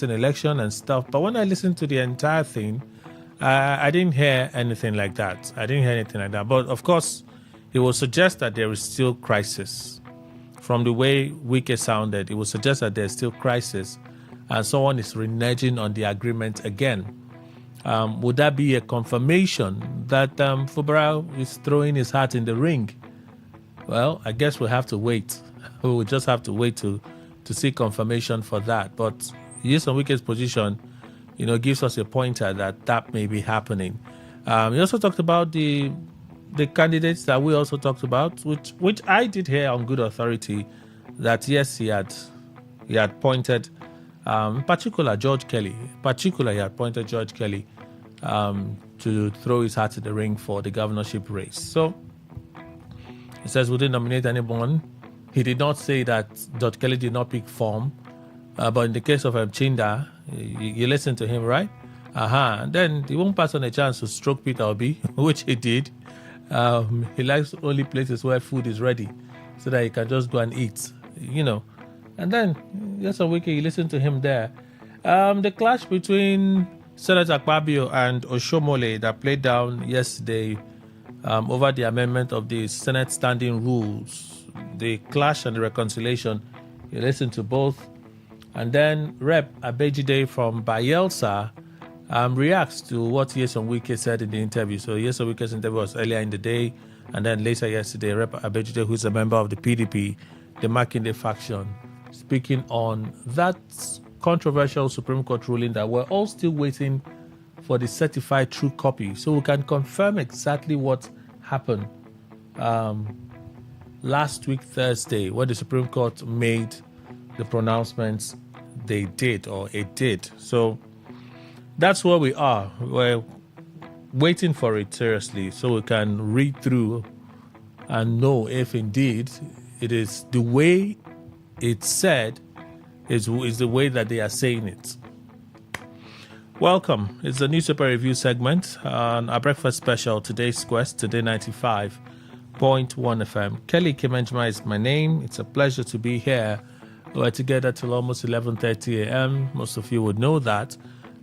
an election and stuff. But when I listened to the entire thing, I didn't hear anything like that. But of course, it will suggest that there is still crisis. From the way Wike sounded, it will suggest that there's still crisis, and someone is reneging on the agreement again. Would that be a confirmation that Fubara is throwing his hat in the ring? Well, I guess we'll have to wait. We will just have to wait to see confirmation for that. But Nyesom Wike's position, gives us a pointer that may be happening. He also talked about the candidates that we also talked about, which I did hear on good authority that yes, he had pointed, in particular George Kelly. He had pointed George Kelly to throw his hat in the ring for the governorship race. So he says we didn't nominate anyone. He did not say that George Kelly did not pick form, but in the case of Chinda, you listen to him, right? And then he won't pass on a chance to stroke Peter Obi, which he did. He likes only places where food is ready so that he can just go and eat, And then, Nyesom Wike, you listen to him there. The clash between Senator Akpabio and Oshomole that played down yesterday over the amendment of the Senate standing rules, the clash and the reconciliation, you listen to both. And then Rep. Abejide from Bayelsa reacts to what Nyesom Wike said in the interview. So Nyesom Wike's interview was earlier in the day, and then later yesterday, Rep. Abejide, who's a member of the PDP, the Makinde faction, speaking on that controversial Supreme Court ruling that we're all still waiting for the certified true copy, so we can confirm exactly what happened last week Thursday when the Supreme Court made the pronouncements it did. So that's where we are. We're waiting for it seriously so we can read through and know if indeed it is the way it's said is the way that they are saying it. Welcome. It's the newspaper review segment on our breakfast special, Today's Quest, Today 95.1 FM. Kelly Kimenjima is my name. It's a pleasure to be here. We're together till almost 11:30 a.m. Most of you would know that.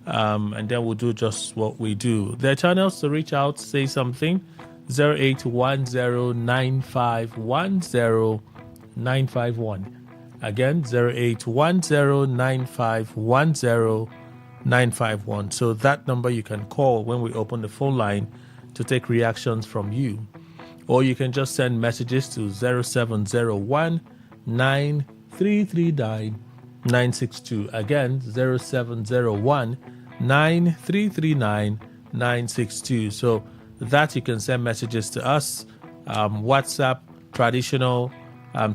And then we'll do just what we do. There are channels to reach out, say something. 08109510-951. Again, 08109510-951. So that number you can call when we open the phone line to take reactions from you. Or you can just send messages to 0701-9339-962. Again, 0701-9339-962. So that you can send messages to us, WhatsApp, traditional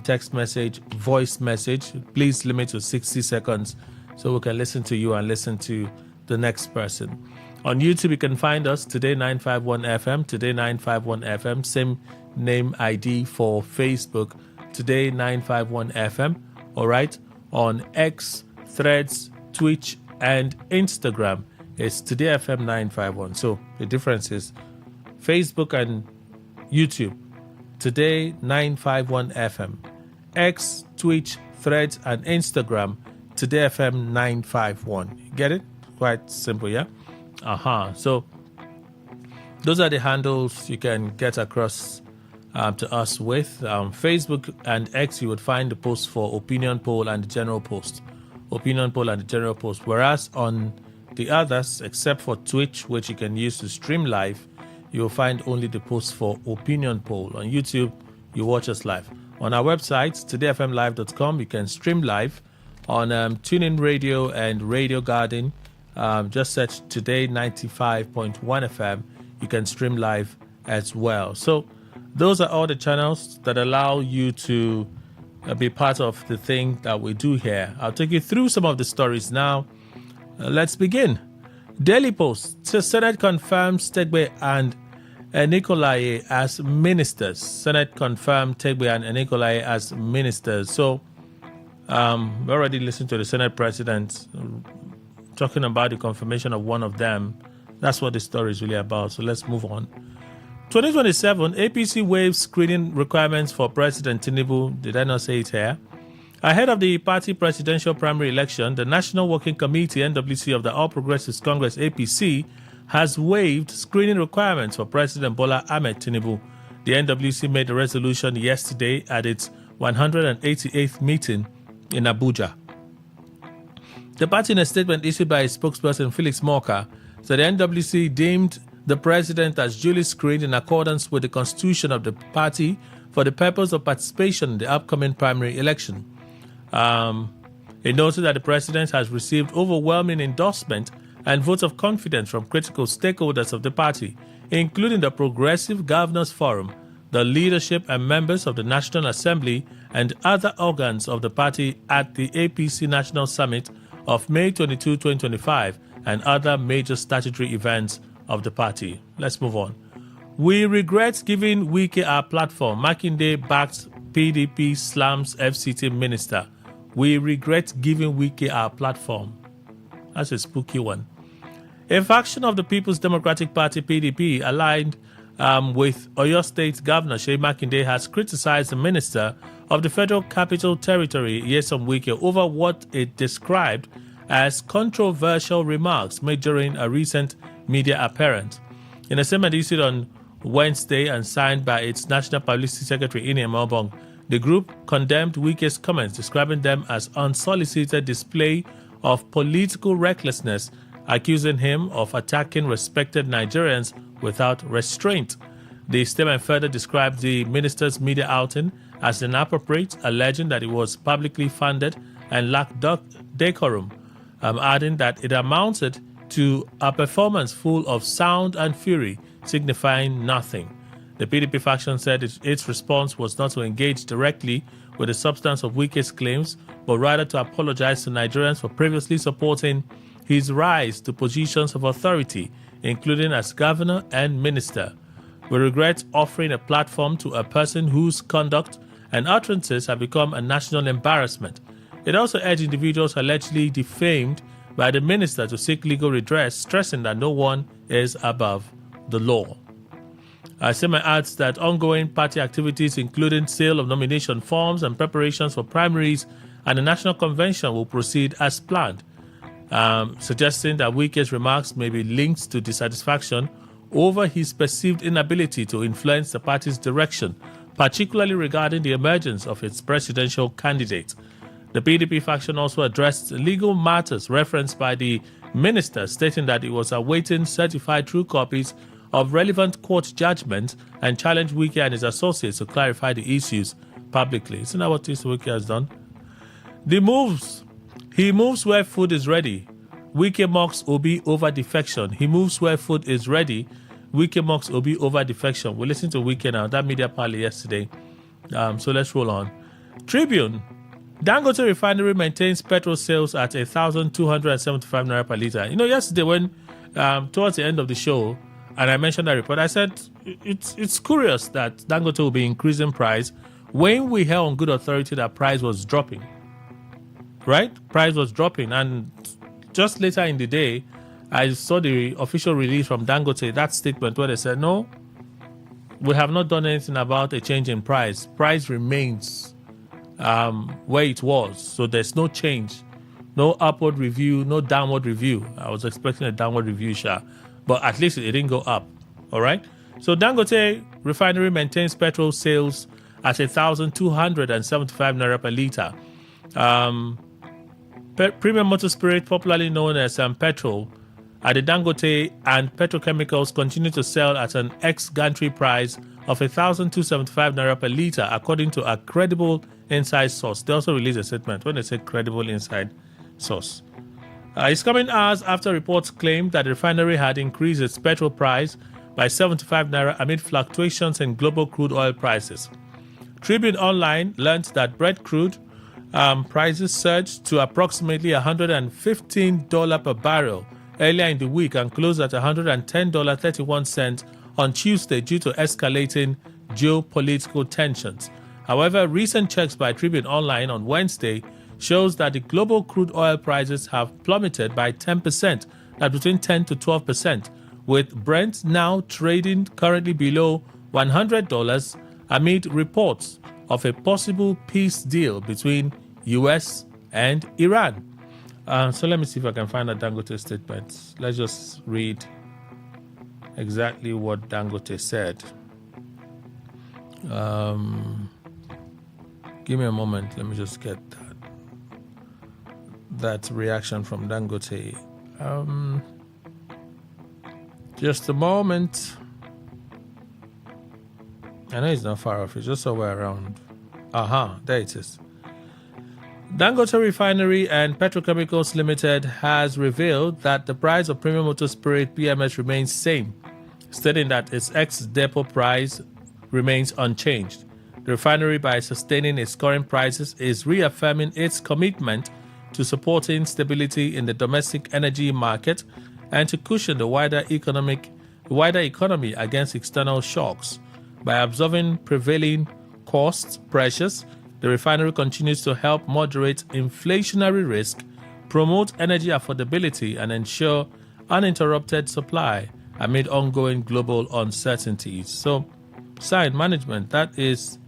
text message, voice message. Please limit to 60 seconds so we can listen to you and listen to the next person. On YouTube, you can find us, Today951FM, Today951FM, same name ID for Facebook, Today951FM, all right? On X, Threads, Twitch, and Instagram, it's TodayFM 951. So the difference is Facebook and YouTube, Today951FM, X, Twitch, Threads, and Instagram, TodayFM 951. Get it? Quite simple, yeah? So those are the handles you can get across to us with. Facebook and X, you would find the post for opinion poll and the general post. Whereas on the others, except for Twitch, which you can use to stream live, you will find only the post for opinion poll. On YouTube, you watch us live. On our website, todayfmlive.com, you can stream live. On TuneIn Radio and Radio Garden, just search Today 95.1 FM. You can stream live as well. So those are all the channels that allow you to be part of the thing that we do here. I'll take you through some of the stories now. Let's begin. Daily Post. Senate confirms Tegbe and Nikolai as ministers. Senate confirmed Tegbe and Nikolai as ministers. So we already listened to the Senate president talking about the confirmation of one of them. That's what the story is really about. So let's move on. 2027, APC waives screening requirements for President Tinubu. Did I not say it here? Ahead of the party presidential primary election, the National Working Committee, NWC, of the All Progressives Congress, APC, has waived screening requirements for President Bola Ahmed Tinubu. The NWC made a resolution yesterday at its 188th meeting in Abuja. The party, in a statement issued by its spokesperson Felix Morka, said the NWC deemed the president as duly screened in accordance with the constitution of the party for the purpose of participation in the upcoming primary election. It noted that the president has received overwhelming endorsement and votes of confidence from critical stakeholders of the party, including the Progressive Governors Forum, the leadership and members of the National Assembly, and other organs of the party at the APC National Summit of May 22, 2025, and other major statutory events of the party. Let's move on. We regret giving Wike our platform. Makinde backed PDP slams FCT minister. We regret giving Wike our platform. That's a spooky one. A faction of the People's Democratic Party, PDP, aligned with Oyo State Governor Seyi Makinde, has criticized the Minister of the Federal Capital Territory, Nyesom Wike, over what it described as controversial remarks made during a recent media appearance. In a statement issued on Wednesday and signed by its National Publicity Secretary, Ine Obong, the group condemned Wike's comments, describing them as unsolicited display of political recklessness, accusing him of attacking respected Nigerians without restraint. The statement further described the minister's media outing as inappropriate, alleging that it was publicly funded and lacked decorum, adding that it amounted to a performance full of sound and fury, signifying nothing. The PDP faction said its response was not to engage directly with the substance of Wike's claims, but rather to apologize to Nigerians for previously supporting his rise to positions of authority, including as governor and minister. We regret offering a platform to a person whose conduct and utterances have become a national embarrassment. It also urged individuals allegedly defamed by the minister to seek legal redress, stressing that no one is above the law. Sema adds that ongoing party activities, including sale of nomination forms and preparations for primaries and the national convention, will proceed as planned, suggesting that Wike's remarks may be linked to dissatisfaction over his perceived inability to influence the party's direction, particularly regarding the emergence of its presidential candidate. The PDP faction also addressed legal matters referenced by the minister, stating that it was awaiting certified true copies of relevant court judgments and challenged Wike and his associates to clarify the issues publicly. Isn't that what this Wike has done? He moves where food is ready. Wike mocks Obi over defection. He moves where food is ready. Wike mocks Obi over defection. We listened to Wike now, that media parley yesterday. So let's roll on. Tribune. Dangote Refinery maintains petrol sales at 1,275 naira per litre. You know, yesterday when towards the end of the show, and I mentioned that report, I said it's curious that Dangote will be increasing price when we heard on good authority that price was dropping. Right? Price was dropping. And just later in the day, I saw the official release from Dangote, that statement where they said, no, we have not done anything about a change in price. Price remains where it was. So there's no change. No upward review, no downward review. I was expecting a downward review, but at least it didn't go up. All right? So Dangote Refinery maintains petrol sales at 1,275 naira per litre. Premium motor spirit, popularly known as petrol, at the Dangote and petrochemicals continue to sell at an ex-gantry price of 1,275 naira per litre, according to a credible inside source. They also released a statement when they say credible inside source. It's coming hours after reports claimed that the refinery had increased its petrol price by 75 naira amid fluctuations in global crude oil prices. Tribune Online learned that Brent crude prices surged to approximately $115 per barrel earlier in the week and closed at $110.31 on Tuesday due to escalating geopolitical tensions. However, recent checks by Tribune Online on Wednesday shows that the global crude oil prices have plummeted by 10%, that's between 10 to 12%, with Brent now trading currently below $100 amid reports of a possible peace deal between US, and Iran. So let me see if I can find a Dangote statement. Let's just read exactly what Dangote said. Give me a moment. Let me just get that reaction from Dangote. Just a moment. I know it's not far off. It's just somewhere around. There it is. Dangote Refinery and Petrochemicals Limited has revealed that the price of premium motor spirit PMS remains same, stating that its ex-depot price remains unchanged. The refinery, by sustaining its current prices, is reaffirming its commitment to supporting stability in the domestic energy market and to cushion the wider economy against external shocks. By absorbing prevailing cost pressures, the refinery continues to help moderate inflationary risk, promote energy affordability, and ensure uninterrupted supply amid ongoing global uncertainties. So, signed management, that is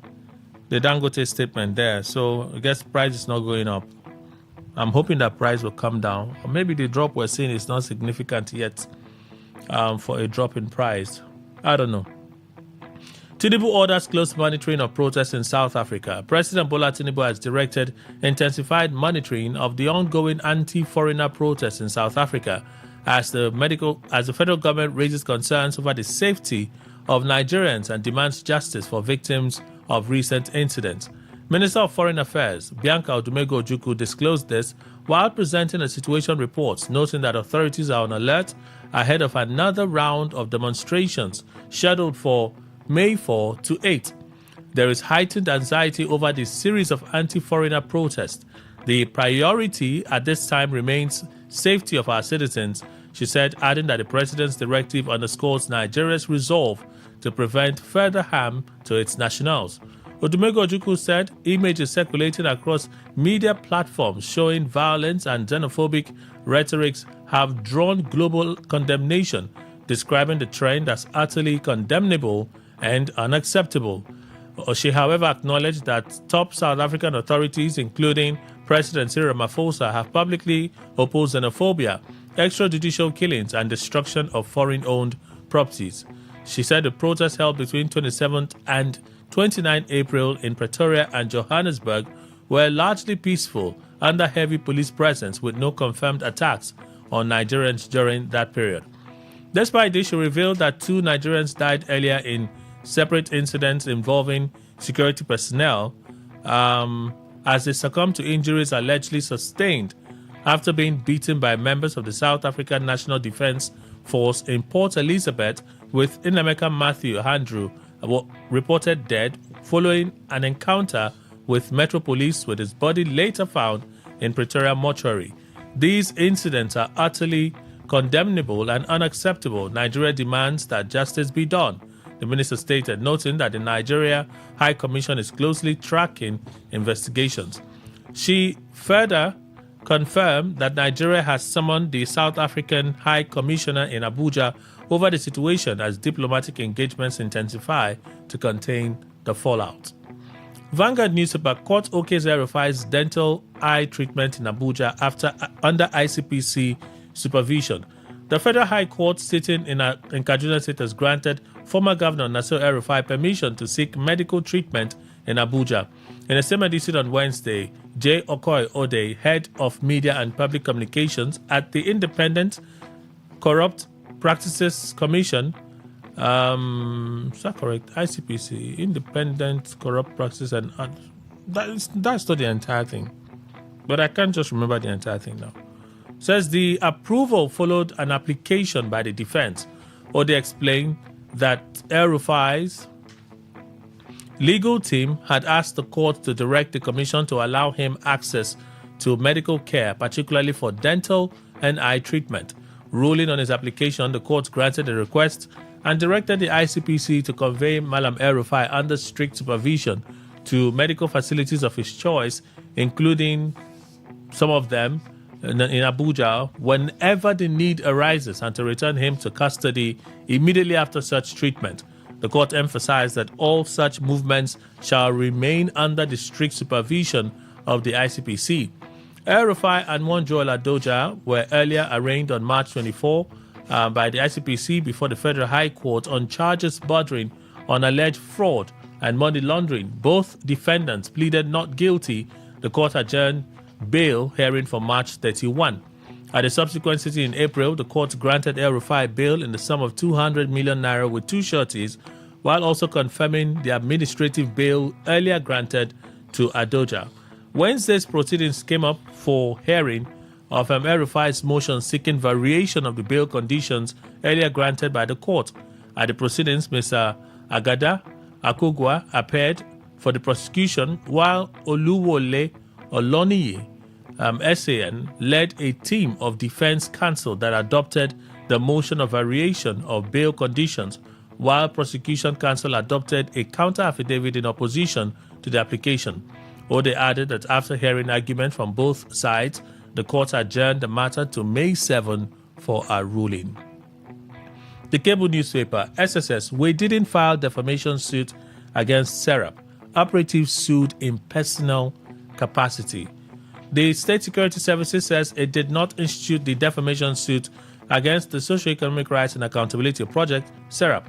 the Dangote statement there. So, I guess price is not going up. I'm hoping that price will come down. Or maybe the drop we're seeing is not significant yet for a drop in price. I don't know. Tinubu orders close monitoring of protests in South Africa. President Bola Tinubu has directed intensified monitoring of the ongoing anti-foreigner protests in South Africa as the federal government raises concerns over the safety of Nigerians and demands justice for victims of recent incidents. Minister of Foreign Affairs Bianca Odumego Ojukwu disclosed this while presenting a situation report, noting that authorities are on alert ahead of another round of demonstrations scheduled for May 4 to 8. There is heightened anxiety over the series of anti-foreigner protests. The priority at this time remains safety of our citizens, she said, adding that the president's directive underscores Nigeria's resolve to prevent further harm to its nationals. Odumego Ojukwu said images circulating across media platforms showing violence and xenophobic rhetorics have drawn global condemnation, describing the trend as utterly condemnable and unacceptable. She, however, acknowledged that top South African authorities, including President Cyril Ramaphosa, have publicly opposed xenophobia, extrajudicial killings, and destruction of foreign-owned properties. She said the protests held between 27th and 29 April in Pretoria and Johannesburg were largely peaceful under heavy police presence with no confirmed attacks on Nigerians during that period. Despite this, she revealed that 2 Nigerians died earlier in separate incidents involving security personnel as they succumbed to injuries allegedly sustained after being beaten by members of the South African National Defence Force in Port Elizabeth, with Nnaemeka Matthew Andrew reported dead following an encounter with Metro Police, with his body later found in Pretoria mortuary. These incidents are utterly condemnable and unacceptable. Nigeria demands that justice be done, the minister stated, noting that the Nigeria High Commission is closely tracking investigations. She further confirmed that Nigeria has summoned the South African High Commissioner in Abuja over the situation as diplomatic engagements intensify to contain the fallout. Vanguard newspaper: Court OK's verifies dental eye treatment in Abuja under ICPC supervision. The Federal High Court sitting in Kaduna State has granted former Governor Nasir El-Rufai permission to seek medical treatment in Abuja. In a statement issued on Wednesday, J. Okoye Ode, head of media and public communications at the Independent Corrupt Practices Commission, is that correct? ICPC, Independent Corrupt Practices, and that's not the entire thing. But I can't just remember the entire thing now. Says the approval followed an application by the defense. Ode explained that El-Rufai's legal team had asked the court to direct the commission to allow him access to medical care, particularly for dental and eye treatment. Ruling on his application, the court granted the request and directed the ICPC to convey Malam El-Rufai under strict supervision to medical facilities of his choice, including some of them in Abuja, whenever the need arises, and to return him to custody immediately after such treatment. The court emphasized that all such movements shall remain under the strict supervision of the ICPC. El-Rufai and Monjoel Adoja were earlier arraigned on March 24 by the ICPC before the Federal High Court on charges bordering on alleged fraud and money laundering. Both defendants pleaded not guilty. The court adjourned bail hearing for March 31. At a subsequent sitting in April, the court granted El-Rufai bail in the sum of 200 million naira with two sureties, while also confirming the administrative bail earlier granted to Adoja. Wednesday's proceedings came up for hearing of El-Rufai's motion seeking variation of the bail conditions earlier granted by the court. At the proceedings, Mr. Agada Akugwa appeared for the prosecution, while Oluwole Oloniyi SAN led a team of defense counsel that adopted the motion of variation of bail conditions, while prosecution counsel adopted a counter affidavit in opposition to the application. Ode added that after hearing argument from both sides, the court adjourned the matter to May 7 for a ruling. The cable newspaper SSS, we didn't file defamation suit against Serap. Operatives sued in personal capacity. The State Security Services says it did not institute the defamation suit against the Socio-Economic Rights and Accountability Project, SERAP.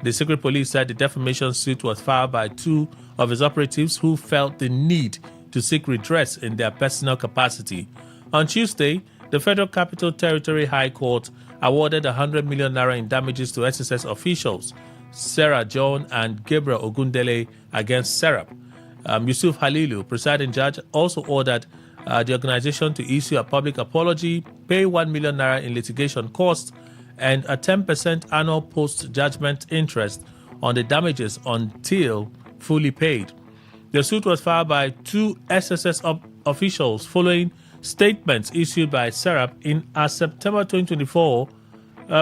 The Secret Police said the defamation suit was filed by two of its operatives who felt the need to seek redress in their personal capacity. On Tuesday, the Federal Capital Territory High Court awarded 100 million naira in damages to SSS officials, Sarah John and Gabriel Ogundele, against SERAP. Yusuf Halilu, presiding judge, also ordered the organization to issue a public apology, pay 1 million naira in litigation costs, and a 10% annual post-judgment interest on the damages until fully paid. The suit was filed by two SSS officials following statements issued by SERAP in a September 2024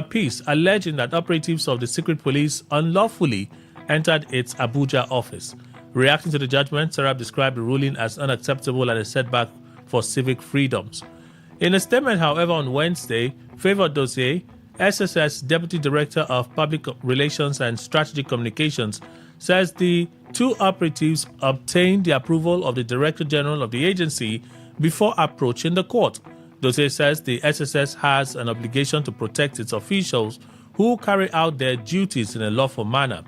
piece alleging that operatives of the secret police unlawfully entered its Abuja office. Reacting to the judgment, SERAP described the ruling as unacceptable and a setback for civic freedoms. In a statement, however, on Wednesday, Favor Dossier, SSS Deputy Director of Public Relations and Strategic Communications, says the two operatives obtained the approval of the Director General of the agency before approaching the court. Dossier says the SSS has an obligation to protect its officials who carry out their duties in a lawful manner.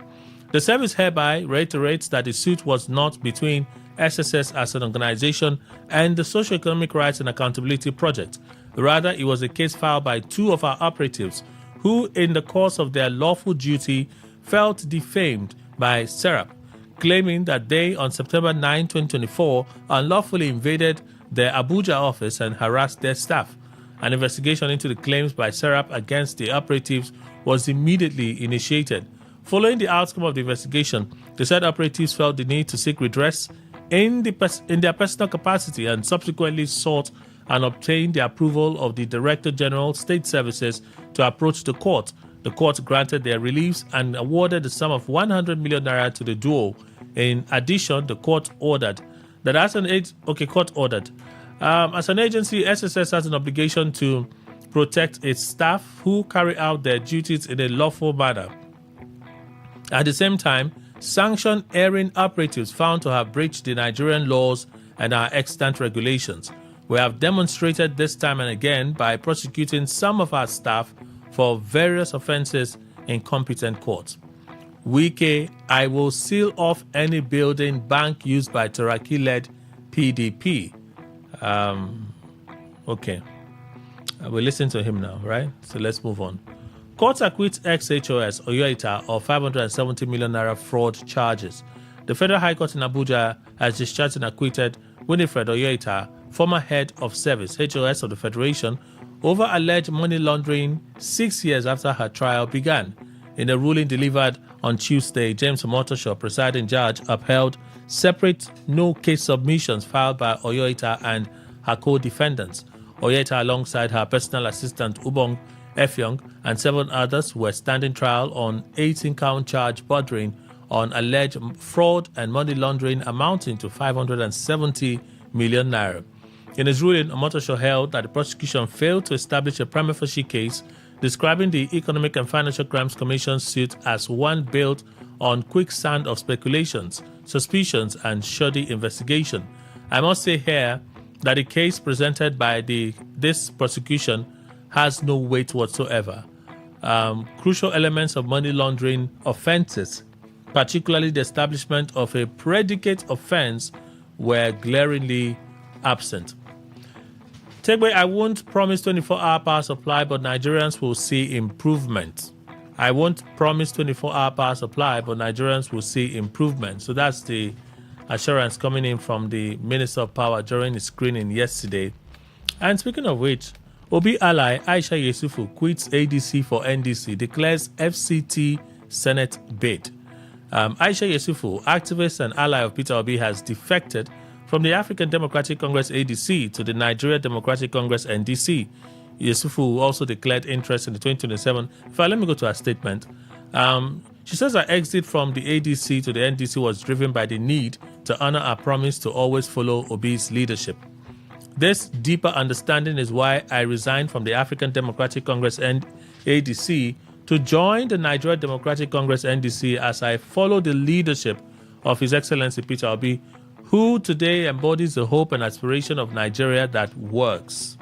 The service hereby reiterates that the suit was not between SSS as an organization and the Socio-Economic Rights and Accountability Project. Rather, it was a case filed by two of our operatives who, in the course of their lawful duty, felt defamed by SERAP, claiming that they, on September 9, 2024, unlawfully invaded their Abuja office and harassed their staff. An investigation into the claims by SERAP against the operatives was immediately initiated. Following the outcome of the investigation, the said operatives felt the need to seek redress in their personal capacity and subsequently sought and obtained the approval of the Director General State Services to approach the court. The court granted their reliefs and awarded the sum of 100 million naira to the duo. In addition, the court ordered that as an agency, SSS has an obligation to protect its staff who carry out their duties in a lawful manner. At the same time, sanction erring operatives found to have breached the Nigerian laws and our extant regulations. We have demonstrated this time and again by prosecuting some of our staff for various offenses in competent courts. Wike, I will seal off any building bank used by Turaki-led PDP. Okay. We'll listen to him now, right? So let's move on. Court acquits ex-HOS Oyoita of 570 million naira fraud charges. The Federal High Court in Abuja has discharged and acquitted Winifred Oyoita, former head of service, HOS of the Federation, over alleged money laundering 6 years after her trial began. In a ruling delivered on Tuesday, James Omotosho, presiding judge, upheld separate no-case submissions filed by Oyoita and her co-defendants. Oyoita, alongside her personal assistant Ubong Efyong and 7 others, were standing trial on 18-count charge bordering on alleged fraud and money laundering amounting to 570 million naira. In his ruling, Omotosho held that the prosecution failed to establish a prima facie case, describing the Economic and Financial Crimes Commission suit as one built on quicksand of speculations, suspicions, and shoddy investigation. I must say here that the case presented by this prosecution has no weight whatsoever. Crucial elements of money laundering offenses, particularly the establishment of a predicate offense, were glaringly absent. Tegbe, I won't promise 24-hour power supply, but Nigerians will see improvement. I won't promise 24-hour power supply, but Nigerians will see improvement. So that's the assurance coming in from the Minister of Power during the screening yesterday. And speaking of which, Obi ally Aisha Yesufu quits ADC for NDC, declares FCT Senate bid. Aisha Yesufu, activist and ally of Peter Obi, has defected from the African Democratic Congress ADC to the Nigeria Democratic Congress NDC. Yesufu also declared interest in the 2027. Let me go to her statement. She says her exit from the ADC to the NDC was driven by the need to honor our promise to always follow Obi's leadership. This deeper understanding is why I resigned from the African Democratic Congress and ADC to join the Nigeria Democratic Congress NDC as I follow the leadership of His Excellency Peter Obi, who today embodies the hope and aspiration of Nigeria that works.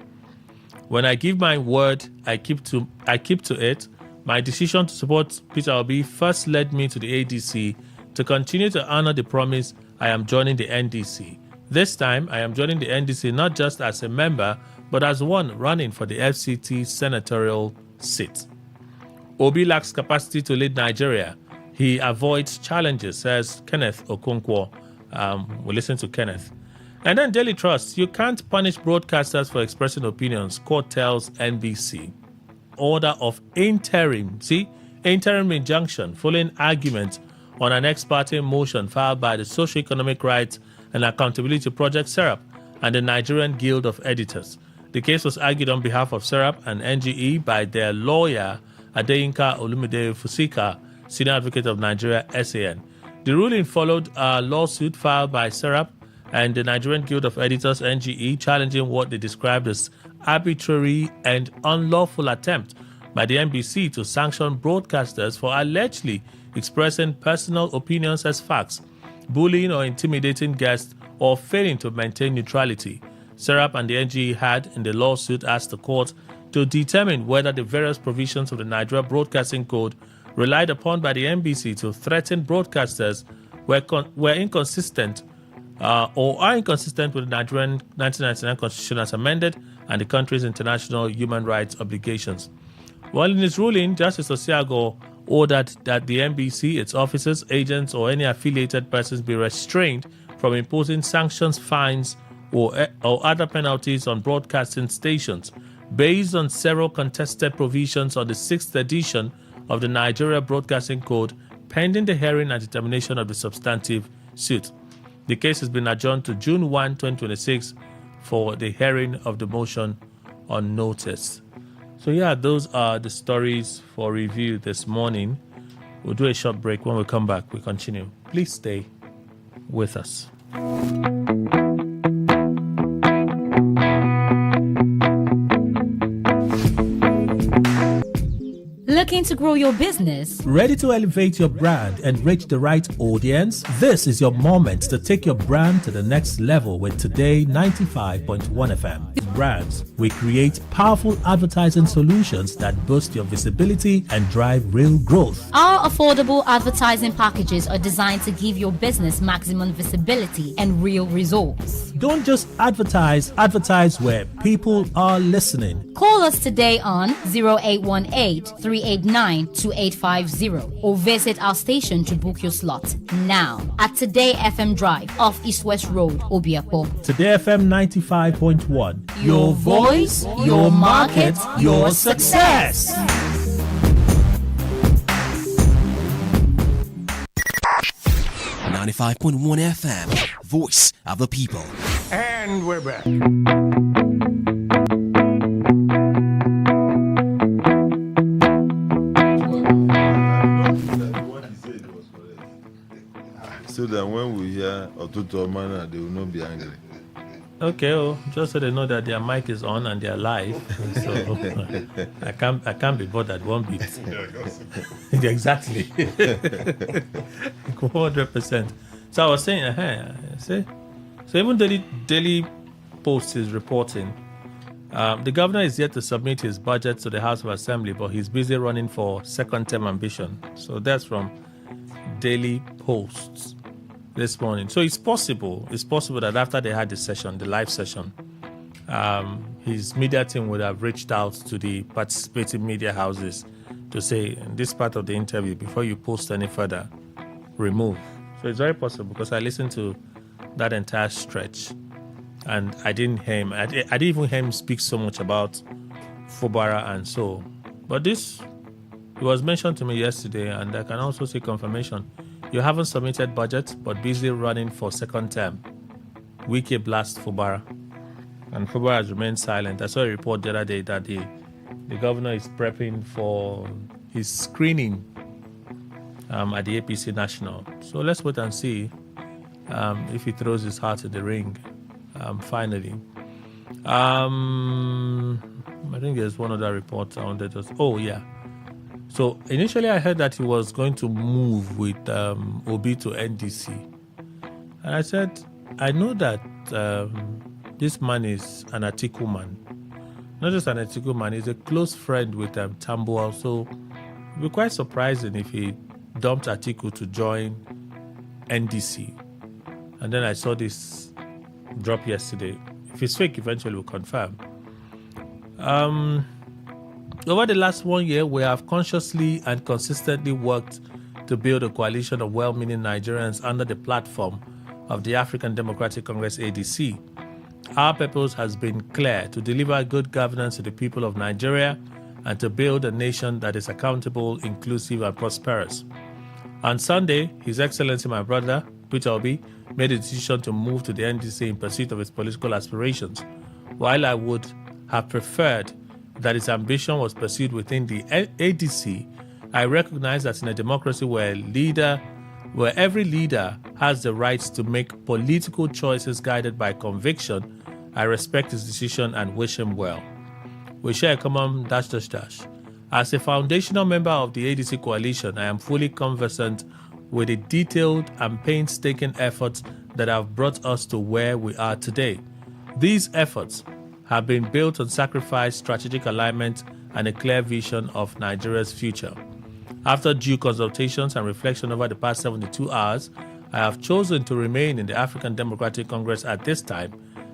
When I give my word, I keep to it. My decision to support Peter Obi first led me to the ADC to continue to honor the promise. I am joining the NDC. This time, I am joining the NDC not just as a member, but as one running for the FCT senatorial seat. Obi lacks capacity to lead Nigeria. He avoids challenges, says Kenneth Okonkwo. We'll listen to Kenneth. And then Daily Trust, you can't punish broadcasters for expressing opinions, court tells NBC. Order of interim injunction following argument on an ex parte motion filed by the Socio-Economic Rights and Accountability Project SERAP and the Nigerian Guild of Editors. The case was argued on behalf of SERAP and NGE by their lawyer Adeyinka Olumide Fusika, Senior Advocate of Nigeria, SAN. The ruling followed a lawsuit filed by SERAP and the Nigerian Guild of Editors, NGE, challenging what they described as arbitrary and unlawful attempt by the NBC to sanction broadcasters for allegedly expressing personal opinions as facts, bullying or intimidating guests, or failing to maintain neutrality. SERAP and the NGE had, in the lawsuit, asked the court to determine whether the various provisions of the Nigeria Broadcasting Code relied upon by the NBC to threaten broadcasters were inconsistent or are inconsistent with the Nigerian 1999 Constitution as amended and the country's international human rights obligations. Well, in his ruling, Justice Osiago ordered that the NBC, its officers, agents, or any affiliated persons be restrained from imposing sanctions, fines, or other penalties on broadcasting stations based on several contested provisions on the 6th edition of the Nigeria Broadcasting Code, pending the hearing and determination of the substantive suit. The case has been adjourned to June 1, 2026 for the hearing of the motion on notice. So yeah, those are the stories for review this morning. We'll do a short break. When we come back, we continue. Please stay with us. Looking to grow your business? Ready to elevate your brand and reach the right audience? This is your moment to take your brand to the next level with Today95.1 FM. Brands, we create powerful advertising solutions that boost your visibility and drive real growth. Our affordable advertising packages are designed to give your business maximum visibility and real results. Don't just advertise where people are listening. Call us today on 0818-389-2850 or visit our station to book your slot now at Today FM Drive off East West Road, Obiapo. Today FM 95.1. Your voice, your market, your success. 95.1 FM, voice of the people. And we're back. So that when we hear Otutu Omana, they will not be angry. Okay, just so they know that their mic is on and they're live. So I can't be bothered one bit. Exactly. 100%. So I was saying, see? So even Daily Post is reporting the governor is yet to submit his budget to the House of Assembly, but he's busy running for second-term ambition. So that's from Daily Post this morning. So it's possible that after they had the live session, his media team would have reached out to the participating media houses to say, in this part of the interview, before you post any further, remove. So it's very possible, because I listened to that entire stretch and I didn't hear him. I didn't even hear him speak so much about Fubara and so. But it was mentioned to me yesterday, and I can also see confirmation. You haven't submitted budget, but busy running for second term. Wiki blast Fubara. And Fubara has remained silent. I saw a report the other day that the governor is prepping for his screening at the APC National. So let's wait and see if he throws his heart in the ring finally. I think there's one other report I wanted to... Oh, yeah. So initially I heard that he was going to move with Obi to NDC. And I said, I know that this man is an Atiku man. Not just an Atiku man, he's a close friend with Tambuwal. So it would be quite surprising if he dumped Atiku to join NDC. And then I saw this drop yesterday. If it's fake, eventually we'll confirm. Over the last 1 year, we have consciously and consistently worked to build a coalition of well-meaning Nigerians under the platform of the African Democratic Congress, ADC. Our purpose has been clear: to deliver good governance to the people of Nigeria and to build a nation that is accountable, inclusive, and prosperous. On Sunday, His Excellency, my brother, Peter Obi, made a decision to move to the NDC in pursuit of his political aspirations. While I would have preferred that his ambition was pursued within the ADC, I recognize that in a democracy where every leader has the right to make political choices guided by conviction, I respect his decision and wish him well. We share a common ... As a foundational member of the ADC coalition, I am fully conversant with the detailed and painstaking efforts that have brought us to where we are today. These efforts have been built on sacrifice, strategic alignment, and a clear vision of Nigeria's future. After due consultations and reflection over the past 72 hours, I have chosen to remain in the African Democratic Congress at this time.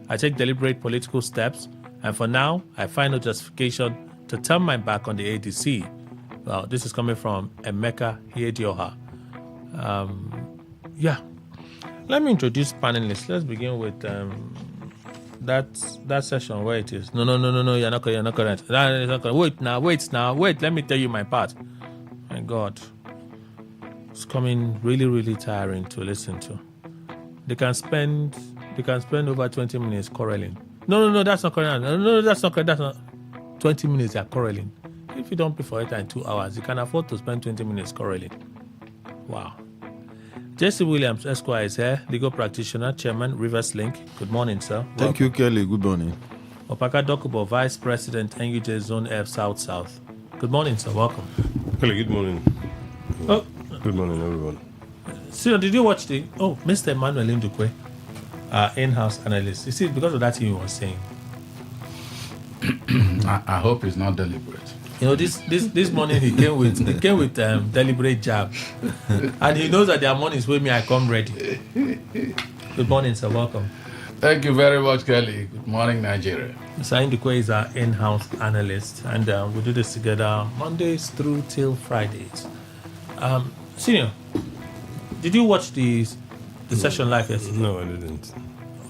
I take deliberate political steps, and for now, I find no justification to turn my back on the ADC. Well, this is coming from Emeka Hiedioha. Let me introduce panelists. Let's begin with that session where it is. No, you're not correct. Wait now. Let me tell you my part. My God. It's coming really, really tiring to listen to. They can spend over 20 minutes quarreling. No, that's not correct. No, that's not correct. That's not 20 minutes they are quarreling. If you don't pay for it in 2 hours, you can afford to spend 20 minutes quarreling. Wow. Jesse Williams, Esquire, is here, legal practitioner, chairman, Rivers Link. Good morning, sir. Thank you, Kelly. Good morning. Opaka Dokubo, vice president, NUJ Zone F South. Good morning, sir. Welcome. Kelly, good morning. Oh, good morning, everyone. So, did you watch Mr. Emmanuel Ndukwe, in-house analyst? You see, because of that thing you were saying. I hope it's not deliberate. You know, this morning he came with deliberate jab, and he knows that there are mornings where I come ready. Good morning, sir. Welcome. Thank you very much, Kelly. Good morning, Nigeria. Mr. Ndukwe is our in-house analyst, and we do this together Mondays through till Fridays. Senior, did you watch the session live yesterday? No, I didn't.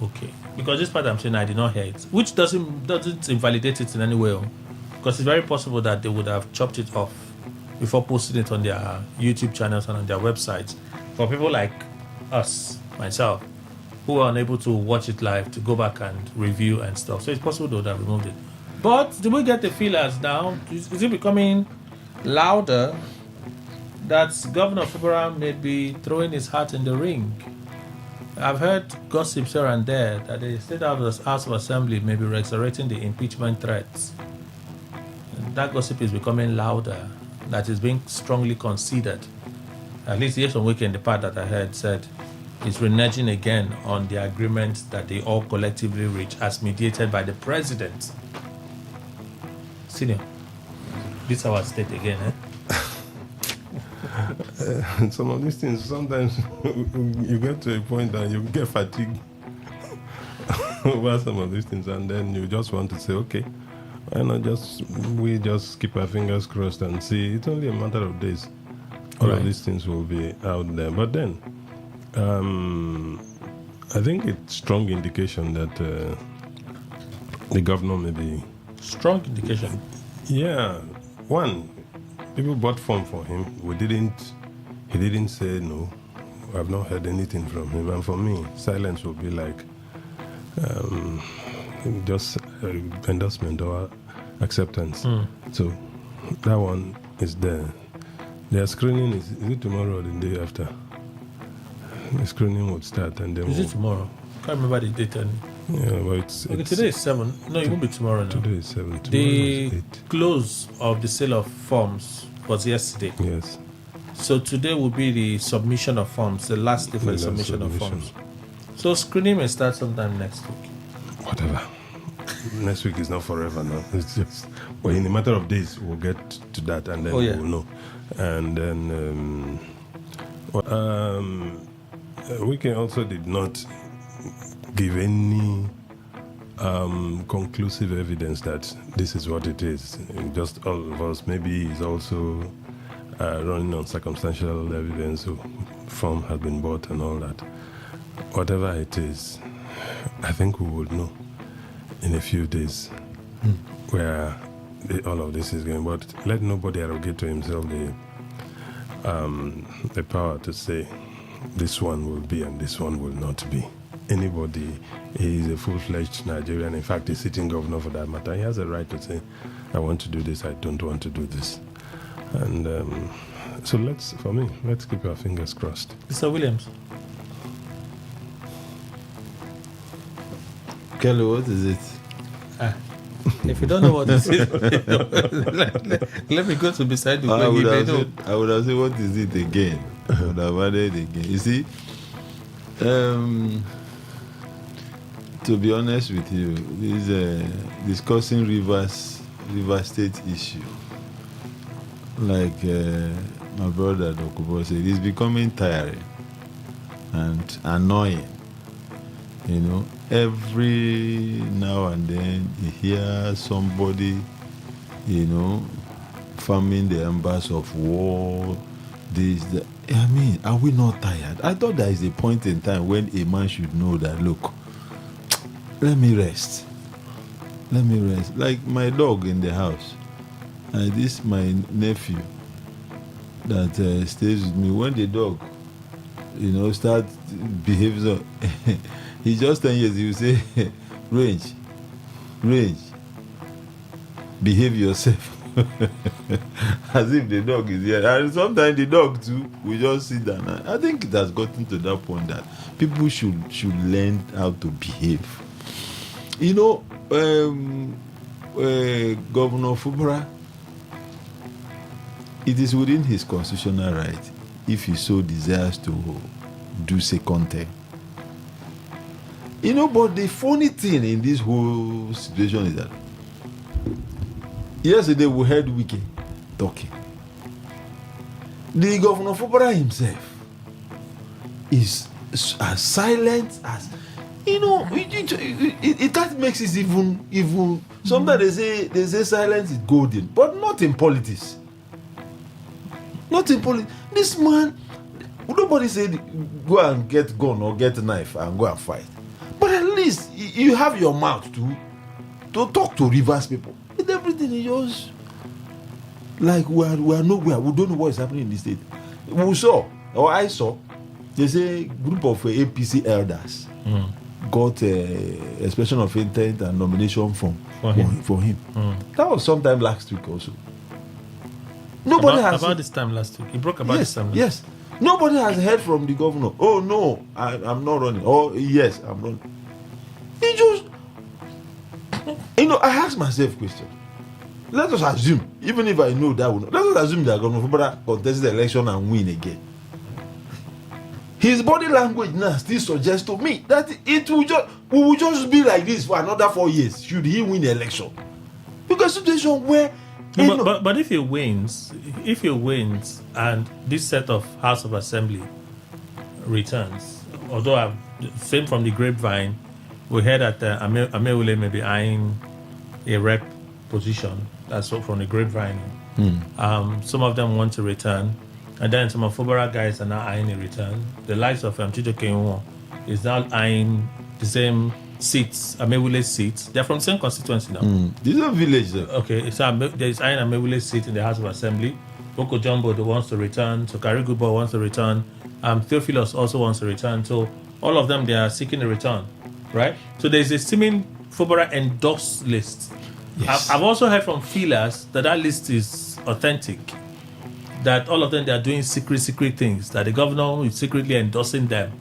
Okay, because this part I'm saying I did not hear it, which doesn't invalidate it in any way, because it's very possible that they would have chopped it off before posting it on their YouTube channels and on their websites. For people like us, myself, who are unable to watch it live, to go back and review and stuff, so it's possible they would have removed it. But do we get the feelers now? Is it becoming louder that Governor Fubara may be throwing his hat in the ring? I've heard gossips here and there that the State House of Assembly may be resurrecting the impeachment threats. And that gossip is becoming louder, that is being strongly considered. At least Yeson Wike in the part that I heard said is reneging again on the agreement that they all collectively reached as mediated by the president. Senior, this is our state again, eh? Some of these things, sometimes you get to a point and you get fatigued over some of these things, and then you just want to say, okay, why not we just keep our fingers crossed and see. It's only a matter of days. All of these things will be out there. But then, I think it's strong indication that the governor may be... Strong indication? Yeah. One, people bought form for him. He didn't say no. I've not heard anything from him. And for me, silence will be like just endorsement or acceptance. So that one is there. Their screening is it tomorrow or the day after? The screening would start and then... Is it tomorrow? Can't remember the date. Yeah, but it's today is 7. No, it won't be tomorrow now. Today is 7. Tomorrow The is 8. close of the sale of forms was yesterday. Yes. So today will be the submission of forms, the last day for the submission of forms. So screening may start sometime next week. Whatever. Next week is not forever now. It's just... Well, in a matter of days, we'll get to that and then we'll know. And then... Wike also did not give any conclusive evidence that this is what it is. Just all of us, maybe he's also running on circumstantial evidence, so form had been bought and all that. Whatever it is, I think we would know in a few days where all of this is going. But let nobody arrogate to himself the power to say this one will be and this one will not be. Anybody is a full-fledged Nigerian, in fact, a sitting governor for that matter. He has a right to say, I want to do this, I don't want to do this. And so let's keep our fingers crossed. Mr. Williams. Kelly, what is it? If you don't know what this is, let me go to beside you. I would have said, what is it again? I would have added again. You see, to be honest with you, this discussing River State issue, like my brother Dokubo said, it's becoming tiring and annoying. You know, every now and then you hear somebody, farming the embers of war, this, that. I mean, are we not tired? I thought there is a point in time when a man should know that, look, let me rest. Like my dog in the house. This my nephew that stays with me. When the dog, start behaves, he's just 10 years, he will say, range, behave yourself. As if the dog is here. And sometimes the dog too will just sit down. I think it has gotten to that point that people should learn how to behave. Governor Fubara, it is within his constitutional right, if he so desires, to do second term. But the funny thing in this whole situation is that yesterday we heard Wike talking. The Governor Fubara himself is as silent as that makes it even. Sometimes they say silence is golden, but not in politics. This man, nobody said go and get gun or get a knife and go and fight. But at least you have your mouth to talk to Rivers people. With everything is just like we are nowhere. We don't know what is happening in the state. I saw, there's a group of APC elders got a expression of intent and nomination form for him. That was sometime last week also. Nobody has about this time last week. He broke about this time. Yes. Nobody has heard from the governor. Oh no, I'm not running. Oh yes, I'm running. He just, I ask myself a question. Let us assume, even if I know that will not, let us assume that Governor Fubara contested the election and win again. His body language now still suggests to me that we will just be like this for another 4 years should he win the election. Because situation where No, but if he wins and this set of House of Assembly returns, although same from the grapevine, we heard that Amewule may be eyeing a rep position. That's what from the grapevine. Some of them want to return, and then some of Fubara guys are now eyeing a return. The likes of Chijoke Nwo is now eyeing the same seats, Amewule seats. They're from the same constituency now. This is a village though. Okay, so there is eyeing Amewule seat in the House of Assembly. Boko Jumbo wants to return. Sokari Gubo wants to return. Theophilus also wants to return. So all of them, they are seeking a return, right? So there's a seeming Fubara endorsed list. Yes. I've also heard from feelers that list is authentic. That all of them, they are doing secret things. That the governor is secretly endorsing them.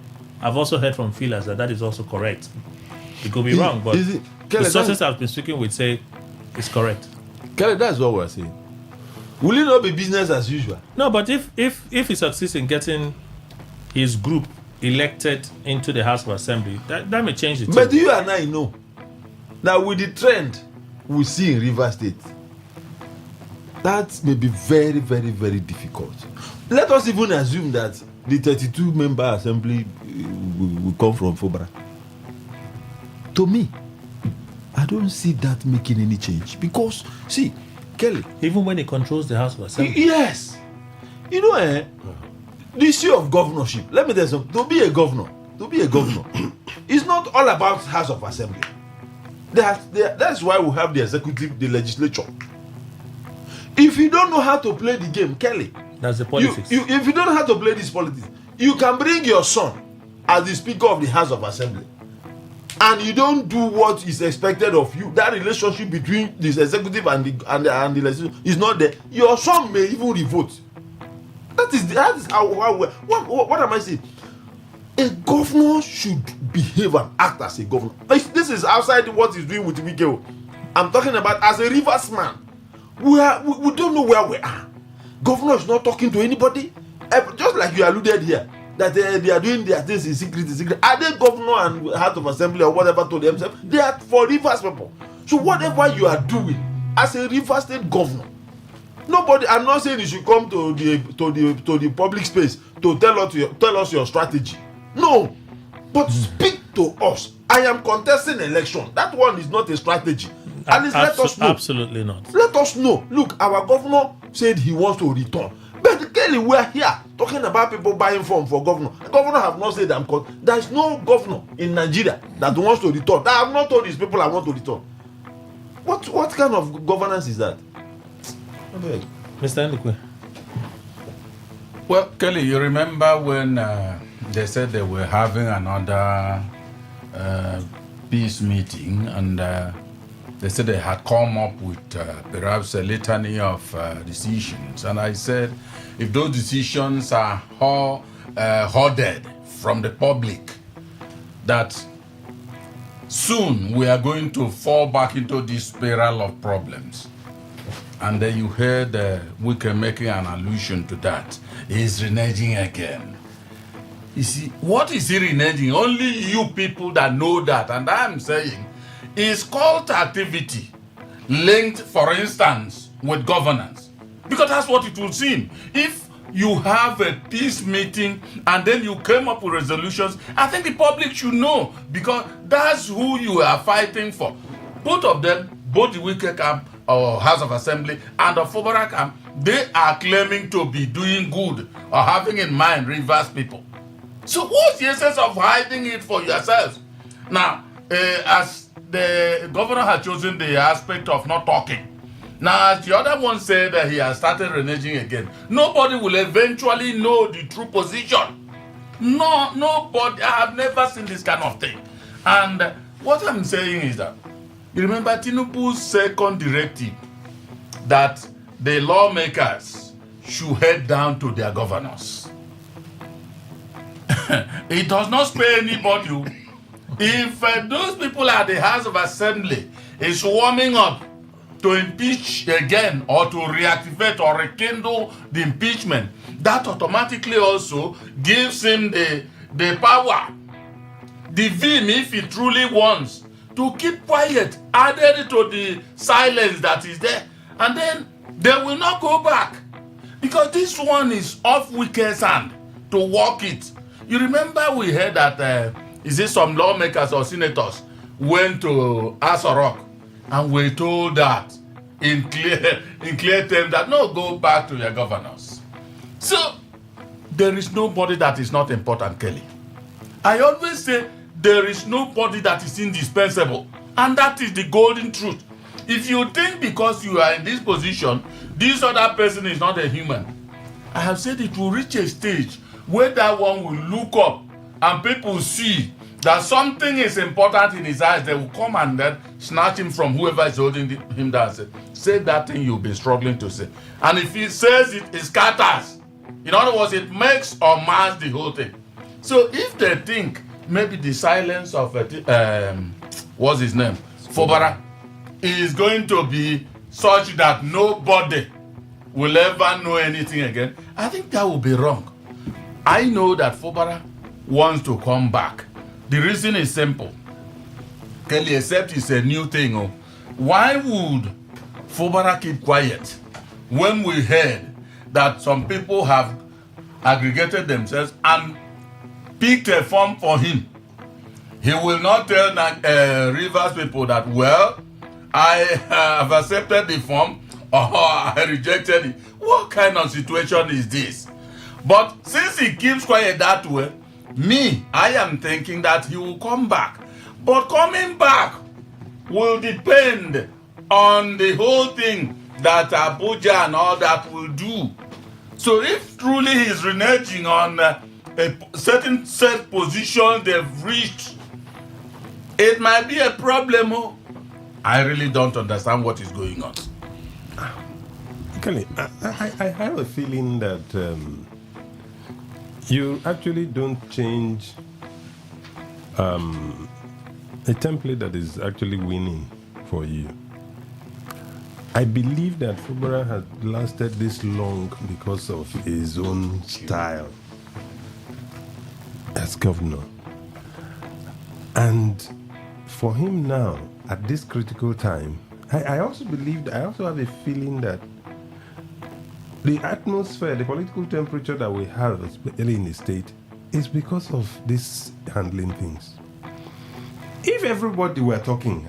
I've also heard from feelers that is also correct. It could be wrong, but the sources I've been speaking with say it's correct. Kelly, that's what we're saying. Will it not be business as usual? No, but if he succeeds in getting his group elected into the House of Assembly, that may change the But you and I know that with the trend we see in Rivers State, that may be very, very, very difficult. Let us even assume that the 32-member assembly will come from Fubara. To me, I don't see that making any change because, see, Kelly, even when he controls the House of Assembly. Yes. You know, the issue of governorship, let me tell you something. To be a governor, it's not all about House of Assembly. That's why we have the executive, the legislature. If you don't know how to play the game, Kelly, that's the politics. If you don't know how to play this politics, you can bring your son as the Speaker of the House of Assembly, and you don't do what is expected of you. That relationship between this executive and the legislature is not there. Your son may even revote. That is how what am I saying? A governor should behave and act as a governor. This is outside what he's doing with Wike. I'm talking about as a Rivers man. We don't know where we are. Governor is not talking to anybody. Just like you alluded here, that they are doing their things in secret. Are they governor and House of Assembly or whatever to themselves? They are for Rivers people. So whatever you are doing as a Rivers State governor, nobody. I'm not saying you should come to the public space to tell us your strategy. No, but speak to us. I am contesting election. That one is not a strategy. At least let us know. Absolutely not. Let us know. Look, our governor said he wants to return. But Kelly, we are here talking about people buying form for governor. The governor have not said there is no governor in Nigeria that wants to return. I have not told these people I want to return. What kind of governance is that? Mr. Ndukwe. Well, Kelly, you remember when they said they were having another peace meeting, and they said they had come up with perhaps a litany of decisions. And I said, if those decisions are hoarded from the public, that soon we are going to fall back into this spiral of problems. And then you heard Wike making an allusion to that. He's reneging again. You see, what is he reneging? Only you people that know that. And I'm saying, is cult activity linked, for instance, with governance? Because that's what it will seem. If you have a peace meeting and then you came up with resolutions, I think the public should know, because that's who you are fighting for. Both of them, both the Wike camp or House of Assembly and the Fubara camp, they are claiming to be doing good or having in mind Rivers people. So what's the essence of hiding it for yourselves? Now, as the governor has chosen the aspect of not talking. Now, as the other one said that he has started reneging again, nobody will eventually know the true position. No, nobody. I have never seen this kind of thing. And what I'm saying is that, you remember Tinubu's second directive that the lawmakers should head down to their governors. It does not spare anybody. If those people at the House of Assembly is warming up to impeach again or to reactivate or rekindle the impeachment, that automatically also gives him the power, the vim, if he truly wants, to keep quiet, added to the silence that is there. And then they will not go back. Because this one is off wicked hand to walk it. You remember we heard that, is it some lawmakers or senators went to Asorok and were told that in clear terms that no, go back to your governors. So there is nobody that is not important, Kelly. I always say there is nobody that is indispensable, and that is the golden truth. If you think because you are in this position, this other person is not a human, I have said it will reach a stage where that one will look up and people see that something is important in his eyes. They will come and then snatch him from whoever is holding him down and say that thing you've been struggling to say. And if he says it, it scatters. In other words, it makes or mars the whole thing. So if they think maybe the silence of what's his name, Fobara, is going to be such that nobody will ever know anything again, I think that will be wrong. I know that Fobara wants to come back. The reason is simple. Kelly, except it's a new thing. Oh. Why would Fobara keep quiet when we heard that some people have aggregated themselves and picked a form for him? He will not tell Rivers people that, well, I have accepted the form or I rejected it. What kind of situation is this? But since he keeps quiet that way, I am thinking that he will come back. But coming back will depend on the whole thing that Abuja and all that will do. So if truly he's reneging on a certain set position they've reached, it might be a problem. I really don't understand what is going on. Kelly, I have a feeling that you actually don't change a template that is actually winning for you. I believe that Fubara has lasted this long because of his own style as governor. And for him now, at this critical time, I also have a feeling that the atmosphere, the political temperature that we have, especially in the state, is because of this handling things. If everybody were talking,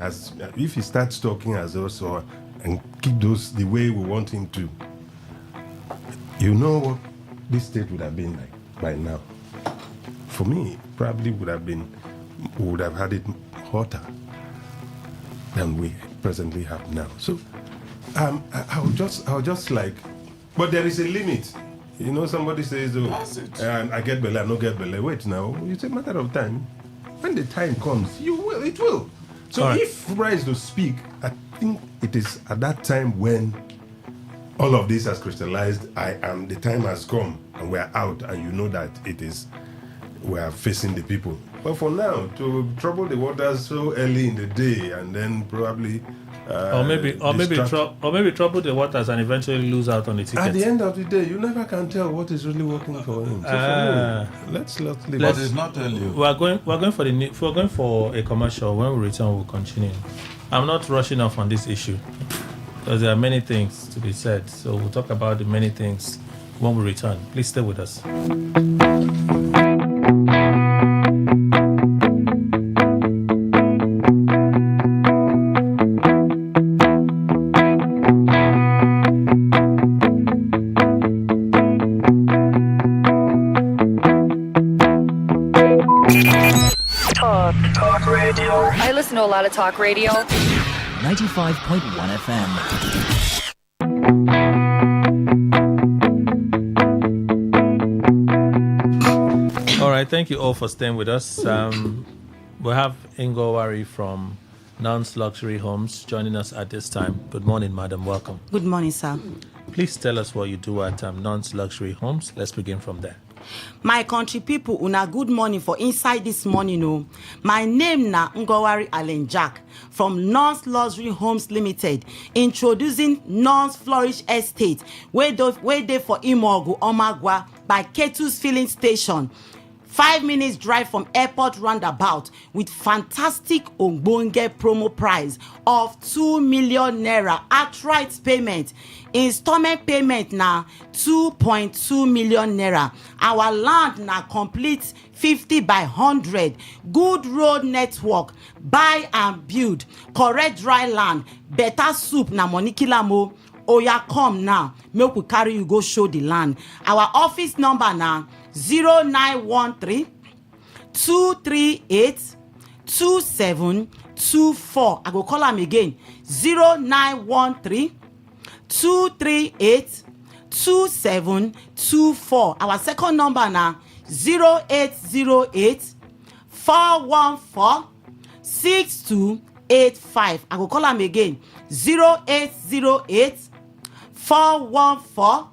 if he starts talking as also and keep those the way we want him to, you know what this state would have been like by now. For me, probably would have had it hotter than we presently have now. So I'll just like, but there is a limit. You know, somebody says, and I get belay, I don't get belay. Wait now, it's a matter of time. When the time comes, it will. So right. If Fubara is to speak, I think it is at that time when all of this has crystallized, the time has come and we're out, and you know that we are facing the people. But for now, to trouble the waters so early in the day and then probably or maybe trouble the waters and eventually lose out on the ticket. At the end of the day, you never can tell what is really working for him. So for me, let's leave. But it's not early. We're going for a commercial. When we return, we'll continue. I'm not rushing off on this issue because there are many things to be said. So we'll talk about the many things when we return. Please stay with us. Talk radio. I listen to a lot of talk radio. 95.1 FM. All right, thank you all for staying with us. We have Ingo Wari from Nance Luxury Homes joining us at this time. Good morning, madam. Welcome. Good morning, sir. Please tell us what you do at Nance Luxury Homes. Let's begin from there. My country people, una good morning for inside this morning. Oh, my name na Ngowari Allen Jack from Non's Luxury Homes Limited, introducing Non's Flourish Estate, where they for Imogu Omagwa by Ketu's Filling Station. 5 minutes drive from airport roundabout with fantastic Ogbonge promo price of 2 million naira outright payment. Installment payment na 2.2 million naira. Our land na complete 50 by 100. Good road network. Buy and build. Correct dry land. Better soup na money kilamo. Oya come now. Make we carry you go show the land. Our office number na 0913 238 2724. I go call am again. 0913 238 2724. Our second number na 0808 414 6285. I go call am again. 0808 414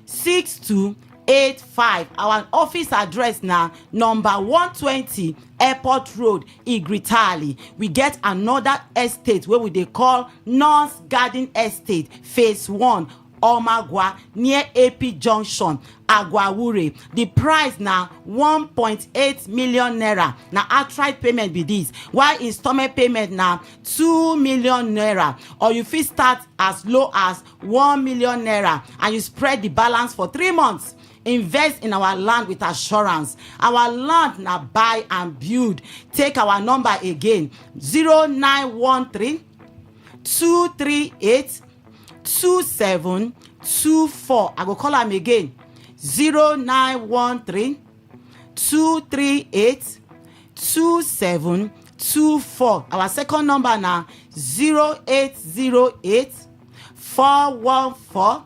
6285. Our office address na number 120 Airport Road, Igritali. We get another estate where we dey call North Garden Estate, Phase 1, Omagwa, near AP Junction, Agwawure. The price na 1.8 million naira. Na outright payment be this, while installment payment na 2 million naira. Or you fit start as low as 1 million naira and you spread the balance for 3 months. Invest in our land with assurance. Our land na buy and build. Take our number again. 0913 238 2724. I go call am again. 0913 238 2724. Our second number na 0808 414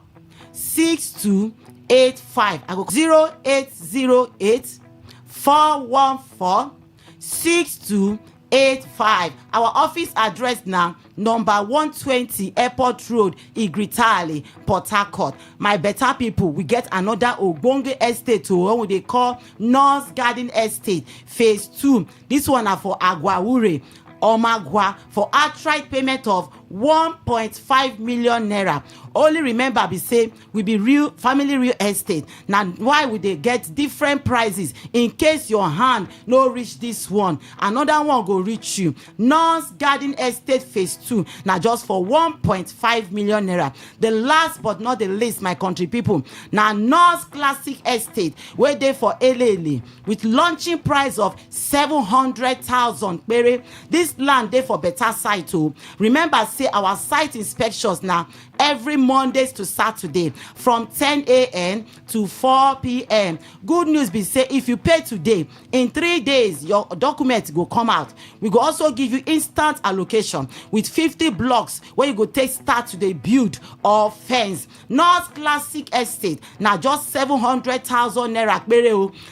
6285. I go 0808 414 6285. Our office address na number 120 Airport Road, Igritali, Port Harcourt. My better people, we get another Ogbonge estate to what they call North Garden Estate, Phase 2. This one are for Agwawure, Omagwa, for outright payment of 1.5 million naira. Only remember be say we be real family real estate. Now why would they get different prices in case your hand no reach this one, another one go reach you. Non's Garden Estate Phase 2 now just for 1.5 million naira. The last but not the least, my country people, now Non's Classic Estate where they for Elele with launching price of 700,000. This land they for better site too. Remember say our site inspections now every Mondays to Saturday from 10 a.m. to 4 p.m. Good news be say if you pay today, in 3 days your document go come out. We go also give you instant allocation with 50 blocks where you go take start to the build or fence. North Classic Estate now just 700,000 naira.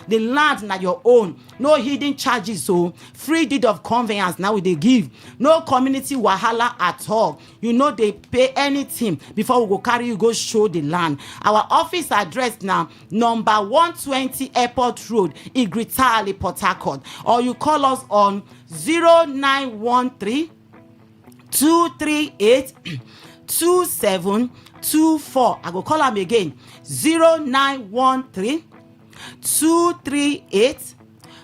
The land na your own. No hidden charges, so free deed of conveyance now they give. No community wahala at all. You know they pay anything before we go carry you go show the land. Our office address now number 120 Airport Road, Igritali, Port Harcourt. Or you call us on 0913 238 2724. I go call them again. 0913 238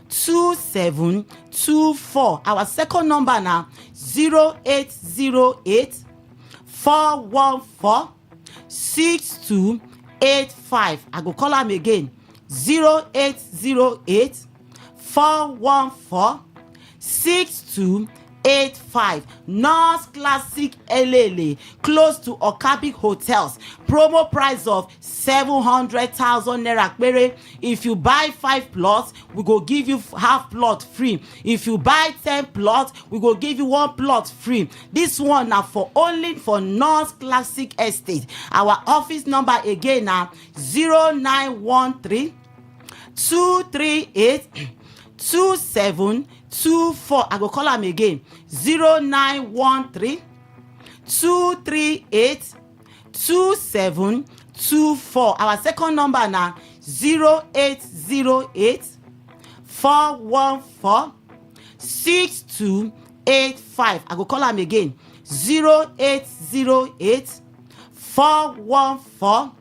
2724. Our second number now 0808 414 6285. I go call them again. 0808 414 6285. North Classic Elele, close to Okapi Hotels. Promo price of 700,000 naira. If you buy 5 plots, we go give you half plot free. If you buy 10 plots, we go give you 1 plot free. This one now for only for North Classic Estate. Our office number again now 0913 238 2724. I go call them again. 0913 238 2724. Our second number now 0808 414 6285. I go call am again. 0808 414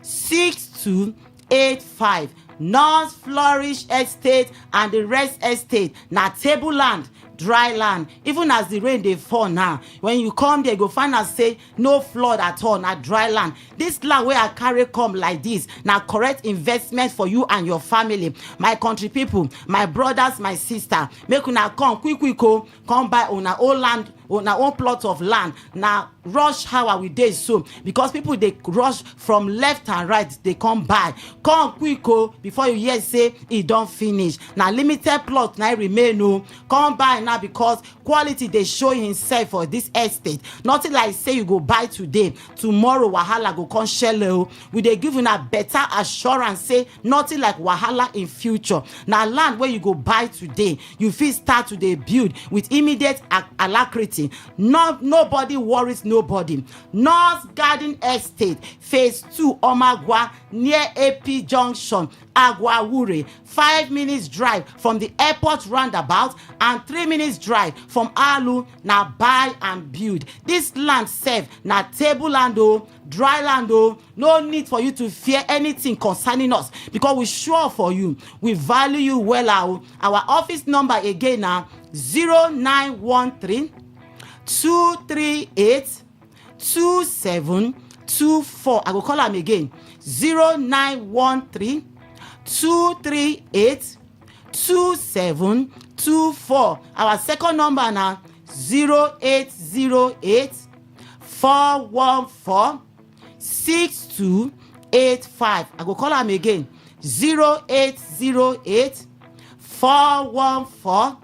6285. North Flourish Estate and the Rest Estate na table land, dry land. Even as the rain dey fall now, when you come there, you go find out say no flood at all, na dry land. This land wey I carry come like this na correct investment for you and your family. My country people, my brothers, my sister, make una come quick come buy una own land, una own plot of land. Na rush hour we dey so, because people dey rush from left and right, dey come buy. Come quick before you hear say e don finish. Na limited plot na remain o. Come buy now, because quality dey show himself for this estate. Nothing like say you go buy today, tomorrow wahala go come shele o. We dey give una better assurance say nothing like wahala in future. Na land wey you go buy today, you fit start to dey build with immediate alacrity. Nobody worries nobody. North Garden Estate, phase 2, Omagwa, near AP Junction, Agwawure. 5 minutes drive from the airport roundabout and 3 minutes drive from Alu. Na buy and build. This land sef na table land o, dry land o. No need for you to fear anything concerning us, because we sure for you, we value you well o. Our office number again na 0913 238 2724. I go call am again. 0913 238 2724. Our second number na 0808 414 6285. I go call am again. 0808 414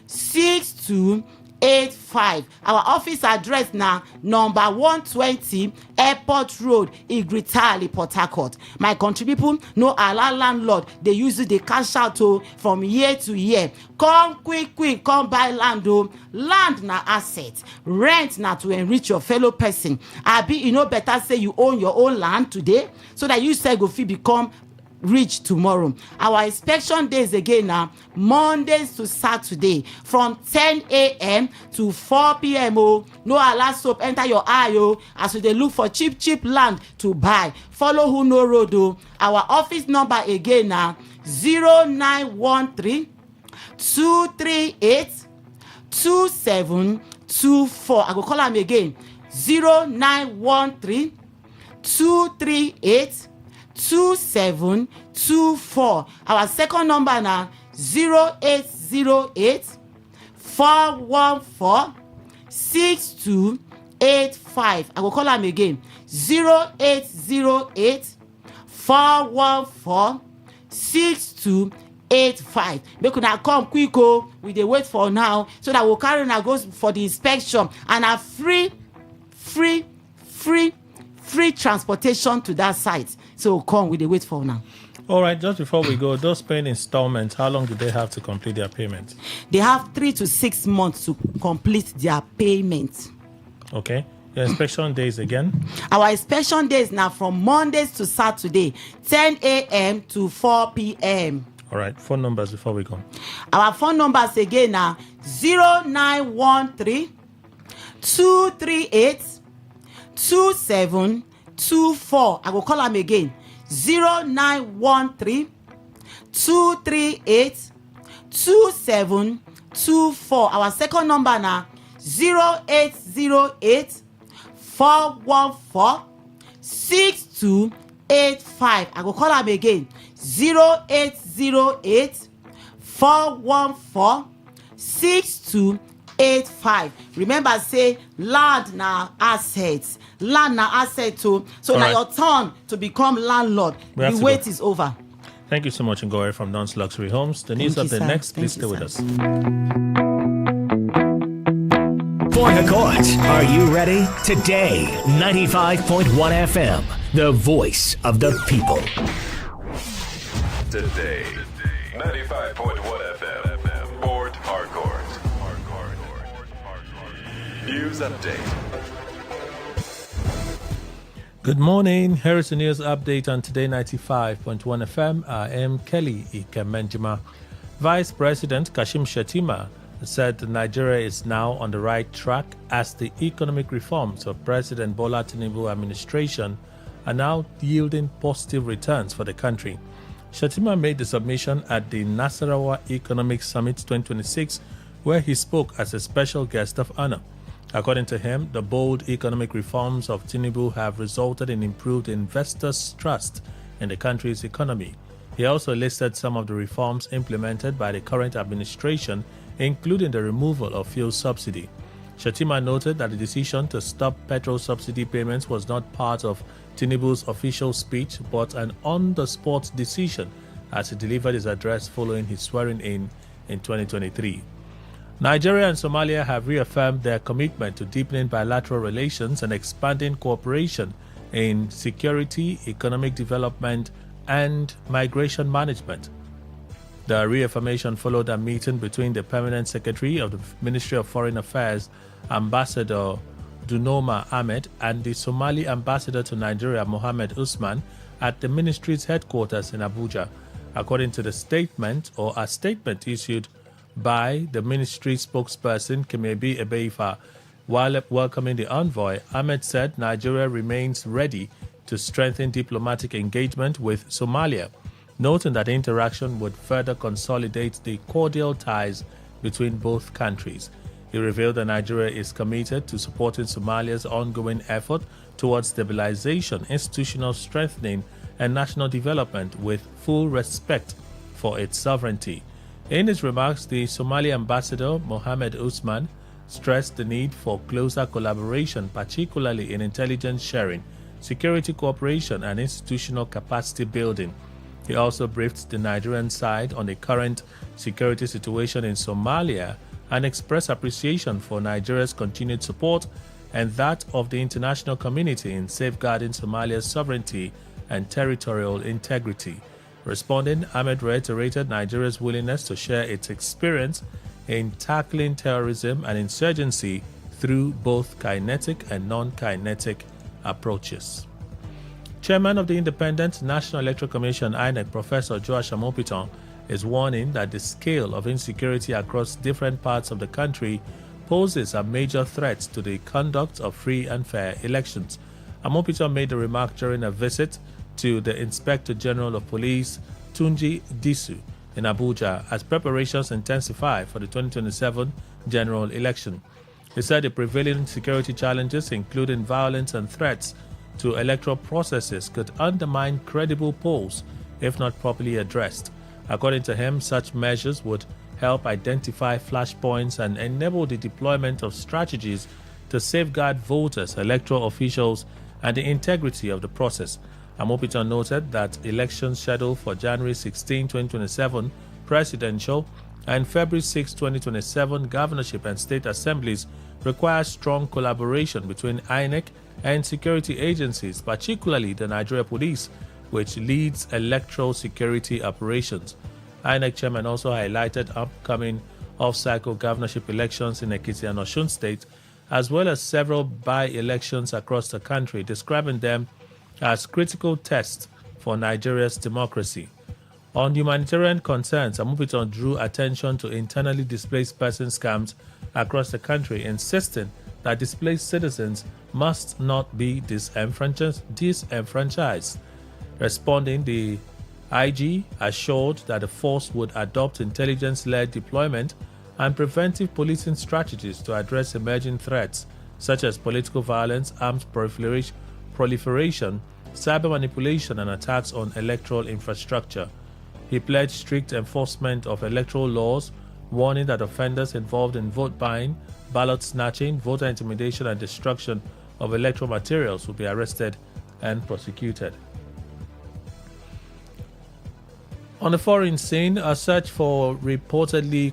6285. Our office address na number 120 Airport Road, Igritali, Port Harcourt. My country people, no allow landlord dey use it, dey cash out from year to year. Come quick come buy land o. Land na asset, rent na to enrich your fellow person. Abi e no better say you own your own land today, so that you sef go fit become rich tomorrow. Our inspection days again now Mondays to Saturday from 10 a.m. to 4 p.m. No allow soap enter your eye as they look for cheap land to buy. Follow who no road Our office number again now 0913 238 2724. I go call them again. 0913 238 2724. Our second number now 0808 414 6285. I will call them again. 0808 414 6285. Make una come quick we dey wait for now, so that we'll carry una go for the inspection and a free transportation to that site. So come, we dey wait for now. All right, just before we go, those paying installments, how long do they have to complete their payment? They have 3 to 6 months to complete their payment. Okay. Your inspection days again? Our inspection days now from Mondays to Saturday, 10 a.m. to 4 p.m. All right. Phone numbers before we go. Our phone numbers again now 0913 238 2724. I will call them again. 0913 238 2724. Our second number now 0808 414 6285. I will call them again. 0808 414 6285. Remember, say land now assets. Land now asset too. So now your turn to become landlord. The wait is over. Thank you so much, Ngoe from Don's Luxury Homes. The news of the next, please stay with us. Port Harcourt, are you ready? Today, 95.1 FM, the voice of the people. Today, 95.1 FM, Port Harcourt. News update. Good morning. Here is the news update on Today 95.1 FM. I am Kelly Ikemenjima. Vice President Kashim Shettima said Nigeria is now on the right track as the economic reforms of President Bola Tinubu administration are now yielding positive returns for the country. Shettima made the submission at the Nasarawa Economic Summit 2026, where he spoke as a special guest of honor. According to him, the bold economic reforms of Tinubu have resulted in improved investors' trust in the country's economy. He also listed some of the reforms implemented by the current administration, including the removal of fuel subsidy. Shettima noted that the decision to stop petrol subsidy payments was not part of Tinubu's official speech, but an on-the-spot decision as he delivered his address following his swearing-in 2023. Nigeria and Somalia have reaffirmed their commitment to deepening bilateral relations and expanding cooperation in security, economic development, and migration management. The reaffirmation followed a meeting between the Permanent Secretary of the Ministry of Foreign Affairs, Ambassador Dunoma Ahmed, and the Somali Ambassador to Nigeria, Mohammed Usman, at the ministry's headquarters in Abuja. According to the statement, or a statement issued by the ministry spokesperson Kimebi Ebeifa, while welcoming the envoy, Ahmed said Nigeria remains ready to strengthen diplomatic engagement with Somalia, noting that interaction would further consolidate the cordial ties between both countries. He revealed that Nigeria is committed to supporting Somalia's ongoing effort towards stabilization, institutional strengthening, and national development with full respect for its sovereignty. In his remarks, the Somali ambassador, Mohammed Usman, stressed the need for closer collaboration, particularly in intelligence sharing, security cooperation, and institutional capacity building. He also briefed the Nigerian side on the current security situation in Somalia and expressed appreciation for Nigeria's continued support and that of the international community in safeguarding Somalia's sovereignty and territorial integrity. Responding, Ahmed reiterated Nigeria's willingness to share its experience in tackling terrorism and insurgency through both kinetic and non-kinetic approaches. Chairman of the Independent National Electoral Commission, INEC, Professor Joash Amopiton, is warning that the scale of insecurity across different parts of the country poses a major threat to the conduct of free and fair elections. Amopiton made the remark during a visit to the Inspector General of Police, Tunji Disu, in Abuja as preparations intensify for the 2027 general election. He said the prevailing security challenges, including violence and threats to electoral processes, could undermine credible polls if not properly addressed. According to him, such measures would help identify flashpoints and enable the deployment of strategies to safeguard voters, electoral officials, and the integrity of the process. Amopiton noted that elections scheduled for January 16, 2027 presidential and February 6, 2027 governorship and state assemblies require strong collaboration between INEC and security agencies, particularly the Nigeria Police, which leads electoral security operations. INEC chairman also highlighted upcoming off-cycle governorship elections in Ekiti and Osun State, as well as several by-elections across the country, describing them as critical tests for Nigeria's democracy. On humanitarian concerns, Amopiton drew attention to internally displaced person scams across the country, insisting that displaced citizens must not be disenfranchised. Responding, the IG assured that the force would adopt intelligence-led deployment and preventive policing strategies to address emerging threats such as political violence, arms proliferation, cyber manipulation, and attacks on electoral infrastructure. He pledged strict enforcement of electoral laws, warning that offenders involved in vote buying, ballot snatching, voter intimidation, and destruction of electoral materials will be arrested and prosecuted. On the foreign scene, a search has reportedly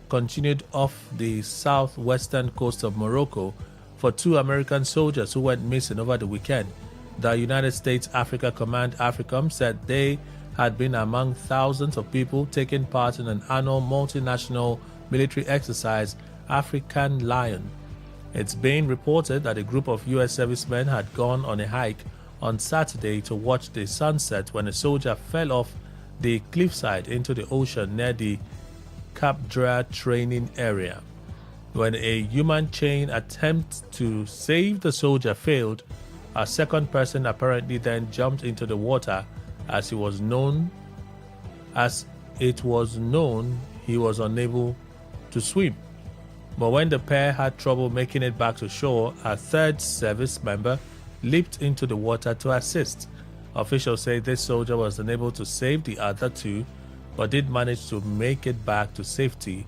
continued off the southwestern coast of Morocco for two American soldiers who went missing over the weekend. The United States Africa Command, AFRICOM, said they had been among thousands of people taking part in an annual multinational military exercise, African Lion. It's been reported that a group of U.S. servicemen had gone on a hike on Saturday to watch the sunset when a soldier fell off the cliffside into the ocean near the Cap Drea training area. When a human chain attempt to save the soldier failed, a second person apparently then jumped into the water as it was known he was unable to swim. But when the pair had trouble making it back to shore, a third service member leaped into the water to assist. Officials say this soldier was unable to save the other two, but did manage to make it back to safety.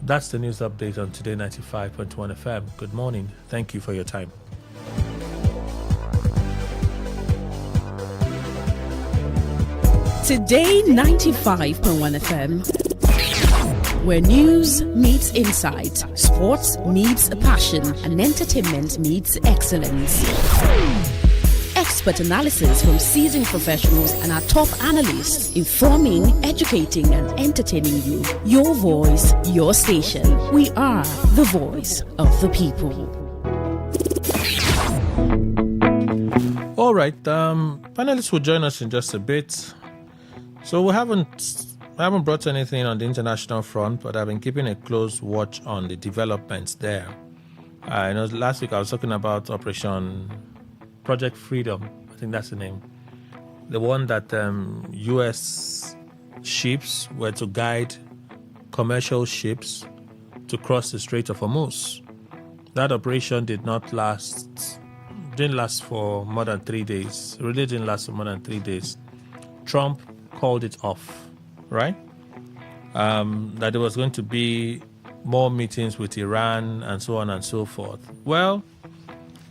That's the news update on Today 95.1 FM. Good morning. Thank you for your time. Today 95.1 FM, where news meets insight, sports meets passion, and entertainment meets excellence. Expert analysis from seasoned professionals and our top analysts, informing, educating, and entertaining you. Your voice, your station. We are the voice of the people. All right, panelists will join us in just a bit. So I haven't brought anything on the international front, but I've been keeping a close watch on the developments there. I know last week I was talking about Operation Project Freedom. I think that's the name. The one that U.S. ships were to guide commercial ships to cross the Strait of Hormuz. That operation didn't last for more than 3 days. It really didn't last for more than 3 days. Trump called it off, right? That there was going to be more meetings with Iran and so on and so forth. Well,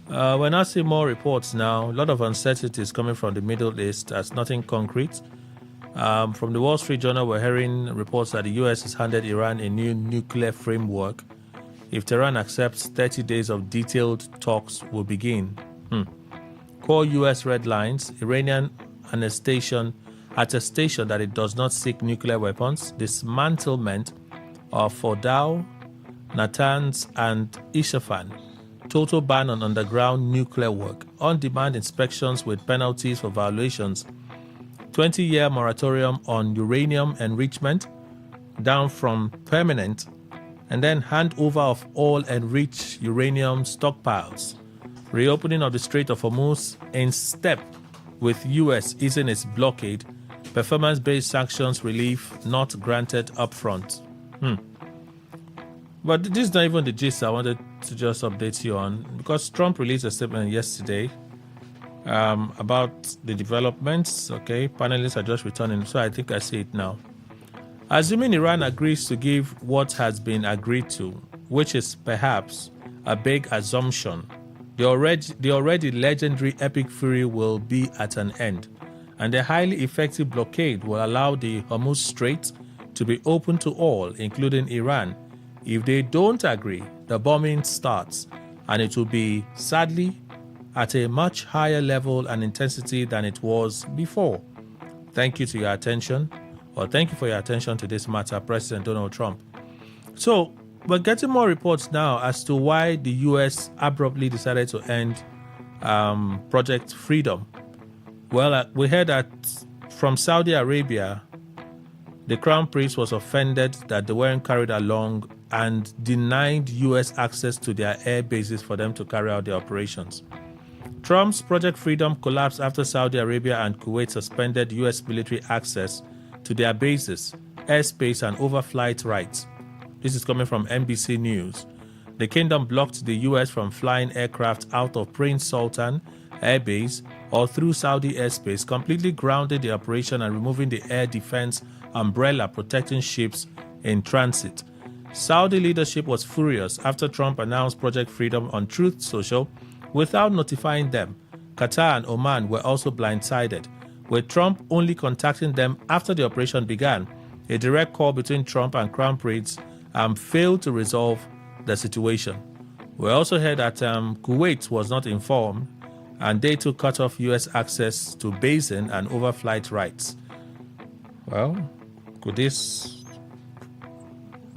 we're not seeing more reports now. A lot of uncertainties coming from the Middle East as nothing concrete. From the Wall Street Journal, we're hearing reports that the U.S. has handed Iran a new nuclear framework. If Tehran accepts, 30 days of detailed talks will begin. Core U.S. red lines, Iranian attestation that it does not seek nuclear weapons, dismantlement of Fordow, Natanz, and Isfahan, total ban on underground nuclear work, on-demand inspections with penalties for violations, 20-year moratorium on uranium enrichment, down from permanent, and then handover of all enriched uranium stockpiles, reopening of the Strait of Hormuz in step with U.S. easing its blockade, performance-based sanctions relief not granted upfront. But this is not even the gist I wanted to just update you on, because Trump released a statement yesterday about the developments. Okay, panelists are just returning, so I think I see it now. Assuming Iran agrees to give what has been agreed to, which is perhaps a big assumption, the already legendary epic fury will be at an end, and a highly effective blockade will allow the Hormuz Strait to be open to all, including Iran. If they don't agree, the bombing starts, and it will be, sadly, at a much higher level and intensity than it was before. Thank you for your attention to this matter, President Donald Trump. So, we're getting more reports now as to why the U.S. abruptly decided to end Project Freedom. Well, we heard that from Saudi Arabia, the Crown Prince was offended that they weren't carried along and denied U.S. access to their air bases for them to carry out their operations. Trump's Project Freedom collapsed after Saudi Arabia and Kuwait suspended U.S. military access to their bases, airspace, and overflight rights. This is coming from NBC News. The kingdom blocked the U.S. from flying aircraft out of Prince Sultan Air Base or through Saudi airspace, completely grounded the operation and removing the air defense umbrella protecting ships in transit. Saudi leadership was furious after Trump announced Project Freedom on Truth Social without notifying them. Qatar and Oman were also blindsided, with Trump only contacting them after the operation began. A direct call between Trump and Crown Prince failed to resolve the situation. We also heard that Kuwait was not informed, and they too cut off U.S. access to basin and overflight rights. Well, could this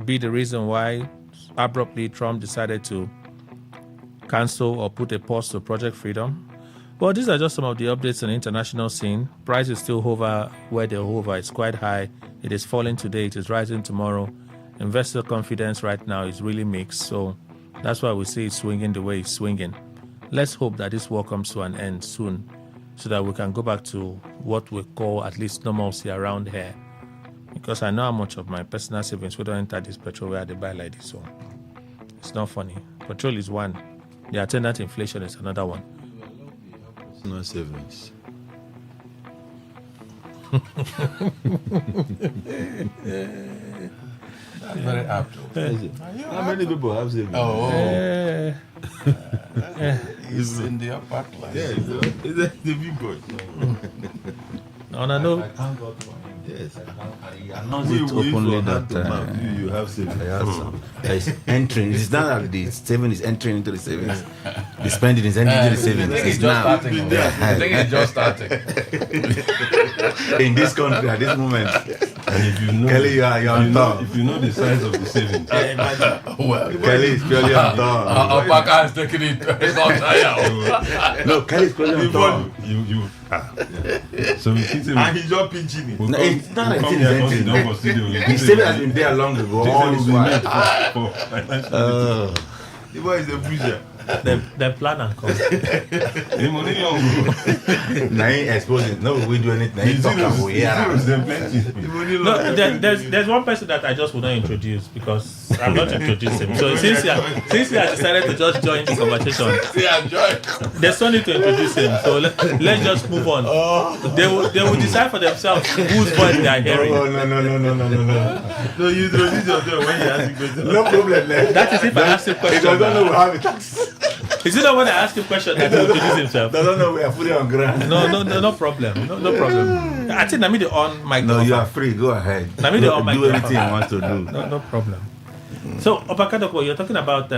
be the reason why abruptly Trump decided to cancel or put a pause to Project Freedom. Well, these are just some of the updates on the international scene. Price is still hover where they hover. It's quite high. It is falling today. It is rising tomorrow. Investor confidence right now is really mixed. So that's why we see it swinging the way it's swinging. Let's hope that this war comes to an end soon so that we can go back to what we call at least normalcy around here. Because I know how much of my personal savings we don't enter this petrol where they buy like this. So it's not funny. Petrol is one. The attendant inflation is another one. No savings. That's very apt. How many people have savings? He's in the upper class. Yeah, it's the big boy. On a note, Yes. He announced it openly that you have savings. It's entering. It's not that the saving is entering into the savings. The spending is entering into the savings. It's just starting. I think it's just starting. In this country at this moment. And if you know, Kelly, you're on top. if you know the size of the savings, Well, Kelly is purely on top. Alpaca is taking it. It's not tired. No, Kelly is purely on top. So we keep And he's just pinching it. No, it's not like it's entering. The The saving has been there long ago. All this while. The boy is a bruiser. the plan and come. Now he exposing. No, we do anything. He talk about here. No, there's one person that I just would not introduce because I'm not introducing him. So since he has decided to just join the conversation, there's no need to introduce him. So let's just move on. They will decide for themselves whose voice they are hearing. Oh, no. No, you introduce yourself when you ask a question. No problem. That is if I ask a He question. doesn't know we have it. Is it not when I ask a question that he will introduce himself? Doesn't know we are fully on ground. No problem. No problem. I think Namidi on my No, you are free. Go ahead. Let me do all my do anything you want to do. No problem. So, Opakadoko, you're talking about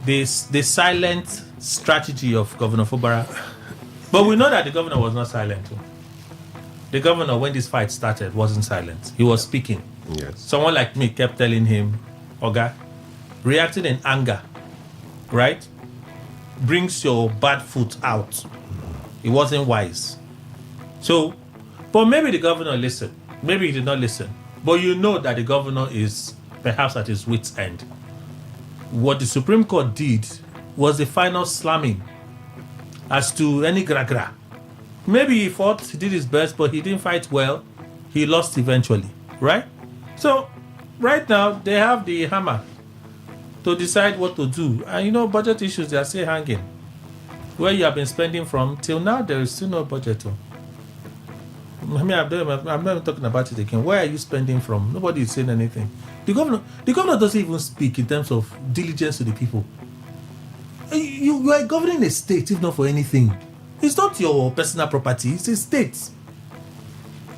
the silent strategy of Governor Fubara. But we know that the governor was not silent. The governor, when this fight started, wasn't silent. He was speaking. Yes. Someone like me kept telling him, Oga, reacting in anger, right, brings your bad foot out. It wasn't wise. So, but maybe the governor listened. Maybe he did not listen. But you know that the governor is perhaps at his wit's end. What the Supreme Court did was the final slamming as to any gra-gra. Maybe he fought, he did his best, but he didn't fight well. He lost eventually, right? So, right now, they have the hammer to decide what to do. And budget issues, they are still hanging. Where you have been spending from, till now, there is still no budget. I'm not talking about it again. Where are you spending from? Nobody is saying anything. The governor doesn't even speak in terms of diligence to the people. You are governing a state, if not for anything. It's not your personal property, it's a state.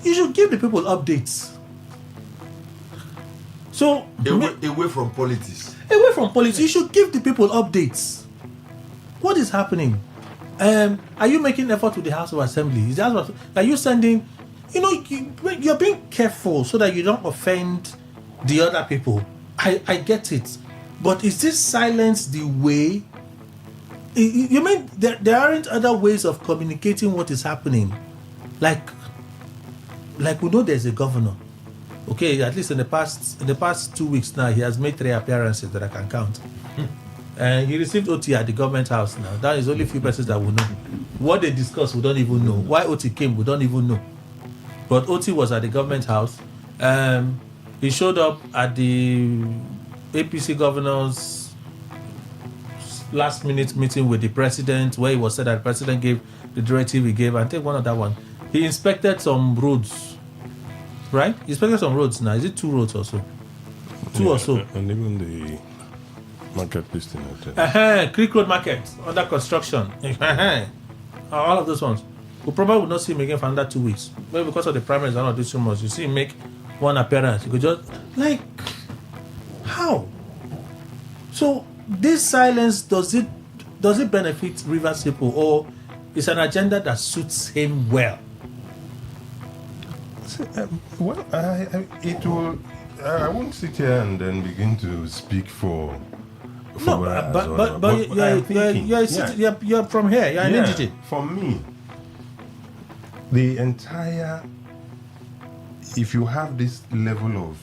You should give the people updates. So Away from politics. Away from politics, you should give the people updates. What is happening? Are you making effort with the House of Assembly? Are you sending? You're being careful so that you don't offend the other people. I get it, but is this silence the way? You mean there aren't other ways of communicating what is happening? Like we know there's a governor. Okay, at least in the past 2 weeks now, he has made 3 appearances that I can count. And he received OT at the government house now. That is only few persons that will know. What they discussed, we don't even know. Why OT came, we don't even know. But OT was at the government house. He showed up at the APC governor's last minute meeting with the president, where he was said that the president gave the directive he gave. I think one other one. He inspected some roads. Right? He inspected some roads now. Is it 2 roads or so? 2 or so. And even the market listing. Creek Road Market under construction. All of those ones. We probably will not see him again for another 2 weeks. Maybe because of the primaries and all these rumors. You see him make one appearance. You could just how? So this silence, does it benefit Rivers people, or is an agenda that suits him well? It will. I won't sit here and then begin to speak for. No, but you're from here. You're an indigent. For me, the entire. If you have this level of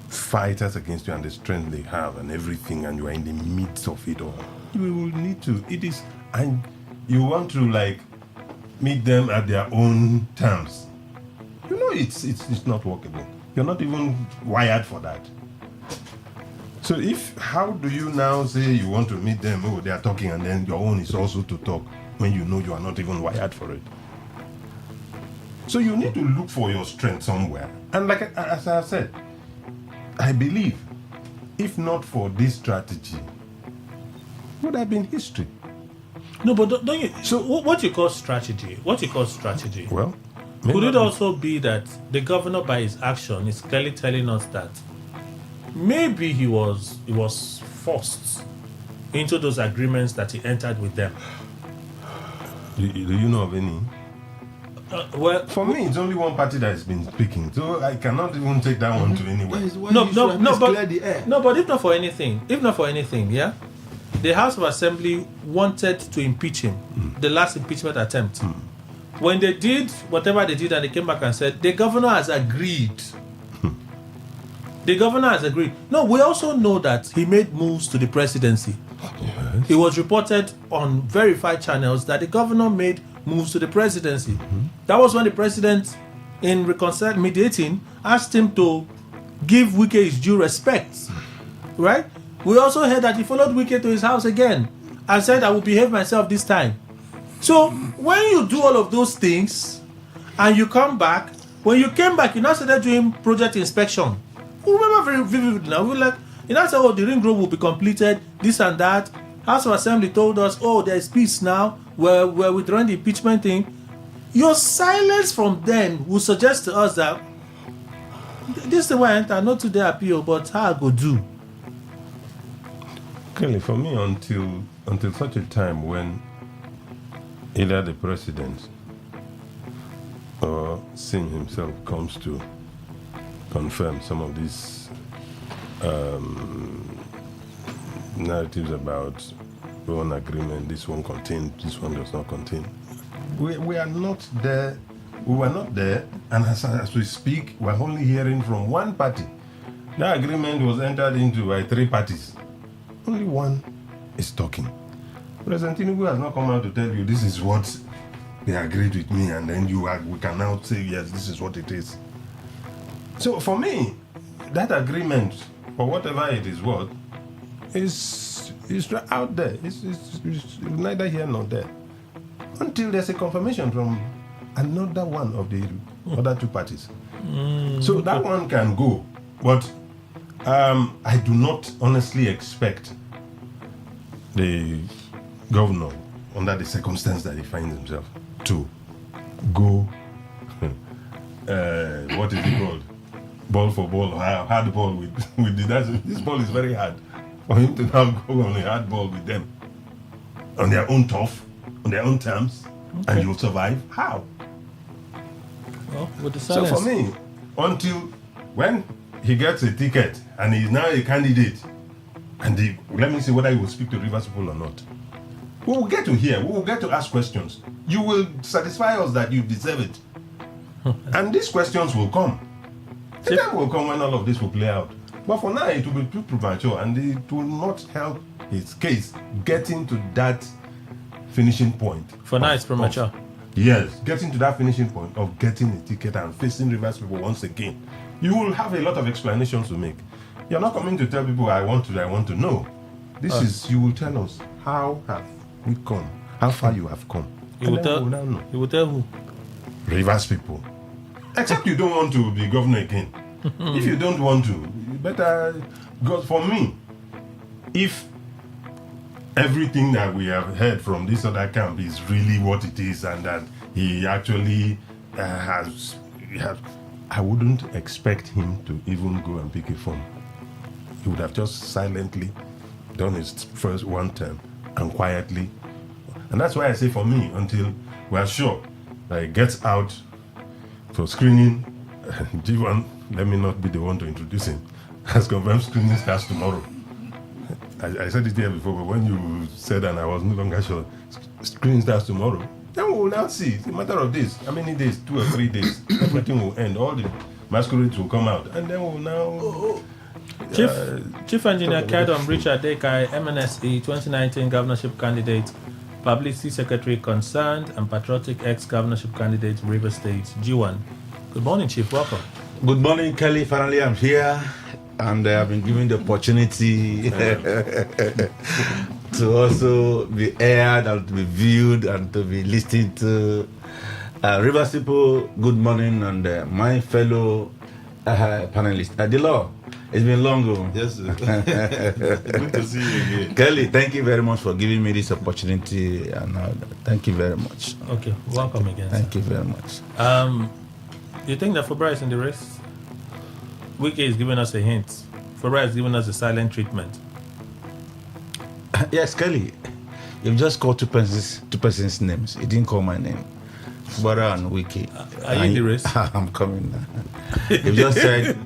fighters against you and the strength they have and everything, and you are in the midst of it all, you will need to. It is, and you want to like meet them at their own terms. You know, it's not workable. You're not even wired for that. So how do you now say you want to meet them? Oh, they are talking, and then your own is also to talk when you know you are not even wired for it. So you need to look for your strength somewhere. And like as I said, I believe, if not for this strategy, it would have been history. No, but don't you? So what you call strategy? What you call strategy? Well, could it also be that the governor, by his action, is clearly telling us that maybe he was forced into those agreements that he entered with them? Do you know of any? Well, for me, it's only one party that has been speaking, so I cannot even take that one to anywhere. But if not for anything, yeah, the House of Assembly wanted to impeach him. The last impeachment attempt. When they did whatever they did, and they came back and said the governor has agreed. The governor has agreed. No, we also know that he made moves to the presidency. Yes. It was reported on verified channels that the governor made moves to the presidency. That was when the president, in mediating, asked him to give Wike his due respect. Right? We also heard that he followed Wike to his house again and said, I will behave myself this time. So when you do all of those things and you come back, when you came back, you now started doing project inspection. We remember very vividly now. We were like, you now said, the ring road will be completed, this and that. House of Assembly told us, there's peace now. We're withdrawing the impeachment thing. Your silence from then will suggest to us that this is the way I enter, not today appeal, but how I go do. Clearly, for me, until such a time when either the president or Singh himself comes to confirm some of these narratives about one agreement, this one contained, this one does not contain. We are not there. We were not there, and as we speak, we're only hearing from one party. That agreement was entered into by 3 parties. Only one is talking. President Tinubu has not come out to tell you this is what they agreed with me, and then we can now say yes, this is what it is. So for me, that agreement, for whatever it is worth, is out there. It's neither here nor there. Until there's a confirmation from another one of the other 2 parties. So that one can go. But I do not honestly expect the governor, under the circumstance that he finds himself, to go, what is it called? Ball for ball, hard ball with this ball is very hard. For him to now go on a hard ball with them on their own turf, on their own terms, and you'll survive? How? Well, with the silence. So for me, until when he gets a ticket and he's now a candidate, and let me see whether he will speak to Rivers people or not. We will get to hear, we will get to ask questions. You will satisfy us that you deserve it. And these questions will come. The time will come when all of this will play out. But for now, it will be too premature, and it will not help his case getting to that finishing point. For now, it's premature. Yes, getting to that finishing point of getting a ticket and facing Rivers people once again. You will have a lot of explanations to make. You're not coming to tell people, I want to know. This is, you will tell us, how have we come? How far you have come? You will tell who? Rivers people. Except you don't want to be governor again. If you don't want to, you better go. For me, if everything that we have heard from this other camp is really what it is, and that he actually has, I wouldn't expect him to even go and pick a phone. He would have just silently done his first one term and quietly. And that's why I say, for me, until we are sure that he gets out for screening G1, let me not be the one to introduce him, has confirmed screening starts tomorrow. I said it here before, but when you said and I was no longer sure, screening starts tomorrow, then we will now see. It's a matter of days. How many days? 2 or 3 days. Everything will end. All the masquerades will come out. And then we'll now... Chief Engineer Kedom Richard Dekai, MNSE 2019 governorship candidate, Publicity Secretary concerned, and patriotic ex-governorship candidate, River State, G1. Good morning, Chief. Welcome. Good morning, Kelly. Finally, I'm here, and I've been given the opportunity to also be aired and to be viewed and to be listened to. Rivers people, good morning, and my fellow panelists. Adilo, it's been long. Yes, sir. Good to see you again. Kelly, thank you very much for giving me this opportunity, and thank you very much. Okay, welcome again. Thank you very much. You think that Fubara is in the race? Wike is giving us a hint. Fubara is giving us a silent treatment. Yes, Kelly. You've just called two persons' names. You didn't call my name. Fubara and Wike. Are you in the race? I'm coming now. You've just said,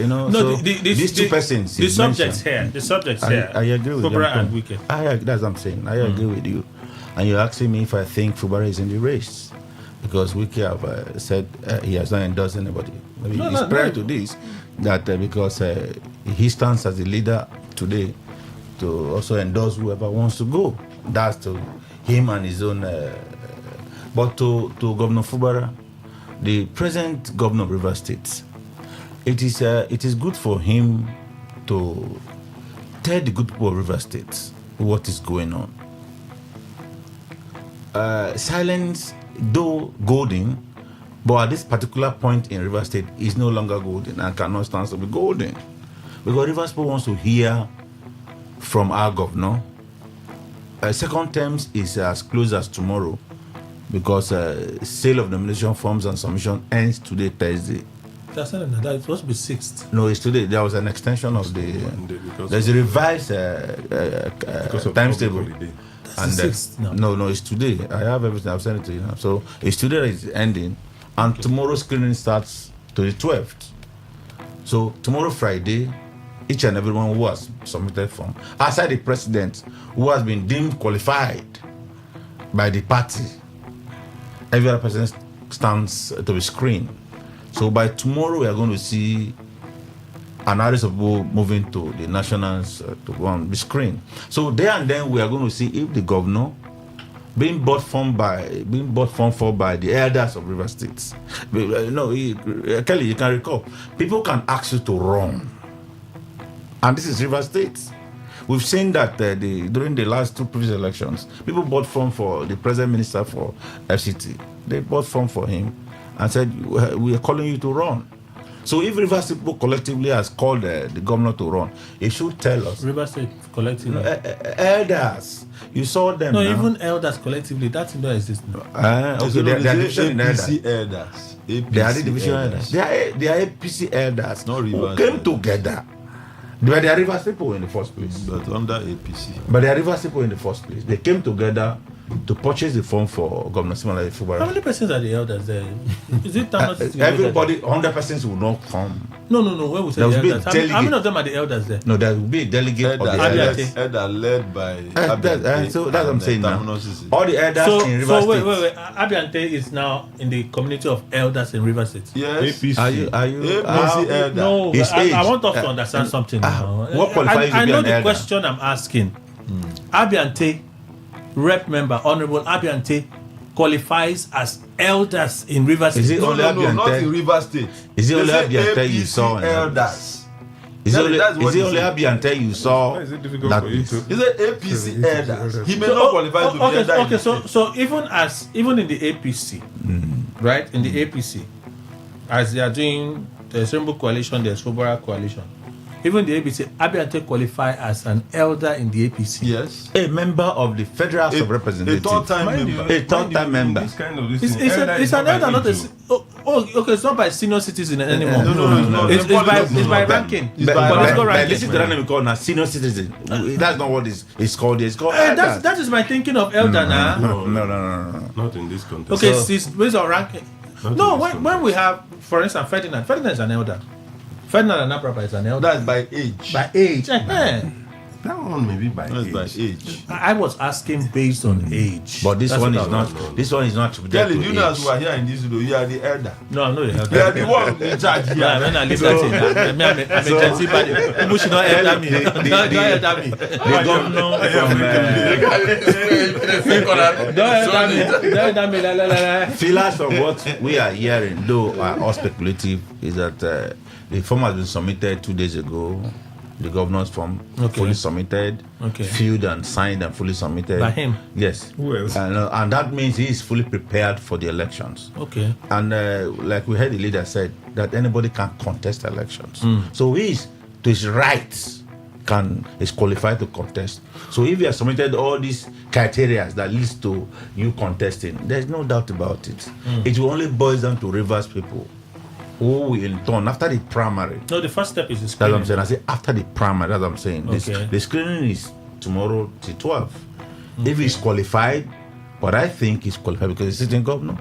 No, so these two persons. The subjects here. The subjects here. I agree with you. Fubara and Wike. That's what I'm saying. I agree with you. And you're asking me if I think Fubara is in the race. Because Wike have said he has not endorsed anybody. Maybe it's prior to this that because he stands as the leader today to also endorse whoever wants to go. That's to him and his own. But to Governor Fubara, the present governor of River State, it is good for him to tell the good people of River State what is going on. Silence, though golden, but at this particular point in River State is no longer golden and cannot stand to be golden. Because River State wants to hear from our governor. Second terms is as close as tomorrow because sale of nomination forms and submission ends today, Thursday. That's not that. It's supposed to be 6th. No, it's today. There was an extension of the... there's a revised timetable. And no, it's today. I have everything. I've sent it to you now. So it's today that it's ending, and tomorrow's screening starts to the 12th. So tomorrow, Friday, each and everyone who has submitted form, aside the president who has been deemed qualified by the party, every other person stands to be screened. So by tomorrow, we are going to see an array of people moving to the nationals to go on the screen. So there and then we are going to see if the governor being bought form for by the elders of River State. Kelly, you can recall, people can ask you to run, and this is River State. We've seen that during the last 2 previous elections, people bought form for the present minister for FCT. They bought form for him and said, "We are calling you to run." So if River State people collectively has called the governor to run, he should tell us. River State collectively? Elders. You saw them. No, now. even elders collectively. That does not exist. Okay, they are division APC elders. They are the division elders. They are APC elders who came together. They are River people in the first place. But under APC. But they are River people in the first place. They came together to purchase the form for Governor Simon Fubara. How many persons are the elders there? Is it everybody, 100 persons will not come. No. When we say the elders, how many of them are the elders there? No, there will be a delegate of the elders. Elder led by so that's what I'm saying now. All the elders in River State. Wait. Abiante is now in the community of elders in River State. Yes. APC. Are you APC elder? No, I want us to understand something now. What qualifies to be an elder? I know the question I'm asking. Abiante, Rep member, Honorable Abiante, qualifies as elders in River State. Is it only Abiante? Not in River State. Is it only Abiante you saw? Elders. Is it only Abiante you saw? Is it difficult for you to? Is it APC elders? He may not qualify to be elder. Okay, so even in the APC, right? In the APC, as they are doing the Rainbow Coalition, the Fubara Coalition. Even the APC, Abiante qualify as an elder in the APC. Yes. A member of the Federal House of Representatives. A third-time member. This kind of It's an elder, not a... okay, it's not by senior citizen anymore. No. It's by ranking. It's by political ranking. This is the ranking we call now senior citizen. That's not what it's called. It's called elder. That is my thinking of elder now. No. Not in this context. Okay, it's based on ranking. No, when we have, for instance, Ferdinand is an elder. Ferdinand Anaprapa is an elder. That's by age. By age. That one may be by age. By age. I was asking based on age. But this That's one what is I not. was- This one is not. Kelly, do you know as we are here in this studio, you are the elder. No, I'm not the elder. You are the one in charge here. Yeah, when I leave that thing, I'm a Gen Z body. People should not elder me. Don't elder me. The governor Don't elder me. La, la, la, la. Fillers of what we are hearing, though are all speculative, is that the form has been submitted 2 days ago. The governor's form fully submitted, filled and signed and fully submitted by him. Yes. Who else? And that means he is fully prepared for the elections. Okay. And like we heard the leader said that anybody can contest elections. So he is to his rights is qualified to contest. So if you have submitted all these criteria that leads to you contesting, there's no doubt about it. It will only boil down to Rivers people who will in turn after the primary. No, the first step is the That's screening. what I'm saying. I say after the primary. That's what I'm saying. Okay. The screening is tomorrow till 12. If he's qualified, but I think he's qualified because he's sitting governor.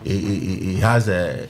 He has the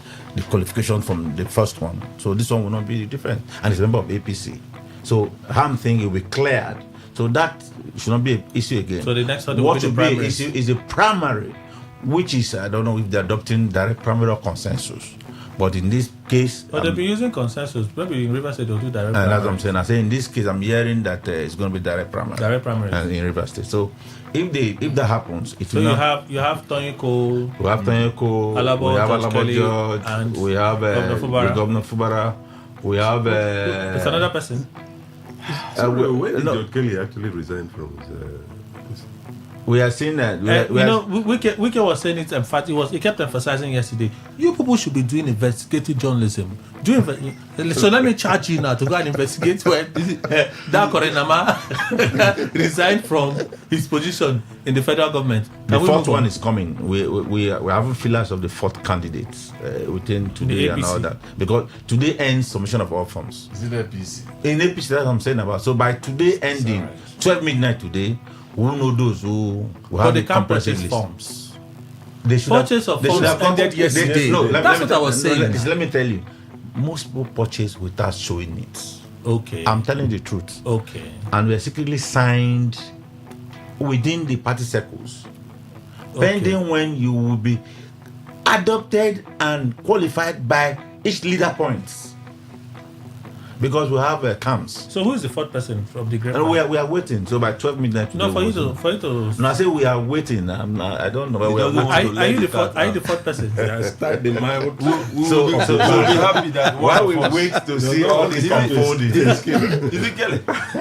qualification from the first one. So this one will not be different. And he's a member of APC. So I'm thinking he'll be cleared. So that should not be an issue again. So the next one will what be the should be an primary. issue is the primary, which is, I don't know if they're adopting direct primary or consensus. But in this case, But they'll be using consensus. Maybe in Rivers State they'll do direct. and that's what primary. I'm saying. I say in this case, I'm hearing that it's going to be direct primary. Direct primary. In River State. So if that happens, it So will you not. have Tonyiko. We have Tanyoko, Alabo, we have George Alabo Kelly, George, and we have Governor Fubara. Governor Fubara, we have. It's another person. So when did no. George Kelly actually resign from his... We are seeing that. Wike was saying it emphatically. He kept emphasizing yesterday. You people should be doing investigative journalism. So let me charge you now to go and investigate when that Korenama resigned from his position in the federal government. The fourth one is coming. We are having fillers of the fourth candidates within today and all that, because today ends submission of all forms. Is it APC? In APC, that's what I'm saying about. So by today ending, 12 midnight today, we'll know those who have they the can't comprehensive purchase list. forms. They should Purchase have, of they should forms have come- ended yesterday. That's what I was saying. Let me tell you, most people purchase without showing it. Okay. I'm telling the truth. Okay. And we are secretly signed within the party circles, pending when you will be adopted and qualified by each leader points. Because we have camps. So who is the fourth person from the great? And we are waiting. So by 12 midnight. No, for you to. No, I say we are waiting. I don't know. But we are waiting. Are you the fourth? Are you the fourth person? Start the mind. So we'll be happy that while we wait to see all this unfolding.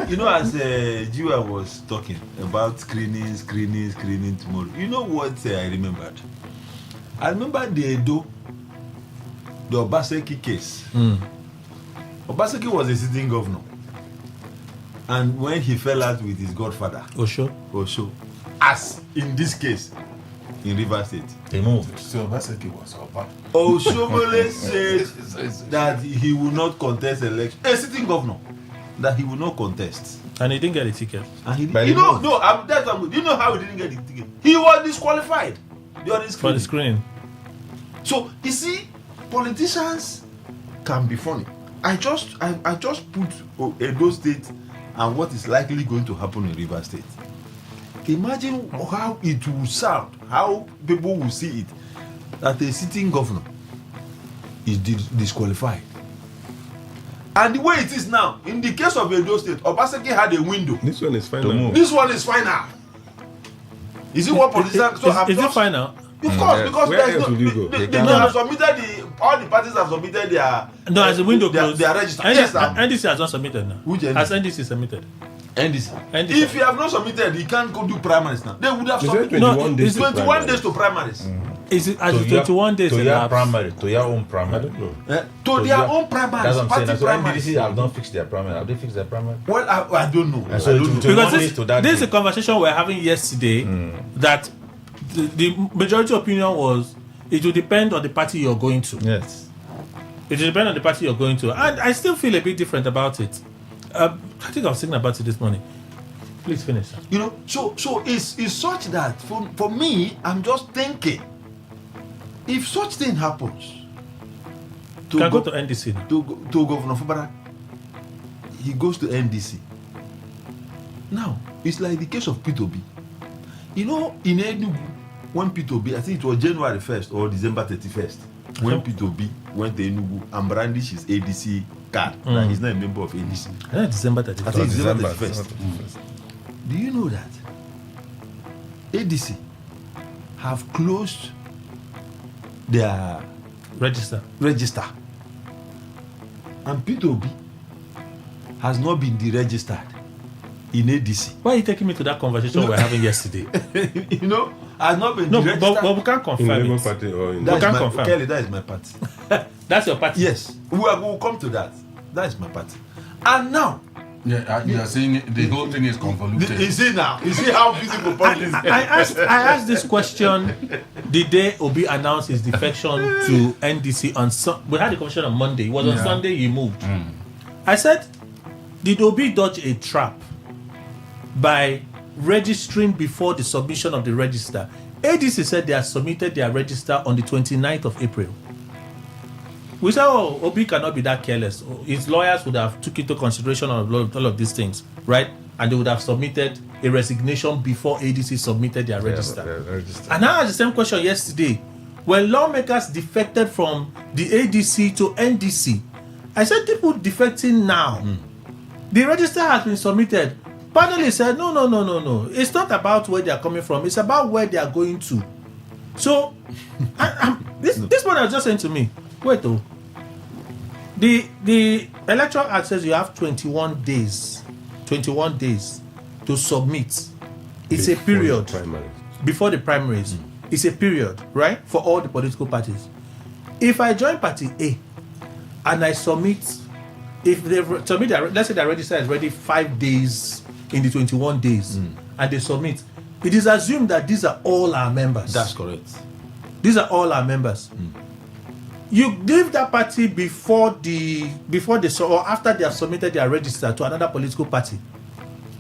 You know, as Jiwa was talking about screening tomorrow. You know what I remembered? I remember the Obaseki case. Obaseki was a sitting governor, and when he fell out with his godfather Osho, as in this case in Rivers State, he moved. So Obaseki was Oba. Oshomole said that he will not contest election. A sitting governor, that he will not contest, and he didn't get a ticket. And he didn't. You know how he didn't get the ticket? He was disqualified for the screening. So you see, politicians can be funny. I just put Edo State and what is likely going to happen in River State. Imagine how it will sound, how people will see it, that a sitting governor is disqualified. And the way it is now, in the case of Edo State, Obaseki had a window. This one is final. This one is final. Is it what politicians? Is it final? Of course, because where else would you go? They have submitted all the parties have submitted their. No, as the window closed. They are registered. NDC has not submitted now. Which NDC? Has NDC submitted? NDC. If you have not submitted, you can't go do primaries now. They would have submitted. 21 days. 21 days to primaries. Is it as 21 days? To your primary, to your own primary. To their own primaries. That's what I'm saying. So primaries. NDC have not fixed their primary. Have they fixed their primary? Well, I don't know. And so because this is a conversation we're having yesterday that the majority opinion was it will depend on the party you're going to. Yes. It will depend on the party you're going to. And I still feel a bit different about it. I think I was thinking about it this morning. Please finish. You know, so it's such that for me, I'm just thinking if such thing happens, can go to NDC now. to Governor Fubara, he goes to NDC. Now, it's like the case of P2B. You know, in Enugu, when P2B, I think it was January 1st or December 31st, when P2B went to Enugu and brandished his ADC card. That he's not a member of ADC. December 31st. I think December 31st. Do you know that ADC have closed their register, and P2B has not been deregistered in ADC? Why are you taking me to that conversation we were having yesterday? You know, has not been deregistered. But we can't confirm it. Party or in Kelly, that is my party. That's your party? Yes. We will come to that. That is my party. And now, you are saying the whole thing is convoluted. You see now? You see how visible politics is? I asked this question the day Obi announced his defection to NDC on we had the conversation on Monday. It was on Sunday he moved. I said, did Obi dodge a trap by registering before the submission of the register? ADC said they have submitted their register on the 29th of April. We said, Obi cannot be that careless. His lawyers would have took into consideration all of these things, right? And they would have submitted a resignation before ADC submitted their register. And I asked the same question yesterday. When lawmakers defected from the ADC to NDC, I said, people defecting now. The register has been submitted. Panel said, no. It's not about where they are coming from. It's about where they are going to. So, this one was just saying to me, wait though. The Electoral Act says you have 21 days to submit. It's a period before the primaries. It's a period, right, for all the political parties. If I join party A and I submit, if they submit, let's say the register is ready 5 days in the 21 days, and they submit, it is assumed that these are all our members. That's correct. These are all our members. You leave that party before they or after they have submitted their register to another political party,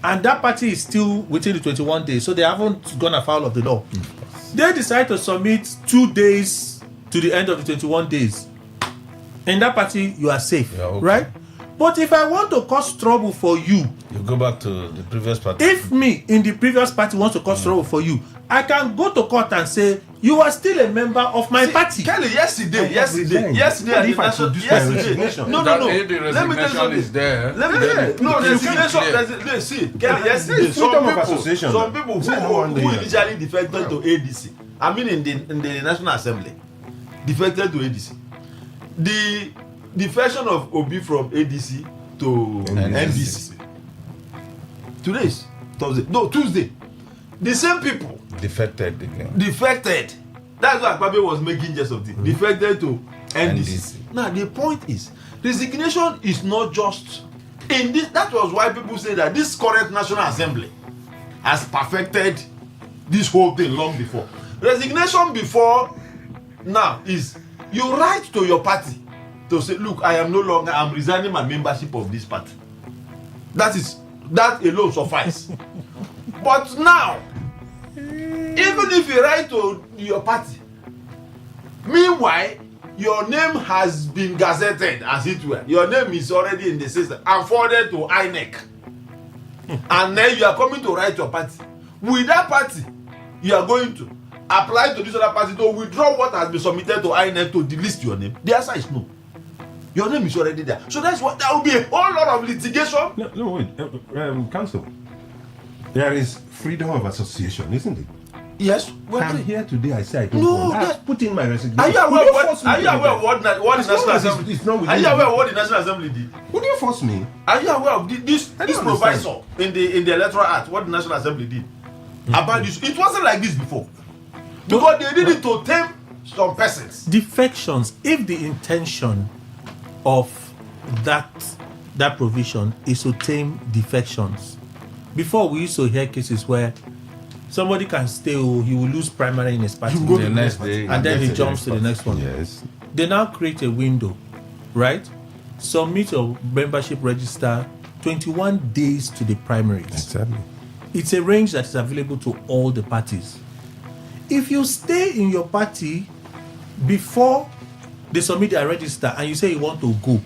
and that party is still within the 21 days, so they haven't gone afoul of the law. They decide to submit 2 days to the end of the 21 days. In that party, you are safe, right? But if I want to cause trouble for you, you go back to the previous party. If me in the previous party wants to cause trouble for you, I can go to court and say you are still a member of my party. Kelly, yesterday. If I produce my resignation, no. Let me tell you something. Kelly, yesterday, some people who initially defected to ADC, I mean in the National Assembly, defected to ADC. The defection of Obi from ADC to NDC. Today is Thursday. No, Tuesday. The same people defected again. Defected. That's what Akpabio was making just of the defected to NDC. Now the point is, resignation is not just in this. That was why people say that this current National Assembly has perfected this whole thing long before. Resignation before now is you write to your party to say, look, I'm resigning my membership of this party. That alone suffice. But now, even if you write to your party, meanwhile, your name has been gazetted, as it were. Your name is already in the system and forwarded to INEC. And then you are coming to write your party. With that party, you are going to apply to this other party to withdraw what has been submitted to INEC to delist your name. The answer is no. Your name is already there. So that's what there will be a whole lot of litigation. No, wait. Council. There is freedom of association, isn't it? Yes. I'm here today. I say I don't want. I put in my resignation. Are you aware of what the National Assembly did? Are you aware of what the National Assembly did? Would you force me? Are you aware of this proviso in the Electoral Act? What the National Assembly did about this? It wasn't like this before, because they did it to tame some persons. Defections. If the intention of that provision is to tame defections. Before, we used to hear cases where somebody can stay, he will lose primary in his party the next day, and then he jumps to the next one. Yes. They now create a window, right? Submit your membership register 21 days to the primaries. Exactly. It's a range that is available to all the parties. If you stay in your party before they submit their register and you say you want to go,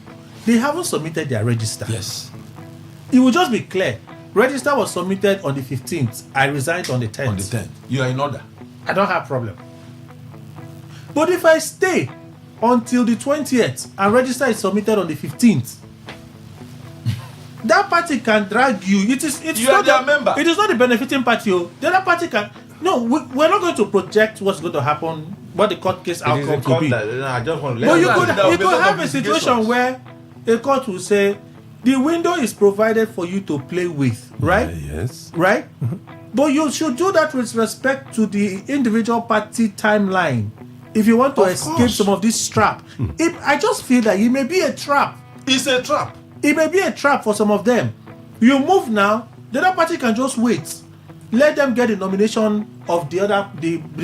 they haven't submitted their register. Yes. It will just be clear. Register was submitted on the 15th. I resigned on the 10th. On the 10th. You are in order. I don't have problem. But if I stay until the 20th and register is submitted on the 15th, that party can drag you. It's you are their member. It is not the benefiting party. The other party can. No, we're not going to project what's going to happen, what the court case outcome could be. I just want to But you could have a situation where a court will say the window is provided for you to play with, right? Yes. Right? But you should do that with respect to the individual party timeline. If you want to escape some of this trap, I just feel that it may be a trap. It's a trap. It may be a trap for some of them. You move now, the other party can just wait. Let them get the nomination of the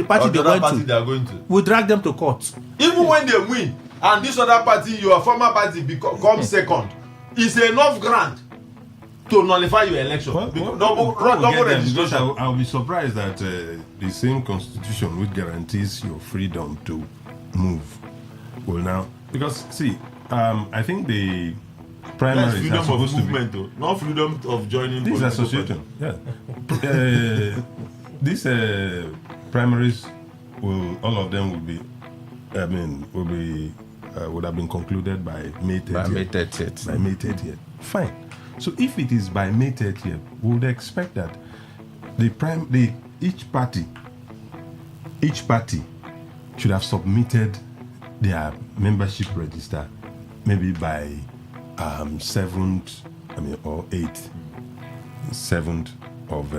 party they are going to. We'll drag them to court. Even when they win, and this other party, your former party, comes second, it's enough grant to nullify your election. I'll be surprised that the same constitution which guarantees your freedom to move will now, because see, I think the primaries are supposed to be not freedom of joining this association. Yeah, these primaries all of them would have been concluded by May 30th. By May 30th. Fine. So if it is by May 30th, we would expect that each party should have submitted their membership register maybe by 7th or 7th of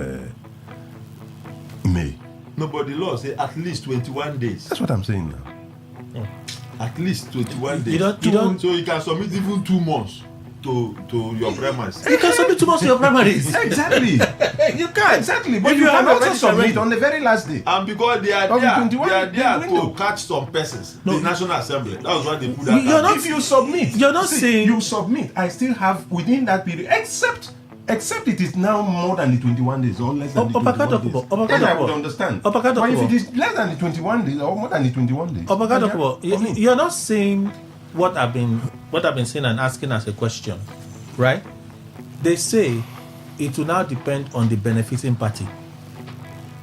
May. No, but the law say at least 21 days. That's what I'm saying now. At least 21 days. So you can submit even 2 months to your primaries. You can submit 2 months to your primaries. Exactly. You can. Exactly. But you can also submit on the very last day. And because they are there to catch some persons. The National Assembly. That was why they put that. If you submit, you're not saying you submit. I still have within that period, except it is now more than the 21 days or less than the 21 days. Then I would understand. But if it is less than the 21 days or more than the 21 days, you're not saying what I've been saying and asking as a question, right? They say it will now depend on the benefiting party.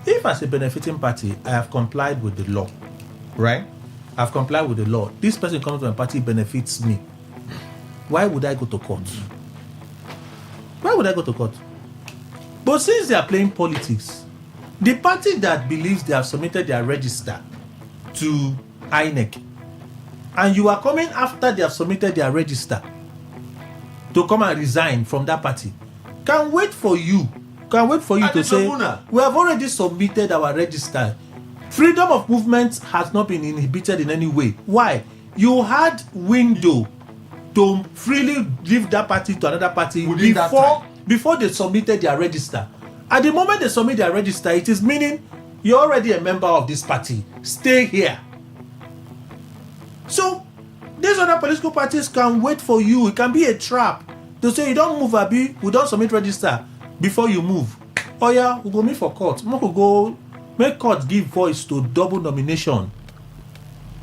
If as a benefiting party I have complied with the law, right? I've complied with the law. This person comes to my party, benefits me. Why would I go to court? Why would I go to court? But since they are playing politics, the party that believes they have submitted their register to INEC, and you are coming after they have submitted their register to come and resign from that party, can wait for you to say, we have already submitted our register. Freedom of movement has not been inhibited in any way. Why? You had window to freely leave that party to another party before they submitted their register. At the moment they submit their register, it is meaning you're already a member of this party. Stay here. So these other political parties can wait for you. It can be a trap to say you don't move, Abi, we don't submit register before you move. Oh yeah, we'll go meet for court. We'll go make court give voice to double nomination.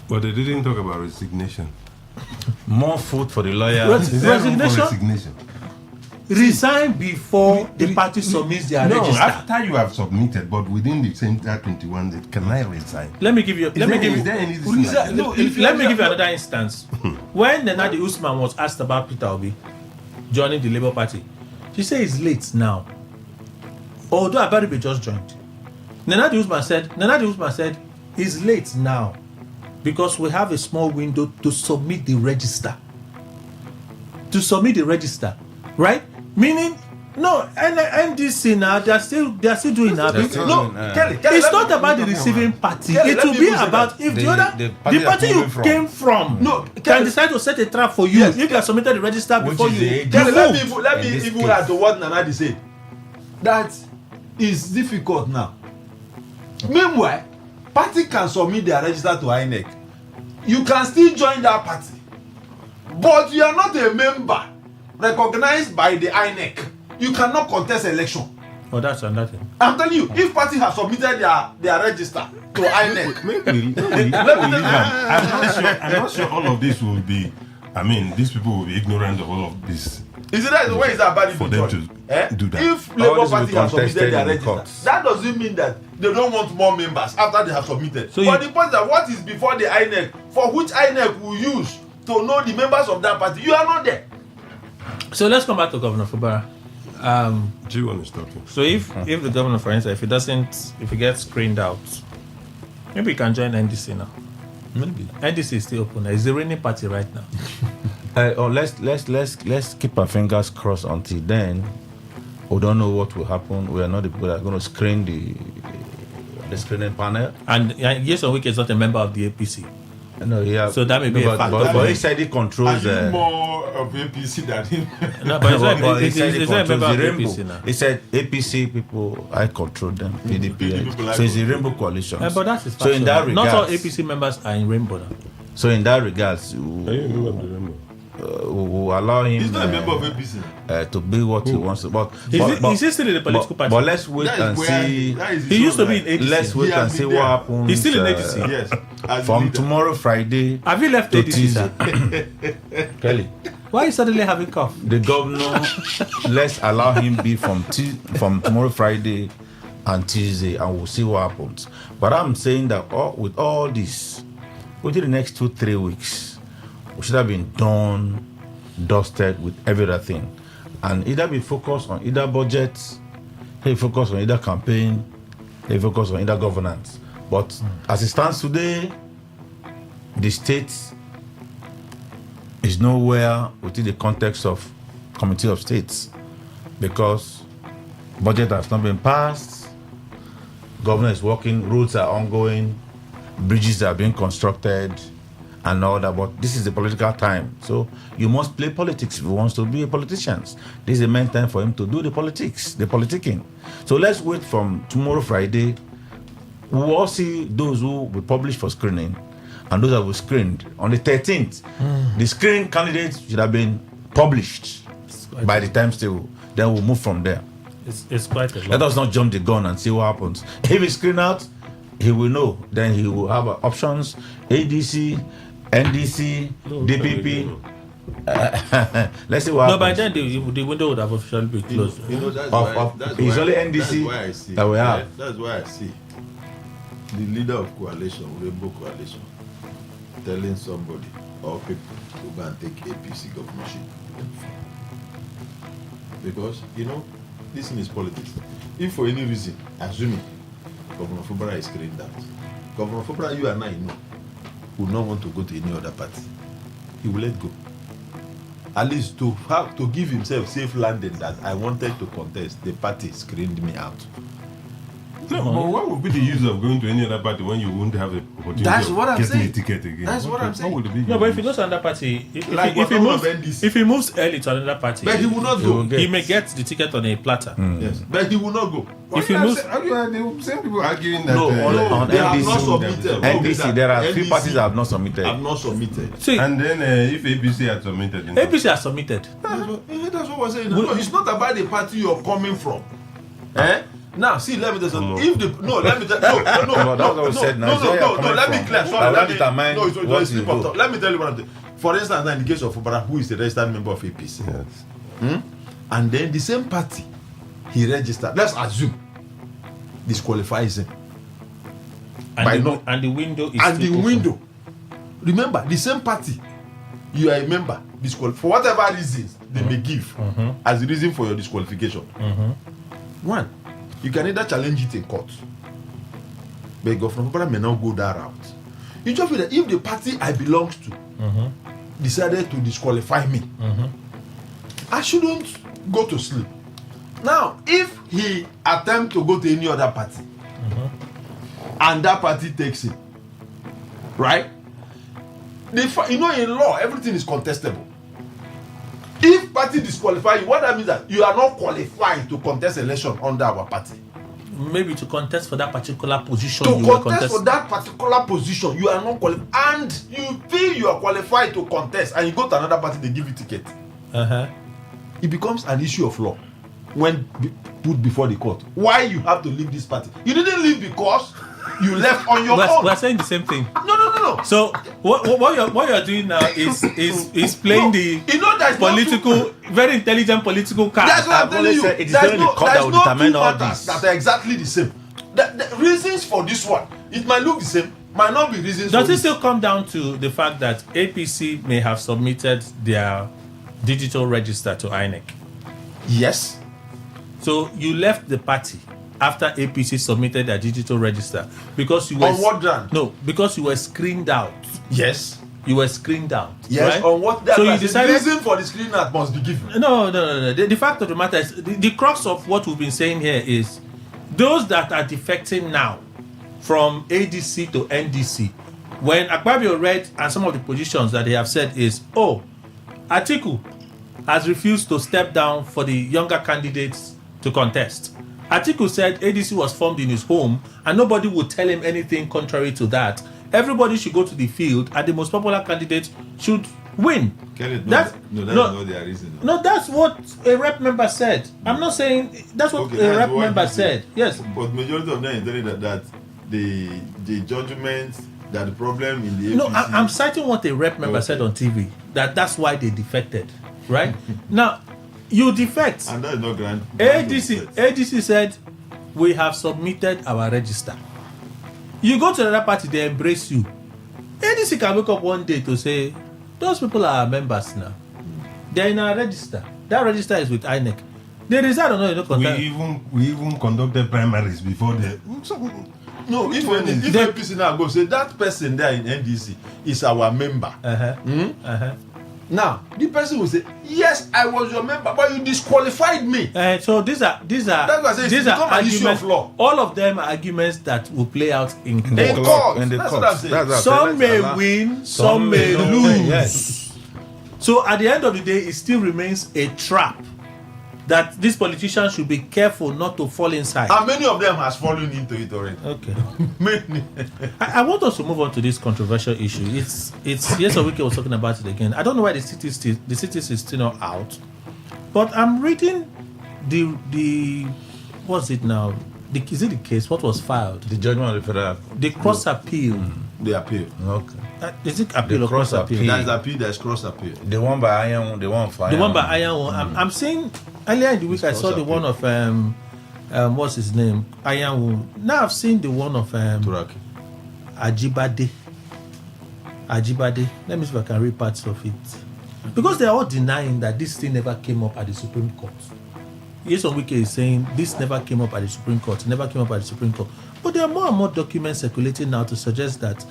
But they didn't talk about resignation. More food for the lawyer. Resignation. Resign before the party submits their register. No, after you have submitted, but within the same 21 days, can I resign? Let me give you another instance. When Nenadi Usman was asked about Peter Obi joining the Labour Party, she said it's late now. Although Abaribe just joined. Nenadi Usman said it's late now because we have a small window to submit the register. Right? Meaning, no, NDC now, they're still doing that. It's not about the receiving party. It will be about if the party you came from can decide to set a trap for you if you have submitted the register before you. Let me even add to what Nanadi said. That is difficult now. Meanwhile, party can submit their register to INEC. You can still join that party, but you are not a member recognized by the INEC. You cannot contest election. Oh, that's another thing. I'm telling you, if party has submitted their register to INEC, I'm not sure all of this will be. I mean, these people will be ignorant of all of this. Is it that where is that bad for them to do that? If Labour Party has submitted their register, that doesn't mean that they don't want more members after they have submitted. So but the point is that what is before the INEC, for which INEC will use to know the members of that party, you are not there. So let's come back to Governor Fubara. Do you want to stop him? So if the governor, for instance, if he gets screened out, maybe he can join NDC now. Maybe NDC is still open. It's the reigning party right now. Let's keep our fingers crossed until then. We don't know what will happen. We are not the people that are going to screen the screening panel. And Jason Wike is not a member of the APC. No, yeah. So that may be a factor. But he said he controls. Are you more of APC than him? No, but he said he controls the rainbow. now. He said APC people, I control them. PDP. So it's a rainbow coalition. But that is so in that regard, not all APC members are in rainbow now. So in that regards, are you a member of the rainbow? Will allow him. He's not a member of APC. To be what he wants to. But is he still in the political party? But let's wait and see. He used to be in ADC. Let's wait and see what happens. He's still in ADC. Yes. From tomorrow Friday. Have you left ADC, sir? Kelly. Why are you suddenly having cough? The governor, let's allow him be from tomorrow Friday and Tuesday, and we'll see what happens. But I'm saying that with all this, within the next 2-3 weeks, we should have been dusted with every other thing, and either be focused on either budgets, focus on either campaign, focus on either governance. But as it stands today, the state is nowhere within the context of Committee of States, because budget has not been passed, government is working, roads are ongoing, bridges are being constructed, and all that. But this is a political time, so you must play politics if you want to be a politician. This is the main time for him to do the politics, the politicking. So let's wait from tomorrow Friday. We'll all see those who will publish for screening and those that were screened on the 13th. The screening candidates should have been published by the time still. Then we'll move from there. It's quite a lot. Let us not jump the gun and see what happens. If he screen out, he will know. Then he will have options: ADC, NDC, DPP. Let's see what happens. No, by then the window would have officially been closed. It's only NDC that we have. That's why I see the leader of coalition, Rainbow Coalition, telling somebody or people to go and take APC governorship. Because, this thing is politics. If for any reason, assuming Governor Fubara is screened out, Governor Fubara, you and I know, would not want to go to any other party. He will let go. At least to give himself safe landing that I wanted to contest, the party screened me out. No, but what would be the use of going to any other party when you won't have the opportunity of getting a ticket again? That's what I'm saying. What would it be? No, but if he goes to another party, if he moves early to another party, but he will not go. He may get the ticket on a platter. Yes, but he will not go. If he moves, the same people arguing that on they have not submitted. NDC, there are 3 parties that have not submitted. Have not submitted. See, and then if APC had submitted, APC has submitted. That's what we're saying. No, it's not about the party you're coming from. Now, see, let me tell you. If the let me tell let me clear. Sorry, let me tell you what I'm saying. For instance, in the case of Fubara, who is a registered member of APC, yes. And then the same party he registered, let's assume, disqualifies him. And the window is open. Remember, the same party you are a member, for whatever reasons they may give as the reason for your disqualification. One, you can either challenge it in court, but Governor Fubara may not go that route. You just feel that if the party I belong to decided to disqualify me, I shouldn't go to sleep. Now, if he attempts to go to any other party and that party takes him, right? In law, everything is contestable. If party disqualify you, what that means that you are not qualified to contest election under our party. Maybe to contest for that particular position. For that particular position, you are not qualified, and you feel you are qualified to contest, and you go to another party, they give you ticket. It becomes an issue of law. when put before the court, why you have to leave this party? You didn't leave because you left on your own. We're saying the same thing. No. So what you're doing now is playing the political, very intelligent political card. That's what I'm telling you. It is only the court that will determine all this. That are exactly the same. The reasons for this one, it might look the same, might not be reasons. Does it still come down to the fact that APC may have submitted their digital register to INEC? Yes. So you left the party after APC submitted their digital register because you were on what ground? No, because you were screened out. Yes. You were screened out. Yes. Right? On what? That so you decided. The reason for the screening out must be given. No. The fact of the matter is the crux of what we've been saying here is those that are defecting now from ADC to NDC. When Akpabio read and some of the positions that they have said is, Atiku has refused to step down for the younger candidates to contest. Atiku said ADC was formed in his home and nobody would tell him anything contrary to that. Everybody should go to the field and the most popular candidate should win. That's not their reason. No, that's what a rep member said. I'm not saying that's what a rep member said. Yes. But majority of them is telling that the judgment that the problem in the APC. No, I'm citing what a rep member said on TV. That's why they defected. Right? Now, you defect. And that is not grand. ADC said, we have submitted our register. You go to another party, they embrace you. ADC can wake up one day to say, those people are members now. They're in our register. That register is with INEC. The result or not, we even conducted primaries before the. No, if APC now go say that person there in NDC is our member. Now, the person will say, yes, I was your member, but you disqualified me. So these are that's what I say, these are arguments, issue of law. All of them are arguments that will play out in court. That's what I'm saying. Some may win, some may lose. Yes. So at the end of the day, it still remains a trap that these politicians should be careful not to fall inside. And many of them has fallen into it already. Okay. Many. I want us to move on to this controversial issue. It's yesterday week I was talking about it again. I don't know why the city is still not out, but I'm reading the what's it now? Is it the case? What was filed? The judgment of the federal. The cross appeal. The appeal. Okay. Is it appeal or cross appeal? There's appeal. There's cross appeal. The one by Iron, the one for the one by Iron. I'm saying earlier in the week I saw the one of what's his name? Iron. Now I've seen the one of Turaki. Ajibade. Let me see if I can read parts of it. Because they are all denying that this thing never came up at the Supreme Court. Yes, on Wiki is saying this never came up at the Supreme Court. But there are more and more documents circulating now to suggest that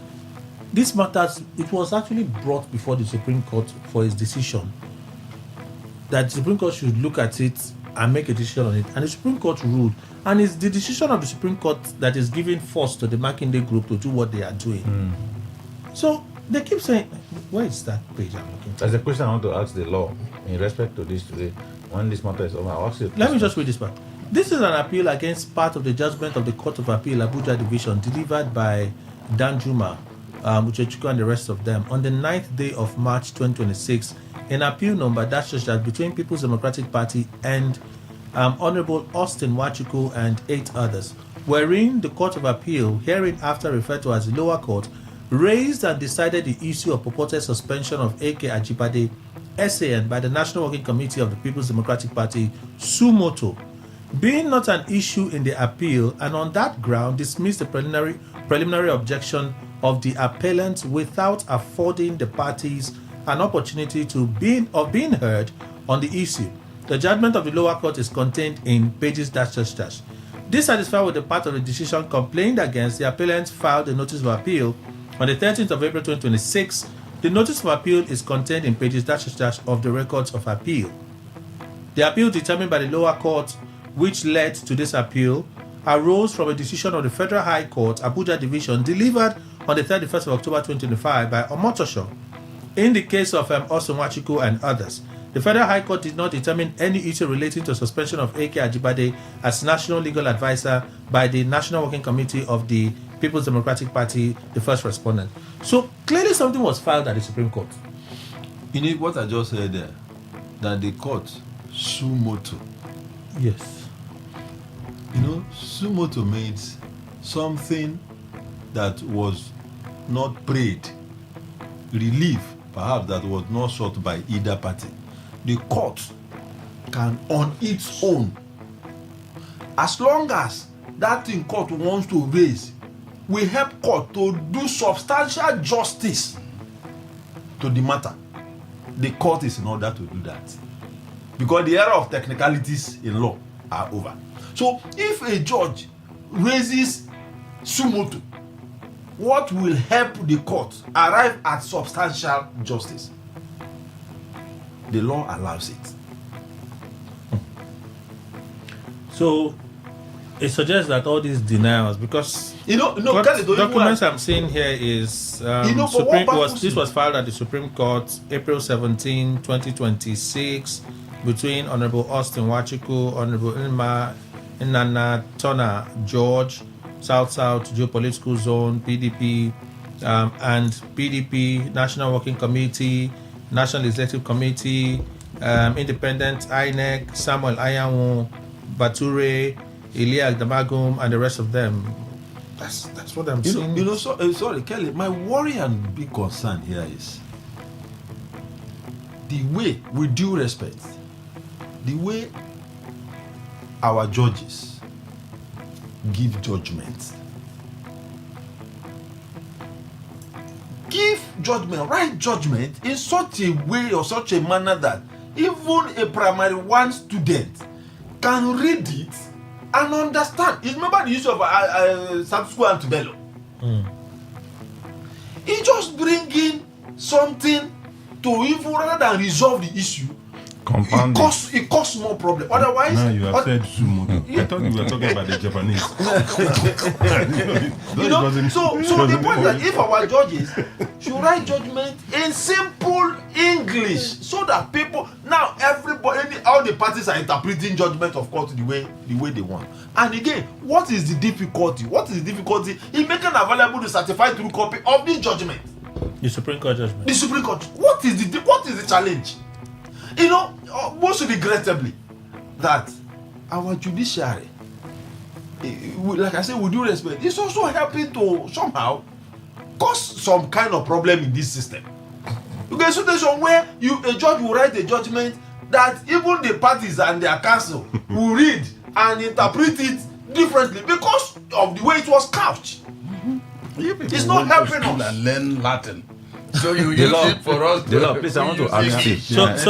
this matters. It was actually brought before the Supreme Court for its decision. That the Supreme Court should look at it and make a decision on it. And the Supreme Court ruled. And it's the decision of the Supreme Court that is giving force to the Makinde group to do what they are doing. So they keep saying, where is that page I'm looking for? There's a question I want to ask the law in respect to this today. When this matter is over, I'll ask you. Let me just read this part. This is an appeal against part of the judgment of the Court of Appeal, Abuja Division, delivered by Danjuma, Uchechukwu and the rest of them on the 9th day of March 2026 in appeal number that between People's Democratic Party and Honorable Austin Nwachukwu and 8 others, wherein the Court of Appeal, hereinafter referred to as the lower court, raised and decided the issue of purported suspension of AK Ajibade SAN by the National Working Committee of the People's Democratic Party, Sumoto, being not an issue in the appeal, and on that ground dismissed the preliminary objection of the appellant without affording the parties an opportunity to being heard on the issue. The judgment of the lower court is contained in pages --. Dissatisfied with the part of the decision complained against, the appellant filed a notice of appeal on the 13th of April 2026. The notice of appeal is contained in pages --. Of the records of appeal. The appeal determined by the lower court, which led to this appeal, arose from a decision of the Federal High Court, Abuja Division, delivered on the 31st of October 2025 by Omotosho. In the case of Austin Nwachukwu and others, the Federal High Court did not determine any issue relating to suspension of AK Ajibade as National Legal Advisor by the National Working Committee of the People's Democratic Party, the first respondent. So clearly something was filed at the Supreme Court. You know what I just said there? That the court, Sumoto. Yes. You know, sumoto means something that was not prayed, relief perhaps that was not sought by either party. The court can on its own, as long as that thing court wants to raise, will help court to do substantial justice to the matter. The court is in order to do that, because the era of technicalities in law are over. So if a judge raises sumoto, what will help the court arrive at substantial justice? The law allows it. So it suggests that all these denials, because what documents I'm seeing here is this was filed at the Supreme Court April 17, 2026, between Honorable Austin Wachiku, Honorable Inana Tona George, South Geopolitical Zone, PDP, and PDP, National Working Committee, National Legislative Committee, Independent INEC, Samuel Ayamu, Bature, Elia Damagum, and the rest of them. That's what I'm seeing. Sorry, Kelly, my worry and big concern here is the way, with due respect, the way our judges give judgment. Give judgment, right judgment in such a way or such a manner that even a primary one student can read it and understand. You remember the use of Satsuko and Tubelo? He just bring in something to even rather than resolve the issue. It causes more problem. Otherwise, now you have said sumoto. I thought you were talking about the Japanese. So the point that if our judges should write judgment in simple English, so that people now all the parties are interpreting judgment of court the way they want. And again, what is the difficulty? In making available the certified true copy of this judgment? The Supreme Court judgment. The Supreme Court. What is the challenge? Most regrettably, that our judiciary, like I said, with due respect, is also helping to somehow cause some kind of problem in this system. You get a situation where a judge will write a judgment that even the parties and their counsel will read and interpret it differently because of the way it was couched. It's not helping us. And learn Latin. So you use it for us. Please, I want to ask you. So it's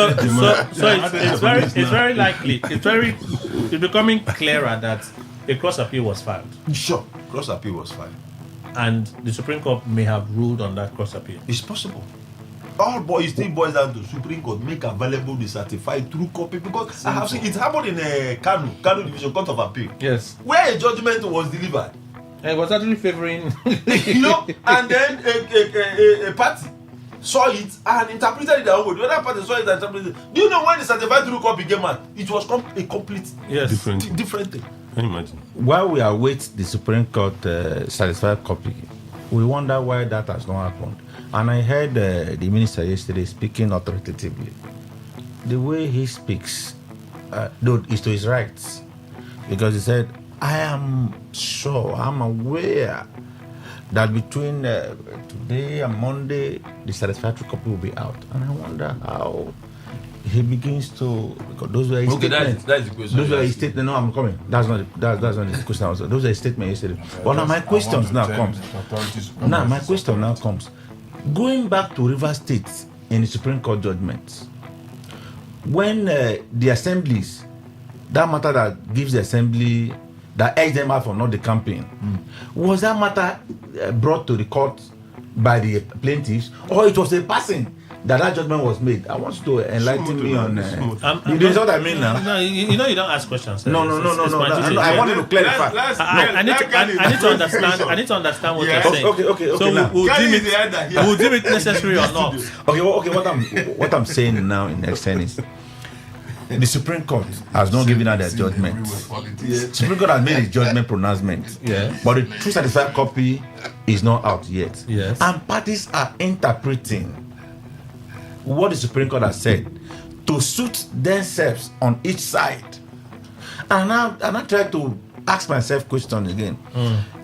very likely. It's becoming clearer that a cross appeal was filed. Sure, cross appeal was filed, and the Supreme Court may have ruled on that cross appeal. It's possible. It still boils down to Supreme Court make available the certified true copy, because I have seen it happened in Kano Division Court of Appeal. Yes, where a judgment was delivered. And it was actually favoring, and then a party saw it and interpreted it their own way. The other party saw it and interpreted it. Do you know when the certified true copy came out? It was a complete different thing. Can you imagine? While we await the Supreme Court certified copy, we wonder why that has not happened. And I heard the minister yesterday speaking authoritatively. The way he speaks, though, is to his rights, because he said, I am sure, I'm aware that between today and Monday, the satisfactory copy will be out. And I wonder how he begins to, because those were his statements. That's the question. Those were his statements. No, I'm coming. That's not the question. Also. Those are his statements yesterday. Well, now my question now comes. Going back to River State in the Supreme Court judgment, when the assemblies, that matter that gives the assembly, that edged them out for not the campaign, was that matter brought to the court by the plaintiffs, or it was a passing that judgment was made? I want you to enlighten me on. You know what I mean now? No, you don't ask questions. No. I wanted to clarify. I need to understand. I need to understand what you're saying. Okay. So we'll deem it necessary or not. Okay. What I'm saying now in extent is, the Supreme Court has not given out their judgment. Supreme Court has made its judgment pronouncement. But the true certified copy is not out yet. Yes. And parties are interpreting what the Supreme Court has said to suit themselves on each side. And I try to ask myself question again.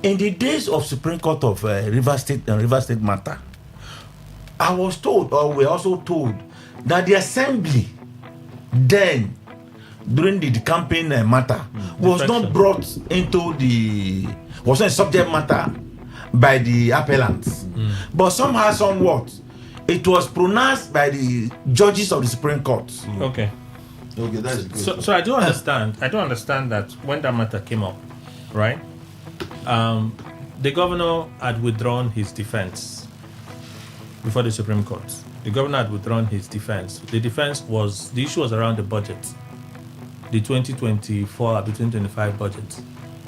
In the days of Supreme Court of River State and River State matter, I was told, or we also told, that the assembly then, during the campaign matter, was not brought into was not a subject matter by the appellants. But somehow, somewhat, it was pronounced by the judges of the Supreme Court. Okay, that's good. So I do understand. I do understand that when that matter came up, right? The governor had withdrawn his defense before the Supreme Court. The governor had withdrawn his defense. The issue was around the budget, the 2024 to 2025 budget.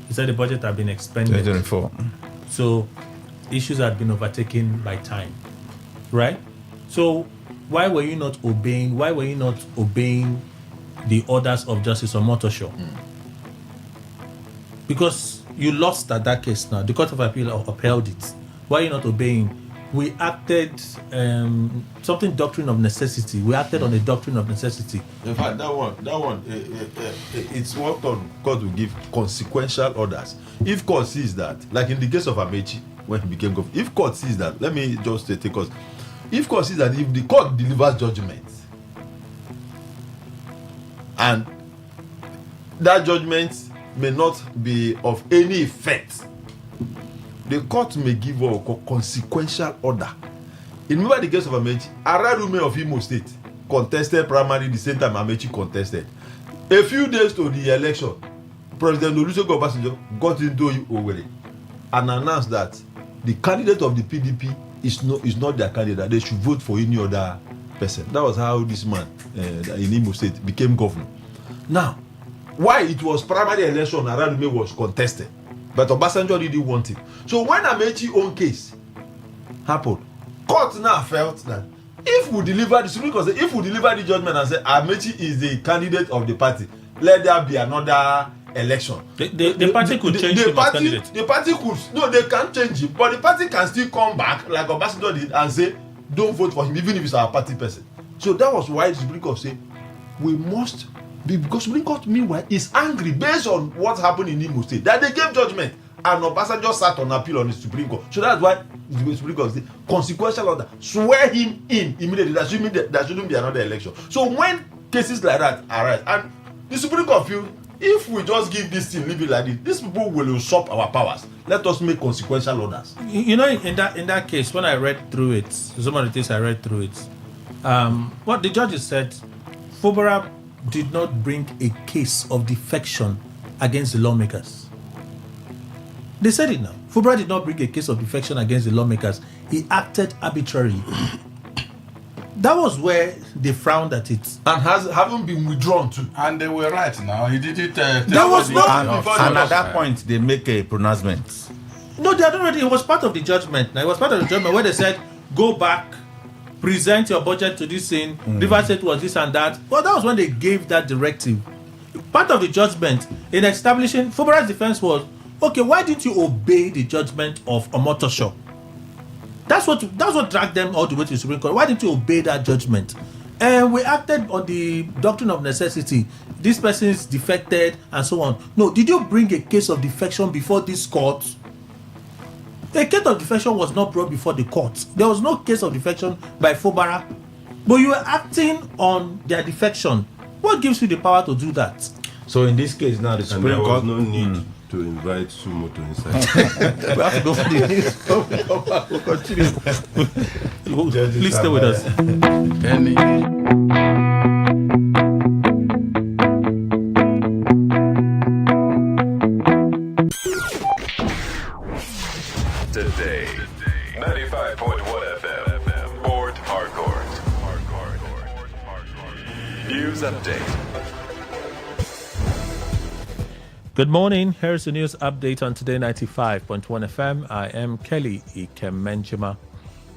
He said the budget had been expended. 2024. So issues had been overtaken by time, right? So why were you not obeying the orders of Justice Omotosho? Because you lost at that case now. The Court of Appeal upheld it. Why are you not obeying? We acted something doctrine of necessity. We acted on a doctrine of necessity. In fact, that one, it's what court will give consequential orders. If court sees that, like in the case of Amechi, when he became governor, if court sees that, let me just take us. If court sees that, if the court delivers judgment, and that judgment may not be of any effect, the court may give a consequential order. Remember the case of Amechi, Ararume of Imo State contested primary the same time Amechi contested. A few days to the election, President Olusegun Obasanjo got into Owerri and announced that the candidate of the PDP is not their candidate. They should vote for any other person. That was how this man in Imo State became governor. Now, why it was primary election, Ararume was contested, but Obasanjo didn't want it. So when Amechi's own case happened, court now felt that if we deliver the Supreme Court, if we deliver the judgment and say Amechi is the candidate of the party, let there be another election. The party could change him as candidate. The party could, no, they can't change him, but the party can still come back like Obasanjo did and say, don't vote for him, even if it's our party person. So that was why the Supreme Court said, we must be, because Supreme Court meanwhile is angry based on what happened in Imo State, that they gave judgment and Obasanjo sat on appeal on the Supreme Court. So that's why the Supreme Court said, consequential order, swear him in immediately. That shouldn't be another election. So when cases like that arise, and the Supreme Court feel, if we just give this thing, leave it like this, these people will usurp our powers. Let us make consequential orders. You know, in that case, when I read through it, some of the things I read through it, what the judges said, Fubara did not bring a case of defection against the lawmakers. They said it now. Fubara did not bring a case of defection against the lawmakers. He acted arbitrarily. That was where they frowned at it. And haven't been withdrawn too. And they were right now. He did it. That was not. And at that point, they make a pronouncement. No, they had already. It was part of the judgment. Now, it was part of the judgment where they said, go back, present your budget to this thing. River State was this and that. Well, that was when they gave that directive. Part of the judgment in establishing Fubara's defense was, okay, why didn't you obey the judgment of Omotosho? That's what dragged them all the way to the Supreme Court. Why didn't you obey that judgment? And we acted on the doctrine of necessity. This person is defected and so on. No, did you bring a case of defection before this court? A case of defection was not brought before the court. There was no case of defection by Fubara. But you were acting on their defection. What gives you the power to do that? So in this case now, the Supreme Court... no need to invite Sumo to inside. We have to go for the news. We'll continue. Please stay with us. Today, 95.1 FM, Port Harcourt. News update. Good morning. Here's the news update on Today 95.1 FM. I am Kelly Ikemenjima.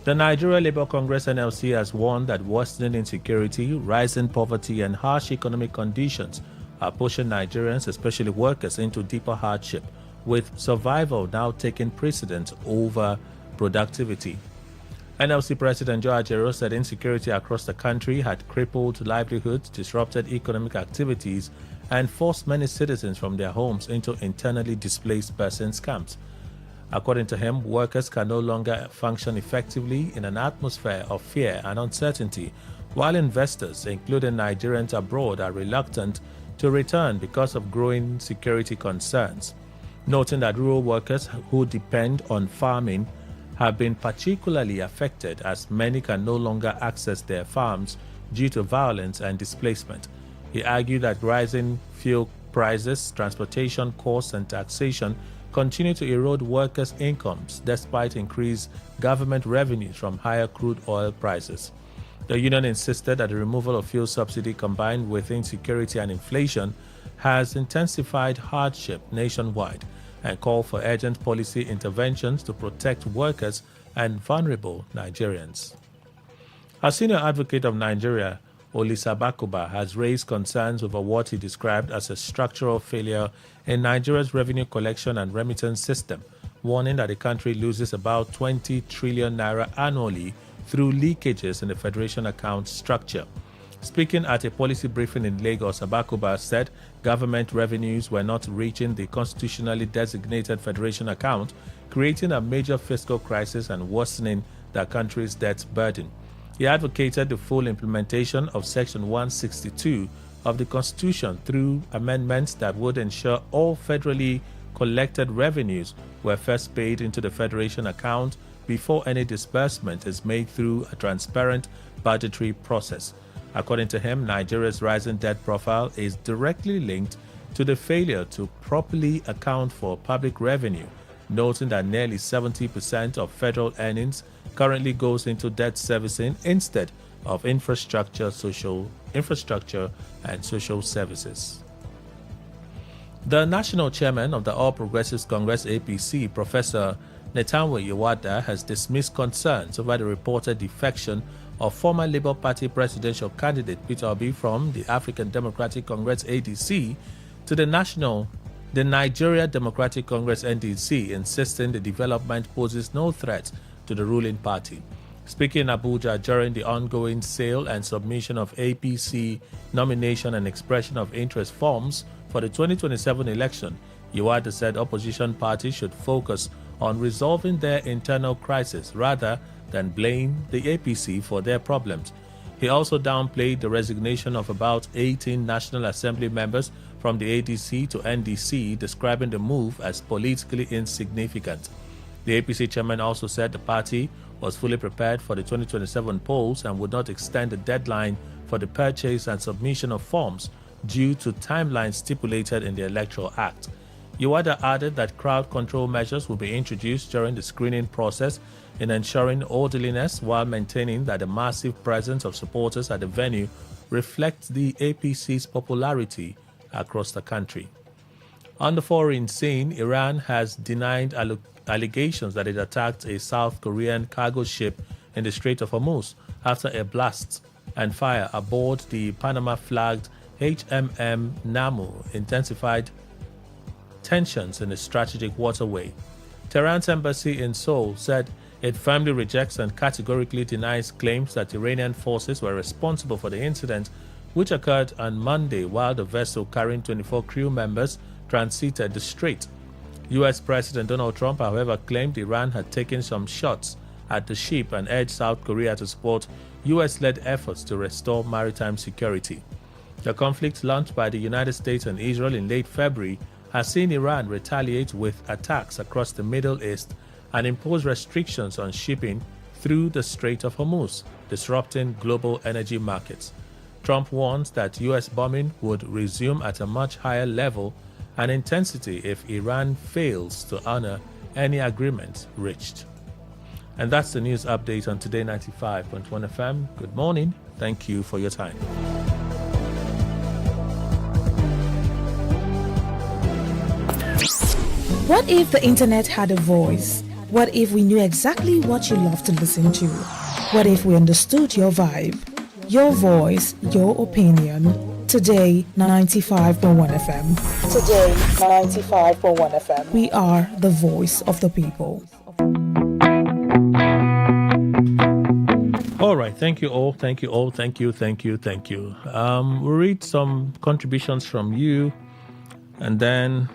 The Nigeria Labour Congress NLC has warned that worsening insecurity, rising poverty, and harsh economic conditions are pushing Nigerians, especially workers, into deeper hardship, with survival now taking precedence over productivity. NLC President Joe Ajero said insecurity across the country had crippled livelihoods, disrupted economic activities, and forced many citizens from their homes into internally displaced persons camps. According to him, workers can no longer function effectively in an atmosphere of fear and uncertainty, while investors, including Nigerians abroad, are reluctant to return because of growing security concerns, noting that rural workers who depend on farming have been particularly affected as many can no longer access their farms due to violence and displacement. He argued that rising fuel prices, transportation costs, and taxation continue to erode workers' incomes despite increased government revenues from higher crude oil prices. The union insisted that the removal of fuel subsidy combined with insecurity and inflation has intensified hardship nationwide and called for urgent policy interventions to protect workers and vulnerable Nigerians. A senior advocate of Nigeria, Olisa Bakuba, has raised concerns over what he described as a structural failure in Nigeria's revenue collection and remittance system, warning that the country loses about 20 trillion naira annually through leakages in the federation account structure. Speaking at a policy briefing in Lagos, Abakuba said government revenues were not reaching the constitutionally designated federation account, creating a major fiscal crisis and worsening the country's debt burden. He advocated the full implementation of Section 162 of the Constitution through amendments that would ensure all federally collected revenues were first paid into the federation account before any disbursement is made through a transparent budgetary process. According to him, Nigeria's rising debt profile is directly linked to the failure to properly account for public revenue, noting that nearly 70% of federal earnings currently goes into debt servicing instead of infrastructure and social services. The national chairman of the All Progressives Congress APC, Professor Netanwe Yewada, has dismissed concerns over the reported defection of former Labour Party presidential candidate Peter Obi from the African Democratic Congress ADC to the Nigeria Democratic Congress NDC, insisting the development poses no threat to the ruling party. Speaking in Abuja during the ongoing sale and submission of APC nomination and expression of interest forms for the 2027 election, Yewada said opposition parties should focus on resolving their internal crisis rather than blame the APC for their problems. He also downplayed the resignation of about 18 National Assembly members from the ADC to NDC, describing the move as politically insignificant. The APC chairman also said the party was fully prepared for the 2027 polls and would not extend the deadline for the purchase and submission of forms due to timelines stipulated in the Electoral Act. Yewada added that crowd control measures will be introduced during the screening process in ensuring orderliness while maintaining that the massive presence of supporters at the venue reflects the APC's popularity across the country. On the foreign scene, Iran has denied allegations that it attacked a South Korean cargo ship in the Strait of Hormuz after a blast and fire aboard the Panama-flagged HMM Namu intensified tensions in the strategic waterway. Tehran's embassy in Seoul said it firmly rejects and categorically denies claims that Iranian forces were responsible for the incident, which occurred on Monday while the vessel carrying 24 crew members transited the strait. U.S. President Donald Trump, however, claimed Iran had taken some shots at the ship and urged South Korea to support U.S.-led efforts to restore maritime security. The conflict launched by the United States and Israel in late February has seen Iran retaliate with attacks across the Middle East and impose restrictions on shipping through the Strait of Hormuz, disrupting global energy markets. Trump warns that U.S. bombing would resume at a much higher level and intensity if Iran fails to honor any agreement reached. And that's the news update on Today 95.1 FM. Good morning. Thank you for your time. What if the internet had a voice? What if we knew exactly what you love to listen to? What if we understood your vibe? Your voice, your opinion. Today 95.1 FM. Today 95.1 FM. We are the voice of the people. All right. Thank you all. Thank you all. Thank you. We'll read some contributions from you, and then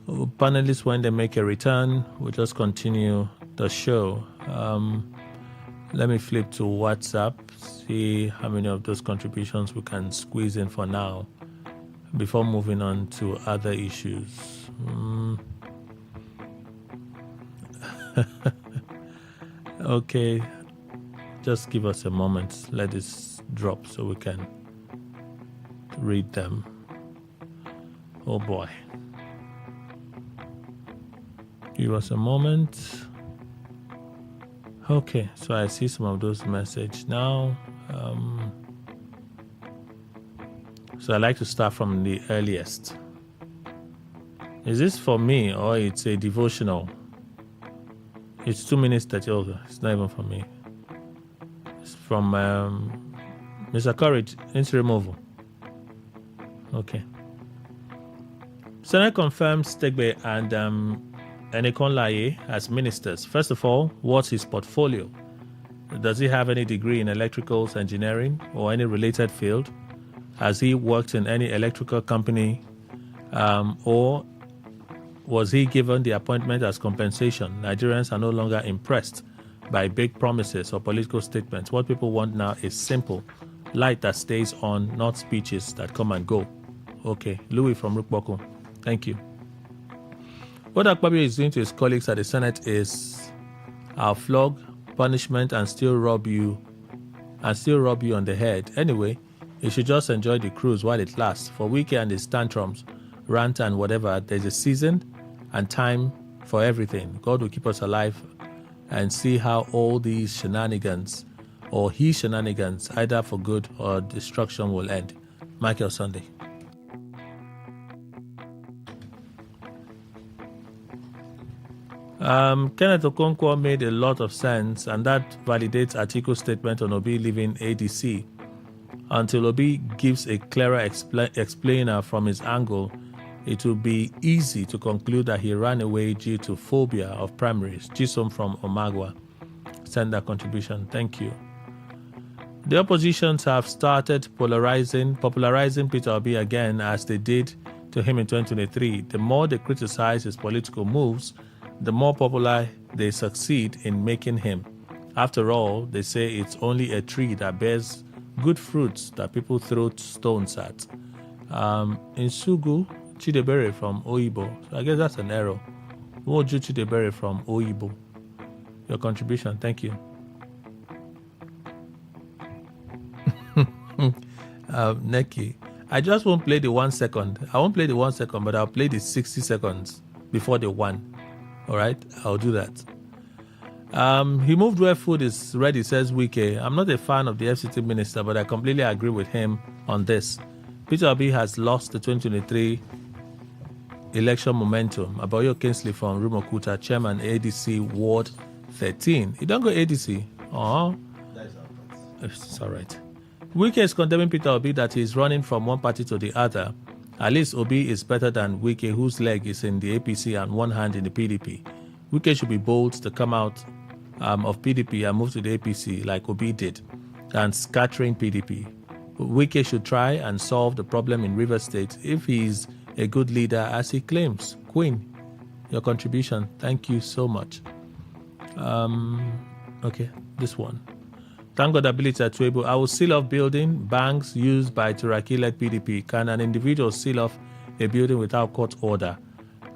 panelists, when they make a return, we'll just continue the show. Let me flip to WhatsApp, see how many of those contributions we can squeeze in for now before moving on to other issues. Okay, just give us a moment. Let this drop so we can read them. Oh boy. Give us a moment. Okay, so I see some of those messages now. So I like to start from the earliest. Is this for me or it's a devotional? It's 2 minutes 30. Oh, it's not even for me. It's from Mr. Courage, into removal. Okay. Senate confirms Stegbe and Enekon Laye as ministers. First of all, what's his portfolio? Does he have any degree in electricals engineering or any related field? Has he worked in any electrical company, or was he given the appointment as compensation? Nigerians are no longer impressed by big promises or political statements. What people want now is simple, light that stays on, not speeches that come and go. Okay, Louis from Rukboko, thank you. What Akpabio is doing to his colleagues at the Senate is I'll flog, punishment, and still rob you on the head. Anyway, you should just enjoy the cruise while it lasts. For Wike and his tantrums, rant and whatever, there's a season and time for everything. God will keep us alive and see how all these shenanigans, or his shenanigans, either for good or destruction, will end. Michael Sunday. Kenneth Okonkwo made a lot of sense, and that validates Atiku's statement on Obi leaving ADC. Until Obi gives a clearer explainer from his angle, it will be easy to conclude that he ran away due to phobia of primaries. Jisom from Omagwa sent that contribution. Thank you. The oppositions have started popularizing Peter Obi again, as they did to him in 2023. The more they criticize his political moves, the more popular they succeed in making him. After all, they say it's only a tree that bears good fruits that people throw stones at. In Sugu, Chidebere from Oyibo. So I guess that's an error. Woju Chidebere from Oyibo. Your contribution, thank you. Neki, I just won't play the 1 second. I won't play the 1 second, but I'll play the 60 seconds before the 1. All right, I'll do that. He moved where food is ready, says Wike. I'm not a fan of the FCT minister, but I completely agree with him on this. Peter Obi has lost the 2023 election momentum. Abayo Kingsley from Rumokuta, chairman ADC Ward 13. You don't go ADC. It's all right. Wike is condemning Peter Obi that he is running from one party to the other. At least Obi is better than Wike, whose leg is in the APC and one hand in the PDP. Wike should be bold to come out of PDP and move to the APC like Obi did, and scattering PDP. Wike should try and solve the problem in Rivers State if he's a good leader as he claims. Queen, your contribution, thank you so much. Okay, this one. Thank God ability at Tuebo. I will seal off building banks used by Turaki-led PDP. Can an individual seal off a building without court order?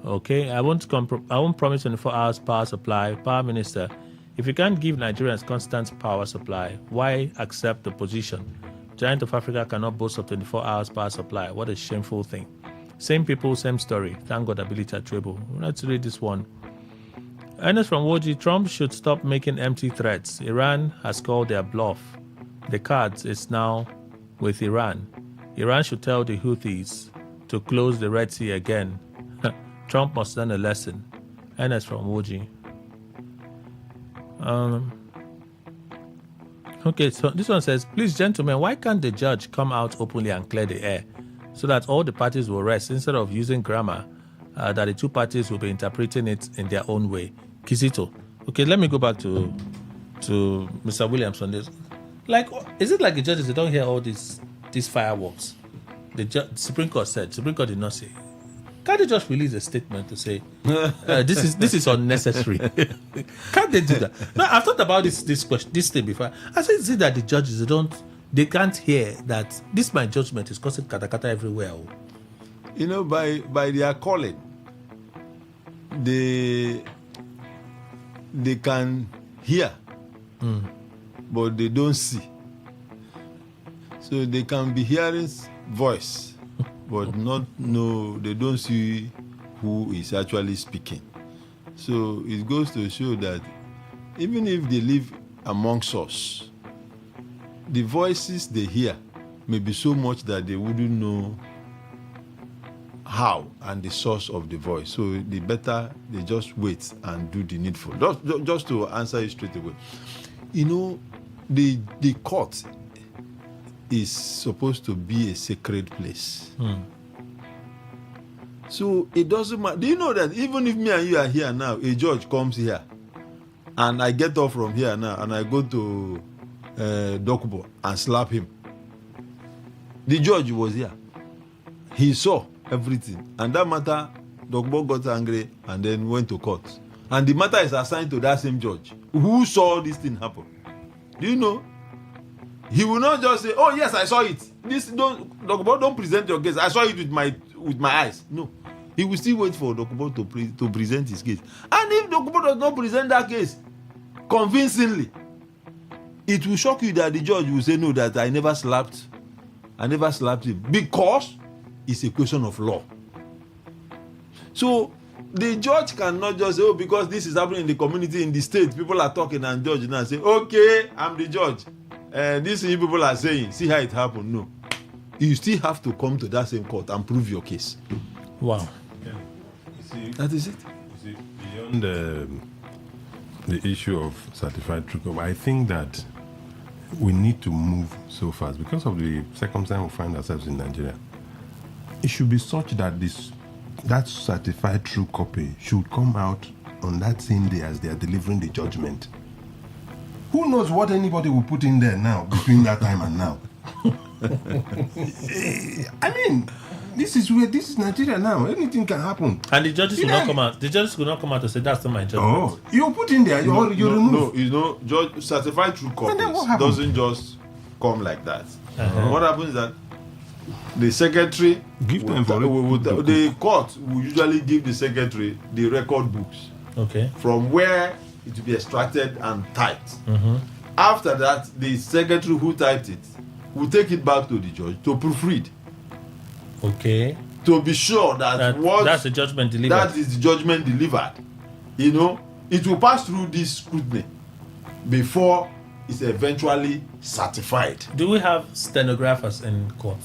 Okay, I won't promise 24 hours power supply. Power Minister, if you can't give Nigerians constant power supply, why accept the position? Giant of Africa cannot boast of 24 hours power supply. What a shameful thing. Same people, same story. Thank God ability at Tuebo. Let's read this one. Ernest from Woji, Trump should stop making empty threats. Iran has called their bluff. The cards is now with Iran. Iran should tell the Houthis to close the Red Sea again. Trump must learn a lesson. Ernest from Woji. Okay, so this one says, please, gentlemen, why can't the judge come out openly and clear the air so that all the parties will rest instead of using grammar that the two parties will be interpreting it in their own way? Kizito. Okay, let me go back to to Mr. Williamson. Like, is it like the judges, they don't hear all these fireworks? The Supreme Court did not say. Can't they just release a statement to say this is unnecessary? Can't they do that? No, I've thought about this thing before. I said, is it that the judges they can't hear that this my judgment is causing katakata everywhere? You know, by their calling, they can hear, but they don't see. So they can be hearing voice, but they don't see who is actually speaking. So it goes to show that even if they live amongst us, the voices they hear may be so much that they wouldn't know how and the source of the voice. So the better they just wait and do the needful. Just to answer it straight away. You know, the court is supposed to be a sacred place. So it doesn't matter. Do you know that even if me and you are here now, a judge comes here, and I get off from here now, and I go to Dokubo and slap him. The judge was here. He saw everything. And that matter, Dokubo got angry and then went to court. And the matter is assigned to that same judge who saw this thing happen. Do you know? He will not just say, "Oh yes, I saw it." Dokubo, don't present your case. I saw it with my eyes. No. He will still wait for Dokubo to present his case. And if Dokubo does not present that case convincingly, it will shock you that the judge will say, "No, that I never slapped him," because it's a question of law. So the judge cannot just say, "Oh, because this is happening in the community, in the state, people are talking," and judge now say, "Okay, I'm the judge. This is people are saying, see how it happened." No. You still have to come to that same court and prove your case. Wow. Yeah. You see, that is it. You see, beyond the issue of certified true copy, I think that we need to move so fast because of the circumstance we find ourselves in Nigeria. It should be such that that certified true copy should come out on that same day as they are delivering the judgment. Who knows what anybody will put in there now between that time and now? I mean, this is Nigeria now. Anything can happen. And the judges will not come out. The judges will not come out to say that's not my judgment. Oh, you put in there. You remove. No, you know, judge certified true copies doesn't just come like that. What happens is that the secretary give them the court will usually give the secretary the record books. Okay. From where it will be extracted and typed. After that, the secretary who typed it will take it back to the judge to proofread. Okay. To be sure that that's the judgment delivered. That is the judgment delivered. You know, it will pass through this scrutiny before it's eventually certified. Do we have stenographers in court?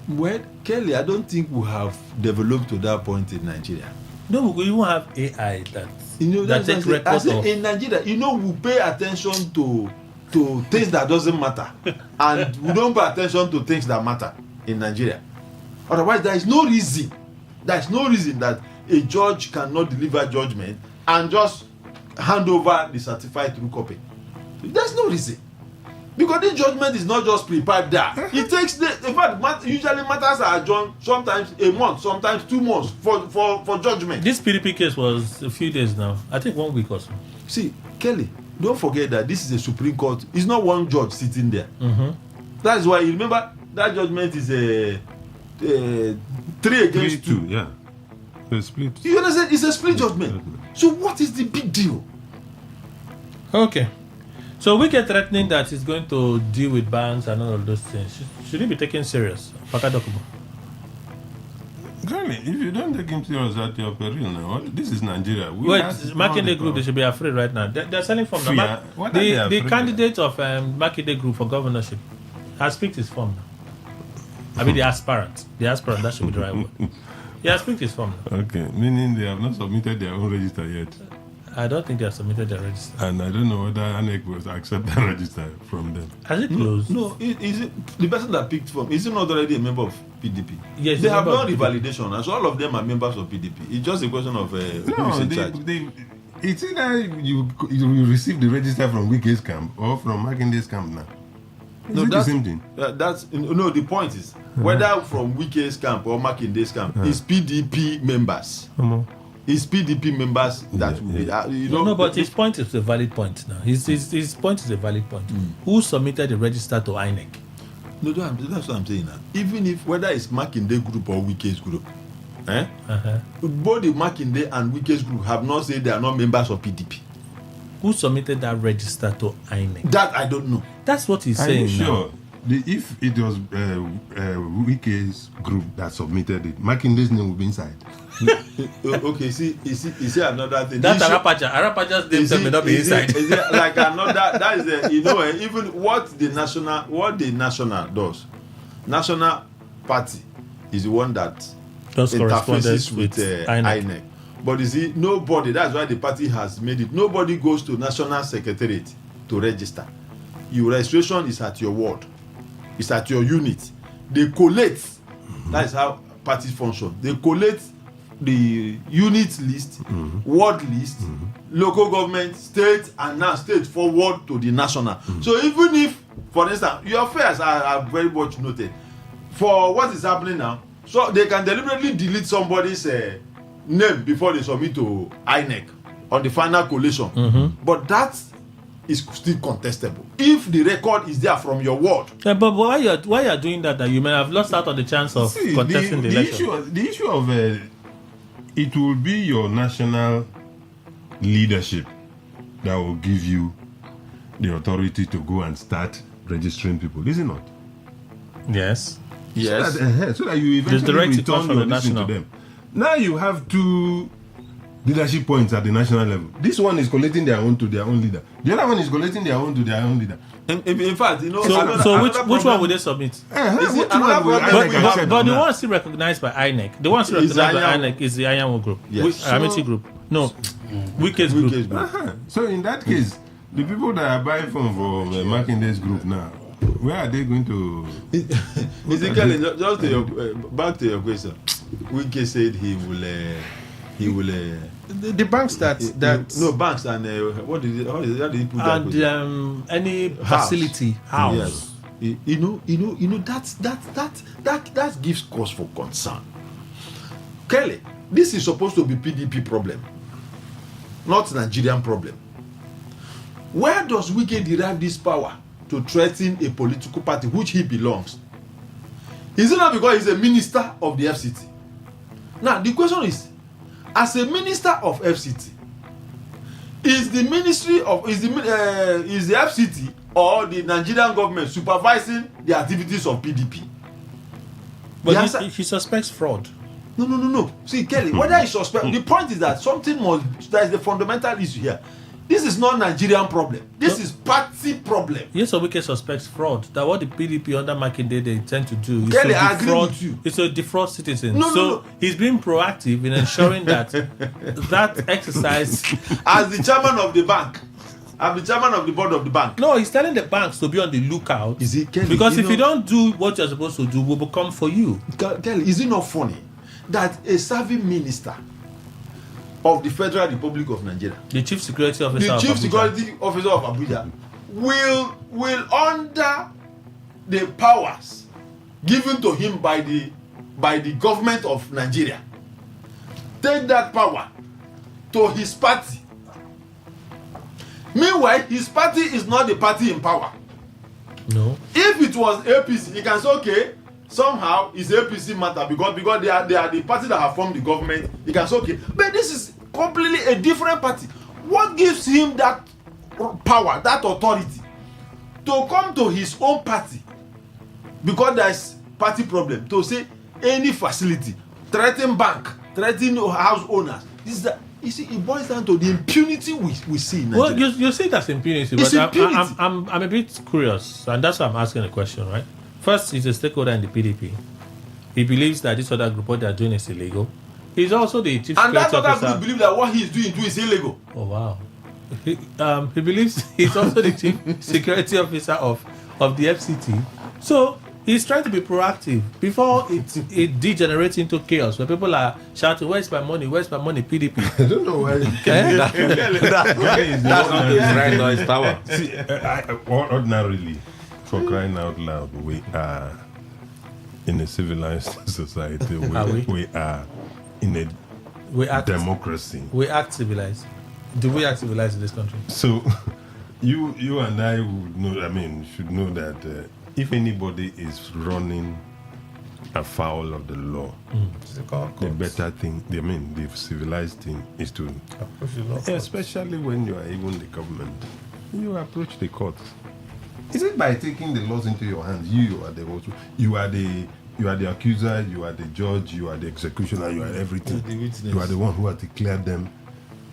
Well, Kelly, I don't think we have developed to that point in Nigeria. No, we even have AI that take records of. In Nigeria, you know, we pay attention to things that doesn't matter, and we don't pay attention to things that matter in Nigeria. Otherwise, there is no reason that a judge cannot deliver judgment and just hand over the certified true copy. There's no reason. Because this judgment is not just prepared there. It takes in fact, usually matters are adjourned sometimes a month, sometimes 2 months for judgment. This PDP case was a few days now. I think 1 week or so. See, Kelly, don't forget that this is a Supreme Court. It's not one judge sitting there. That's why you remember that judgment is a 3 against 2. Yeah. A split. You understand? It's a split judgment. So what is the big deal? Okay. So we get threatening that he's going to deal with banks and all of those things. Should he be taken serious? Pakadokubo. Really, if you don't take him serious at your peril now, this is Nigeria. Makinde Group, they should be afraid right now. They're selling form now. The candidate of Makinde Group for governorship has picked his form now. I mean the aspirant, that should be the right word. He has picked his form now. Okay, meaning they have not submitted their own register yet. I don't think they have submitted their register. And I don't know whether ANEC will accept that register from them. Has it closed? No, is it the person that picked form? Is he not already a member of PDP? Yes, they have done revalidation, and so all of them are members of PDP. It's just a question of who is in charge. It's either you receive the register from Wike's camp or from Makinde's camp now. No, that's the same thing. The point is whether from Wike's camp or Makinde's camp is PDP members. It's PDP members that will be. No, but his point is a valid point now. His point is a valid point. Who submitted the register to INEC? No, that's what I'm saying now. Even if whether it's Makinde group or Wike's group, both the Makinde and Wike's group have not said they are not members of PDP. Who submitted that register to INEC? That I don't know. That's what he's saying. Are you sure? If it was Wike's group that submitted it, Makinde's name will be inside. Okay, see another thing. That Arapaja's name may not be inside. Is it like another? That is even what the national does. National party is the one that interfaces with INEC. But you see, nobody. That's why the party has made it. Nobody goes to national secretariat to register. Your registration is at your ward. It's at your unit. They collate. That is how parties function. They collate the unit list, ward list, local government, state, and now state forward to the national. So even if, for instance, your affairs are very much noted for what is happening now, so they can deliberately delete somebody's name before they submit to INEC on the final collation. But that is still contestable if the record is there from your ward. Yeah, but why you're doing that you may have lost out on the chance of contesting the election. The issue of it will be your national leadership that will give you the authority to go and start registering people, is it not? Yes. Yes. So that you eventually return your listen to them. Now you have two leadership points at the national level. This one is collecting their own to their own leader. The other one is collecting their own to their own leader. In fact, which one would they submit? But the one still recognized by INEC. The one still recognized by INEC is the Ayamu group. Yes. Amity group. No. Wike's group. So in that case, the people that are buying from Makinde's group now, where are they going to? Basically, just back to your question. Wike said he will. The banks that banks and how did he put that? And any facility house. Yes. That gives cause for concern. Kelly, this is supposed to be PDP problem, not Nigerian problem. Where does Wike derive this power to threaten a political party which he belongs? Is it not because he's a minister of the FCT? Now the question is, as a minister of FCT, is the FCT or the Nigerian government supervising the activities of PDP? But he suspects fraud. No. See, Kelly, whether he suspects, the point is that that is the fundamental issue here. This is not Nigerian problem. This is party problem. Yes, so Wike suspects fraud. That what the PDP under Makinde they intend to do is Kelly, I agree with you. It's to defraud citizens. No. He's being proactive in ensuring that that exercise. As the chairman of the bank, I'm the chairman of the board of the bank. No, he's telling the banks to be on the lookout. Is it, Kelly? Because if you don't do what you're supposed to do, will become for you. Kelly, is it not funny that a serving minister of the Federal Republic of Nigeria, the Chief Security Officer of Abuja, will under the powers given to him by the government of Nigeria, take that power to his party. Meanwhile, his party is not the party in power. No. If it was APC, he can say, okay, somehow it's APC matter because they are the party that have formed the government. He can say, okay, but this is completely a different party. What gives him that power, that authority to come to his own party because there's party problem to say any facility, threaten bank, threaten house owners? This is you see, it boils down to the impunity we see in Nigeria. Well, you say that's impunity, but I'm a bit curious, and that's why I'm asking the question, right? First, he's a stakeholder in the PDP. He believes that this other group, what they're doing is illegal. He's also the chief security officer. And that other group believes that what he's doing is illegal. Oh, wow. He believes he's also the chief security officer of the FCT. So, He's trying to be proactive before it degenerates into chaos where people are shouting, "Where's my money? Where's my money?" PDP. I don't know why. That's not his right or his power. See, ordinarily, for crying out loud, we are in a civilized society. We are in a democracy. We act civilized. Do we act civilized in this country? So, you and I would know. I mean, should know that if anybody is running afoul of the law, the better thing, the civilized thing is to approach the law. Especially when you are even the government, you approach the courts. Is it by taking the laws into your hands? You are the accuser, you are the judge, you are the executioner, you are everything. You are the one who has declared them,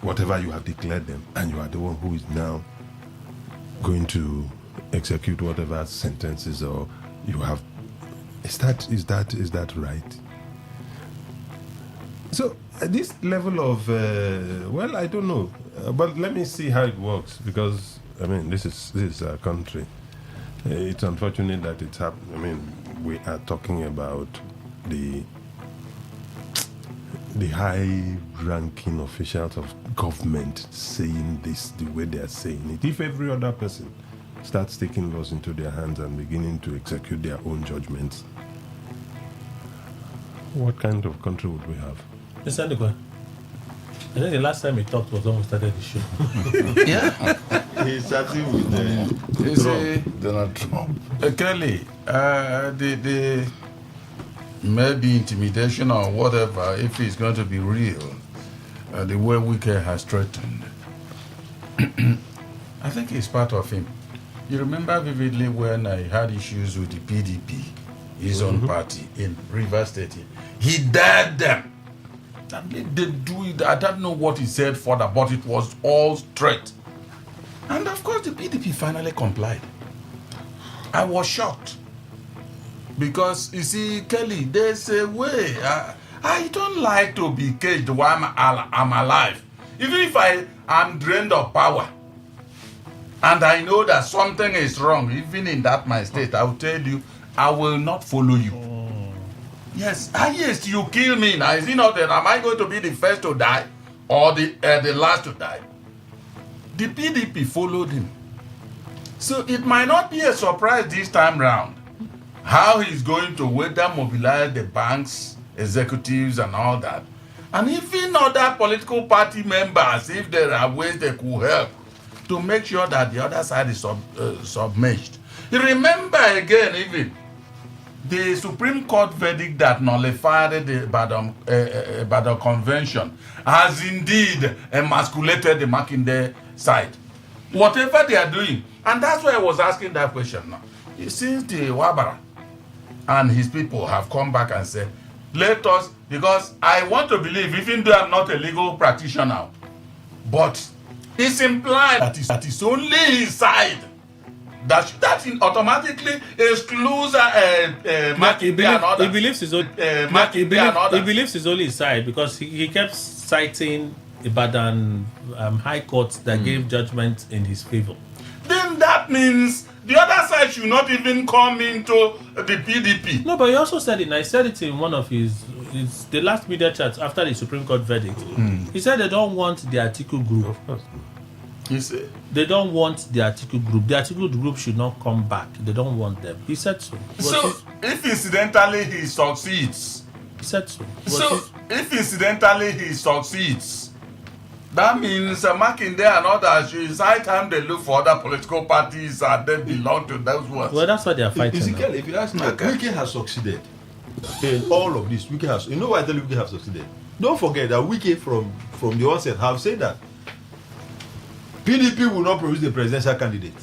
whatever you have declared them, and you are the one who is now going to execute whatever sentences or you have. Is that right? So at this level of well, I don't know, but let me see how it works, because I mean this is our country. It's unfortunate that it's happened. I mean, we are talking about the high-ranking officials of government saying this the way they are saying it. If every other person starts taking laws into their hands and beginning to execute their own judgments, what kind of country would we have? Mr. Ndekwe, I think the last time we talked was when we started the show. Yeah. He's starting with Donald Trump. Kelly, the maybe intimidation or whatever, if it's going to be real, the way Wike has threatened, I think it's part of him. You remember vividly when I had issues with the PDP, his own party in Rivers State. He dared them. And they do it. I don't know what he said further, but it was all straight. And of course, the PDP finally complied. I was shocked. Because, you see, Kelly, there's a way. I don't like to be caged while I'm alive. Even if I am drained of power, and I know that something is wrong, even in that my state, I will tell you, I will not follow you. Yes, you kill me. Now, is it not that am I going to be the first to die or the last to die? The PDP followed him. So it might not be a surprise this time round how he's going to whether mobilize the banks, executives and all that. And even other political party members, if there are ways they could help to make sure that the other side is submerged. You remember again even the Supreme Court verdict that nullified the Ibadan Convention has indeed emasculated the Makinde side. Whatever they are doing, and that's why I was asking that question now. Since the Wabara and his people have come back and said, let us, because I want to believe, even though I'm not a legal practitioner, but it's implied that it's only his side that automatically excludes he believes it's only his side because he kept citing Ibadan High Court that gave judgment in his favor. Then that means the other side should not even come into the PDP. No, but he also said it, and I said it in one of his the last media chats after the Supreme Court verdict. He said they don't want the Atiku group. Of course. He said they don't want the Atiku group. The Atiku group should not come back. They don't want them. He said so. So if incidentally he succeeds, he said so. If incidentally he succeeds, that means Makinde and others, it's high time they look for other political parties and they belong to those ones. Well, that's why they are fighting. Ezekiel, if you ask me, Wike has succeeded in all of this. Wike has. You know why I tell you Wike has succeeded? Don't forget that Wike from the onset have said that PDP will not produce a presidential candidate.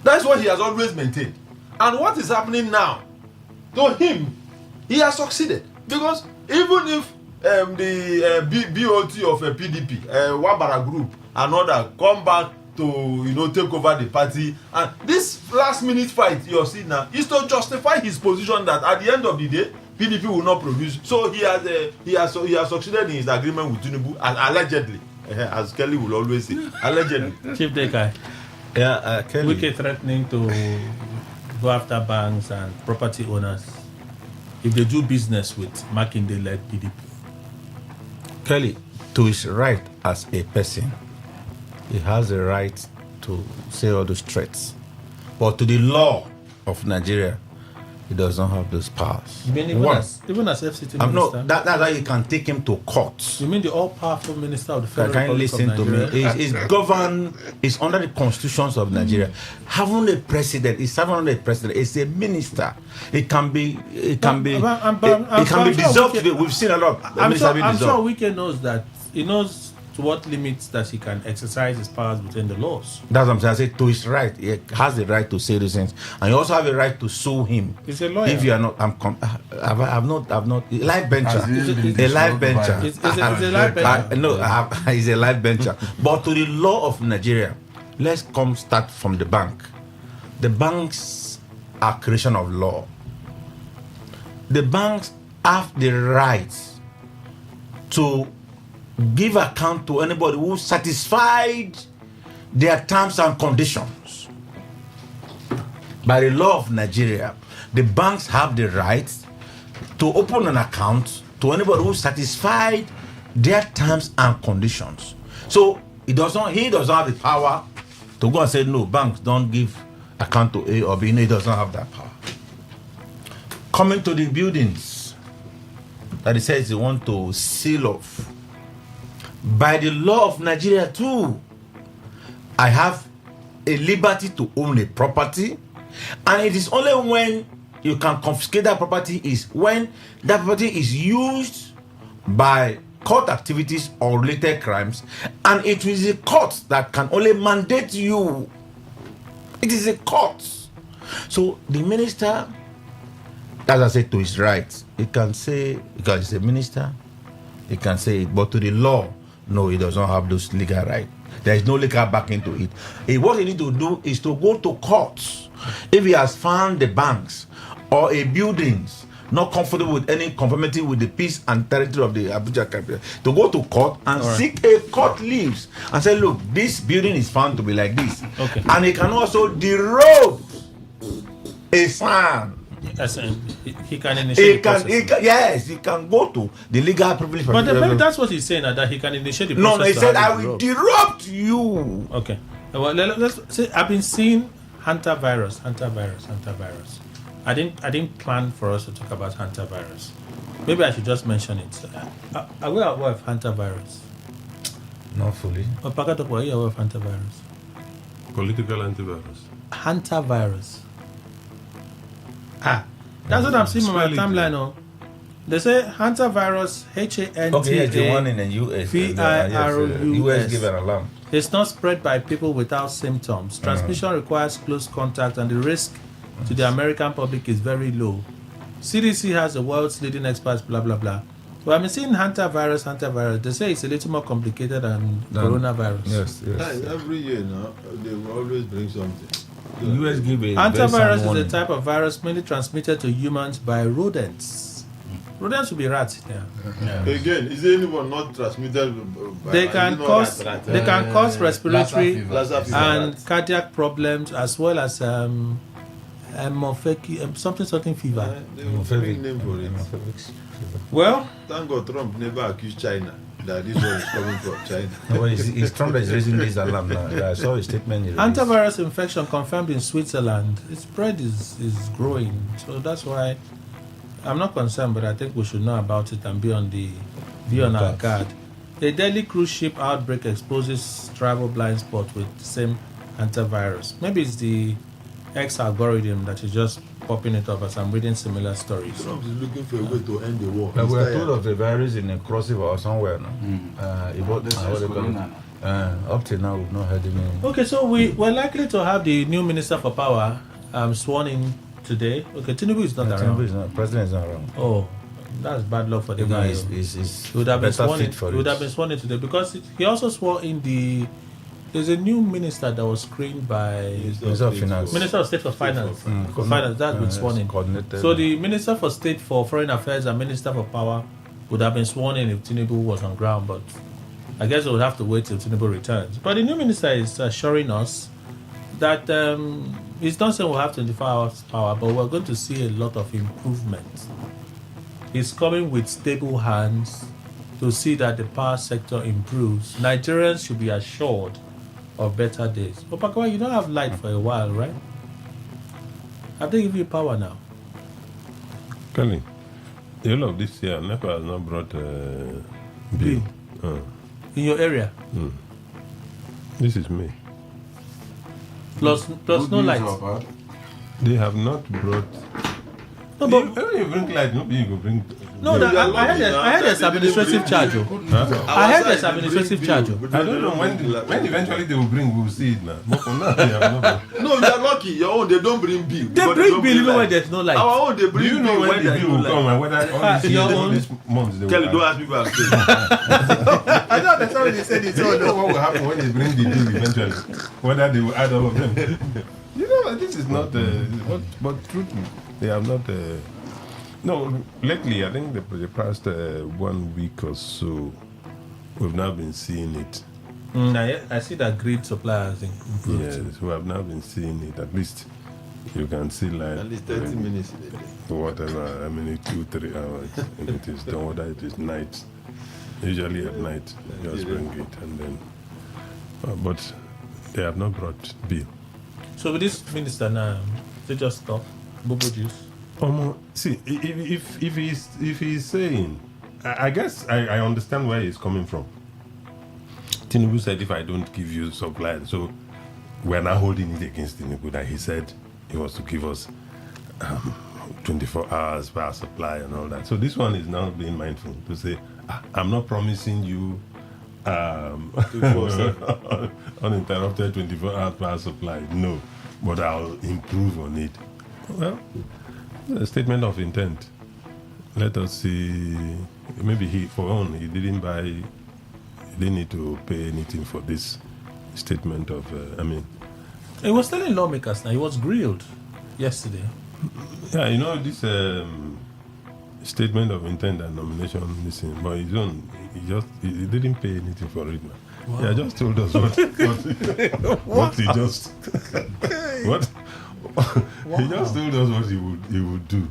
That's what he has always maintained. And what is happening now, to him, he has succeeded. Because even if the BOT of a PDP, Wabara Group, and other come back to take over the party, and this last minute fight you're seeing now is to justify his position that at the end of the day, PDP will not produce. So he has succeeded in his agreement with Tinubu, allegedly. As Kelly will always say, allegedly. Chief Dekai. Yeah, Kelly. Wike threatening to go after banks and property owners if they do business with Makinde-led PDP? Kelly, to his right as a person, he has a right to say all those threats. But to the law of Nigeria, he does not have those powers. You mean even as FCT minister? No, that's how you can take him to court. You mean the all-powerful minister of the Federal Can you Republic of listen to Nigeria? me? He's governed, he's under the constitutions of Nigeria. Having a president, he's having a president, it's a minister. It can be dissolved. We've seen a lot. I'm sure Wike knows that. He knows to what limits that he can exercise his powers within the laws. That's what I'm saying. I say to his right, he has the right to say those things, and you also have a right to sue him. He's a lawyer. If you are not, I've not. Life bencher, a life bencher. He's a life bencher. No, he's a life bencher. But to the law of Nigeria, let's start from the bank. The banks are creation of law. The banks have the right to give account to anybody who satisfied their terms and conditions. By the law of Nigeria, the banks have the right to open an account to anybody who satisfied their terms and conditions. So he doesn't have the power to go and say, no, banks don't give account to A or B. No, he doesn't have that power. Coming to the buildings that he says he want to seal off. By the law of Nigeria too, I have a liberty to own a property, and it is only when you can confiscate that property is when that property is used by court activities or related crimes, and it is a court that can only mandate you. It is a court. So the minister, as I said, to his right, he can say, because he's a minister, he can say it, but to the law, no, he does not have those legal rights. There is no legal backing to it. What he needs to do is to go to courts. If he has found the banks or a buildings not comfortable with any conformity with the peace and territory of the Abuja capital, to go to court and seek a court leaves and say, look, this building is found to be like this. Okay. And he can also derobe a sign. He can initiate he can go to the legal privilege. But maybe that's what he's saying, that he can initiate the process. No, he said, I will derobe you. Okay. Well, let's say I've been seeing hantavirus. I didn't plan for us to talk about hantavirus. Maybe I should just mention it. Are we aware of hantavirus? Not fully. Pakatoko, are you aware of hantavirus? Political antivirus. Hantavirus. That's what I'm seeing on my timeline. Oh, they say hantavirus, HANTA. Okay, yes, the one in the US. US give an alarm. It's not spread by people without symptoms. Transmission requires close contact, and the risk to the American public is very low. CDC has the world's leading experts, blah blah blah. Well, I'm seeing hantavirus. They say it's a little more complicated than coronavirus. Yes. Every year now, they will always bring something. US give a hantavirus is a type of virus mainly transmitted to humans by rodents. Rodents will be rats. Yeah. Again, is anyone not transmitted by? They can cause respiratory and cardiac problems, as well as something fever. Name for it. Well, thank God Trump never accused China that this one is coming from China. Well, it's Trump that is raising this alarm now. I saw a statement. Hantavirus infection confirmed in Switzerland. Its spread is growing, so that's why I'm not concerned. But I think we should know about it and be on our guard. A deadly cruise ship outbreak exposes travel blind spot with the same hantavirus. Maybe it's the X algorithm that is just popping it up as I'm reading similar stories. Trump is looking for a way to end the war. We were told of the virus in a crossover or somewhere. Up till now, we've not heard any. Okay, so we're likely to have the new Minister for Power sworn in today. Okay, Tinubu is not around. President is not around. Oh, that's bad luck for the guy. He would have been sworn in today because he also swore in there's a new minister that was screened by Minister of Finance. Minister of State for Finance. For Finance, that's been sworn in. So the Minister for State for Foreign Affairs and Minister for Power would have been sworn in if Tinubu was on ground, but I guess we would have to wait till Tinubu returns. But the new minister is assuring us that It's not saying we'll have 24 hours power, but we're going to see a lot of improvement. It's coming with stable hands to see that the power sector improves. Nigerians should be assured of better days. Opakawa, you don't have light for a while, right? Have they given you power now? Kelly, the whole of this year, NEPA has not brought bill. In your area? This is me. Plus no light. They have not brought. No, but when you bring light, nobody you go bring. No, I heard there's administrative charge. I heard there's administrative charge. I don't know when eventually they will bring. We'll see it now. But for now, they have not. No, you are lucky. Your own, they don't bring bill. They bring bill even when there's no light. Our own, they bring bill. Do you know when the bill will come and whether all these months they will. Kelly, don't ask people how to say. I don't understand when they said it. So I know what will happen when they bring the bill eventually. Whether they will add all of them. You know, this is not. But truthfully, they have not. No, lately, I think the past 1 week or so, we've now been seeing it. I see that grid supply has improved. Yes, we have now been seeing it. At least you can see like at least 30 minutes. Whatever, I mean, 2-3 hours, and it is done. Whether it is night, usually at night, just bring it and then. But they have not brought bill. So with this minister now, they just stop Bobo juice. See, if he's saying, I guess I understand where he's coming from. Tinubu said, if I don't give you supply, so we're now holding it against Tinubu that he said he was to give us 24 hours power supply and all that. So this one is now being mindful to say, I'm not promising you uninterrupted 24 hours power supply. No, but I'll improve on it. Well, a statement of intent. Let us see. Maybe he didn't need to pay anything for this statement of. He was telling lawmakers now. He was grilled yesterday. Yeah, you know this statement of intent and nomination. Listen, but his own, he didn't pay anything for it. Man. Wow. Yeah, just told us what he just what. Wow. He just told us what he would do.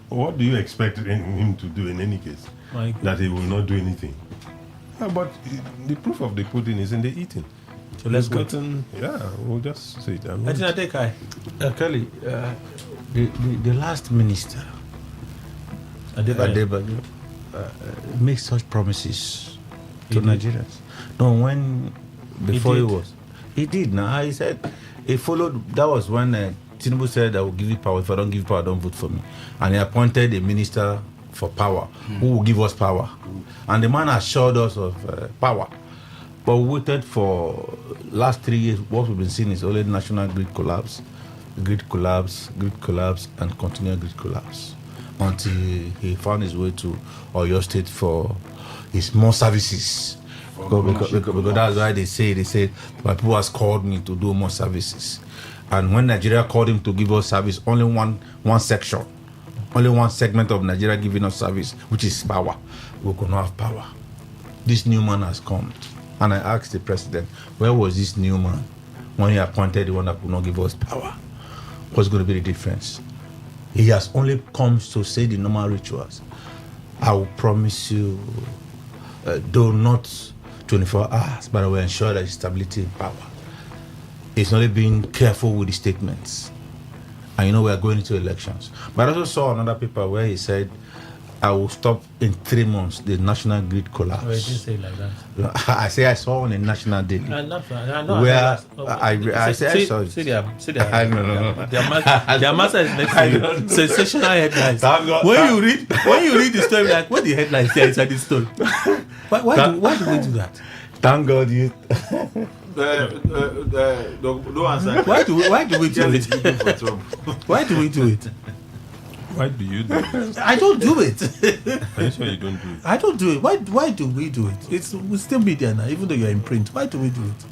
What do you expect him to do in any case? That he will not do anything. Yeah, but the proof of the pudding is in the eating. So let's go. We'll just say it. Kelly, the last minister, Adebayo, makes such promises to Nigerians. No, he did. Now he said he followed. That was when Tinubu said, I will give you power. If I don't give you power, don't vote for me. And he appointed a minister for power who will give us power. And the man assured us of power. But we waited for last 3 years. What we've been seeing is only national grid collapse, and continued grid collapse. Until he found his way to Oyo State for his more services. Because that's why they say, my people has called me to do more services. And when Nigeria called him to give us service, only one section, only one segment of Nigeria giving us service, which is power. We could not have power. This new man has come. And I asked the president, where was this new man when he appointed the one that could not give us power? What's going to be the difference? He has only come to say the normal rituals. I will promise you, though not 24 hours, but I will ensure that stability in power. It's only being careful with the statements. And we are going into elections. But I also saw another paper where he said, I will stop in 3 months the national grid collapse. Oh, he didn't say it like that. I saw on a national daily. I saw it. See their master is next to you. Sensational headlines. When you read the story, like what the headlines say inside this story. Why do we do that? Thank God you. Don't answer. Why do we do it? Why do we do it? Why do you do it? I don't do it. Are you sure you don't do it? I don't do it. Why do we do it? We still media now, even though you're in print. Why do we do it?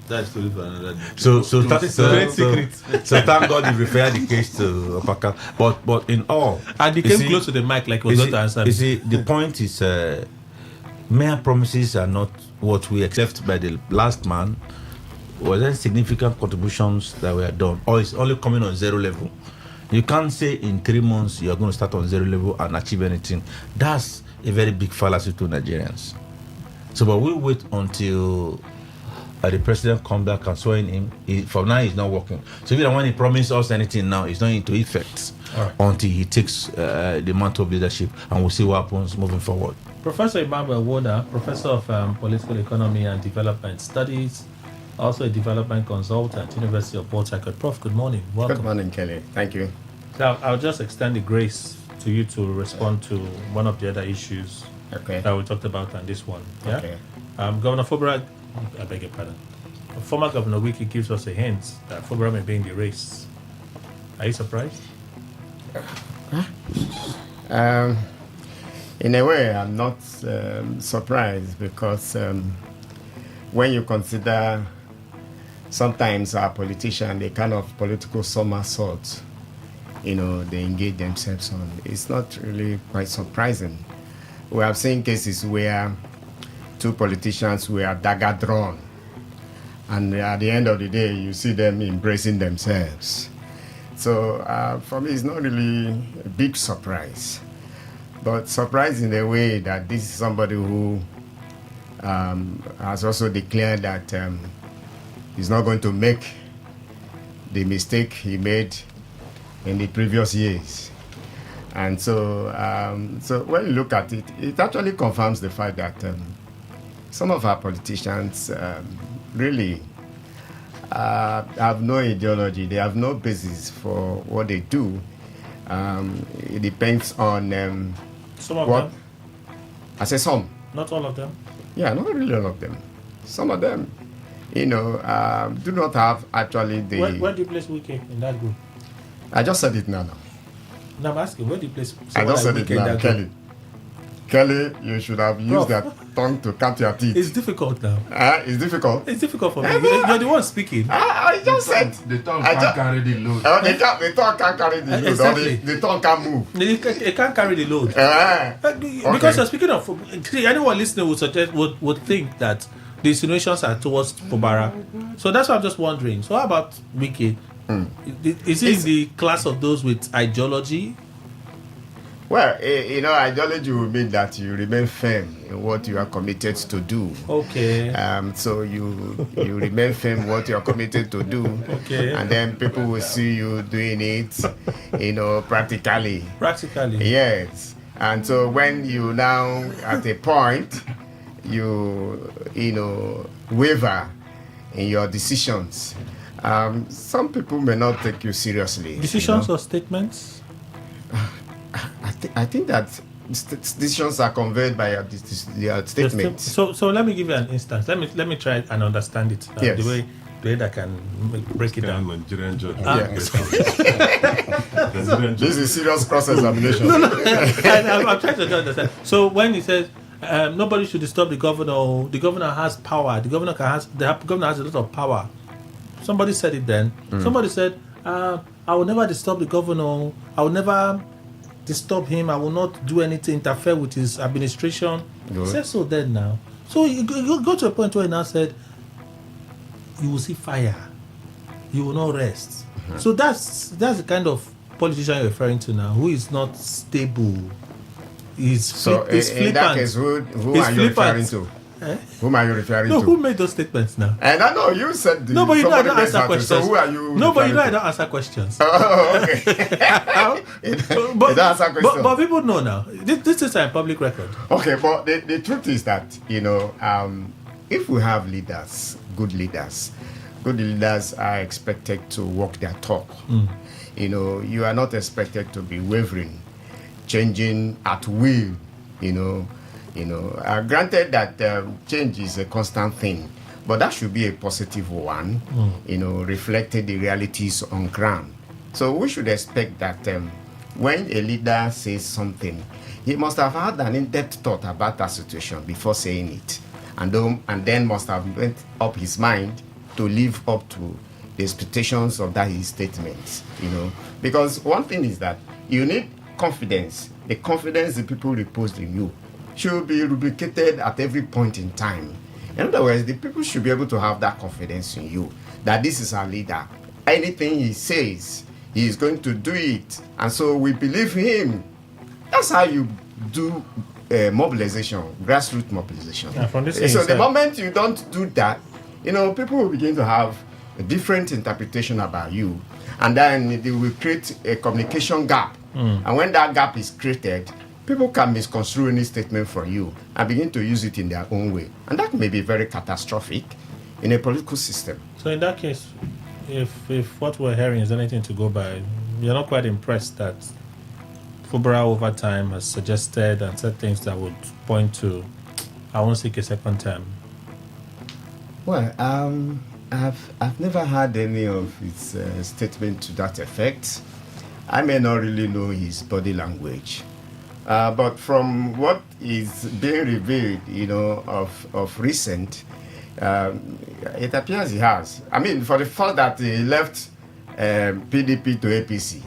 That's story for another day. So thank God you referred the case to Opaka. But in all, and he came close to the mic like he was going to answer me. You see, the point is, mere promises are not what we accept by the last man. was there significant contributions that were done, or it's only coming on zero level? You can't say in 3 months you're going to start on zero level and achieve anything. That's a very big fallacy to Nigerians. So, but we wait until the president come back and swear in him. For now, he's not working. So even when he promised us anything now, it's not into effect until he takes the mantle of leadership, and we'll see what happens moving forward. Professor Emmanuel Woda, Professor of Political Economy and Development Studies, also a development consultant, University of Port Harcourt. Prof, good morning. Welcome. Good morning, Kelly. Thank you. So I'll just extend the grace to you to respond to one of the other issues that we talked about on this one. Yeah? Okay. Governor Fubara, I beg your pardon. Former Governor Wiki gives us a hint that Fubara may be in the race. Are you surprised? In a way, I'm not surprised because when you consider sometimes our politicians, the kind of political somersault, they engage themselves on, it's not really quite surprising. We have seen cases where two politicians were dagger drawn, and at the end of the day, you see them embracing themselves. So for me, it's not really a big surprise, but surprise in the way that this is somebody who has also declared that he's not going to make the mistake he made in the previous years. And so, so when you look at it, it actually confirms the fact that some of our politicians really have no ideology. They have no basis for what they do. It depends on some of them. I say some. Not all of them. Yeah, not really all of them. Some of them, do not have actually the. Where do you place Wiki in that group? I just said it now. No, I'm asking, where do you place? I just said it now, Kelly. Kelly, you should have used that tongue to cut your teeth. It's difficult now. It's difficult. It's difficult for me. You're the one speaking. I just said the tongue can't carry the load. The tongue can't carry the load. Exactly. The tongue can't move. It can't carry the load. Because you're speaking of, anyone listening would think that the insinuations are towards Fubara. So that's why I'm just wondering. So how about Wiki? Is he in the class of those with ideology? Well, ideology will mean that you remain firm in what you are committed to do. Okay. So you remain firm in what you are committed to do. Okay. And then people will see you doing it, practically. Practically. Yes. And so when you now at a point, you waver in your decisions. Some people may not take you seriously. Decisions or statements? I think that decisions are conveyed by their statements. So let me give you an instance. Let me try and understand it. Yes. The way that can break it down. Nigerian judge. Yes. This is serious cross-examination. No. I'm trying to understand. So when he says nobody should disturb the governor, the governor has power. The governor has a lot of power. Somebody said it then. Somebody said, I will never disturb the governor. I will never disturb him. I will not do anything, interfere with his administration. He said so then now. So you go to a point where he now said, you will see fire. You will not rest. So that's the kind of politician you're referring to now, who is not stable. He's flippant. In that case, who are you referring to? Whom are you referring to? No, who made those statements now? And I know you said no, but you know I don't answer questions. So who are you? No, but you know I don't answer questions. Oh, okay. You don't answer questions. But people know now. This is a public record. Okay, but the truth is that if we have leaders, good leaders are expected to walk their talk. You are not expected to be wavering, changing at will. Granted that change is a constant thing, but that should be a positive one, reflecting the realities on ground. So we should expect that when a leader says something, he must have had an in-depth thought about that situation before saying it, and then must have made up his mind to live up to the expectations of that his statements. Because one thing is that you need confidence. The confidence the people repose in you should be rubricated at every point in time. In other words, the people should be able to have that confidence in you that this is our leader. Anything he says, he is going to do it. And so we believe him. That's how you do mobilization, grassroots mobilization. Yeah, from this so the moment you don't do that, people will begin to have a different interpretation about you. And then they will create a communication gap. And when that gap is created, people can misconstrue any statement from you and begin to use it in their own way. And that may be very catastrophic in a political system. So in that case, if what we're hearing is anything to go by, you're not quite impressed that Fubara over time has suggested and said things that would point to, I won't seek a second term. Well, I've never had any of his statement to that effect. I may not really know his body language. But from what is being revealed, of recent, it appears he has. I mean, for the fact that he left PDP to APC,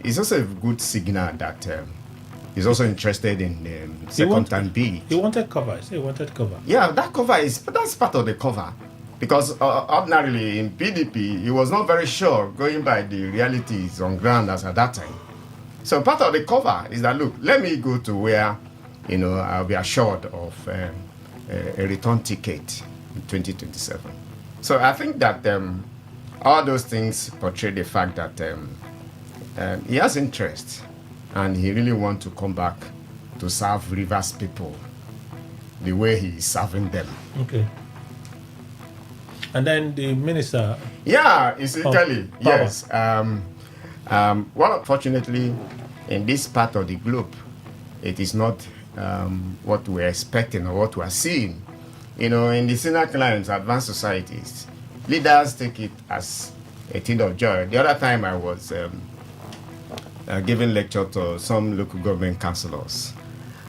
it's also a good signal that he's also interested in second term bid. He wanted cover. He wanted cover. Yeah, that's part of the cover. Because ordinarily in PDP, he was not very sure going by the realities on ground as at that time. So part of the cover is that, look, let me go to where, I'll be assured of a return ticket in 2027. So I think that all those things portray the fact that he has interest and he really wants to come back to serve Rivers people the way he is serving them. Okay. And then the minister. Yeah, essentially, yes. Well, unfortunately, in this part of the globe, it is not what we're expecting or what we're seeing. In the senior clients, advanced societies, leaders take it as a thing of joy. The other time I was giving lecture to some local government councillors,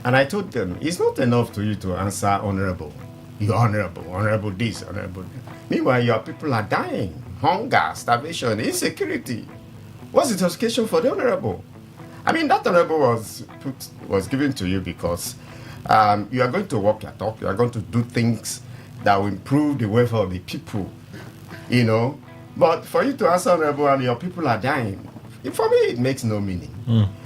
and I told them, it's not enough to you to answer honorable. You're honorable this, honorable that. Meanwhile, your people are dying. Hunger, starvation, insecurity. What's the justification for the honorable? I mean, that honorable was given to you because you are going to walk your talk. You are going to do things that will improve the welfare of the people, But for you to answer honorable and your people are dying, for me, it makes no meaning.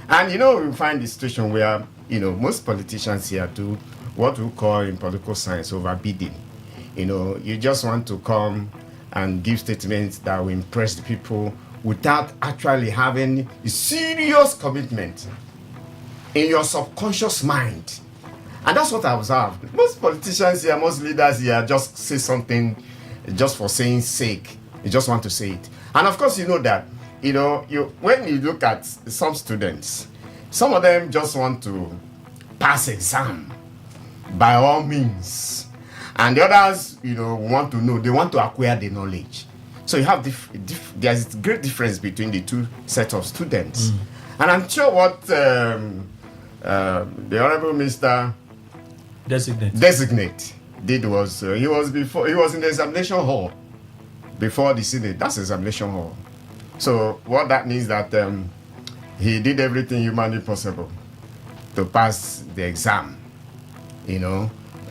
And, we find the situation where, most politicians here do what we call in political science overbidding. You just want to come and give statements that will impress the people without actually having a serious commitment in your subconscious mind. And that's what I observed. Most politicians here, most leaders here just say something just for saying sake. You just want to say it. And of course, you know that, when you look at some students, some of them just want to pass exam by all means. And the others, want to know, they want to acquire the knowledge. So you have there's a great difference between the two sets of students. And I'm sure what the Honorable Minister Designate did was, he was in the examination hall before the Senate. That's examination hall. So what that means that he did everything humanly possible to pass the exam,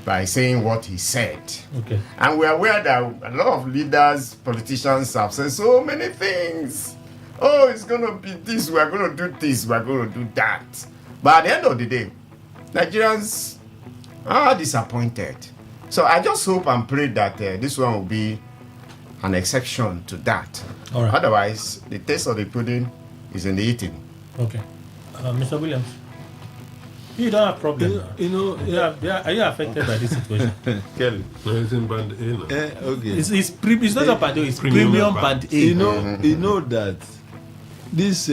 by saying what he said. Okay. And we are aware that a lot of leaders, politicians have said so many things. Oh, it's going to be this, we're going to do this, we're going to do that. But at the end of the day, Nigerians are disappointed. So I just hope and pray that this one will be an exception to that. All right. Otherwise, the taste of the pudding is in the eating. Okay. Mr. Williams, you don't have problem. Are you affected by this situation? Kelly. No, it's in band A now. Okay. It's not a band A, it's premium band A. You know that this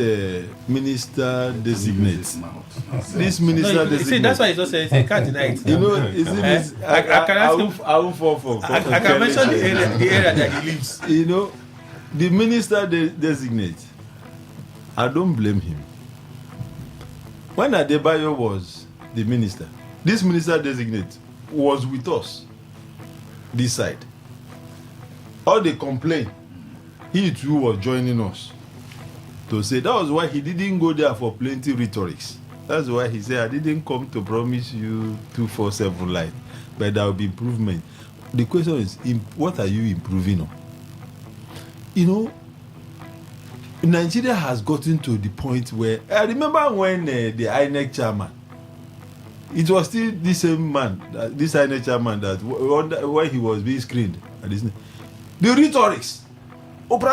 minister designates. This minister designates. See, that's why it's also I can't deny it. I can ask him. I will fall for. I can mention the area that he lives. The minister designates. I don't blame him. When Adebayo was the minister, this minister designate was with us, this side. All the complaint, he too was joining us to say that was why he didn't go there for plenty rhetorics. That's why he said, I didn't come to promise you 247 life. but there will be improvement. The question is, what are you improving on? You know, Nigeria has gotten to the point where I remember when the INEC chairman, it was still the same man, this INEC chairman, that when he was being screened, the rhetorics. People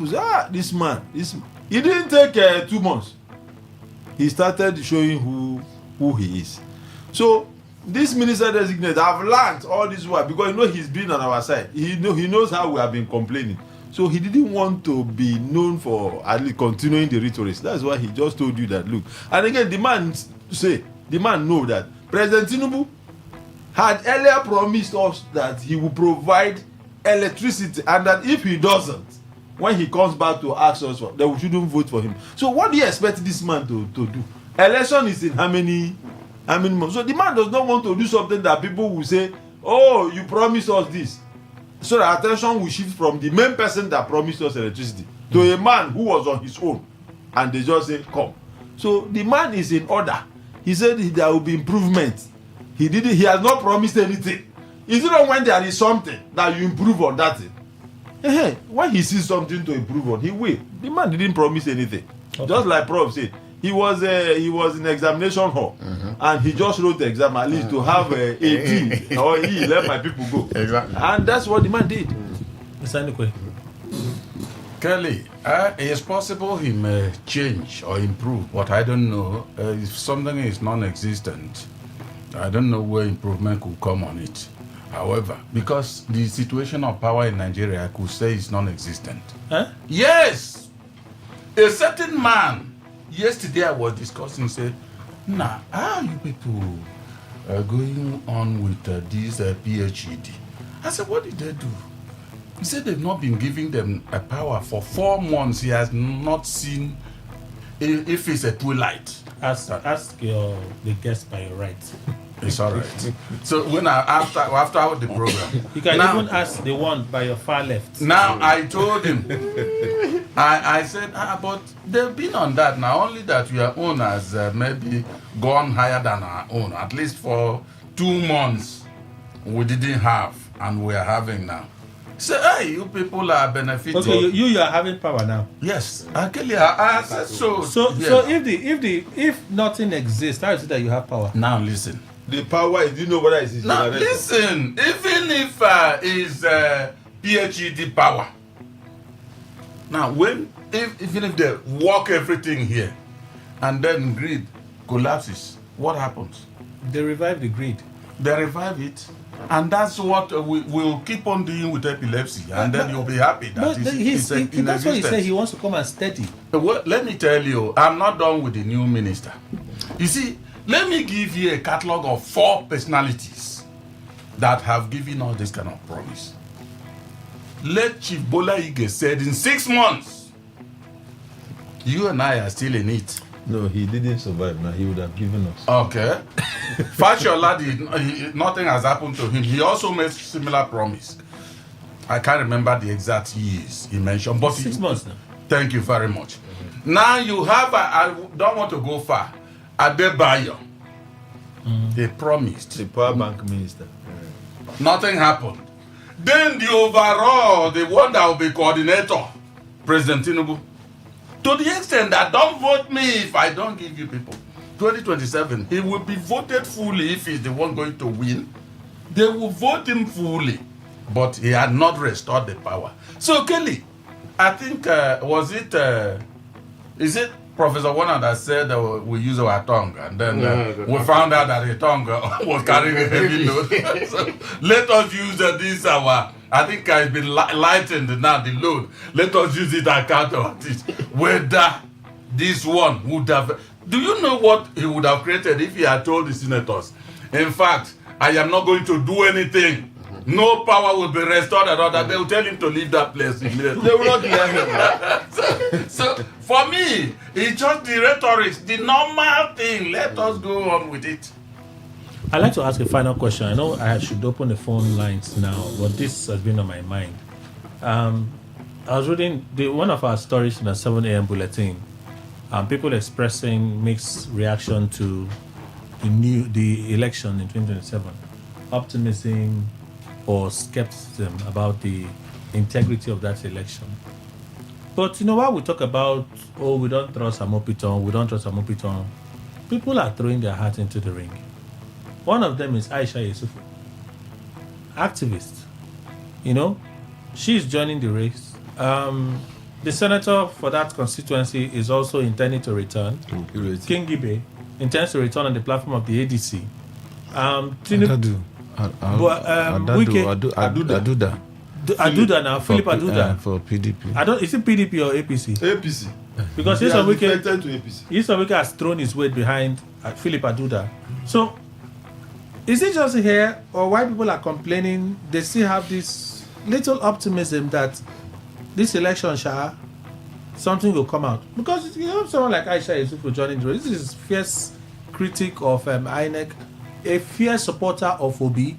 say, this man. It didn't take 2 months. He started showing who he is. So this minister designate, I've learned all this while because you know he's been on our side. He knows how we have been complaining. So he didn't want to be known for at least continuing the rhetoric. That's why he just told you that, look. And again, the man know that President Tinubu had earlier promised us that he will provide electricity, and that if he doesn't, when he comes back to ask us for, then we shouldn't vote for him. So what do you expect this man to do? Election is in how many months? So the man does not want to do something that people will say, oh, you promised us this. So the attention will shift from the main person that promised us electricity to a man who was on his own, and they just say, come. So the man is in order. He said there will be improvement. He has not promised anything. Is it not when there is something that you improve on that thing? When he sees something to improve on, he will. The man didn't promise anything. Okay. Just like Prof said, he was in examination hall, and he just wrote the exam at least to have a D or E. Let my people go. Exactly. And that's what the man did. Mr. Kelly, it's possible he may change or improve, but I don't know. If something is non-existent, I don't know where improvement could come on it. However, because the situation of power in Nigeria, I could say is non-existent. Huh? Yes! A certain man, yesterday I was discussing, said, how are you people going on with this PhD? I said, what did they do? He said they've not been giving them a power for 4 months. He has not seen if it's a twilight. Ask the guest by your right. It's all right. So when after the program, you can even ask the one by your far left. Now I told him, I said, but they've been on that now. Only that your own has maybe gone higher than our own. At least for 2 months, we didn't have, and we are having now. Say, hey, you people are benefiting. Okay, you are having power now. Yes, actually, I said so. So if nothing exists, how is it that you have power? Now listen. The power is, do you know what is? Now listen, even if is PhD power. Now even if they work everything here, and then grid collapses, what happens? They revive the grid. They revive it. And that's what we will keep on doing with epilepsy, and then you'll be happy that that's what he said. He wants to come and steady. Well, let me tell you, I'm not done with the new minister. You see, let me give you a catalog of 4 personalities that have given us this kind of promise. Let Chief Bola Ige said in 6 months, you and I are still in it. No, he didn't survive. Now he would have given us. Okay. Fashola, nothing has happened to him. He also made similar promise. I can't remember the exact years he mentioned, but 6 months now. Thank you very much. Now you have, I don't want to go far, Adebayo. They promised. The power bank minister. Nothing happened. Then the overall, the one that will be coordinator, President Tinubu. To the extent that don't vote me if I don't give you people. 2027, he will be voted fully if he's the one going to win. They will vote him fully. But he had not restored the power. So Kelly, I think, is it Professor Warner that said we use our tongue? And then we found out that the tongue was carrying a heavy load. So let us use this I think it's been lightened now, the load. Let us use it and count on it. Whether this one would have... Do you know what he would have created if he had told the senators? In fact, I am not going to do anything. No power will be restored and all that. They will tell him to leave that place immediately. They will not hear him. So, for me, it's just the rhetoric, the normal thing. Let us go on with it. I'd like to ask a final question. I know I should open the phone lines now, but this has been on my mind. I was reading one of our stories in the 7 a.m. bulletin. People expressing mixed reaction to the election in 2027? Optimism or skepticism about the integrity of that election? But while we talk about, we don't trust Amopiton, people are throwing their hat into the ring. One of them is Aisha Yesufu, activist. She's joining the race. The senator for that constituency is also intending to return. King Gibe intends to return on the platform of the ADC. Aduda now, Philip Aduda. For PDP. Is it PDP or APC? APC. Because Wike has thrown his weight behind Philip Aduda. So, is it just here, or why people are complaining? They still have this little optimism that this election, something will come out. Because you have someone like Aisha Yesufu joining the race. This is fierce critic of INEC, a fierce supporter of Obi.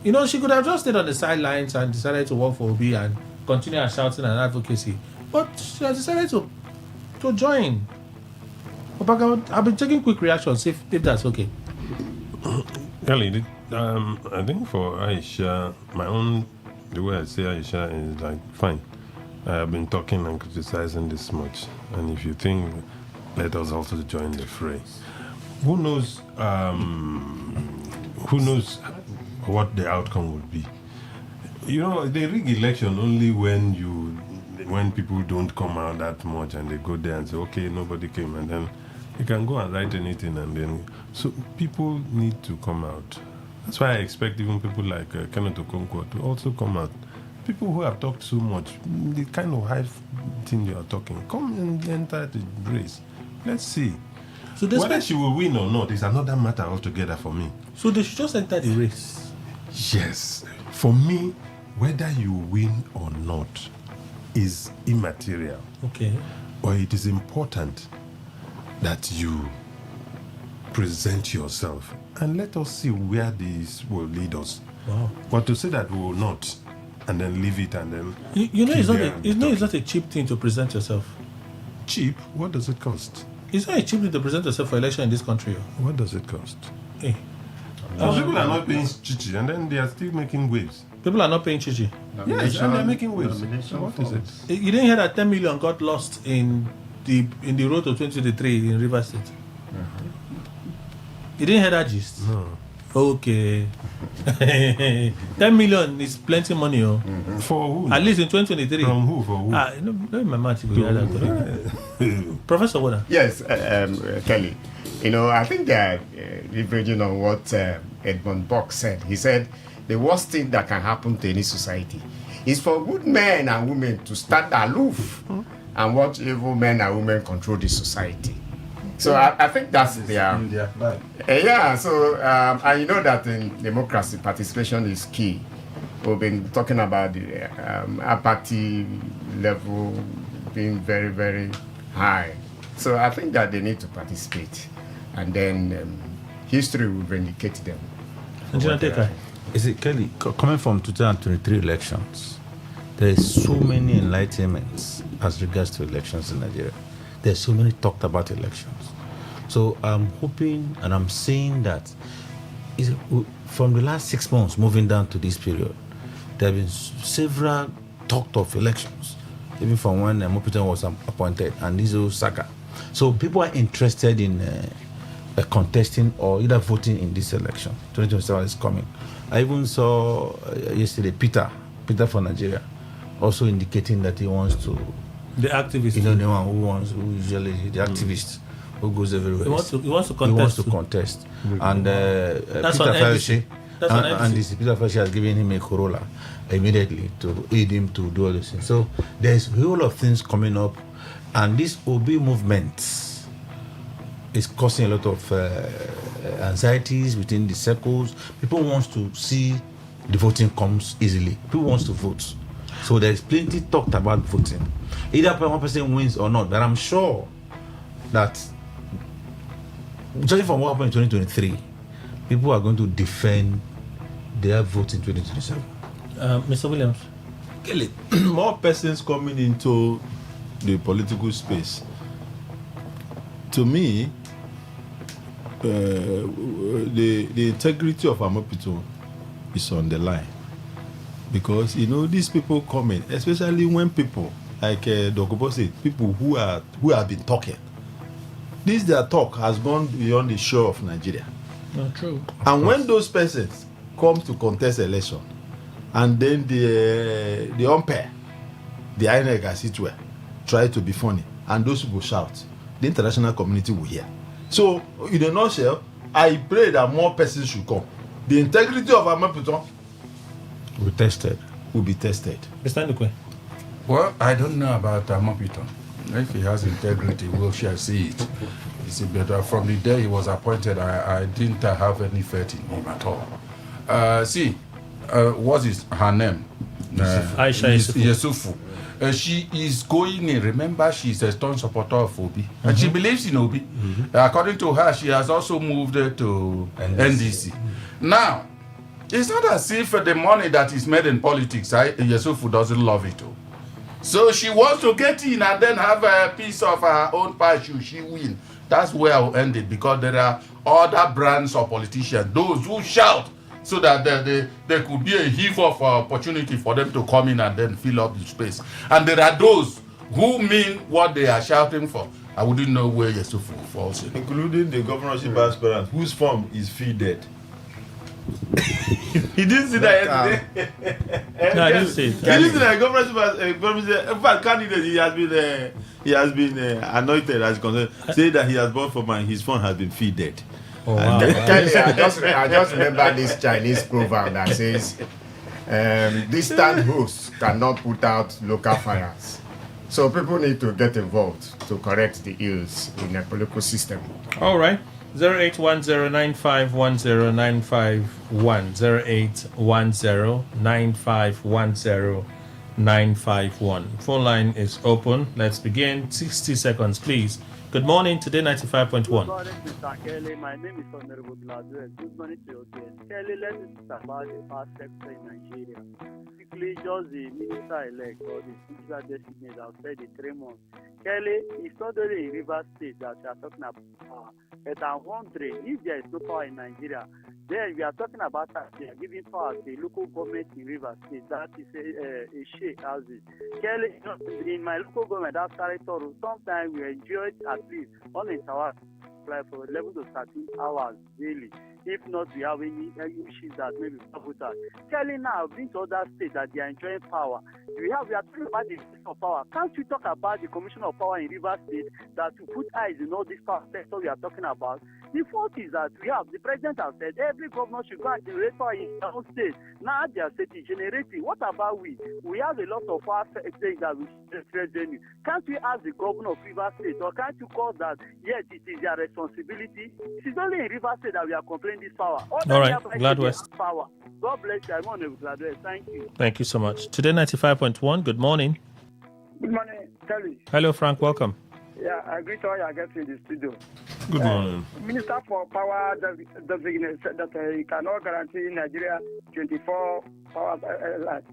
She could have just stayed on the sidelines and decided to work for Obi and continue her shouting and advocacy. But she has decided to join. I'll be taking quick reactions if that's okay. Kelly, I think for Aisha, the way I say Aisha is like, fine. I have been talking and criticizing this much. And if you think, let us also join the fray. Who knows what the outcome would be? They rig election only when people don't come out that much and they go there and say, okay, nobody came, and then you can go and write anything, and then so people need to come out. That's why I expect even people like Kenneth Okonkwo to also come out. People who have talked so much, the kind of high thing you are talking, come and enter the race. Let's see. So whether she will win or not is another matter altogether for me. So they should just enter the race. Yes. For me, whether you win or not is immaterial. Okay. But it is important that you present yourself and let us see where this will lead us. Wow. But to say that we will not and then leave it and then it's not a cheap thing to present yourself. Cheap? What does it cost? It's not a cheap thing to present yourself for election in this country. What does it cost? Hey. People are not paying chichi and then they are still making waves. People are not paying chichi. Yes, and they're making waves. So what is it? You didn't hear that 10 million got lost in the road to 2023 in River State? You didn't hear that gist? No. Okay. 10 million is plenty money. For who? At least in 2023. From who? For who? No, my mouth. Professor Wona. Yes, Kelly. I think they are leveraging on what Edmund Burke said. He said, the worst thing that can happen to any society is for good men and women to stand aloof and watch evil men and women control the society. So I think that's their yeah. So and you know that in democracy, participation is key. We've been talking about the apathy level being very, very high. So I think that they need to participate, and then history will vindicate them. Is it Kelly? Coming from 2023 elections, there is so many enlightenments as regards to elections in Nigeria. There's so many talked about elections. So I'm hoping and I'm saying that from the last 6 months moving down to this period, there have been several talked of elections, even from when Mopiton was appointed and Nizo Saka. So people are interested in contesting or either voting in this election. 2027 is coming. I even saw yesterday Peter from Nigeria also indicating that he wants to. The activist. The one who usually the activist who goes everywhere. He wants to contest. He wants to contest. And that's Peter Felshi. And Peter Felshi has given him a Corolla immediately to aid him to do all these things. So there's a whole lot of things coming up, and this OB movement is causing a lot of anxieties within the circles. People want to see the voting comes easily. People want to vote. So there's plenty talked about voting. Either one person wins or not, but I'm sure that, judging from what happened in 2023, people are going to defend their vote in 2027. Mr. Williams? Kelly, more persons coming into the political space. To me, the integrity of Amapito is on the line, because these people come in, especially when people like Dokobo said, people who have been talking. Their talk has gone beyond the shore of Nigeria. Not true. And when those persons come to contest election, and then the umpire, the INEC as it were, try to be funny, and those people shout, the international community will hear. So, in a nutshell, I pray that more persons should come. The integrity of Amaputon will be tested. Mr. Ndukwe. Well, I don't know about Amaputon. If he has integrity, we shall see it. You see, but from the day he was appointed, I didn't have any faith in him at all. What is her name? Aisha Yesufu. She is going in. Remember, she's a strong supporter of Obi. And she believes in Obi. According to her, she has also moved to NDC. Now, it's not as if the money that is made in politics, Yesufu doesn't love it. So she wants to get in and then have a piece of her own pie. She win. That's where I'll end it, because there are other brands of politicians, those who shout, so that there could be a heave of opportunity for them to come in and then fill up the space. And there are those who mean what they are shouting for. I wouldn't know where Yesufu falls in. Including the governorship aspirant, whose form is feeded. He didn't see that yesterday. No, I didn't see it. He didn't see that governorship. In fact, candidate, he has been anointed as concerned, say that he has bought for man, his phone has been feeded. Oh, wow. Kelly, I just remember this Chinese proverb that says, distant hosts cannot put out local fires. So people need to get involved to correct the ills in the political system. All right. 0810951095 0810951095 Phone line is open. Let's begin. 60 seconds, please. Good morning. Today 95.1. Good morning, Mr. Kelly. My name is Honorable Gladwell. Good morning to your guest. Kelly, let me talk about the power sector in Nigeria. Quickly, just the minister-elect or the minister designate have said the 3 months. Kelly, it's not only in Rivers State that we are talking about power. But I'm wondering, if there is no power in Nigeria, then we are talking about that they are giving power to the local government in Rivers State. That is a shake houses. Kelly, in my local government, that's territory. Sometimes we enjoy it at least on the tower for 11 to 13 hours daily. If not, we have any issues that maybe sabotage. Kelly, now been to other states that they are enjoying power. We are talking about the Commission of Power. Can't we talk about the Commission of Power in Rivers State that to put eyes in all this power sector we are talking about? The fault is that we have, the president has said every governor should go and generate power in their own state. Now their state is generating. What about we? We have a lot of power things that we should revenue. Can't we ask the governor of Rivers State, or can't you call that, yes, it is their responsibility? It is only in Rivers State that we are complaining this power. All right, Gladwell. Power. God bless you. I'm on Gladwell. Thank you. Thank you so much. Today 95.1. Good morning. Good morning, Kelly. Hello, Frank. Welcome. Yeah, I greet all your guests in the studio. Good morning. Minister for Power designated said that he cannot guarantee Nigeria 24 hours light.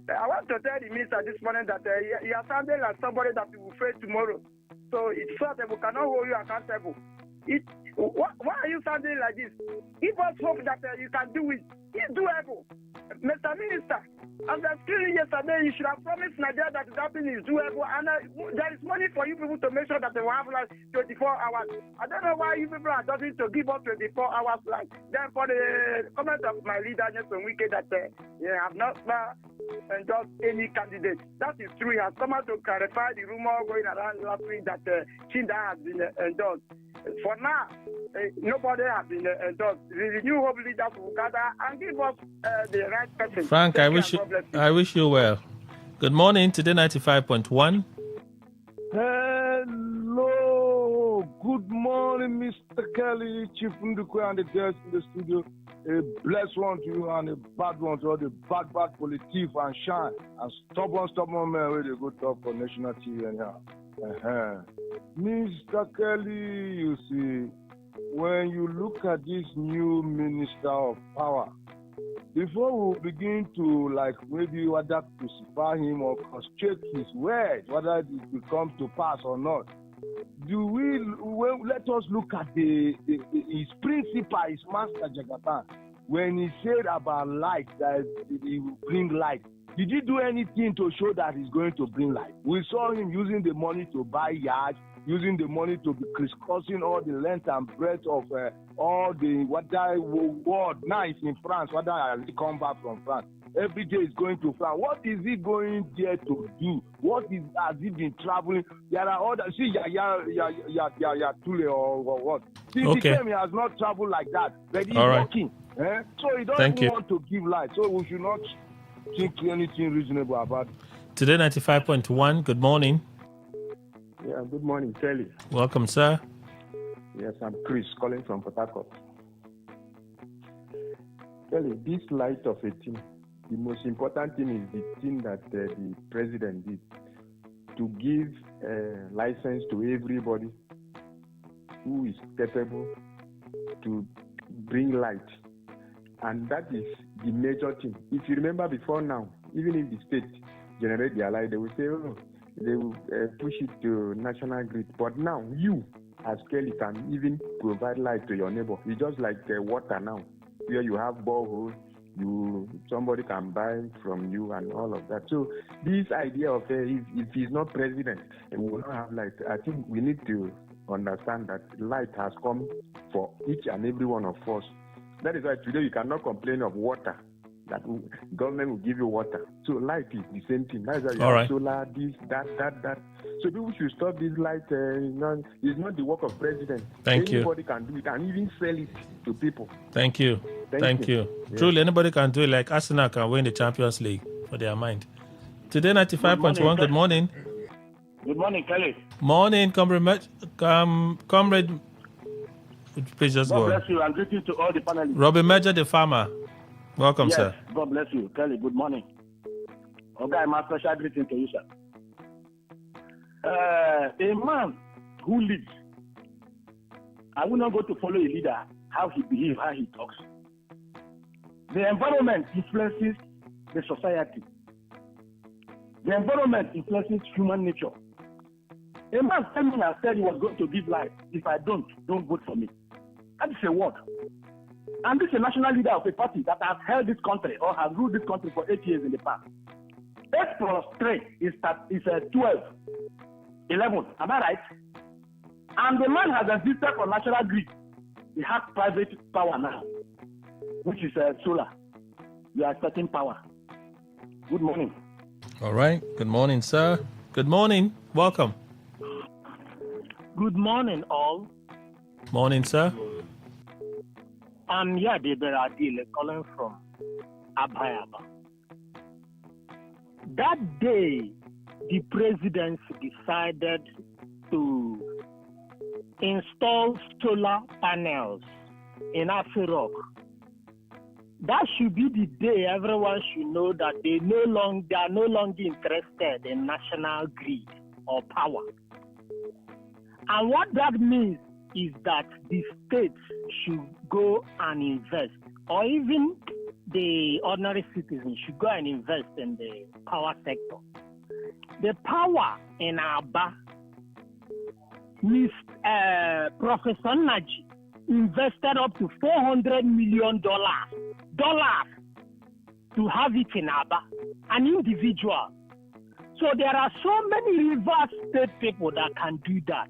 I want to tell the minister this morning that he has sounded like somebody that we will face tomorrow. So it's so that we cannot hold you accountable. Why are you sounding like this? Give us hope that you can do it. It's doable. Mr. Minister, as I screened yesterday, you should have promised Nigeria that that thing is doable, and there is money for you people to make sure that they will have like 24 hours. I don't know why you people are doing to give us 24 hours like. Then for the comment of my leader, Nelson Wike, that they have not endorsed any candidate. That is true. He has come out to clarify the rumor going around last week that Chinda has been endorsed. For now, nobody has been endorsed. The new hope leaders will gather and give us the right person. Frank, I wish you well. Good morning. Today 95.1. Hello. Good morning, Mr. Kelly, Chief Ndukwe, and the guests in the studio. A blessed one to you and a bad one to all the bad politics and shine and stubborn men where they go talk for national TV anyhow. Mr. Kelly, you see, when you look at this new Minister of Power, before we begin to maybe whether crucify him or frustrate his word, whether it will come to pass or not, let us look at his principal, his master Jagatan, when he said about light, that he will bring light. Did he do anything to show that he's going to bring light? We saw him using the money to buy yachts, using the money to be crisscrossing all the length and breadth of all the world. Now he's in France. Whether he come back from France, every day he's going to France. What is he going there to do? Has he been traveling? There are other. See, Tule or what? Since he came, he has not traveled like that. But he's working. So he doesn't want to give light. So we should not think anything reasonable about it. Today 95.1. Good morning. Yeah, good morning, Kelly. Welcome, sir. Yes, I'm Chris, calling from Port Harcourt. Kelly, this light of a team, the most important thing is the thing that the president did to give license to everybody who is capable to bring light. And that is the major thing. If you remember before now, even if the state generate their light, they will say, they will push it to national grid. But now, you, as Kelly, can even provide light to your neighbor. It's just like water now, where you have borehole, somebody can buy from you and all of that. So this idea of if he's not president, we will not have light. I think we need to understand that light has come for each and every one of us. That is why today you cannot complain of water. That government will give you water. So light is the same thing. That is why you have solar, this, that. So people should stop this light. It's not the work of president. Anybody can do it and even sell it to people. Thank you. Thank you. Yeah. Truly, anybody can do it. Like Arsenal can win the Champions League for their mind. Today 95.1. Good morning. Good morning, Kelly. Morning, comrade. Please just go. God bless you, and greetings to all the panelists. Robin Major, the farmer. Welcome, sir. God bless you. Kelly, good morning. Okay, my special greeting to you, sir. A man who leads, I will not go to follow a leader, how he behaves, how he talks. The environment influences the society. The environment influences human nature. A man came in and said he was going to give life. If I don't vote for me. That is a word. And this is a national leader of a party that has held this country or has ruled this country for 8 years in the past. 8 plus 3 is 12. 11. Am I right? And the man has existed for national grid. He has private power now, which is solar. We are expecting power. Good morning. All right. Good morning, sir. Good morning. Welcome. Good morning, all. Morning, sir. I'm Yade Beradile calling from Abayaba. That day, the president decided to install solar panels in Afirok. That should be the day everyone should know that they are no longer interested in national grid or power. And what that means is that the states should go and invest, or even the ordinary citizens should go and invest in the power sector. The power in Aba, Professor Naji invested up to $400 million to have it in Aba, an individual. So there are so many Rivers State people that can do that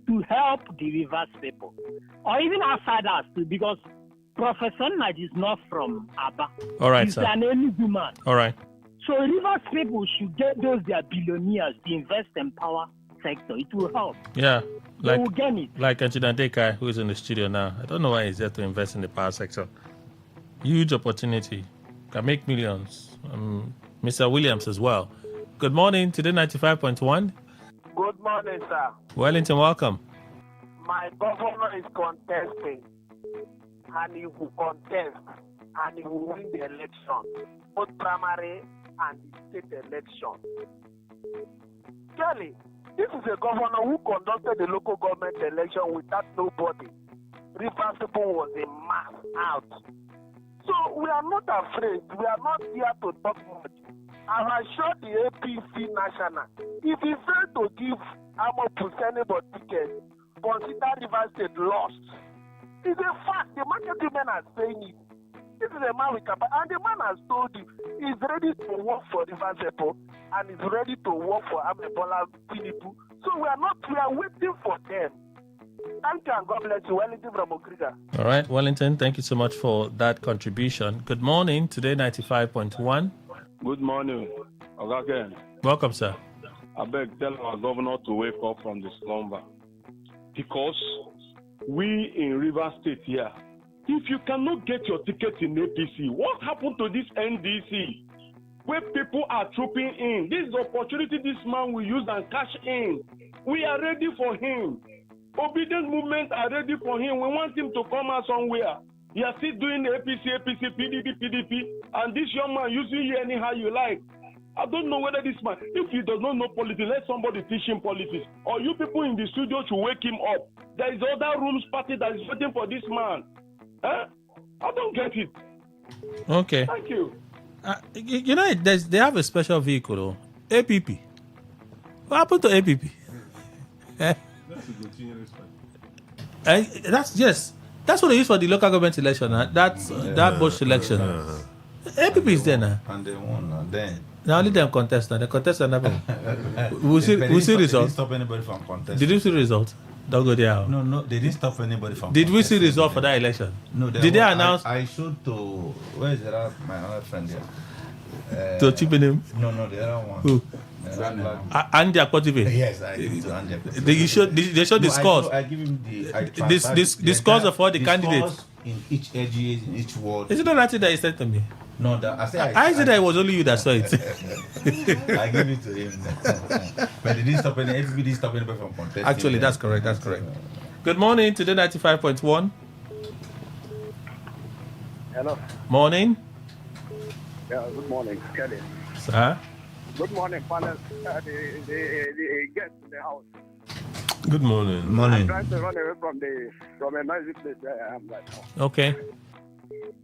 to help the Rivers people, or even outsiders too, because Professor Naji is not from Aba. All right, He's sir. an Enugu man. All right. So Rivers people should get those their billionaires to invest in power sector. It will help. Yeah. They will get it. Like Engineer Dekai, who is in the studio now. I don't know why he's there to invest in the power sector. Huge opportunity. Can make millions. Mr. Williams as well. Good morning. Today 95.1. Good morning, sir. Wellington, welcome. My governor is contesting, and he will contest, and he will win the election, both primary and the state election. Kelly, this is a governor who conducted the local government election without nobody. Rivers people was a mass out. So we are not afraid. We are not here to talk much. I have assured the APC national, if he failed to give I'm going to send anybody ticket. Consider River State lost. It's a fact. The market women are saying it. This is a man with capacity, and the man has told you he's ready to work for River State and he's ready to work for Amebola Tinubu. So we are waiting for them. Thank you and God bless you. Wellington from Okrika. All right, Wellington, thank you so much for that contribution. Good morning, Today 95.1. Good morning. Okay. Welcome, sir. I beg tell our governor to wake up from the slumber. Because we in River State here, if you cannot get your ticket in APC, what happened to this NDC? Where people are trooping in. This is the opportunity this man will use and cash in. We are ready for him. Obedient movements are ready for him. We want him to come out somewhere. You are still doing APC, PDP, and this young man using you anyhow you like. I don't know whether this man, if he does not know politics, let somebody teach him politics. Or you people in the studio should wake him up. There is other rooms party that is waiting for this man. Huh? I don't get it. Okay. Thank you. You know, they have a special vehicle, though. APP. What happened to APP? That's a continuous That's what they use for the local government election. That Bush election. APP is there now. And they won. Then. Now only them contest now. The contest never. We see result. They didn't stop anybody from contesting. Did you see result? Don't go there. No, they didn't stop anybody from. Did we see result for that election? No. Did they announce? I showed to where is that? My other friend here. To cheapen him? No, the other one. Who? Andy Akpotibe. Yes, I give it to Andy. They showed the scores. I give him the scores of all the candidates in each LGA, in each ward. Is it not that he said to me? No, I said that it was only you that saw it. I give it to him. But they didn't stop everybody didn't stop anybody from contesting. Actually, that's correct. Good morning, Today 95.1. Hello. Morning. Yeah, good morning, Kelly. Sir. Good morning, panel. The guests in the house. Good morning. I'm trying to run away from a noisy place where I am right now. Okay.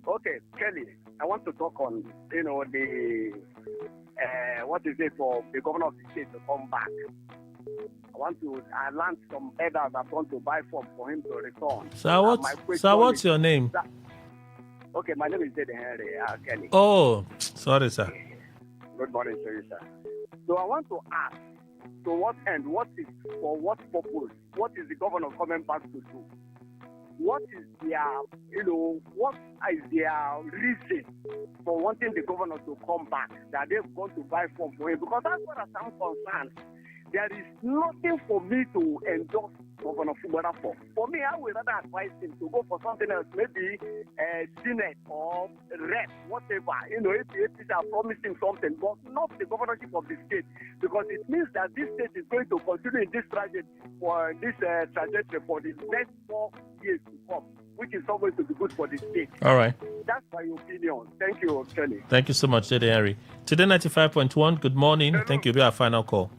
Okay, Kelly. I want to talk on, the what is it for the governor of the state to come back. I learned some elders that want to buy form for him to return. Sir, what's your name? Okay, my name is Jade Henry Kelly. Oh, sorry, sir. Good morning to you, sir. So I want to ask, to what end, for what purpose, what is the governor coming back to do? What is their reason for wanting the governor to come back, that they're going to buy form for him? Because as far as I'm concerned, there is nothing for me to endorse Governor Fubara for. For me, I would rather advise him to go for something else, maybe Senate or rep, whatever. If they are promising something, but not the governorship of the state, because it means that this state is going to continue in this trajectory for the next 4 years to come, which is not going to be good for the state. All right. That's my opinion. Thank you, Kelly. Thank you so much, Jade Henry. Today 95.1. Good morning. Hello. Thank you. Be our final call.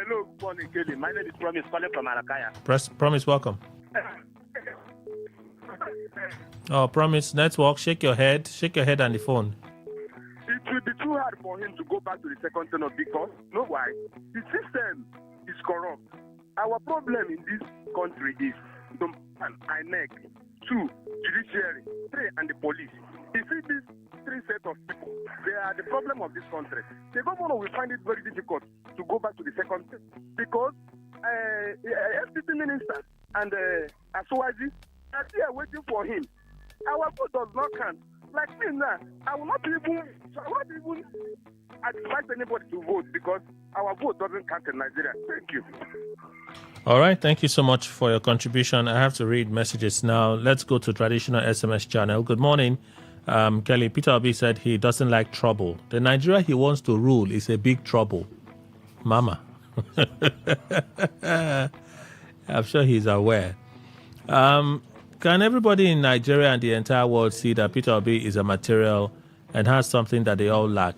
Hello, good morning, Kelly. My name is Promise, calling from Arakaya. Promise, welcome. Oh, Promise, network, shake your head on the phone. It will be too hard for him to go back to the second turn of because, know why? The system is corrupt. Our problem in this country is number one, INEC, 2, judiciary, 3, and the police. You see these 3 sets of people, they are the problem of this country. The governor will find it very difficult to go back to the second turn because FCC minister and Aswazi are here waiting for him. Our vote does not count. Like me now, I will not even advise anybody to vote because our vote doesn't count in Nigeria. Thank you. All right, thank you so much for your contribution. I have to read messages now. Let's go to traditional SMS channel. Good morning. Kelly, Peter Obi said he doesn't like trouble. The Nigeria he wants to rule is a big trouble. Mama. I'm sure he's aware. Can everybody in Nigeria and the entire world see that Peter Obi is a material and has something that they all lack?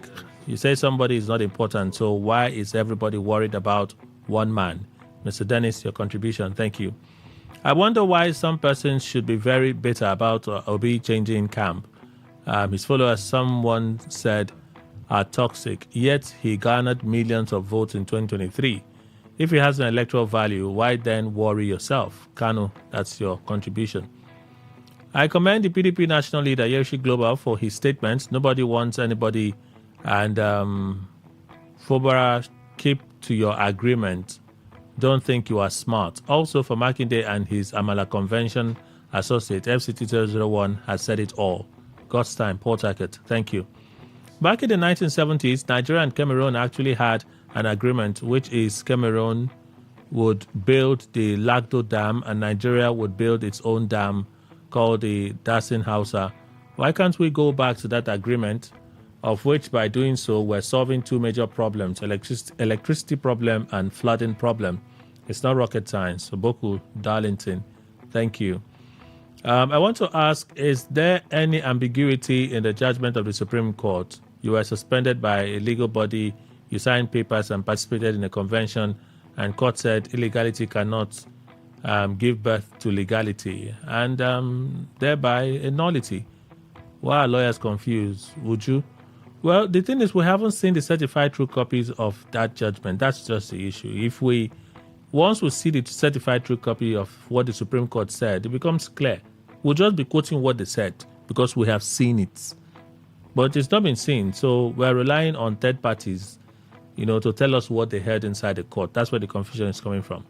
You say somebody is not important, so why is everybody worried about one man? Mr. Dennis, your contribution. Thank you. I wonder why some persons should be very bitter about Obi changing camp. His followers, someone said, are toxic, yet he garnered millions of votes in 2023. If it has an electoral value, why then worry yourself? Kanu, that's your contribution. I commend the PDP national leader, Yeshi Global, for his statements. Nobody wants anybody. And Fobara, keep to your agreement. Don't think you are smart. Also, for Makinde and his Amala Convention associate, FCT 001 has said it all. God's time, Port Harcourt. Thank you. Back in the 1970s, Nigeria and Cameroon actually had an agreement, which is Cameroon would build the Lagdo Dam and Nigeria would build its own dam called the Dasin Hausa. Why can't we go back to that agreement, of which by doing so we're solving two major problems, electricity problem and flooding problem? It's not rocket science. Boku Darlington, thank you. I want to ask, is there any ambiguity in the judgment of the Supreme Court? You were suspended by a legal body, you signed papers and participated in a convention, and court said illegality cannot give birth to legality, and thereby a nullity. Why are lawyers confused? Would you? Well, the thing is, we haven't seen the certified true copies of that judgment. That's just the issue. Once we see the certified true copy of what the Supreme Court said, it becomes clear. We'll just be quoting what they said because we have seen it. But it's not been seen, so we're relying on third parties, to tell us what they heard inside the court. That's where the confusion is coming from.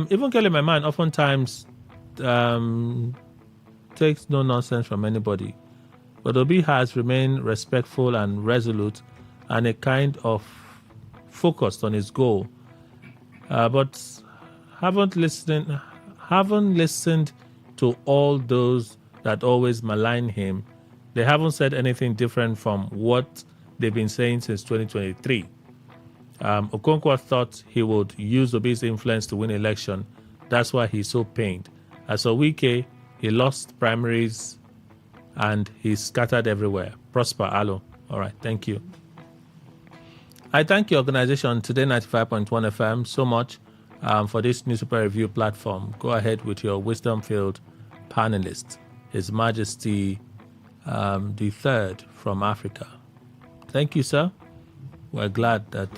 Even Kelly, my man, oftentimes takes no nonsense from anybody. But Obi has remained respectful and resolute and a kind of focused on his goal. But haven't listened to all those that always malign him. They haven't said anything different from what they've been saying since 2023. Okonkwo thought he would use Obi's influence to win election. That's why he's so pained. As for Wike, he lost primaries and he's scattered everywhere. Prosper Alo. All right, thank you. I thank your organization, Today95.1 FM, so much for this newspaper review platform. Go ahead with your wisdom-filled panelist, His Majesty the Third from Africa. Thank you, sir. We're glad that,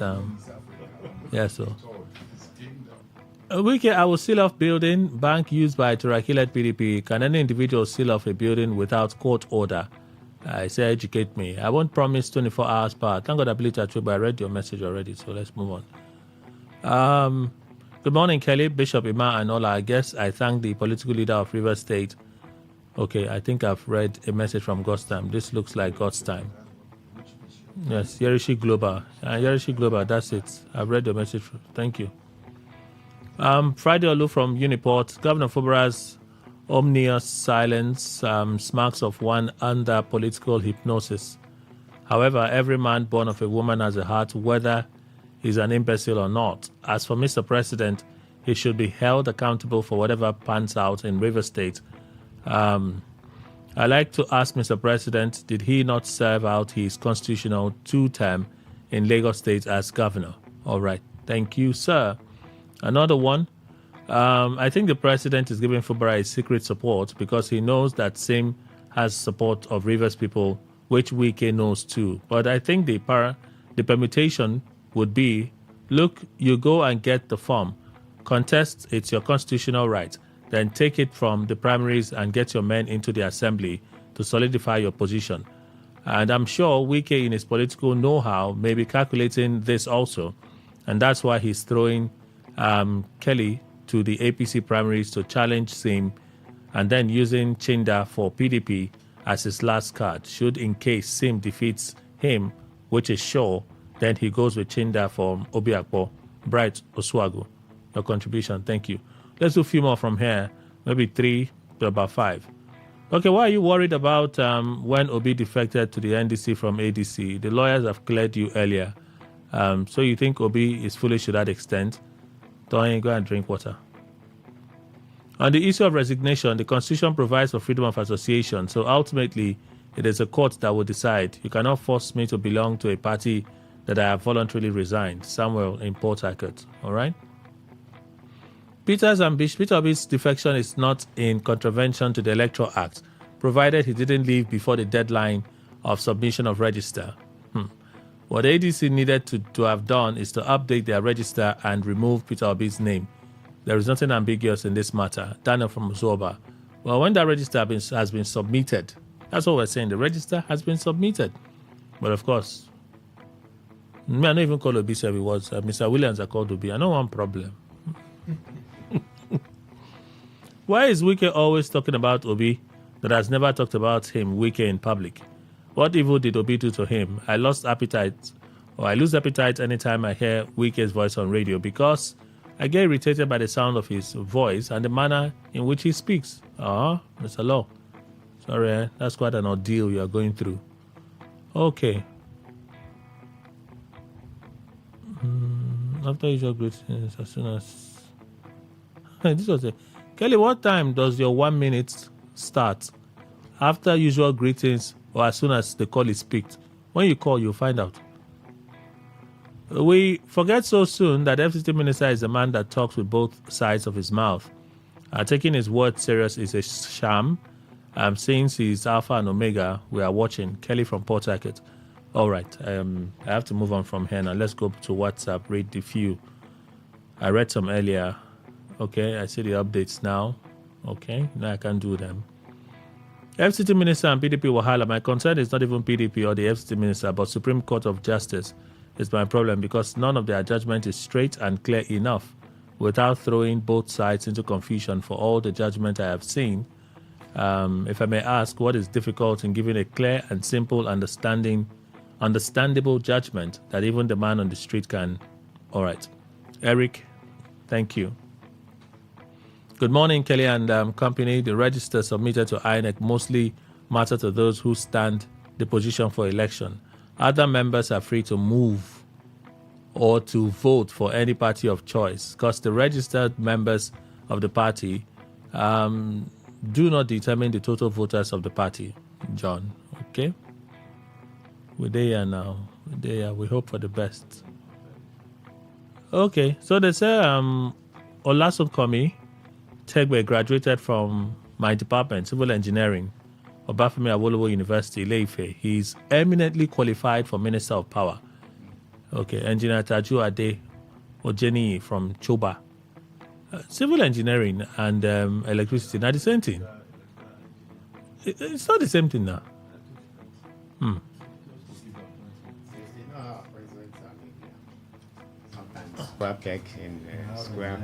Wike, I will seal off building, bank used by Turaki-led PDP. Can any individual seal off a building without court order? I say, educate me. I won't promise 24 hours power. Thank God I believe that, but I read your message already, so let's move on. Good morning, Kelly, Bishop Ima, and all our guests. I thank the political leader of Rivers State. Okay, I think I've read a message from God's time. This looks like God's time. Yes, Yerishi Global. Yerishi Global, that's it. I've read the message. Thank you. Friday Olu from Uniport. Governor Fubara's ominous silence smacks of one under political hypnosis. However, every man born of a woman has a heart, whether he's an imbecile or not. As for Mr. President, he should be held accountable for whatever pans out in River State. I'd like to ask Mr. President, did he not serve out his constitutional 2-term in Lagos State as governor? All right. Thank you, sir. Another one. I think the president is giving Fubara a secret support because he knows that Sim has support of Rivers people, which Wike knows too. But I think the permutation would be, look, you go and get the form. Contest, it's your constitutional right. Then take it from the primaries and get your men into the assembly to solidify your position. And I'm sure Wike, in his political know-how, may be calculating this also. And that's why he's throwing Kelly to the APC primaries to challenge Sim and then using Chinda for PDP as his last card. Should, in case Sim defeats him, which is sure, then he goes with Chinda for Obiakpo. Bright Oswago, your contribution. Thank you. Let's do a few more from here, maybe 3 to about 5. Okay, why are you worried about when Obi defected to the NDC from ADC? The lawyers have cleared you earlier. So you think Obi is foolish to that extent? Don't go and drink water. On the issue of resignation, the Constitution provides for freedom of association. So ultimately, it is a court that will decide. You cannot force me to belong to a party that I have voluntarily resigned. Samuel in Port Harcourt. All right? Peter Obi's defection is not in contravention to the Electoral Act, provided he didn't leave before the deadline of submission of register. What ADC needed to have done is to update their register and remove Peter Obi's name. There is nothing ambiguous in this matter. Daniel from Zoba. Well, when that register has been submitted, that's what we're saying. The register has been submitted. But of course, I don't even call Obi said it was Mr. Williams that called Obi. I know one problem. Why is Wike always talking about Obi that has never talked about him, Wike, in public? What evil did Obi do to him? I lose appetite anytime I hear Wike's voice on radio because I get irritated by the sound of his voice and the manner in which he speaks. Mr. Law. Sorry, that's quite an ordeal you are going through. Okay. After usual greetings, as soon as... this was it. Kelly, what time does your 1 minute start? After usual greetings or as soon as the call is picked? When you call, you'll find out. We forget so soon that FCT Minister is a man that talks with both sides of his mouth. Taking his word serious is a sham. Since he's Alpha and Omega, we are watching. Kelly from Port Harcourt. All right. I have to move on from here now. Let's go to WhatsApp, read the few. I read some earlier. Okay, I see the updates now. Okay, now I can do them. FCT Minister and PDP Wahala. My concern is not even PDP or the FCT Minister, but Supreme Court of Justice is my problem because none of their judgment is straight and clear enough without throwing both sides into confusion. For all the judgment I have seen, if I may ask, what is difficult in giving a clear and simple understandable judgment that even the man on the street can? All right. Eric, thank you. Good morning, Kelly and company. The register submitted to INEC mostly matter to those who stand the position for election. Other members are free to move or to vote for any party of choice because the registered members of the party do not determine the total voters of the party, John. Okay? We're there now. We're there. We hope for the best. Okay, so they say Olasun Komi Tegbe graduated from my department, Civil Engineering, Obafemi Awolowo University, Ile-Ife. He's eminently qualified for Minister of Power. Okay, Engineer Taju Ade Ojeni from Choba. Civil Engineering and electricity, not the same thing. It's not the same thing now. Square cake in square.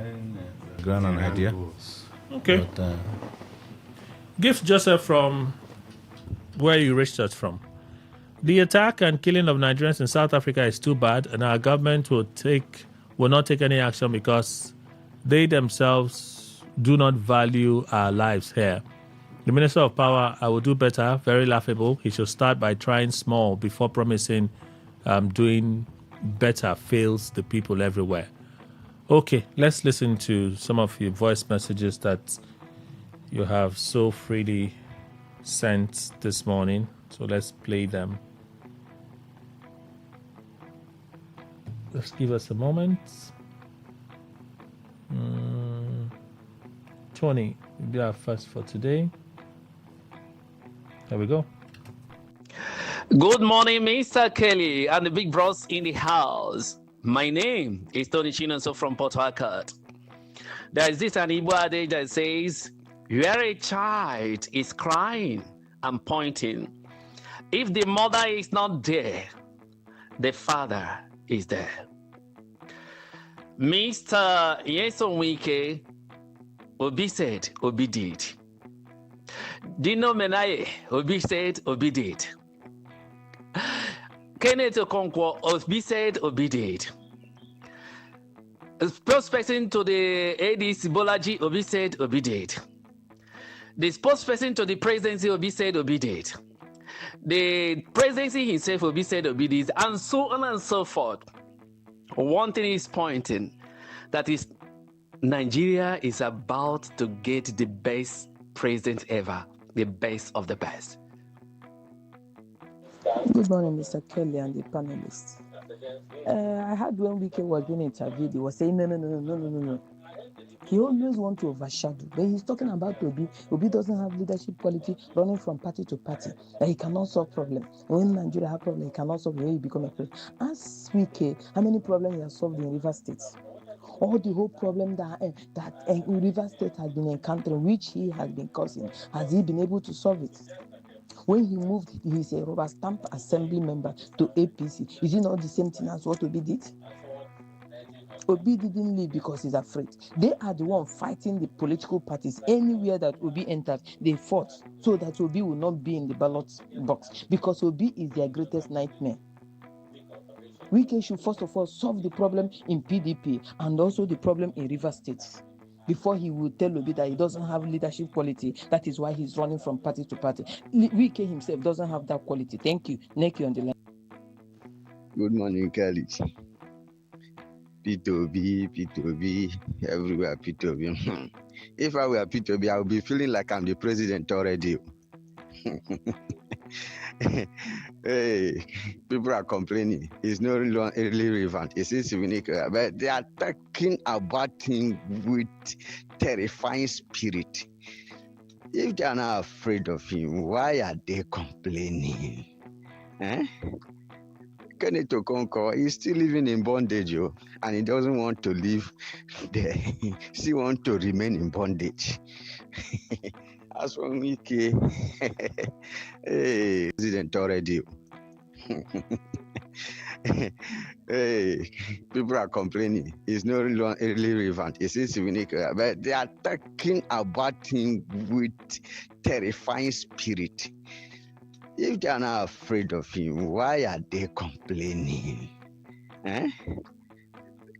Grand an idea. Okay. But, Gift Joseph from where you reached us from. The attack and killing of Nigerians in South Africa is too bad, and our government will not take any action because they themselves do not value our lives here. The Minister of Power, I will do better, very laughable. He should start by trying small before promising doing better fails the people everywhere. Okay, let's listen to some of your voice messages that you have so freely sent this morning. So let's play them. Just give us a moment. Tony, you'll be our first for today. There we go. Good morning, Mr. Kelly and the big bros in the house. My name is Tony Chinonso from Port Harcourt. There is this an Igbo adage that says, where a child is crying and pointing, if the mother is not there, the father is there. Mr. Nyesom Wike, Obi said, Obi did. Dino Menaye, Obi said, Obi did. Kenneth Okonkwo, Obi said, Obi did. Spokesperson to the ADC Bolaji, Obi said, Obi did. The spokesperson to the presidency, Obi said, Obi did. The presidency himself, Obi said, Obi did, and so on and so forth. One thing is pointing, that is, Nigeria is about to get the best president ever, the best of the best. Good morning, Mr. Kelly and the panelists. I heard when Wike was being interviewed, he was saying, no. He always wants to overshadow. But he's talking about Obi. Obi doesn't have leadership quality, running from party to party. That he cannot solve problems. When Nigeria have problems, he cannot solve it when he become a president. Ask Wike how many problems he has solved in River State. All the whole problem that River State has been encountering, which he has been causing, has he been able to solve it? When he moved his rubber stamp assembly member to APC, is it not the same thing as what Obi did? Obi didn't leave because he's afraid. They are the one fighting the political parties. Anywhere that Obi entered, they fought so that Obi will not be in the ballot box because Obi is their greatest nightmare. Wike should first of all solve the problem in PDP and also the problem in River State before he will tell Obi that he doesn't have leadership quality. That is why he's running from party to party. Wike himself doesn't have that quality. Thank you. Nick, you on the line. Good morning, Kelly. P2B, everywhere P2B. If I were P2B, I would be feeling like I'm the president already. Hey, people are complaining. It's not really relevant. It's unique, but they are talking about him with terrifying spirit. If they are not afraid of him, why are they complaining? Kenneth Okonkwo is still living in bondage, and he doesn't want to live there. He still wants to remain in bondage. As for Wike, hey, president already. Hey, people are complaining. It's not really relevant. It's unique, but they are talking about him with terrifying spirit. If they are not afraid of him, why are they complaining?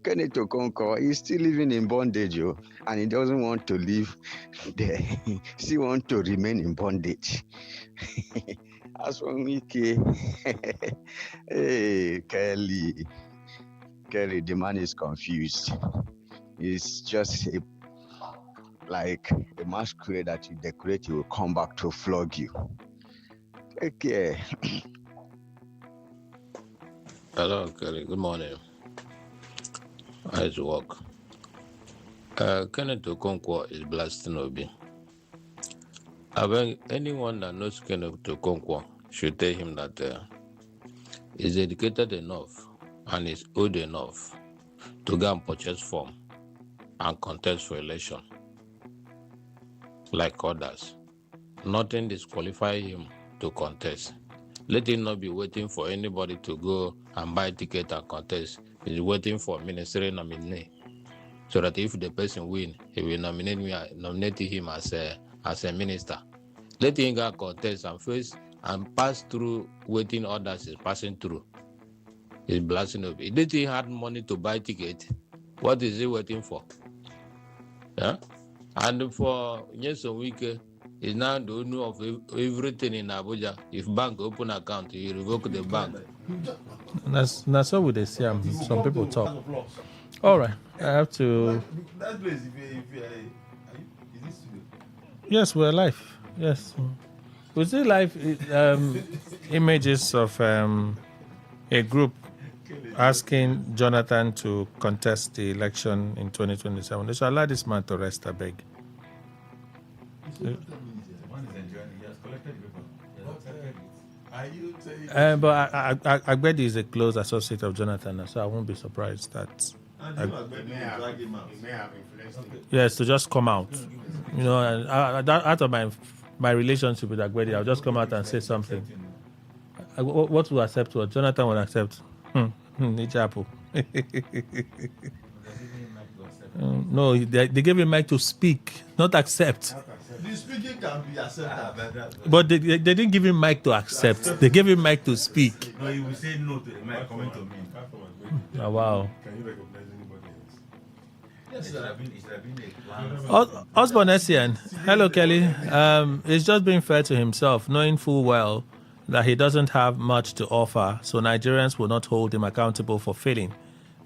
Kenneth Okonkwo is still living in bondage, and he doesn't want to live there. He still wants to remain in bondage. As for Wike, hey, Kelly, the man is confused. It's just like a masquerade that you decorate, he will come back to flog you. Take care. Hello, Kelly. Good morning. How's work? Kenneth Okonkwo is blasting Obi. I think anyone that knows Kenneth Okonkwo should tell him that he's educated enough and is old enough to go and purchase form and contest for election like others. Nothing disqualifies him to contest. Let him not be waiting for anybody to go and buy ticket and contest. He's waiting for ministerial nominee, so that if the person win, he will nominate him as a minister. Let him go contest and face and pass through waiting others is passing through. He's blasting up. If he had money to buy ticket, what is he waiting for? Yeah? And for Nyesom Wike, is now the owner of everything in Abuja. If bank open account, you revoke the bank. That's what we they see. Some people talk. All right, I have to. That place, is this studio? Yes, we're live. Yes, we see live images of a group asking Jonathan to contest the election in 2027. They should allow this man to rest, I beg. But Agbedi is a close associate of Jonathan, so I won't be surprised that. Yes, to just come out, and out of my relationship with Agbedi, I'll just come out and say something. What will accept? What Jonathan will accept? Ichapo. No, they gave him mic to speak, not accept. The speaking can be accepted. But they didn't give him mic to accept. They gave him mic to speak. No, he will say no to the mic coming to me. Oh, wow. Can you recognize anybody else? Yes, it should have been a plan. Osborne Essien. Hello, Kelly. It's just being fair to himself, knowing full well that he doesn't have much to offer, so Nigerians will not hold him accountable for failing,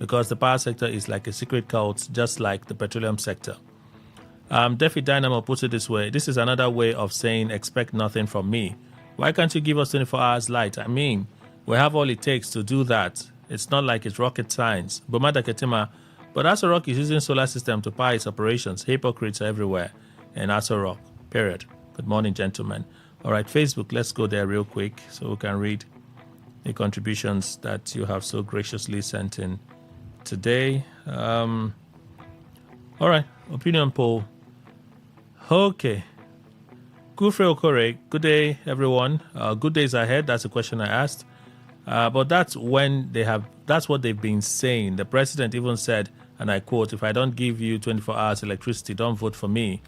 because the power sector is like a secret cult, just like the petroleum sector. Defi Dynamo puts it this way: this is another way of saying expect nothing from me. Why can't you give us 24 hours light? I mean, we have all it takes to do that. It's not like it's rocket science. Bomada Ketima But Aso Rock is using solar system to power its operations. Hypocrites are everywhere in Aso Rock, period. Good morning, gentlemen. All right, Facebook, let's go there real quick so we can read the contributions that you have so graciously sent in today. All right, opinion poll. Okay. Gufre Okore, good day, everyone. Good days ahead. That's the question I asked. But that's what they've been saying. The president even said, and I quote, if I don't give you 24 hours electricity, don't vote for me.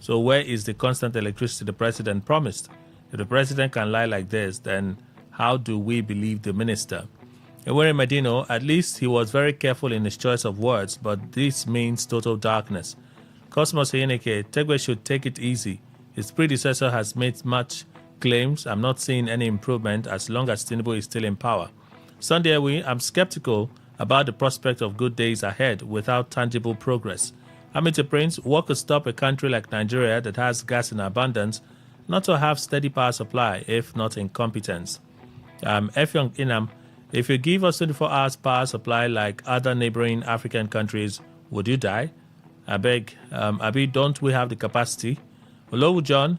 So where is the constant electricity the president promised? If the president can lie like this, then how do we believe the minister? Ewere Medino, at least he was very careful in his choice of words, but this means total darkness. Cosmos Yeneke, Tegwe should take it easy. His predecessor has made much claims. I'm not seeing any improvement as long as Tinubu is still in power. Sunday Ewi, I'm skeptical about the prospect of good days ahead without tangible progress. Amity Prince, what could stop a country like Nigeria that has gas in abundance not to have steady power supply, if not incompetence? Efyong Inam, if you give us 24 hours power supply like other neighboring African countries, would you die? I beg, Abi, don't we have the capacity? Hello, John.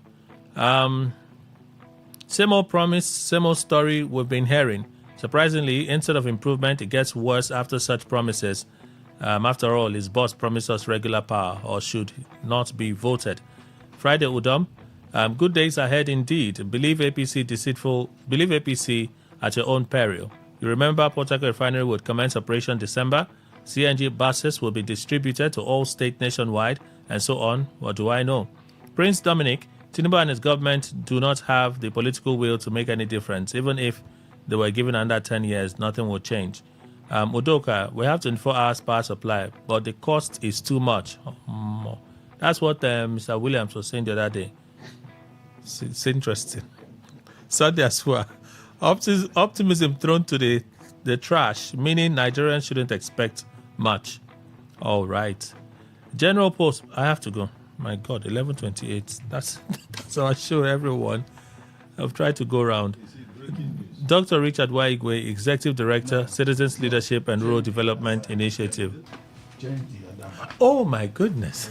Same old promise, same old story we've been hearing. Surprisingly, instead of improvement, it gets worse after such promises. After all, his boss promised us regular power, or should not be voted. Friday Udom, good days ahead indeed. Believe APC at your own peril. You remember Port Harcourt Refinery would commence operation December. CNG buses will be distributed to all states nationwide, and so on. What do I know? Prince Dominic, Tinubu and his government do not have the political will to make any difference. Even if they were given under 10 years, nothing will change. Udoka, we have 24 hours power supply, but the cost is too much. That's what Mr. Williams was saying the other day. It's interesting. Sunday as well. Optimism thrown to the trash, meaning Nigerians shouldn't expect much. All right. General Post, I have to go. My God, 11:28. That's our show, everyone. I've tried to go around. Dr. Richard Waigwe, Executive Director, Citizens Leadership and Rural Development Initiative. Oh my goodness.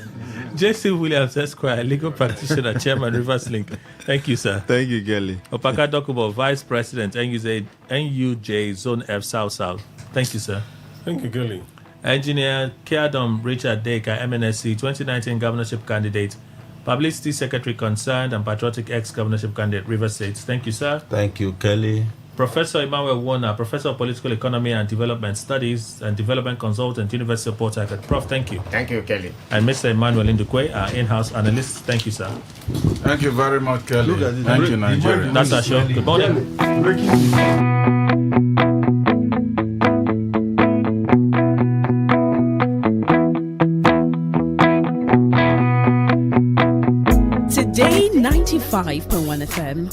J.C. Williams, Esquire, legal practitioner, Chairman, Rivers Link. Thank you, sir. Thank you, Kelly. Opaka Dokubo, Vice President, NUJ Zone F South South. Thank you, sir. Thank you, Kelly. Engineer Kiadom Richard Deka, MNSC, 2019 governorship candidate, Publicity Secretary Concerned and Patriotic Ex-Governorship candidate, River State. Thank you, sir. Thank you, Kelly. Professor Emmanuel Warner, Professor of Political Economy and Development Studies and Development Consultant, University of Port Harcourt. Prof, thank you. Thank you, Kelly. And Mr. Emmanuel Indukwe, our in-house analyst. Thank you, sir. Thank you very much, Kelly. Thank you, Nigeria. That's our show. Good morning. Today 95.1 FM,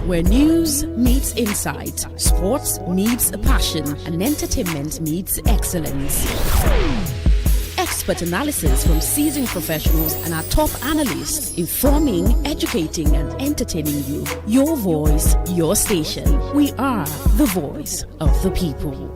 where news meets insight, sports meets passion, and entertainment meets excellence. Expert analysis from seasoned professionals and our top analysts, informing, educating, and entertaining you. Your voice, your station. We are the voice of the people.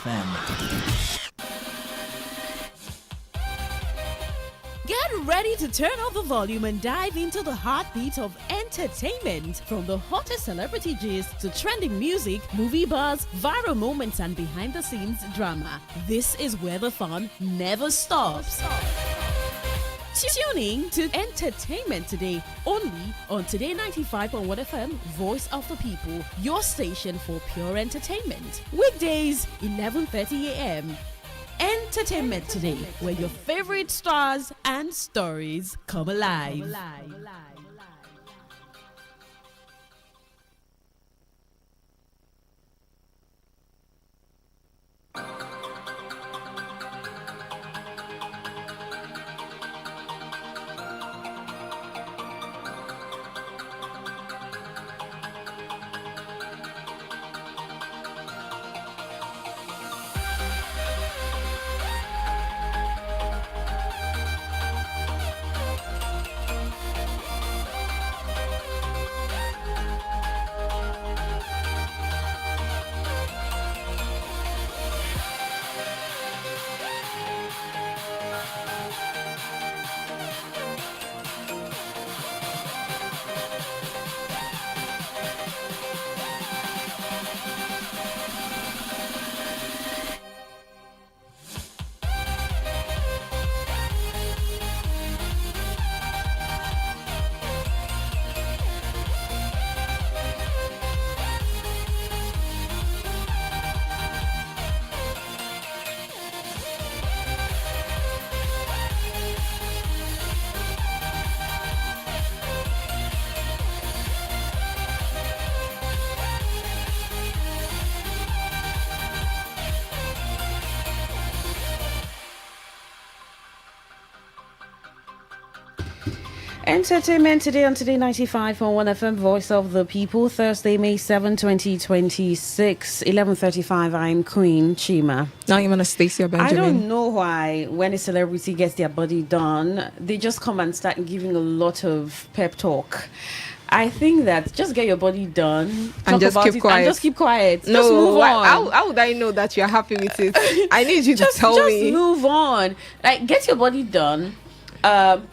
1fm. Get ready to turn up the volume and dive into the heartbeat of entertainment. From the hottest celebrity gist to trending music, movie buzz, viral moments, and behind-the-scenes drama. This is where the fun never stops. Tuning to Entertainment Today, only on Today95.1 FM, Voice of the People, your station for pure entertainment. Weekdays, 11:30 a.m. Entertainment Today, where your favorite stars and stories come alive. Entertainment Today on Today 95.1 FM, Voice of the People, Thursday, May 7, 2026, 11:35. I'm Queen Chima. Now I'm Anastasia Benjamin. I don't know why when a celebrity gets their body done, they just come and start giving a lot of pep talk. I think that just get your body done and just keep quiet. And just keep quiet. No, just move on. How would I know that you're happy with it? I need you to tell me. Just move on. Like, get your body done.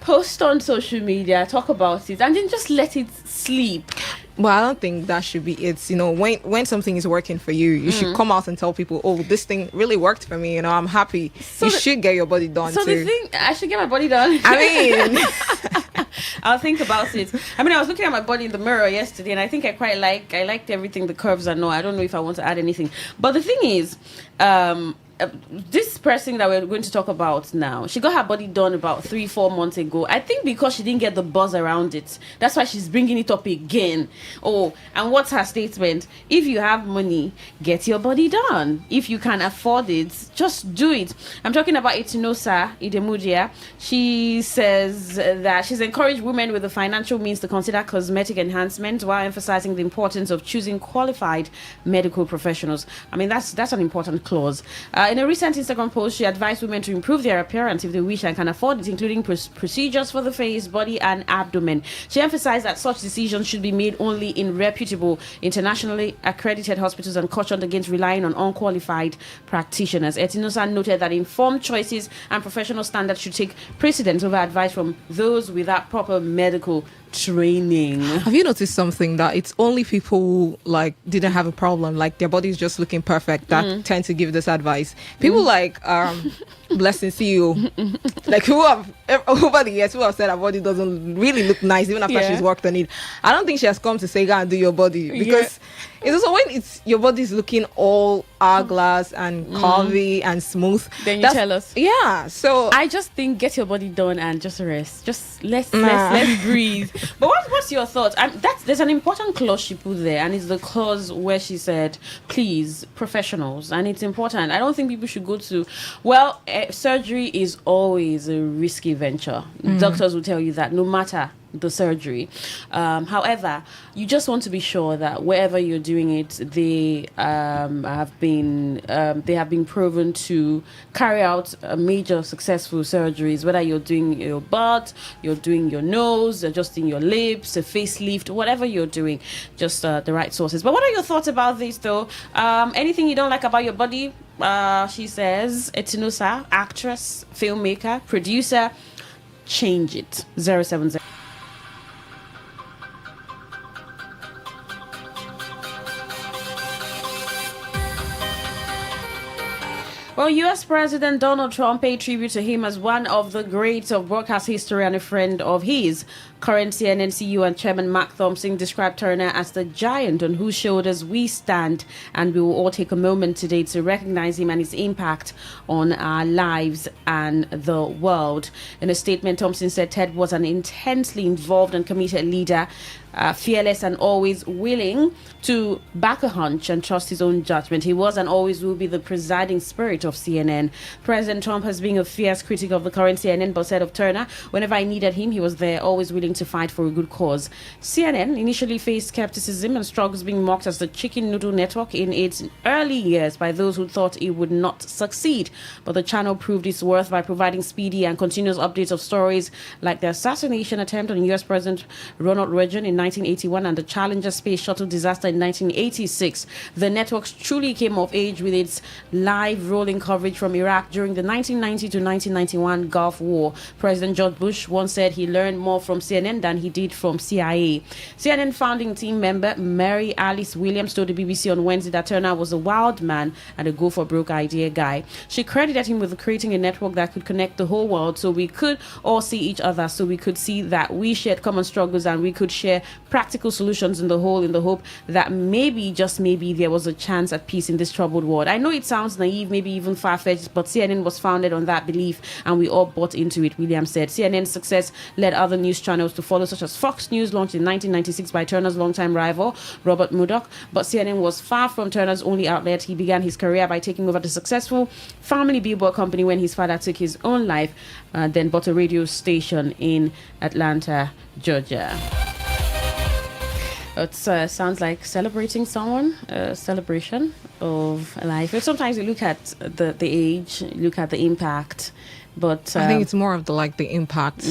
Post on social media, talk about it, and then just let it sleep. Well, I don't think that should be it. You know, when something is working for you, you should come out and tell people, oh, this thing really worked for me. You know, I'm happy. So you should get your body done. So too. the thing, I should get my body done. I mean, I'll think about it. I mean, I was looking at my body in the mirror yesterday, and I think I liked everything, the curves. I don't know if I want to add anything. But the thing is, this person that we're going to talk about now, she got her body done about 3-4 months ago. I think because she didn't get the buzz around it, that's why she's bringing it up again. Oh, and what's her statement? If you have money, get your body done. If you can afford it, just do it. I'm talking about Itinosa Idemudia. She says that she's encouraged women with the financial means to consider cosmetic enhancement while emphasizing the importance of choosing qualified medical professionals. I mean, that's an important clause. In a recent Instagram post, she advised women to improve their appearance if they wish and can afford it, including procedures for the face, body, and abdomen. She emphasized that such decisions should be made only in reputable, internationally accredited hospitals and cautioned against relying on unqualified practitioners. Etinosa noted that informed choices and professional standards should take precedence over advice from those without proper medical training. Have you noticed something, that it's only people who didn't have a problem, like their body's just looking perfect, that tend to give this advice? People like Blessing CEO, like who have over the years who have said her body doesn't really look nice even after she's worked on it. I don't think she has come to say go and do your body, because it's also when your body's looking all hourglass and curvy and smooth, then you tell us. Yeah, so I just think get your body done and just rest. Just let's breathe. But what's your thoughts? There's an important clause she put there, and it's the clause where she said, please, professionals, and it's important. I don't think people should go to, surgery is always a risky venture. Doctors will tell you that, no matter the surgery. However, you just want to be sure that wherever you're doing it, they have been proven to carry out major successful surgeries. Whether you're doing your butt, you're doing your nose, adjusting your lips, a facelift, whatever you're doing, just the right sources. But what are your thoughts about this, though? Anything you don't like about your body? She says, Etinusa, actress, filmmaker, producer, change it. 070. Well, U.S. President Donald Trump paid tribute to him as one of the greats of broadcast history and a friend of his. Current CNN CEO and Chairman Mark Thompson described Turner as the giant on whose shoulders we stand, and we will all take a moment today to recognize him and his impact on our lives and the world. In a statement, Thompson said Ted was an intensely involved and committed leader, fearless and always willing to back a hunch and trust his own judgment. He was and always will be the presiding spirit of CNN. President Trump has been a fierce critic of the current CNN, but said of Turner, whenever I needed him, he was there, always willing to fight for a good cause. CNN initially faced skepticism and struggles, being mocked as the chicken noodle network in its early years by those who thought it would not succeed. But the channel proved its worth by providing speedy and continuous updates of stories like the assassination attempt on U.S. President Ronald Reagan in 1981 and the Challenger space shuttle disaster in 1986. The network truly came of age with its live rolling coverage from Iraq during the 1990 to 1991 Gulf War. President George Bush once said he learned more from CNN than he did from CIA. CNN founding team member Mary Alice Williams told the BBC on Wednesday that Turner was a wild man and a go-for-broke idea guy. She credited him with creating a network that could connect the whole world so we could all see each other, so we could see that we shared common struggles and we could share practical solutions in the hope that maybe, just maybe, there was a chance at peace in this troubled world. I know it sounds naive, maybe even far-fetched, but CNN was founded on that belief and we all bought into it, Williams said. CNN's success led other news channels to follow, such as Fox News, launched in 1996 by Turner's longtime rival, Robert Murdoch. But CNN was far from Turner's only outlet. He began his career by taking over the successful family billboard company when his father took his own life, then bought a radio station in Atlanta, Georgia. It sounds like celebrating someone, a celebration of life. But sometimes you look at the age, look at the impact, but I think it's more of the impact,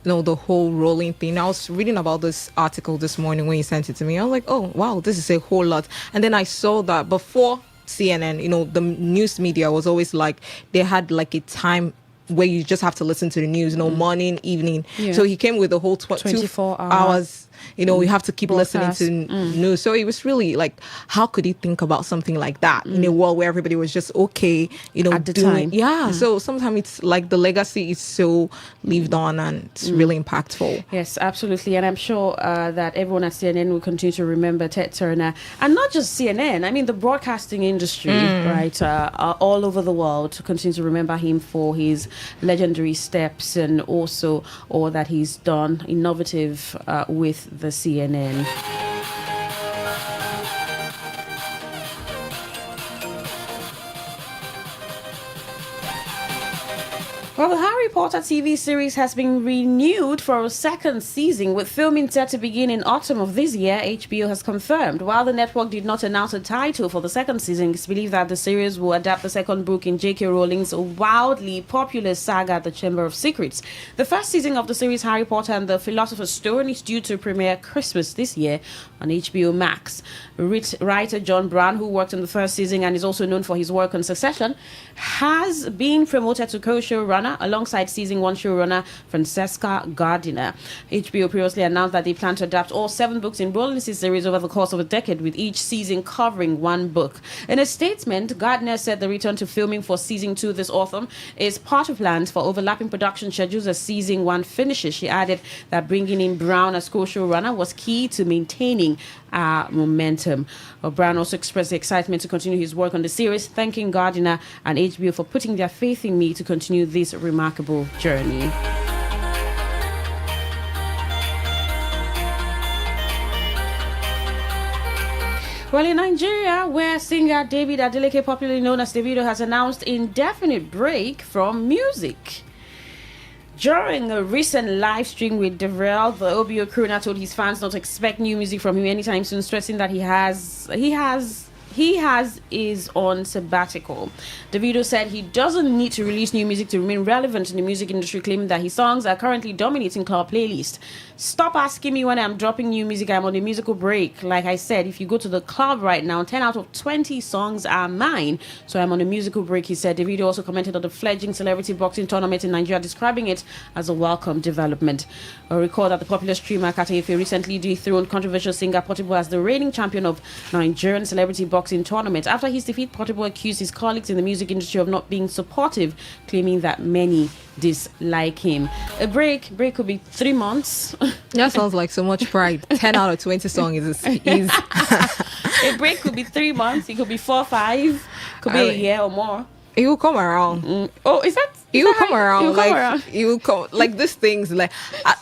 the whole rolling thing. I was reading about this article this morning when you sent it to me. I was like, oh wow, this is a whole lot. And then I saw that before CNN, the news media was always like, they had like a time where you just have to listen to the news, morning, evening. Yeah. So he came with the whole 24 hours. You have to keep broadcast. Listening to news. So it was really like, how could he think about something like that in a world where everybody was just okay, at the time? Yeah. So sometimes it's like the legacy is so lived on and it's really impactful. Yes, absolutely. And I'm sure that everyone at CNN will continue to remember Ted Turner. And not just CNN, I mean the broadcasting industry, right? All over the world to continue to remember him for his legendary steps and also all that he's done innovative with the CNN. Well, the Harry Potter TV series has been renewed for a second season, with filming set to begin in autumn of this year, HBO has confirmed. While the network did not announce a title for the second season, it's believed that the series will adapt the second book in J.K. Rowling's wildly popular saga, The Chamber of Secrets. The first season of the series, Harry Potter and the Philosopher's Stone, is due to premiere Christmas this year on HBO Max. Writer John Brown, who worked on the first season and is also known for his work on Succession, has been promoted to co-showrunner alongside season 1 showrunner Francesca Gardiner. HBO previously announced that they plan to adapt all 7 books in Rollins' series over the course of a decade, with each season covering 1 book. In a statement, Gardner said the return to filming for season 2 this autumn is part of plans for overlapping production schedules as season 1 finishes. She added that bringing in Brown as co-showrunner was key to maintaining momentum. Brown also expressed the excitement to continue his work on the series, thanking Gardiner and HBO for putting their faith in me to continue this remarkable journey. Well, in Nigeria, where singer David Adeleke, popularly known as Davido, has announced indefinite break from music. During a recent live stream with Devrel, the OBO crooner told his fans not to expect new music from him anytime soon, stressing that he has is on sabbatical. Davido said he doesn't need to release new music to remain relevant in the music industry, claiming that his songs are currently dominating club playlists. Stop asking me when I'm dropping new music. I'm on a musical break. Like I said, if you go to the club right now, 10 out of 20 songs are mine. So I'm on a musical break, he said. Davido also commented on the fledgling celebrity boxing tournament in Nigeria, describing it as a welcome development. Recall that the popular streamer Kateefe recently dethroned controversial singer Portable as the reigning champion of Nigerian celebrity boxing tournament. After his defeat, Portable accused his colleagues in the music industry of not being supportive, claiming that many dislike him. A break could be 3 months. That sounds like so much pride. 10 out of 20 songs is a break could be 3 months. It could be 4 or 5. Could be a year or more. It will come around. Oh, is that? He will come around. He will come like these things. Like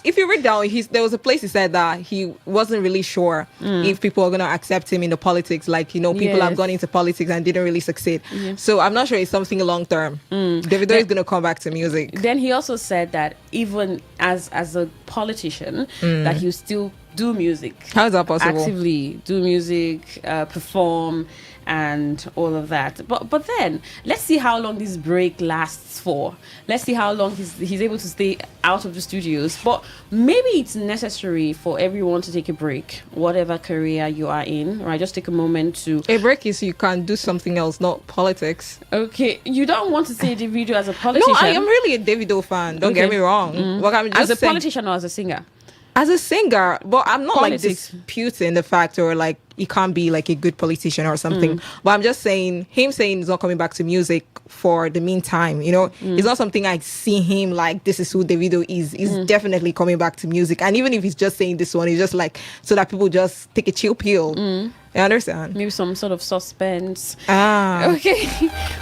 if you read down, there was a place he said that he wasn't really sure if people are gonna accept him in the politics. Like people have gone into politics and didn't really succeed. Yeah. So I'm not sure it's something long term. Davido is gonna come back to music. Then he also said that even as a politician, that he'll still do music. How is that possible? Actively do music, perform, and all of that. But then let's see how long this break lasts for. Let's see how long he's able to stay out of the studios. But maybe it's necessary for everyone to take a break, whatever career you are in, right? Just take a moment to... A break is you can do something else, not politics. Okay, you don't want to say Davido as a politician? No, I am really a Davido fan. Don't get me wrong. But I'm just as a politician or as a singer? As a singer, but I'm not like disputing the fact or like he can't be like a good politician or something. But I'm just saying he's not coming back to music for the meantime. It's not something I see him like this is who Davido is. He's definitely coming back to music. And even if he's just saying this one, it's just like so that people just take a chill pill. I understand. Maybe some sort of suspense. Ah. Okay.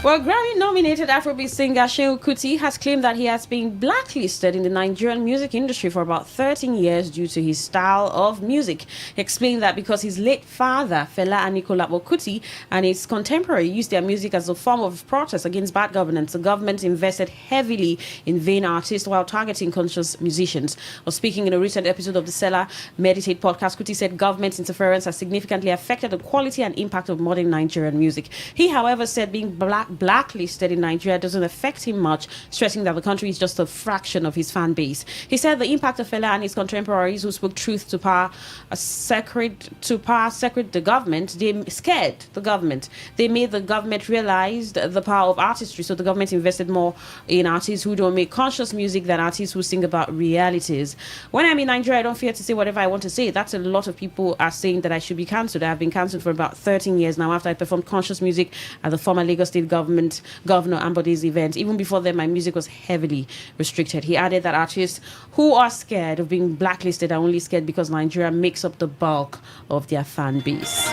Well, Grammy-nominated Afrobeat singer Seun Kuti has claimed that he has been blacklisted in the Nigerian music industry for about 13 years due to his style of music. He explained that because his late father, Fela Anikulapo Kuti, and his contemporary used their music as a form of protest against bad governance, the government invested heavily in vain artists while targeting conscious musicians. While speaking in a recent episode of the Seller Meditate podcast, Kuti said government interference has significantly affected the quality and impact of modern Nigerian music. He, however, said being blacklisted in Nigeria doesn't affect him much, stressing that the country is just a fraction of his fan base. He said the impact of Fela and his contemporaries who spoke truth to power, sacred the government, they scared the government. They made the government realize the power of artistry, so the government invested more in artists who don't make conscious music than artists who sing about realities. When I'm in Nigeria, I don't fear to say whatever I want to say. That's a lot of people are saying that I should be cancelled. I've been cancelled for about 13 years now after I performed conscious music at the former Lagos State Governor Ambode's event. Even before then, my music was heavily restricted. He added that artists who are scared of being blacklisted are only scared because Nigeria makes up the bulk of their fan base.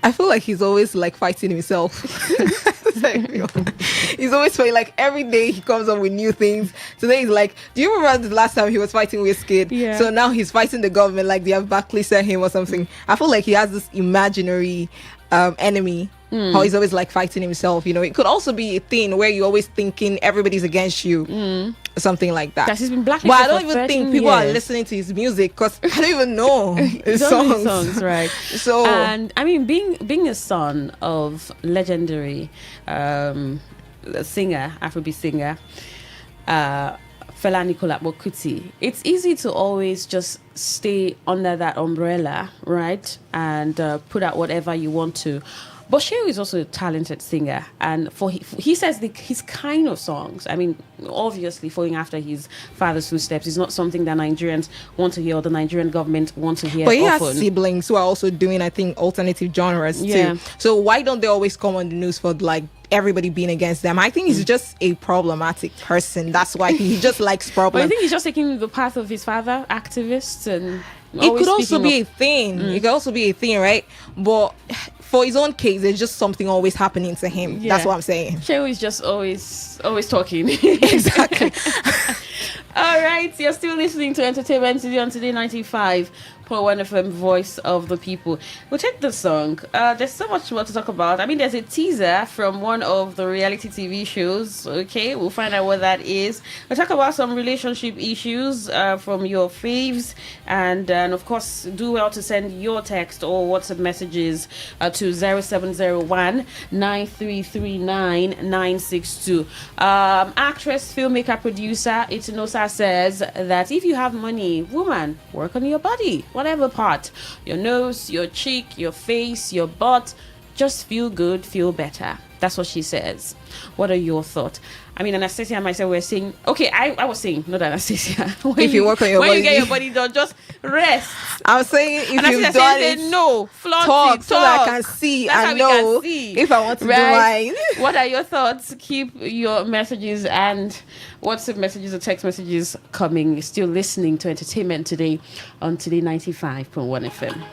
I feel like he's always like fighting himself. He's always fighting, like every day he comes up with new things. Today he's like, do you remember the last time he was fighting Wizkid? Yeah. So now he's fighting the government like they have blacklisted him or something. I feel like he has this imaginary enemy. How he's always like fighting himself. It could also be a thing where you're always thinking everybody's against you. Something like that. He's been blacklisted. But I don't even think people are listening to his music because I don't even know his songs. Right? So, and I mean, being a son of legendary singer, Afrobeat singer, Fela Anikulapo Kuti, it's easy to always just stay under that umbrella, right? And put out whatever you want to. But Shehu is also a talented singer, and he says his kind of songs, I mean, obviously following after his father's footsteps is not something that Nigerians want to hear or the Nigerian government want to hear. But he has siblings who are also doing, I think, alternative genres too. So why don't they always come on the news for like everybody being against them? I think he's just a problematic person. That's why he just likes problems. But I think he's just taking the path of his father, activists, and it could also be a thing. It could also be a thing, right? But for his own case, there's just something always happening to him. That's what I'm saying. Shehu is just always talking. Exactly. All right, you're still listening to Entertainment Today on Today 95.1 FM, Voice of the People. We'll check the song. There's so much more to talk about. I mean, there's a teaser from one of the reality TV shows. Okay, we'll find out what that is. We'll talk about some relationship issues from your faves. And of course, do well to send your text or WhatsApp messages to 0701 9339 962. Actress, filmmaker, producer Itinosa says that if you have money, woman, work on your body, whatever part, your nose, your cheek, your face, your butt, just feel good, feel better. That's what she says. What are your thoughts? I mean, Anastasia and myself were saying, okay, I was saying, not Anastasia. If you work on your body, when you get your body done, just rest. I'm saying if Anastasia you've done it, no, talk so that I can see and know if I want to do mine. What are your thoughts? Keep your messages and WhatsApp messages or text messages coming. Still listening to Entertainment Today on Today 95.1 FM.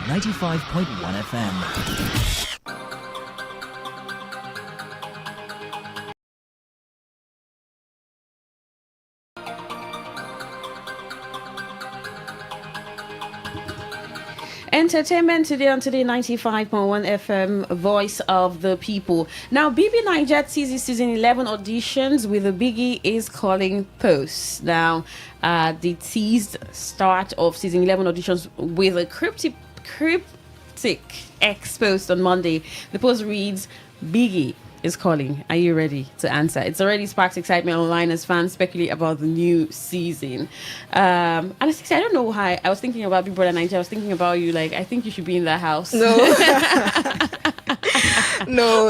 .1 FM. Entertainment Today on Today 95.1 FM, Voice of the People. Now, BB Niger teases season 11 auditions with the Biggie is calling post. Now, the teased start of season 11 auditions with a cryptic X post on Monday. The post reads, Biggie is calling. Are you ready to answer? It's already sparked excitement online as fans speculate about the new season. And I don't know why. I was thinking about Big Brother Nigeria. I was thinking about you. Like, I think you should be in that house. No. No.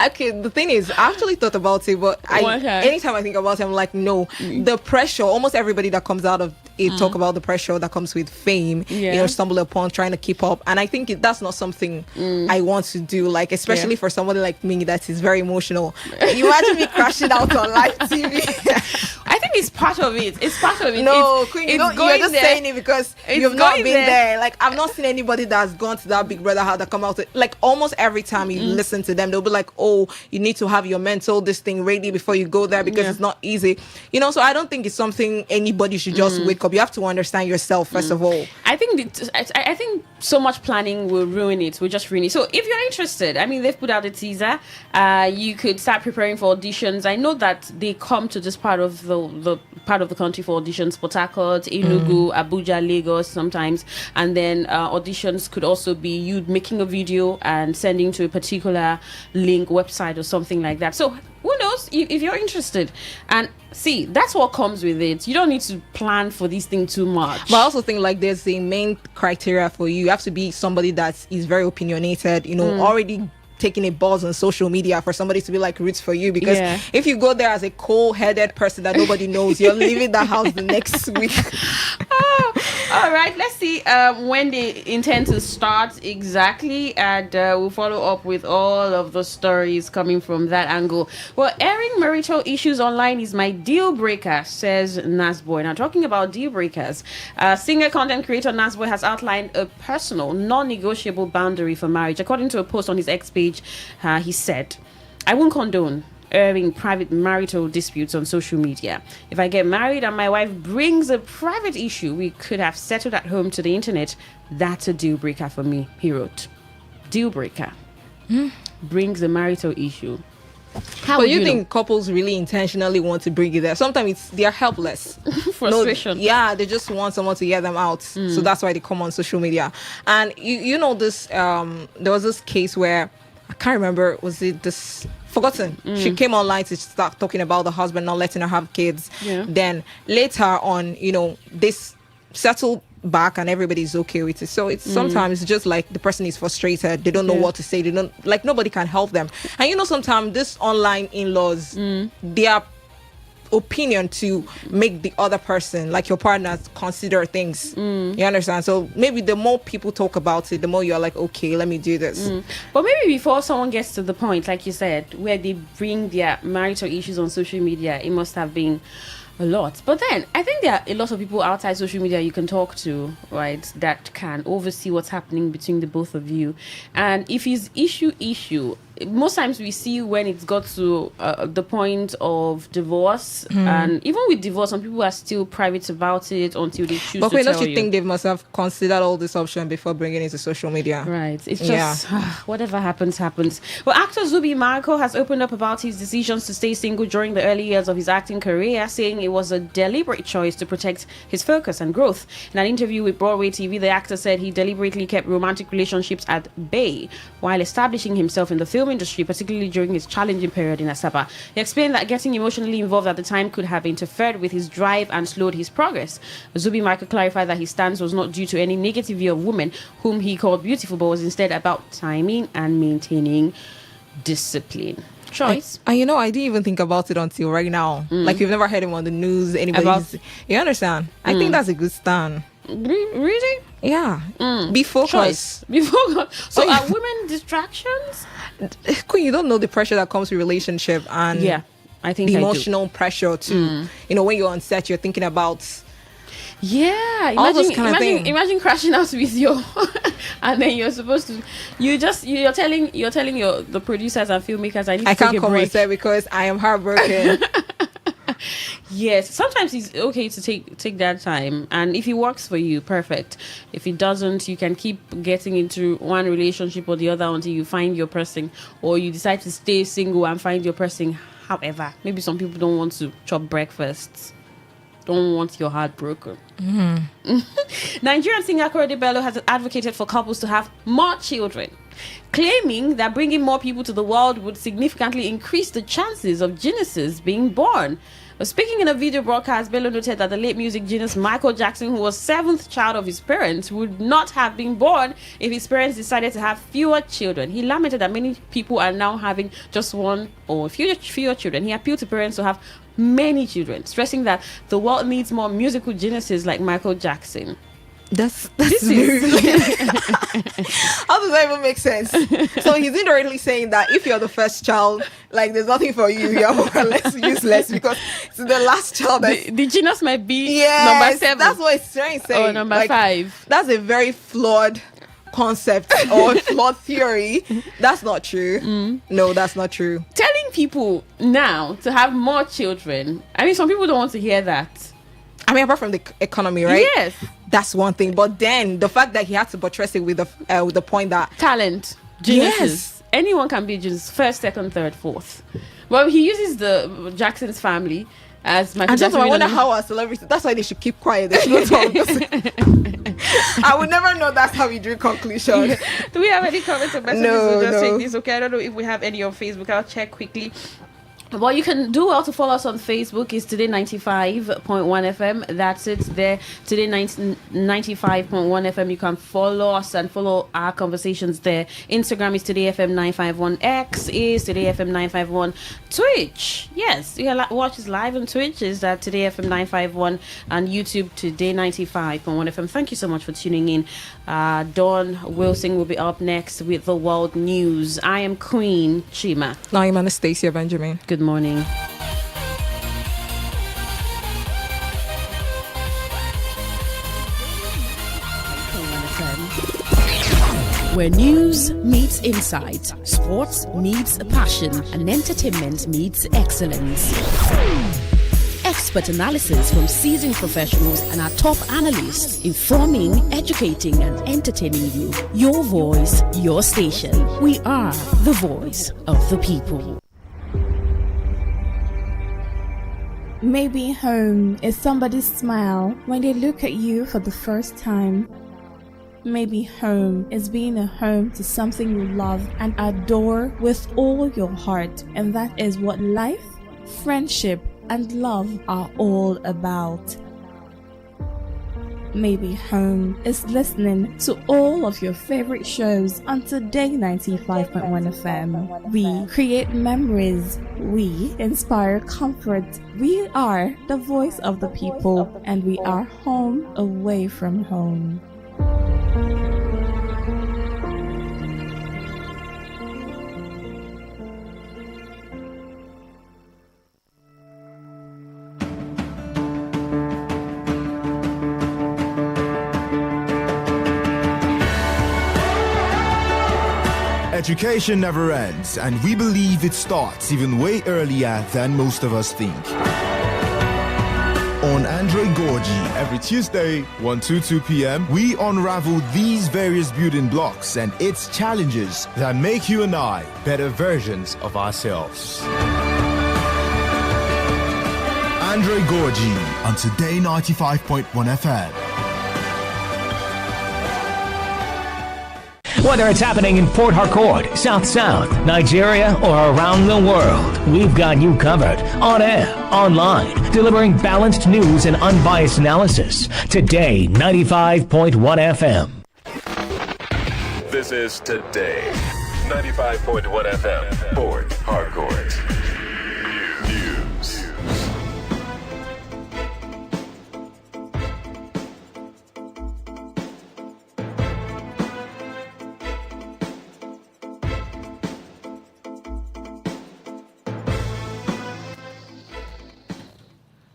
Okay, the thing is, I actually thought about it, but anytime I think about it, I'm like, no. The pressure, almost everybody that comes out of it talk about the pressure that comes with fame, stumble upon trying to keep up. And I think that's not something I want to do, like, especially for somebody like me that is very emotional. You imagine me crashing out on live TV. I I think it's part of it. It's part of it. No, it's, Queen, it's you're just there. saying it because It's you've not going been there. Like, I've not seen anybody that's gone to that Big Brother house that come out. Like, almost every time you listen to them, they'll be like, oh, you need to have your mental this thing ready before you go there because it's not easy. You know, so I don't think it's something anybody should just wake up. You have to understand yourself, first of all. I think so much planning will ruin it. Will just ruin it. So if you're interested, I mean, they've put out a teaser. You could start preparing for auditions. I know that they come to this part of the part of the country for auditions: Port Harcourt, Enugu, Abuja, Lagos, sometimes. And then auditions could also be you making a video and sending to a particular link, website, or something like that. So who knows if you're interested? And see, that's what comes with it. You don't need to plan for this thing too much. But I also think like there's a main criteria for you. You have to be somebody that is very opinionated, you know, already taking a buzz on social media for somebody to be like roots for you, because if you go there as a cold-headed person that nobody knows, you're leaving the house the next week. All right, let's see when they intend to start exactly, and we'll follow up with all of the stories coming from that angle. Well, airing marital issues online is my deal breaker, says Nasboy. Now, talking about deal breakers, singer content creator Nasboy has outlined a personal, non-negotiable boundary for marriage. According to a post on his X page, he said, I won't condone airing private marital disputes on social media. If I get married and my wife brings a private issue we could have settled at home to the internet, that's a deal breaker for me, he wrote. Deal breaker. Brings a marital issue. How do you think couples really intentionally want to bring it there? Sometimes they're helpless. Frustration. They just want someone to hear them out. So that's why they come on social media. And you know this, there was this case where, I can't remember, was it this... Forgotten. She came online to start talking about the husband not letting her have kids. Then later on, you know, this settled back and everybody's okay with it. So it's sometimes just like the person is frustrated, they don't know what to say, they don't, like, nobody can help them. And you know, sometimes this online in-laws, their opinion to make the other person, like your partner, consider things. You understand? So maybe the more people talk about it, the more you're like, okay, let me do this. But maybe before someone gets to the point, like you said, where they bring their marital issues on social media, it must have been a lot. But then I think there are a lot of people outside social media you can talk to, right, that can oversee what's happening between the both of you. And if it's issue, most times we see when it's got to the point of divorce, and even with divorce, some people are still private about it until they choose to tell you. But don't you think they must have considered all this option before bringing it to social media? Right. It's just whatever happens. Well, actor Zubi Marco has opened up about his decisions to stay single during the early years of his acting career, saying it was a deliberate choice to protect his focus and growth. In an interview with Broadway TV, the actor said he deliberately kept romantic relationships at bay while establishing himself in the film industry, particularly during his challenging period in Asaba. He explained that getting emotionally involved at the time could have interfered with his drive and slowed his progress. Zubi Michael clarified that his stance was not due to any negative view of women whom he called beautiful, but was instead about timing and maintaining discipline. Choice. And you know, I didn't even think about it until right now. Like, you've never heard him on the news, you understand? I think that's a good stand. Really? Yeah. Be focused. So are women distractions? Queen, you don't know the pressure that comes with relationship, and I think the emotional pressure too. You know, when you're on set, you're thinking about all those kind of things. Imagine crashing out with your and then you're supposed to you're telling the producers and filmmakers I can't come on set because I am heartbroken. Yes, sometimes it's okay to take that time, and if it works for you, perfect. If it doesn't, you can keep getting into one relationship or the other until you find your person, or you decide to stay single and find your person. However, maybe some people don't want to chop breakfasts, don't want your heart broken. Nigerian singer Korede Bello has advocated for couples to have more children, claiming that bringing more people to the world would significantly increase the chances of geniuses being born. But speaking in a video broadcast, Bello noted that the late music genius Michael Jackson, who was seventh child of his parents, would not have been born if his parents decided to have fewer children. He lamented that many people are now having just one or fewer children. He appealed to parents to have many children, stressing that the world needs more musical geniuses like Michael Jackson. That's very how does that even make sense? So he's indirectly saying that if you're the first child, like there's nothing for you, you're more or less useless because it's the last child. The genus might be yes, number 7. That's what it's trying to say. Or number 5. That's a very flawed concept or flawed theory. That's not true. No, that's not true. Telling people now to have more children, I mean, some people don't want to hear that. I mean, apart from the economy, right? Yes. That's one thing. But then the fact that he had to buttress it with the point that talent, geniuses. Yes. Anyone can be a genius. 1st, 2nd, 3rd, 4th. Well, he uses the Jackson's family as Michael I just Jackson. wonder how our celebrities. That's why they should keep quiet. They should not talk. I would never know that's how we drew conclusions. Do we have any comments or messages? No, We'll just no. take this. Okay, I don't know if we have any on Facebook. I'll check quickly. What you can do well to follow us on Facebook is Today95.1 FM. That's it there. Today 95.1 FM. You can follow us and follow our conversations there. Instagram is Today FM 951. X is Today FM 951. Twitch, yes, you can watch us live on Twitch. Is that Today FM 951 and YouTube Today 95.1 FM. Thank you so much for tuning in. Dawn Wilson will be up next with the world news. I am Queen Chima. I'm Anastasia Benjamin. Good morning. Where news meets insight, sports meets passion, and entertainment meets excellence. Expert analysis from seasoned professionals and our top analysts, informing, educating, and entertaining you. Your voice, your station. We are the voice of the people. Maybe home is somebody's smile when they look at you for the first time. Maybe home is being a home to something you love and adore with all your heart, and that is what life, friendship, and love are all about. Maybe home is listening to all of your favorite shows on Today 95.1 FM. We create memories. We inspire comfort. We are the voice of the people, and we are home away from home. Education never ends, and we believe it starts even way earlier than most of us think. On Andre Gorgie, every Tuesday, 1 to 2 p.m., we unravel these various building blocks and its challenges that make you and I better versions of ourselves. Andre Gorgie on Today 95.1 FM. Whether it's happening in Port Harcourt, South South, Nigeria, or around the world, we've got you covered. On air, online, delivering balanced news and unbiased analysis. Today, 95.1 FM. This is Today, 95.1 FM, Port Harcourt. News.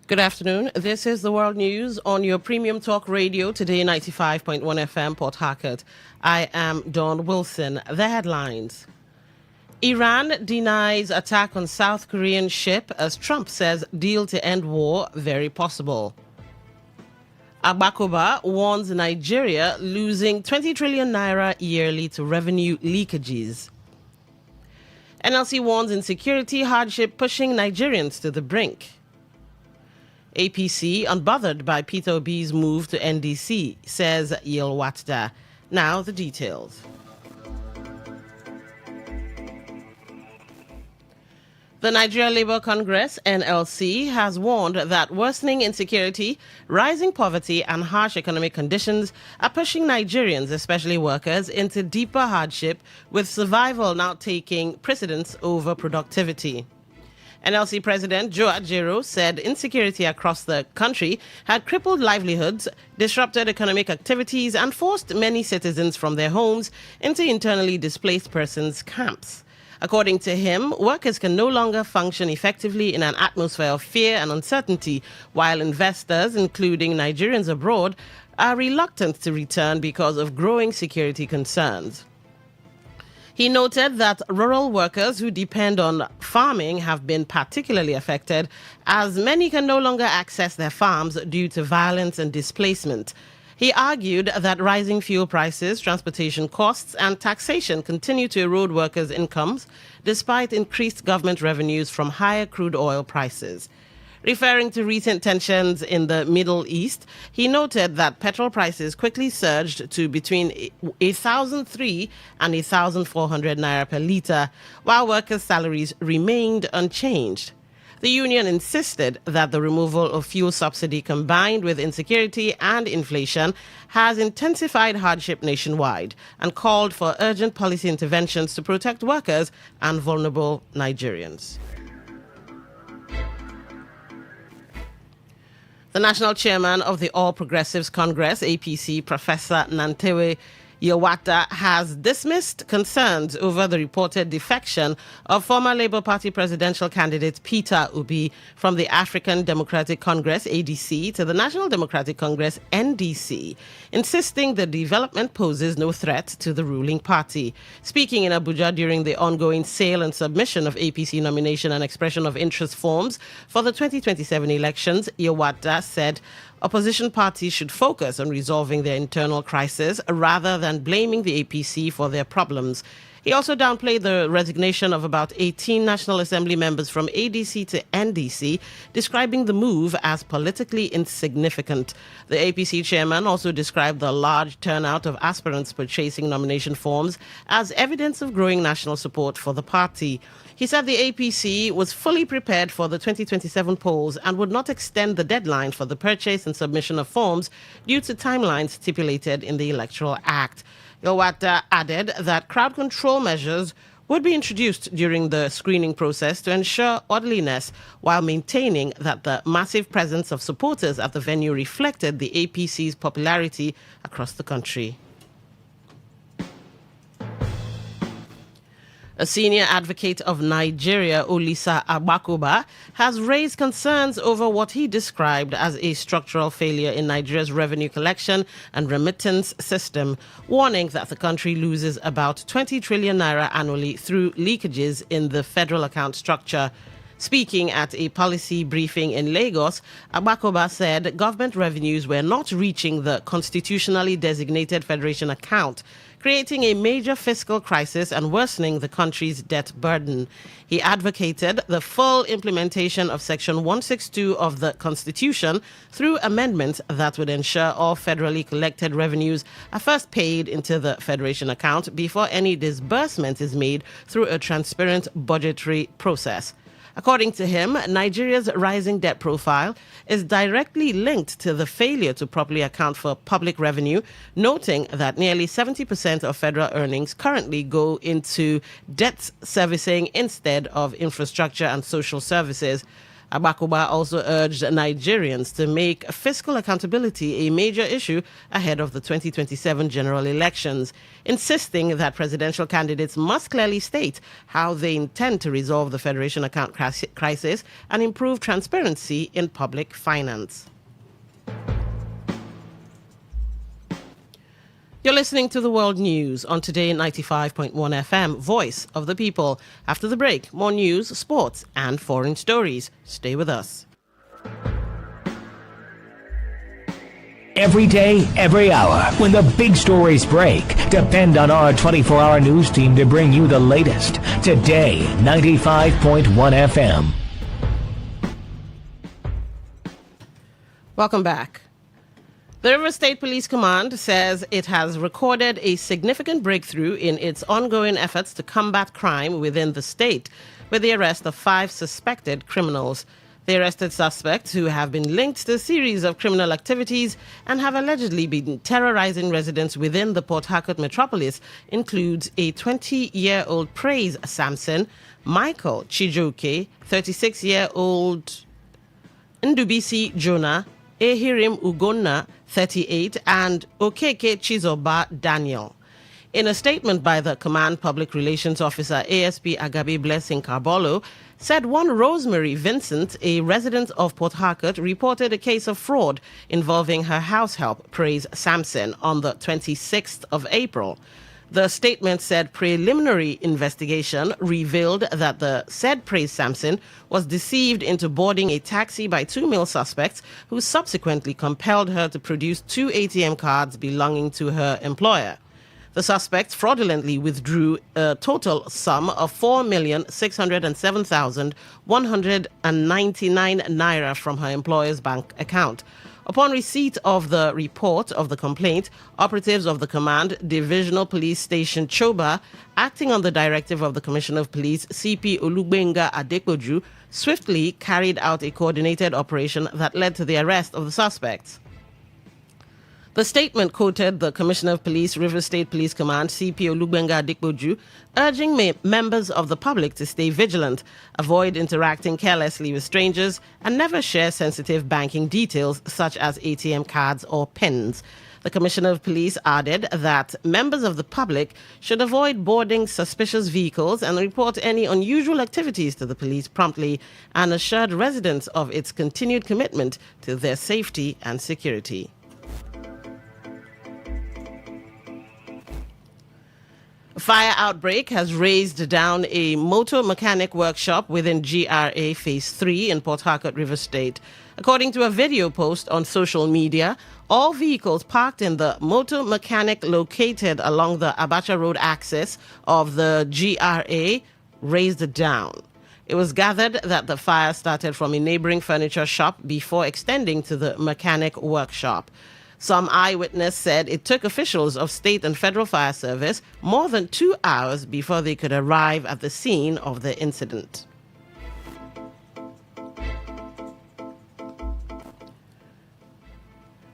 Good afternoon. This is the World News on your premium talk radio, Today 95.1 FM, Port Harcourt. I am Dawn Wilson. The headlines. Iran denies attack on South Korean ship as Trump says deal to end war very possible. Agbakoba warns Nigeria losing 20 trillion naira yearly to revenue leakages. NLC warns insecurity hardship pushing Nigerians to the brink. APC, unbothered by Peter Obi's move to NDC, says Yilwatda. Now the details. The Nigeria Labour Congress, NLC, has warned that worsening insecurity, rising poverty, and harsh economic conditions are pushing Nigerians, especially workers, into deeper hardship, with survival now taking precedence over productivity. NLC President Joe Ajero said insecurity across the country had crippled livelihoods, disrupted economic activities, and forced many citizens from their homes into internally displaced persons' camps. According to him, workers can no longer function effectively in an atmosphere of fear and uncertainty, while investors, including Nigerians abroad, are reluctant to return because of growing security concerns. He noted that rural workers who depend on farming have been particularly affected, as many can no longer access their farms due to violence and displacement. He argued that rising fuel prices, transportation costs, and taxation continue to erode workers' incomes, despite increased government revenues from higher crude oil prices. Referring to recent tensions in the Middle East, he noted that petrol prices quickly surged to between 1,003 and 1,400 naira per litre, while workers' salaries remained unchanged. The union insisted that the removal of fuel subsidy combined with insecurity and inflation has intensified hardship nationwide and called for urgent policy interventions to protect workers and vulnerable Nigerians. The national chairman of the All Progressives Congress, APC, Professor Nantewe Yewata, has dismissed concerns over the reported defection of former Labour Party presidential candidate Peter Obi from the African Democratic Congress, ADC, to the National Democratic Congress, NDC, insisting the development poses no threat to the ruling party. Speaking in Abuja during the ongoing sale and submission of APC nomination and expression of interest forms for the 2027 elections, Yewata said opposition parties should focus on resolving their internal crisis rather than blaming the APC for their problems. He also downplayed the resignation of about 18 National Assembly members from ADC to NDC, describing the move as politically insignificant. The APC chairman also described the large turnout of aspirants purchasing nomination forms as evidence of growing national support for the party. He said the APC was fully prepared for the 2027 polls and would not extend the deadline for the purchase and submission of forms due to timelines stipulated in the Electoral Act. Yewata added that crowd control measures would be introduced during the screening process to ensure orderliness, while maintaining that the massive presence of supporters at the venue reflected the APC's popularity across the country. A senior advocate of Nigeria, Olisa Agbakoba, has raised concerns over what he described as a structural failure in Nigeria's revenue collection and remittance system, warning that the country loses about 20 trillion naira annually through leakages in the federal account structure. Speaking at a policy briefing in Lagos, Agbakoba said government revenues were not reaching the constitutionally designated federation account, creating a major fiscal crisis and worsening the country's debt burden. He advocated the full implementation of Section 162 of the Constitution through amendments that would ensure all federally collected revenues are first paid into the federation account before any disbursement is made through a transparent budgetary process. According to him, Nigeria's rising debt profile is directly linked to the failure to properly account for public revenue, noting that nearly 70% of federal earnings currently go into debt servicing instead of infrastructure and social services. Agbakoba also urged Nigerians to make fiscal accountability a major issue ahead of the 2027 general elections, insisting that presidential candidates must clearly state how they intend to resolve the federation account crisis and improve transparency in public finance. You're listening to the World News on Today 95.1 FM, Voice of the People. After the break, more news, sports, and foreign stories. Stay with us. Every day, every hour, when the big stories break, depend on our 24-hour news team to bring you the latest. Today 95.1 FM. Welcome back. The River State Police Command says it has recorded a significant breakthrough in its ongoing efforts to combat crime within the state, with the arrest of 5 suspected criminals. They arrested suspects who have been linked to a series of criminal activities and have allegedly been terrorizing residents within the Port Harcourt metropolis, includes a 20-year-old Praise Samson, Michael Chijoke, 36-year-old Ndubisi Jonah, Ehirim Ugonna, 38, and Okeke Chizoba Daniel. In a statement by the Command Public Relations Officer ASP Agabe Blessing Carbolo, said one Rosemary Vincent, a resident of Port Harcourt, reported a case of fraud involving her house help, Praise Sampson, on the 26th of April. The statement said preliminary investigation revealed that the said Praise Sampson was deceived into boarding a taxi by two male suspects who subsequently compelled her to produce two ATM cards belonging to her employer. The suspects fraudulently withdrew a total sum of 4,607,199 naira from her employer's bank account. Upon receipt of the report of the complaint, operatives of the Command Divisional Police Station Choba, acting on the directive of the Commissioner of Police CP Olugbenga Adepoju, swiftly carried out a coordinated operation that led to the arrest of the suspects. The statement quoted the Commissioner of Police, River State Police Command, CP Olugbenga Adepoju, urging members of the public to stay vigilant, avoid interacting carelessly with strangers, and never share sensitive banking details such as ATM cards or PINs. The Commissioner of Police added that members of the public should avoid boarding suspicious vehicles and report any unusual activities to the police promptly, and assured residents of its continued commitment to their safety and security. A fire outbreak has razed down a motor mechanic workshop within GRA Phase 3 in Port Harcourt, River State. According to a video post on social media, all vehicles parked in the motor mechanic located along the Abacha Road axis of the GRA razed down. It was gathered that the fire started from a neighboring furniture shop before extending to the mechanic workshop. Some eyewitness said it took officials of state and federal fire service more than 2 hours before they could arrive at the scene of the incident.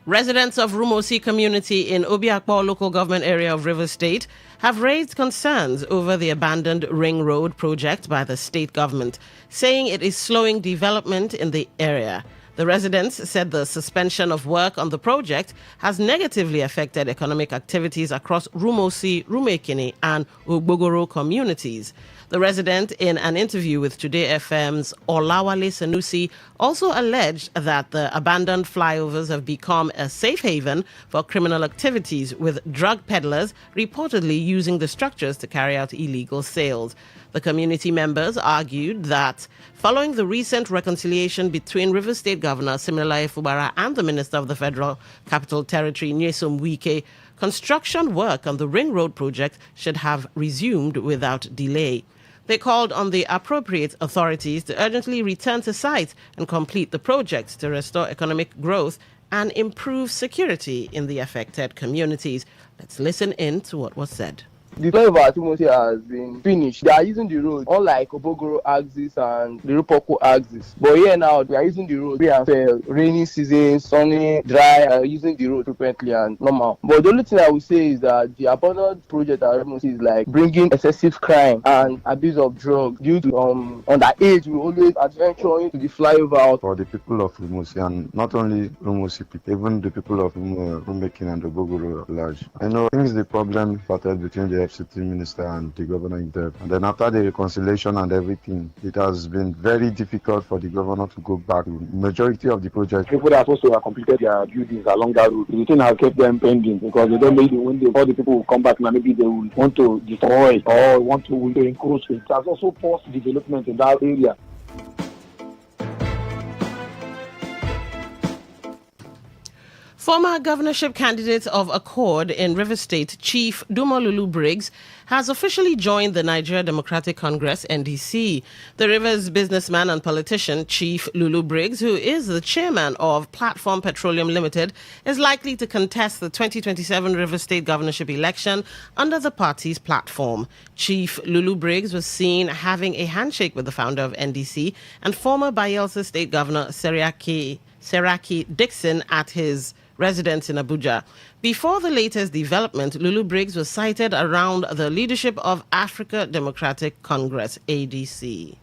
Residents of Rumosi community in Obiakpo local government area of River State have raised concerns over the abandoned Ring Road project by the state government, saying it is slowing development in the area. The residents said the suspension of work on the project has negatively affected economic activities across Rumosi, Rumekini, and Ugbogoro communities. The resident, in an interview with Today FM's Olawale Sanusi, also alleged that the abandoned flyovers have become a safe haven for criminal activities, with drug peddlers reportedly using the structures to carry out illegal sales. The community members argued that following the recent reconciliation between River State Governor Siminalayi Fubara and the Minister of the Federal Capital Territory, Nyesom Wike, construction work on the Ring Road project should have resumed without delay. They called on the appropriate authorities to urgently return to site and complete the project to restore economic growth and improve security in the affected communities. Let's listen in to what was said. The flyover at Timothy has been finished. They are using the road, unlike Obogoro axis and the Rupoko axis. But here now, they are using the road. We have rainy season, sunny, dry, using the road frequently and normal. But the only thing I would say is that the abandoned project at Timothy is like bringing excessive crime and abuse of drugs due to underage. We always adventure into the flyover. For the people of Rumosi, and not only Rumosi people, even the people of Rumekin and Obogoro at large. I know things the problem started between the FCT minister and the governor himself. And then after the reconciliation and everything, it has been very difficult for the governor to go back. The majority of the projects, people that also have completed their buildings along that route, the thing has kept them pending because they don't know when all the people will come back, now maybe they will want to destroy or want to encroach. It has also forced development in that area. Former governorship candidate of Accord in Rivers State, Chief Dumolulu Briggs, has officially joined the Nigeria Democratic Congress, NDC. The Rivers businessman and politician, Chief Lulu Briggs, who is the chairman of Platform Petroleum Limited, is likely to contest the 2027 Rivers State governorship election under the party's platform. Chief Lulu Briggs was seen having a handshake with the founder of NDC and former Bayelsa State Governor Seraki Dixon at his residence in Abuja. Before the latest development, Lulu Briggs was cited around the leadership of Africa Democratic Congress, ADC.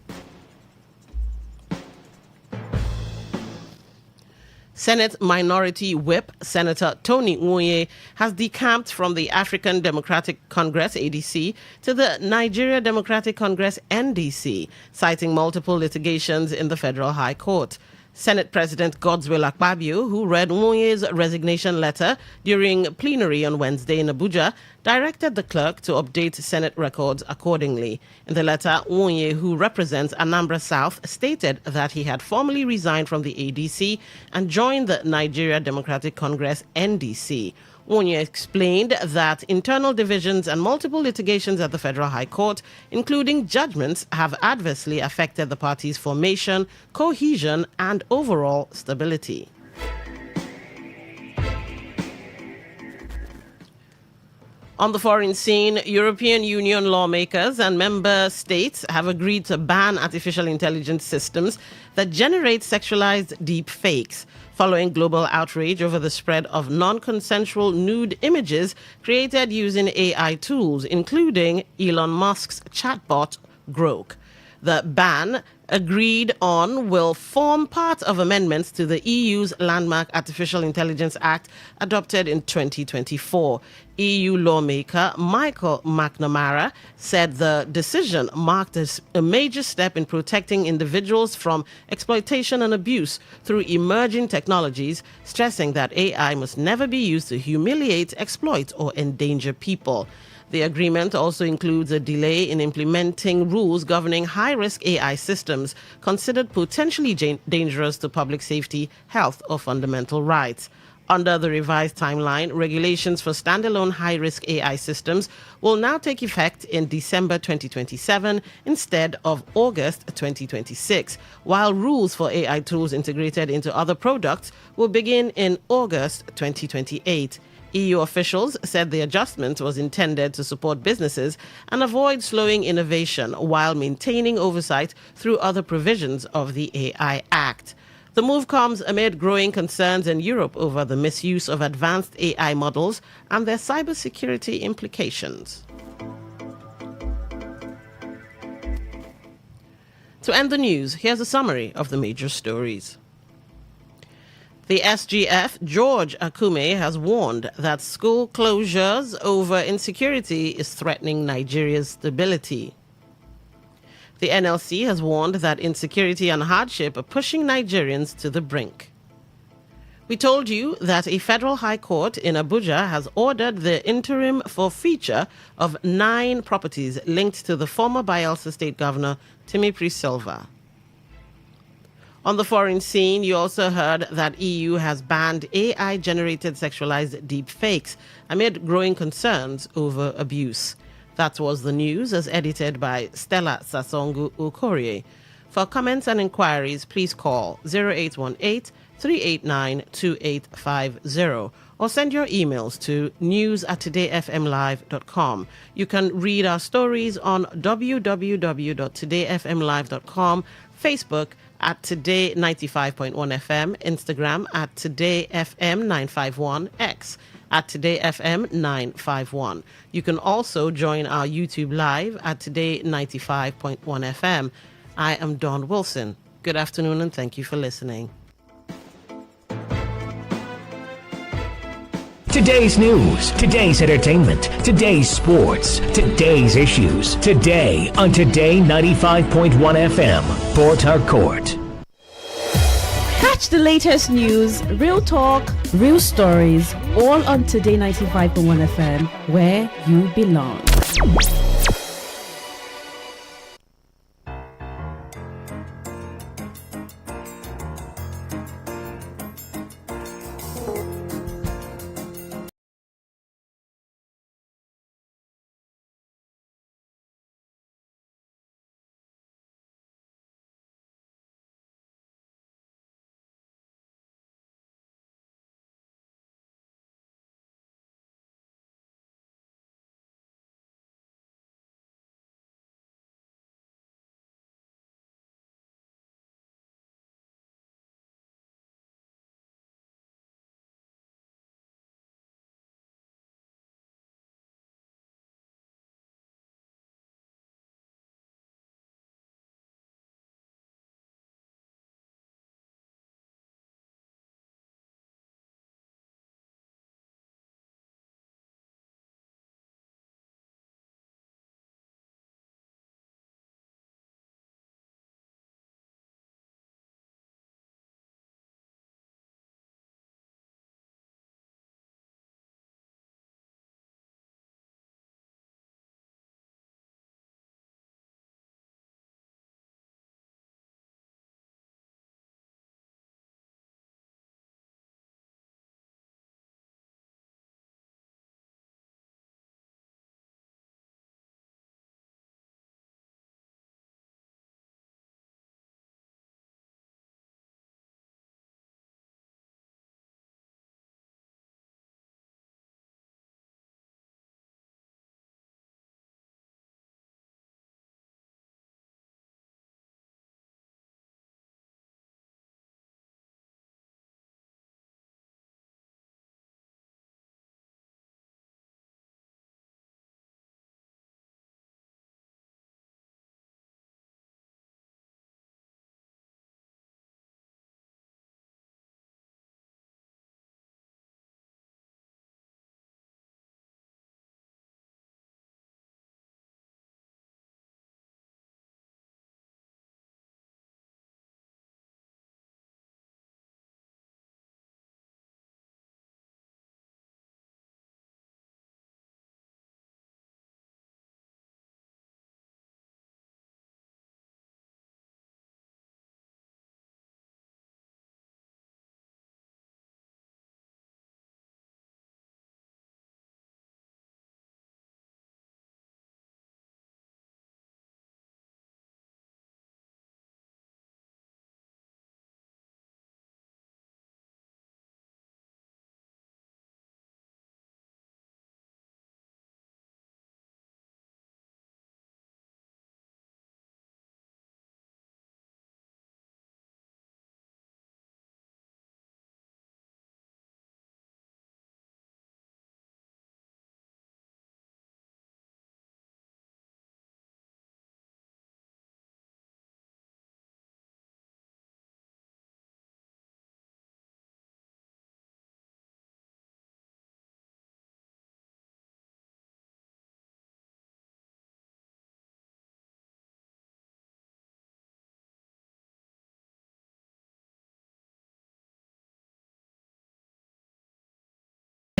Senate Minority Whip Senator Tony Nwoye has decamped from the African Democratic Congress, ADC, to the Nigeria Democratic Congress, NDC, citing multiple litigations in the Federal High Court. Senate President Godswill Akpabio, who read Nwoye's resignation letter during plenary on Wednesday in Abuja, directed the clerk to update Senate records accordingly. In the letter, Nwoye, who represents Anambra South, stated that he had formally resigned from the ADC and joined the Nigeria Democratic Congress, NDC. Nwoye explained that internal divisions and multiple litigations at the Federal High Court, including judgments, have adversely affected the party's formation, cohesion, and overall stability. On the foreign scene, European Union lawmakers and member states have agreed to ban artificial intelligence systems that generate sexualized deep fakes, following global outrage over the spread of non-consensual nude images created using AI tools, including Elon Musk's chatbot, Grok. The ban, agreed on, will form part of amendments to the EU's landmark Artificial Intelligence Act adopted in 2024. EU lawmaker Michael McNamara said the decision marked a major step in protecting individuals from exploitation and abuse through emerging technologies, stressing that AI must never be used to humiliate, exploit, or endanger people. The agreement also includes a delay in implementing rules governing high-risk AI systems considered potentially dangerous to public safety, health, or fundamental rights. Under the revised timeline, regulations for standalone high-risk AI systems will now take effect in December 2027 instead of August 2026, while rules for AI tools integrated into other products will begin in August 2028. EU officials said the adjustment was intended to support businesses and avoid slowing innovation while maintaining oversight through other provisions of the AI Act. The move comes amid growing concerns in Europe over the misuse of advanced AI models and their cybersecurity implications. To end the news, here's a summary of the major stories. The SGF, George Akume, has warned that school closures over insecurity is threatening Nigeria's stability. The NLC has warned that insecurity and hardship are pushing Nigerians to the brink. We told you that a federal high court in Abuja has ordered the interim forfeiture of 9 properties linked to the former Bayelsa State Governor, Timothy Silva. On the foreign scene, you also heard that EU has banned AI-generated sexualized deep fakes amid growing concerns over abuse. That was the news as edited by Stella Sasongu Okorie. For comments and inquiries, please call 0818-389-2850 or send your emails to news@todayfmlive.com. You can read our stories on www.todayfmlive.com, Facebook at Today95.1 FM, Instagram at TodayFM951, X at TodayFM951. You can also join our YouTube live at Today95.1 FM. I am Dawn Wilson. Good afternoon and thank you for listening. Today's news, today's entertainment, today's sports, today's issues. Today on Today 95.1 FM, Port Harcourt. Catch the latest news, real talk, real stories, all on Today 95.1 FM, where you belong.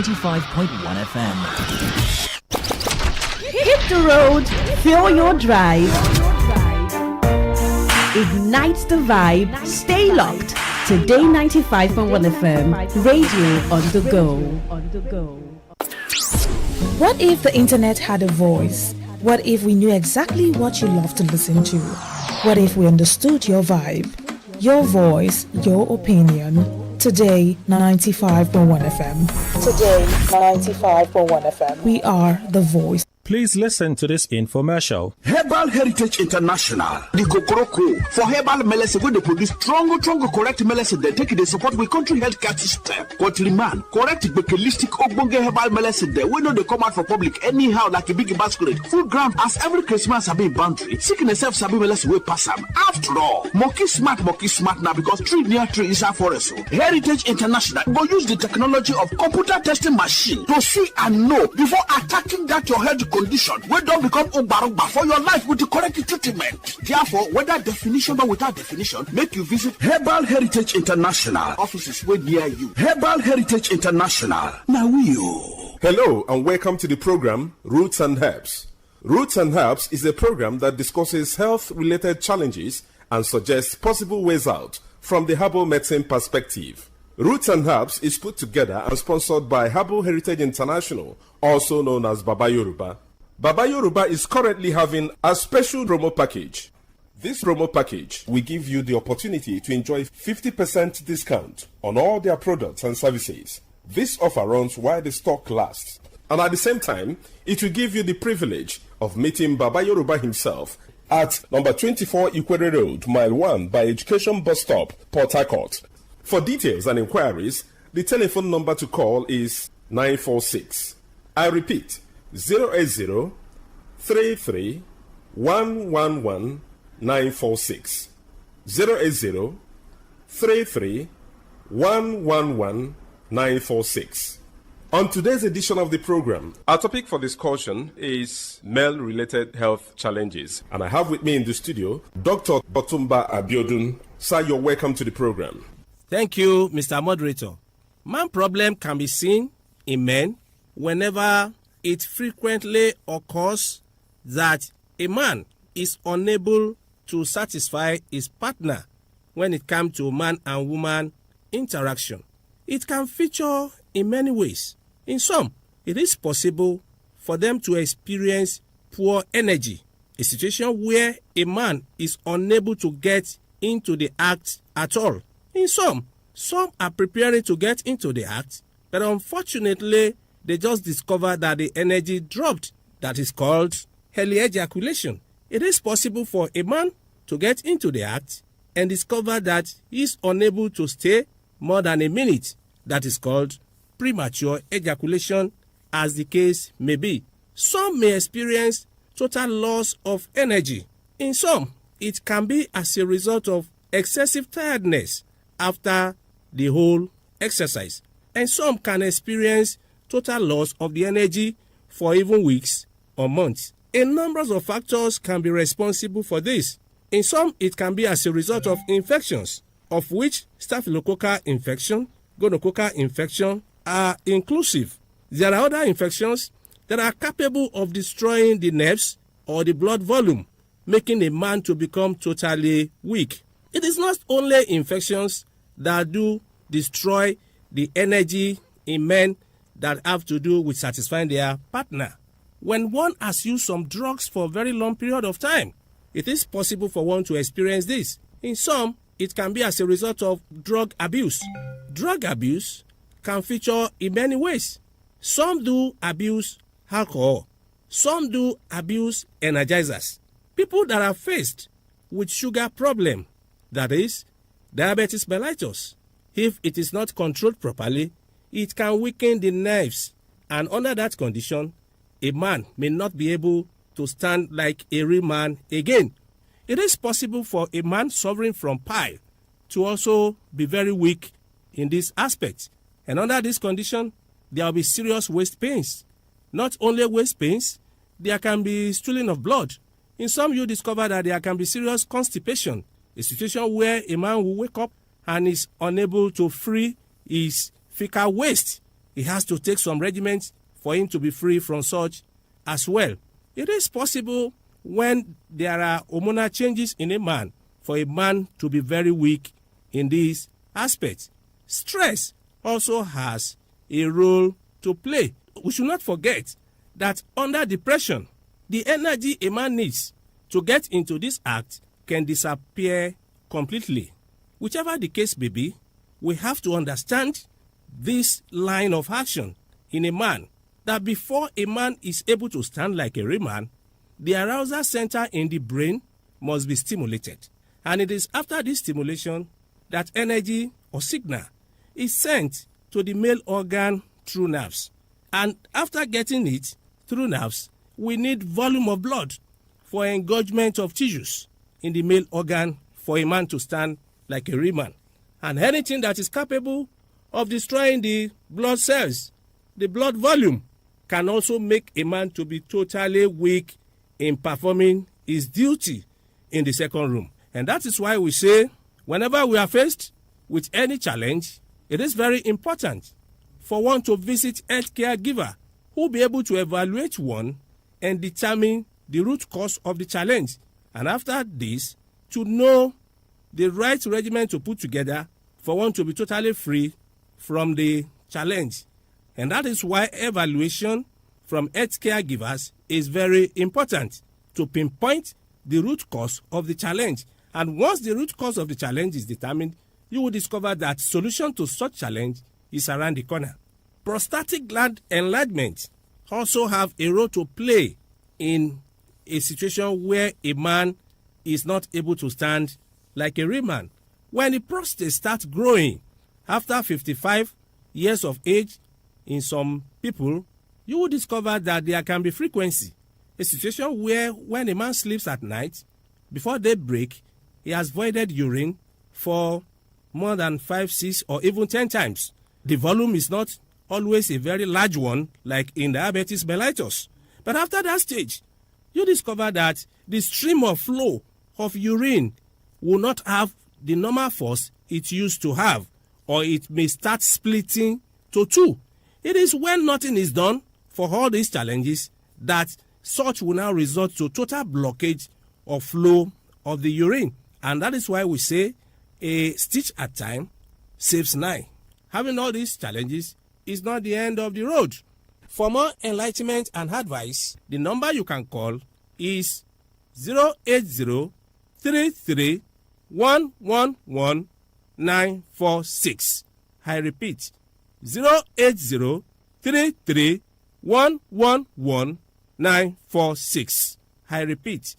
95.1 FM. Hit the road, fill your drive. Ignite the vibe, stay locked. Today 95.1 FM, radio on the go. What if the internet had a voice? What if we knew exactly what you love to listen to? What if we understood your vibe, your voice, your opinion? Today 95.1 FM. Today 95.1 FM. We are the voice. Please listen to this infomercial. Herbal Heritage International, the Kokoroko, for herbal medicine, where they produce strong, correct medicine, they take it, they support with country healthcare system. Country man, correct, holistic, ogbonge herbal medicine, they know they come out for public anyhow, like a big basket. Full ground, as every Christmas, have been boundary. Seeking a self sabi medicine, we pass them. After all, monkey smart now, because tree near tree is our forest. Heritage International, go use the technology of computer testing machine to see and know before attacking that your health condition wey don become ogbarogba for your life with the correct treatment. Therefore, whether definition or without definition, make you visit Herbal Heritage International offices wey near you. Herbal Heritage International. Now you. Hello and welcome to the program Roots and Herbs. Roots and Herbs is a program that discusses health-related challenges and suggests possible ways out from the herbal medicine perspective. Roots and Herbs is put together and sponsored by Herbal Heritage International, also known as Baba Yoruba. Baba Yoruba is currently having a special promo package. This promo package will give you the opportunity to enjoy 50% discount on all their products and services. This offer runs while the stock lasts. And at the same time, it will give you the privilege of meeting Baba Yoruba himself at number 24 Ikwere Road, Mile 1 by Education Bus Stop, Port Harcourt. For details and inquiries, the telephone number to call is 946. I repeat, 080 33 111 946. 080 33 111 946. On today's edition of the program, our topic for discussion is male-related health challenges. And I have with me in the studio, Dr. Otumba Abiodun. Sir, you're welcome to the program. Thank you, Mr. Moderator. Man problem can be seen in men whenever it frequently occurs that a man is unable to satisfy his partner when it comes to man and woman interaction. It can feature in many ways. In some, it is possible for them to experience poor energy, a situation where a man is unable to get into the act at all. In some are preparing to get into the act, but unfortunately, they just discover that the energy dropped. That is called early ejaculation. It is possible for a man to get into the act and discover that he is unable to stay more than a minute. That is called premature ejaculation, as the case may be. Some may experience total loss of energy. In some, it can be as a result of excessive tiredness after the whole exercise. And some can experience total loss of the energy for even weeks or months. A number of factors can be responsible for this. In some, it can be as a result of infections, of which staphylococcal infection, gonococcal infection are inclusive. There are other infections that are capable of destroying the nerves or the blood volume, making a man to become totally weak. It is not only infections that do destroy the energy in men that have to do with satisfying their partner. When one has used some drugs for a very long period of time, it is possible for one to experience this. In some, it can be as a result of drug abuse. Drug abuse can feature in many ways. Some do abuse alcohol. Some do abuse energizers. People that are faced with sugar problem, that is, diabetes mellitus, if it is not controlled properly, it can weaken the nerves, and under that condition, a man may not be able to stand like a real man again. It is possible for a man suffering from pile to also be very weak in this aspect. And under this condition, there will be serious waist pains. Not only waist pains, there can be stooling of blood. In some, you discover that there can be serious constipation, a situation where a man will wake up and is unable to free his fecal waste. he has to take some regimens for him to be free from such as well. It is possible when there are hormonal changes in a man for a man to be very weak in these aspects. Stress also has a role to play. We should not forget that under depression, the energy a man needs to get into this act can disappear completely. Whichever the case may be, we have to understand this line of action in a man, that before a man is able to stand like a real man, the arousal center in the brain must be stimulated. And it is after this stimulation that energy or signal is sent to the male organ through nerves. And after getting it through nerves, we need volume of blood for engorgement of tissues in the male organ for a man to stand like a real man. And anything that is capable of destroying the blood cells, the blood volume, can also make a man to be totally weak in performing his duty in the second room. And that is why we say, whenever we are faced with any challenge, it is very important for one to visit a healthcare giver who will be able to evaluate one and determine the root cause of the challenge. And after this, to know the right regimen to put together for one to be totally free from the challenge. And that is why evaluation from healthcare givers is very important to pinpoint the root cause of the challenge. And once the root cause of the challenge is determined, you will discover that solution to such challenge is around the corner. Prostatic gland enlargement also have a role to play in a situation where a man is not able to stand like a real man. When the prostate starts growing after 55 years of age in some people, you will discover that there can be frequency. A situation where when a man sleeps at night, before daybreak, he has voided urine for more than 5, 6, or even 10 times. The volume is not always a very large one, like in diabetes mellitus. But after that stage, you discover that the stream of flow of urine will not have the normal force it used to have, or it may start splitting to two. It is when nothing is done for all these challenges that such will now result to total blockage of flow of the urine. And that is why we say a stitch at a time saves 9. Having all these challenges is not the end of the road. For more enlightenment and advice, the number you can call is 080-33-111-946. I repeat, 080-33-111-946. I repeat,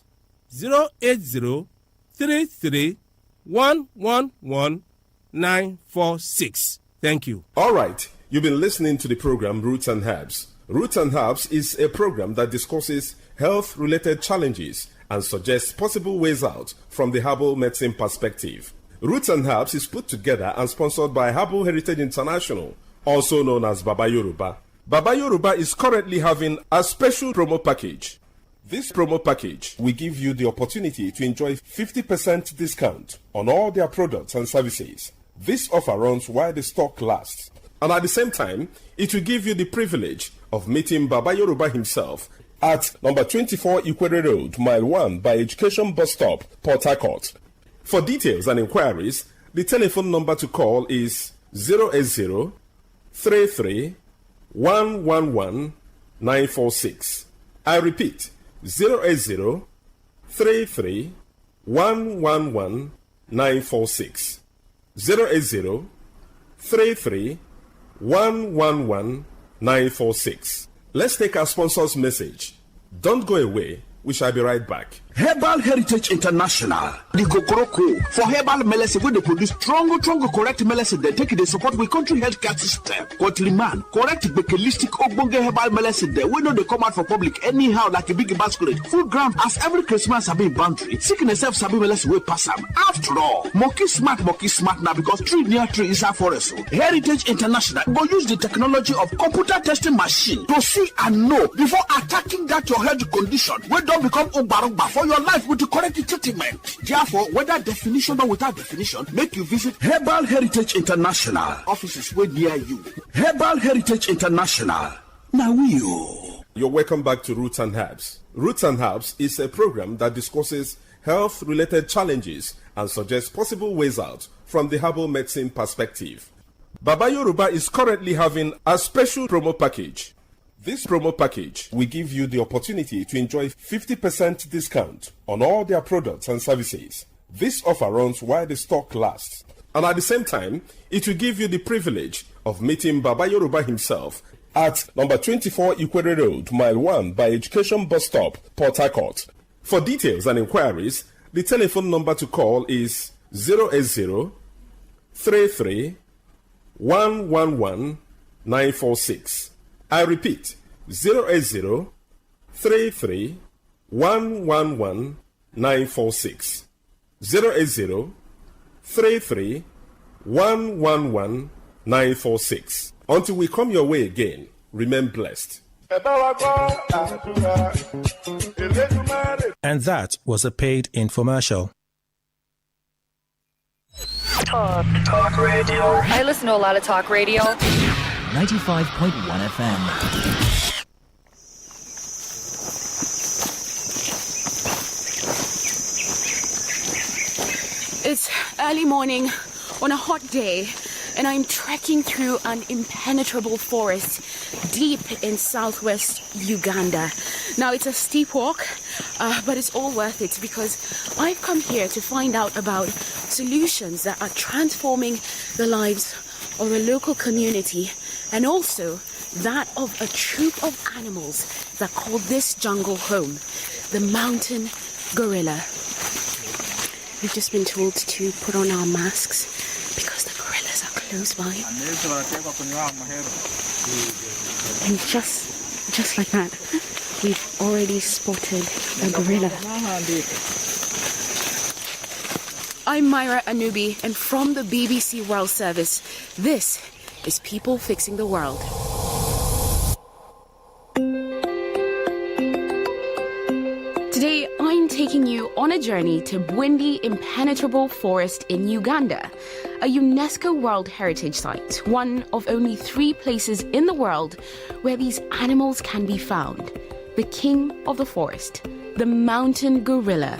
080-33-111-946. Thank you. All right. You've been listening to the program Roots and Herbs. Roots and Herbs is a program that discusses health-related challenges and suggests possible ways out from the herbal medicine perspective. Roots and Herbs is put together and sponsored by Herbal Heritage International, also known as Baba Yoruba. Baba Yoruba is currently having a special promo package. This promo package will give you the opportunity to enjoy 50% discount on all their products and services. This offer runs while the stock lasts. And at the same time, it will give you the privilege of meeting Baba Yoruba himself at number 24 Ikwere Road, Mile 1 by Education Bus Stop, Port Harcourt. For details and inquiries, the telephone number to call is 080-33-111-946. I repeat, 080-33-111-946. 080-33-111-946. Let's take our sponsor's message. Don't go away. We shall be right back. Herbal Heritage International, the Kokoroko, for herbal medicine, where they produce strong, correct medicine, they take it, they support with country healthcare system. Quatliman, correct, bekelistic, ogbonge herbal medicine, they we know they come out for public anyhow, like a big basket, full ground, as every Christmas have been boundary. Sickness self sabi medicine will pass them. After all, monkey smart now, because tree near tree is a forest. Heritage International will use the technology of computer testing machine to see and know before attacking that your health condition, we don't become Obarumba for for your life with the correct treatment. Therefore, whether definition or without definition, make you visit Herbal Heritage International. Offices were near you. Herbal Heritage International. Now You're welcome back to Roots and Herbs. Roots and Herbs is a program that discusses health-related challenges and suggests possible ways out from the herbal medicine perspective. Baba Yoruba is currently having a special promo package. This promo package will give you the opportunity to enjoy 50% discount on all their products and services. This offer runs while the stock lasts. And at the same time, it will give you the privilege of meeting Baba Yoruba himself at number 24 Ikwere Road, Mile 1 by Education Bus Stop, Port Harcourt. For details and inquiries, the telephone number to call is 080 33 111 946. I repeat, 080 33 111 946. 080 33 111 946. Until we come your way again, remain blessed. And that was a paid infomercial. Talk radio. I listen to a lot of talk radio. 95.1 FM. It's early morning on a hot day, and I'm trekking through an impenetrable forest deep in southwest Uganda. Now, it's a steep walk, but it's all worth it because I've come here to find out about solutions that are transforming the lives of the local community and also that of a troop of animals that call this jungle home, the mountain gorilla. We've just been told to put on our masks because the gorillas are close by. And just like that, we've already spotted a gorilla. I'm Myra Anubi, and from the BBC World Service, this is People Fixing the World. Today, I'm taking you on a journey to Bwindi Impenetrable Forest in Uganda, a UNESCO World Heritage Site, one of only 3 places in the world where these animals can be found. The king of the forest, the mountain gorilla.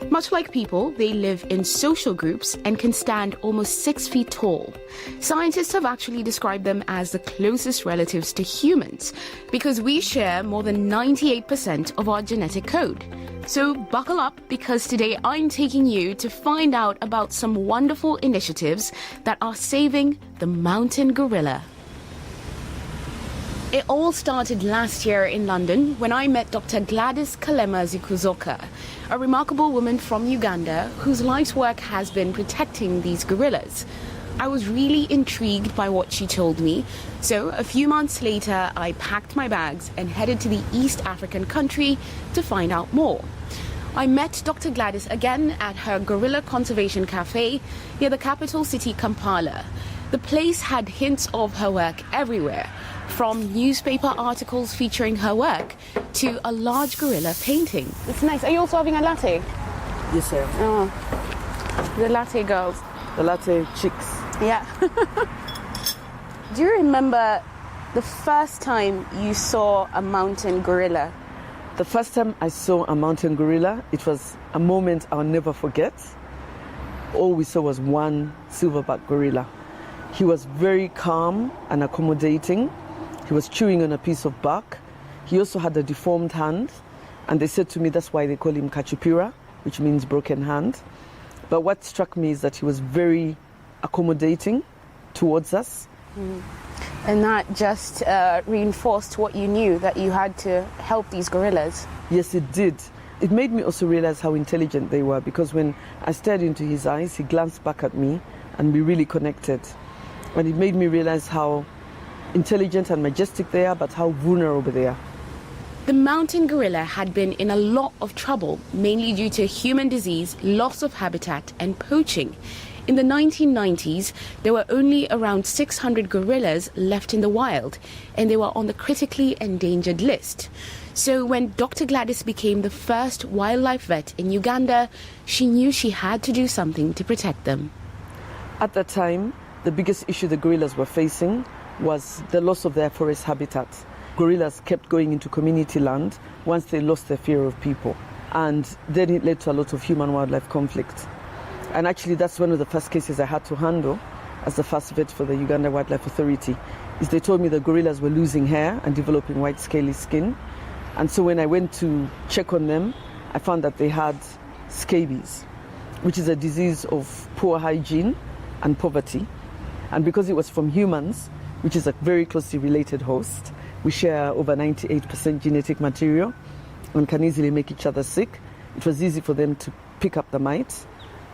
Much like people, they live in social groups and can stand almost 6 feet tall. Scientists have actually described them as the closest relatives to humans because we share more than 98% of our genetic code. So buckle up because today I'm taking you to find out about some wonderful initiatives that are saving the mountain gorilla. It all started last year in London when I met Dr. Gladys Kalema Zikuzoka, a remarkable woman from Uganda whose life's work has been protecting these gorillas. I was really intrigued by what she told me, so a few months later I packed my bags and headed to the East African country to find out more. I met Dr. Gladys again at her Gorilla Conservation Cafe near the capital city Kampala. The place had hints of her work everywhere, from newspaper articles featuring her work to a large gorilla painting. It's nice. Are you also having a latte? Yes, sir. Oh, the latte girls. The latte chicks. Yeah. Do you remember the first time you saw a mountain gorilla? The first time I saw a mountain gorilla, it was a moment I'll never forget. All we saw was one silverback gorilla. He was very calm and accommodating. He was chewing on a piece of bark. He also had a deformed hand, and they said to me that's why they call him Kachipira, which means broken hand. But what struck me is that he was very accommodating towards us. Mm. And that just reinforced what you knew, that you had to help these gorillas. Yes, it did. It made me also realize how intelligent they were, because when I stared into his eyes, he glanced back at me and we really connected. And it made me realize how intelligent and majestic they are, but how vulnerable they are. The mountain gorilla had been in a lot of trouble, mainly due to human disease, loss of habitat and poaching. In the 1990s, there were only around 600 gorillas left in the wild, and they were on the critically endangered list. So when Dr. Gladys became the first wildlife vet in Uganda, she knew she had to do something to protect them. At that time, the biggest issue the gorillas were facing was the loss of their forest habitat. Gorillas kept going into community land once they lost their fear of people. And then it led to a lot of human-wildlife conflict. And actually, that's one of the first cases I had to handle as the first vet for the Uganda Wildlife Authority, is they told me the gorillas were losing hair and developing white scaly skin. And so when I went to check on them, I found that they had scabies, which is a disease of poor hygiene and poverty. And because it was from humans, which is a very closely related host, we share over 98% genetic material and can easily make each other sick. It was easy for them to pick up the mites,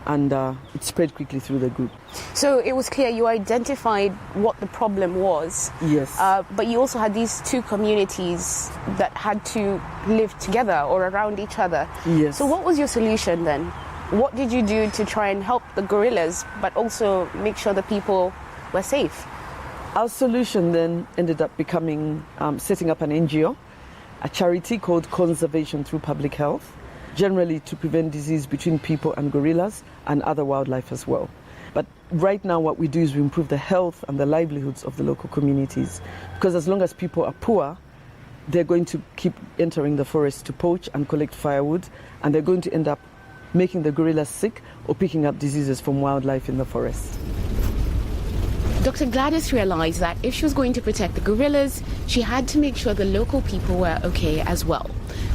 and it spread quickly through the group. So it was clear you identified what the problem was. Yes. But you also had these two communities that had to live together or around each other. Yes. So what was your solution then? What did you do to try and help the gorillas, but also make sure the people were safe? Our solution then ended up becoming setting up an NGO, a charity called Conservation Through Public Health, generally to prevent disease between people and gorillas and other wildlife as well. But right now what we do is we improve the health and the livelihoods of the local communities, because as long as people are poor, they're going to keep entering the forest to poach and collect firewood, and they're going to end up making the gorillas sick or picking up diseases from wildlife in the forest. Dr. Gladys realized that if she was going to protect the gorillas, she had to make sure the local people were okay as well.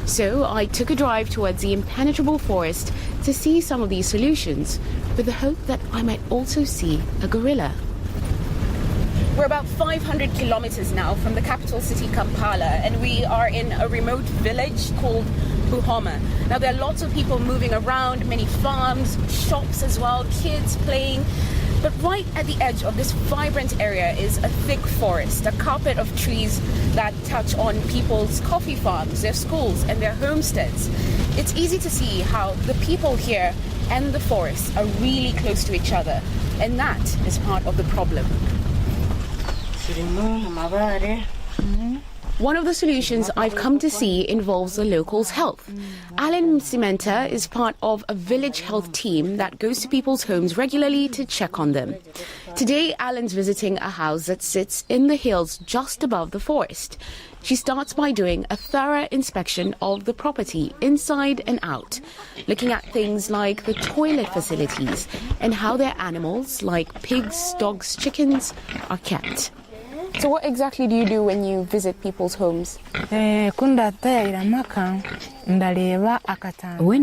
So I took a drive towards the impenetrable forest to see some of these solutions, with the hope that I might also see a gorilla. We're about 500 kilometers now from the capital city, Kampala, and we are in a remote village called Buhoma. Now there are lots of people moving around, many farms, shops as well, kids playing. But right at the edge of this vibrant area is a thick forest, a carpet of trees that touch on people's coffee farms, their schools and their homesteads. It's easy to see how the people here and the forest are really close to each other, and that is part of the problem. One of the solutions I've come to see involves the locals' health. Alan Cimenta is part of a village health team that goes to people's homes regularly to check on them. Today, Alan's visiting a house that sits in the hills just above the forest. She starts by doing a thorough inspection of the property, inside and out, looking at things like the toilet facilities and how their animals, like pigs, dogs, chickens, are kept. So what exactly do you do when you visit people's homes? When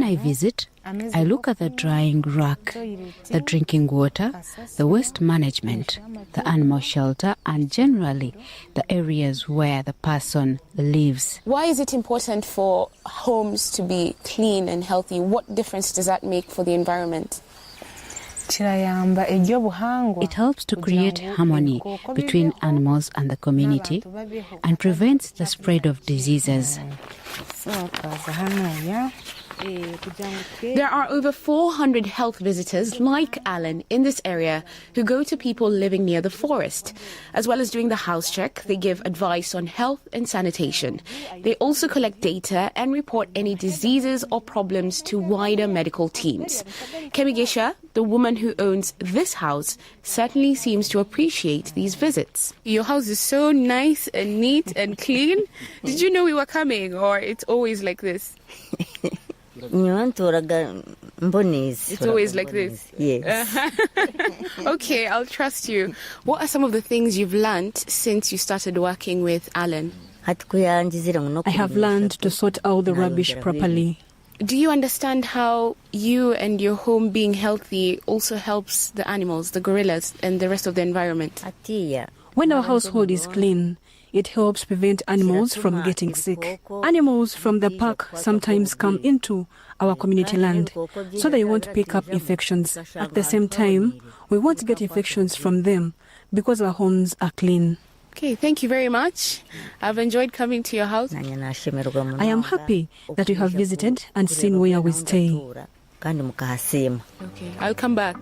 I visit, I look at the drying rack, the drinking water, the waste management, the animal shelter, and generally the areas where the person lives. Why is it important for homes to be clean and healthy? What difference does that make for the environment? It helps to create harmony between animals and the community and prevents the spread of diseases. There are over 400 health visitors like Alan in this area who go to people living near the forest. As well as doing the house check, they give advice on health and sanitation. They also collect data and report any diseases or problems to wider medical teams. Kemigesha, the woman who owns this house, certainly seems to appreciate these visits. Your house is so nice and neat and clean. Did you know we were coming, or it's always like this? It's always like this? Yes. Okay, I'll trust you. What are some of the things you've learned since you started working with Alan? I have learned to sort out the rubbish properly. Do you understand how you and your home being healthy also helps the animals, the gorillas, and the rest of the environment? When our household is clean, it helps prevent animals from getting sick. Animals from the park sometimes come into our community land, so they won't pick up infections. At the same time, we won't get infections from them because our homes are clean. Okay, thank you very much. I've enjoyed coming to your house. I am happy that you have visited and seen where we stay. Okay, I'll come back.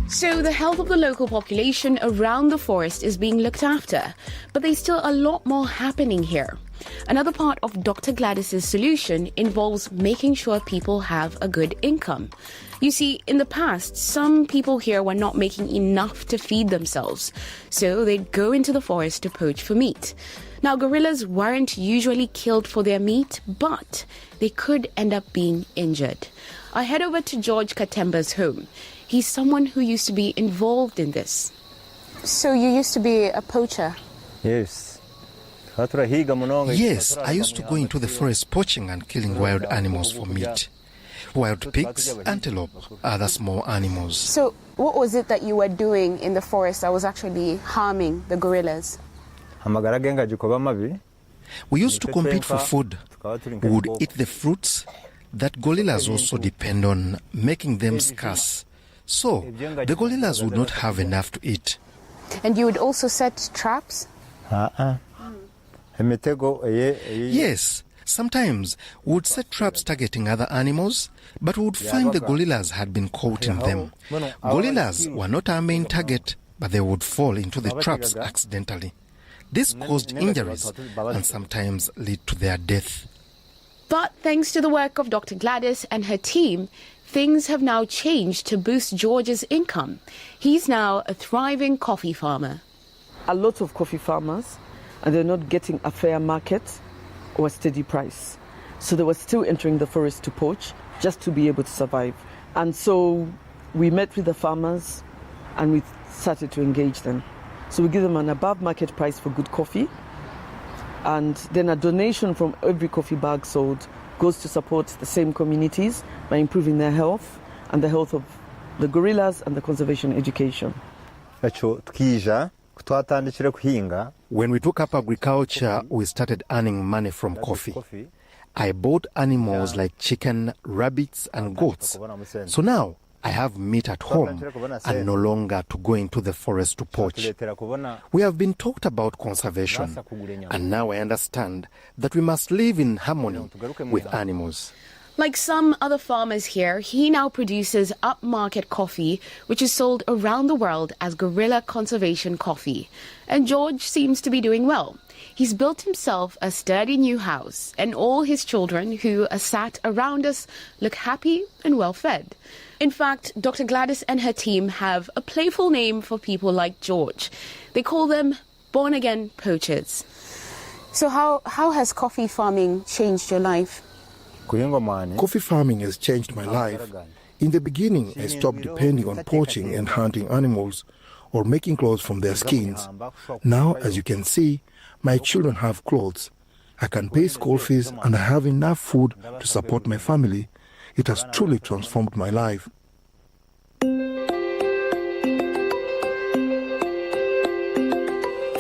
So the health of the local population around the forest is being looked after, but there's still a lot more happening here. Another part of Dr. Gladys's solution involves making sure people have a good income. You see, in the past, some people here were not making enough to feed themselves, so they'd go into the forest to poach for meat. Now, gorillas weren't usually killed for their meat, but they could end up being injured. I head over to George Katemba's home. He's someone who used to be involved in this. So you used to be a poacher? Yes. Yes, I used to go into the forest poaching and killing wild animals for meat. Wild pigs, antelope, other small animals. So what was it that you were doing in the forest that was actually harming the gorillas? We used to compete for food. We would eat the fruits that gorillas also depend on, making them scarce. So the gorillas would not have enough to eat. And you would also set traps? Yes, sometimes we would set traps targeting other animals, but we would find the gorillas had been caught in them. Gorillas were not our main target, but they would fall into the traps accidentally. This caused injuries and sometimes lead to their death. But thanks to the work of Dr. Gladys and her team, things have now changed to boost George's income. He's now a thriving coffee farmer. A lot of coffee farmers, and they're not getting a fair market or a steady price. So they were still entering the forest to poach just to be able to survive. And so we met with the farmers and we started to engage them. So we give them an above market price for good coffee, and then a donation from every coffee bag sold goes to support the same communities by improving their health and the health of the gorillas and the conservation education. When we took up agriculture, we started earning money from coffee. I bought animals like chicken, rabbits, and goats. So now I have meat at home and no longer to go into the forest to poach. We have been taught about conservation, and now I understand that we must live in harmony with animals. Like some other farmers here, he now produces upmarket coffee, which is sold around the world as gorilla conservation coffee. And George seems to be doing well. He's built himself a sturdy new house, and all his children who are sat around us look happy and well fed. In fact, Dr. Gladys and her team have a playful name for people like George. They call them born-again poachers. So how has coffee farming changed your life? Coffee farming has changed my life. In the beginning, I stopped depending on poaching and hunting animals or making clothes from their skins. Now, as you can see, my children have clothes. I can pay school fees and I have enough food to support my family. It has truly transformed my life.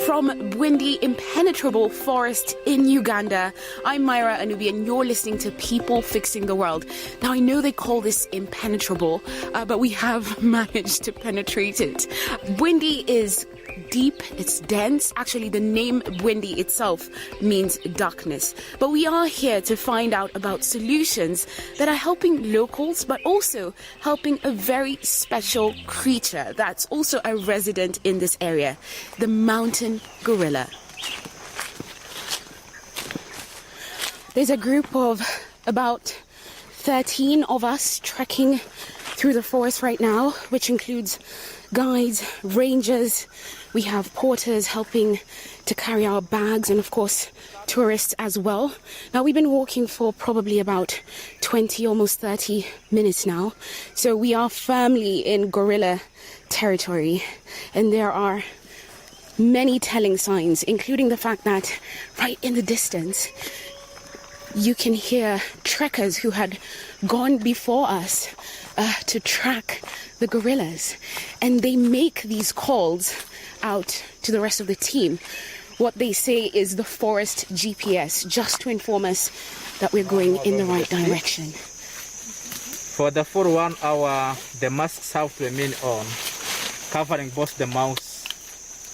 From windy, impenetrable forest in Uganda, I'm Myra Anubi, and you're listening to People Fixing the World. Now, I know they call this impenetrable, but we have managed to penetrate it. Windy is deep, it's dense. Actually, the name Windy itself means darkness. But we are here to find out about solutions that are helping locals, but also helping a very special creature that's also a resident in this area, the mountain gorilla. There's a group of about 13 of us trekking through the forest right now, which includes guides, rangers. We have porters helping to carry our bags, and of course tourists as well. Now, we've been walking for probably about 20, almost 30 minutes now. So we are firmly in gorilla territory, and there are many telling signs, including the fact that right in the distance you can hear trekkers who had gone before us to track the gorillas, and they make these calls out to the rest of the team. What they say is the forest GPS, just to inform us that we're going in the right direction. For the full 1 hour, the masks have to remain on, covering both the mouth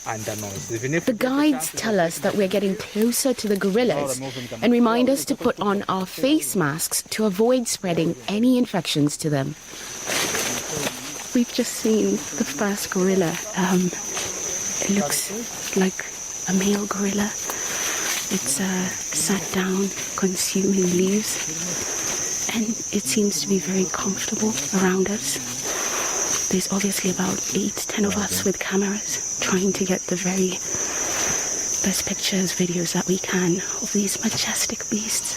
The guides tell us that we're getting closer to the gorillas and remind us to put on our face masks to avoid spreading any infections to them. We've just seen the first gorilla. It looks like a male gorilla. It's sat down, consuming leaves, and it seems to be very comfortable around us. There's obviously about 8-10 of us with cameras trying to get the very best pictures, videos that we can of these majestic beasts.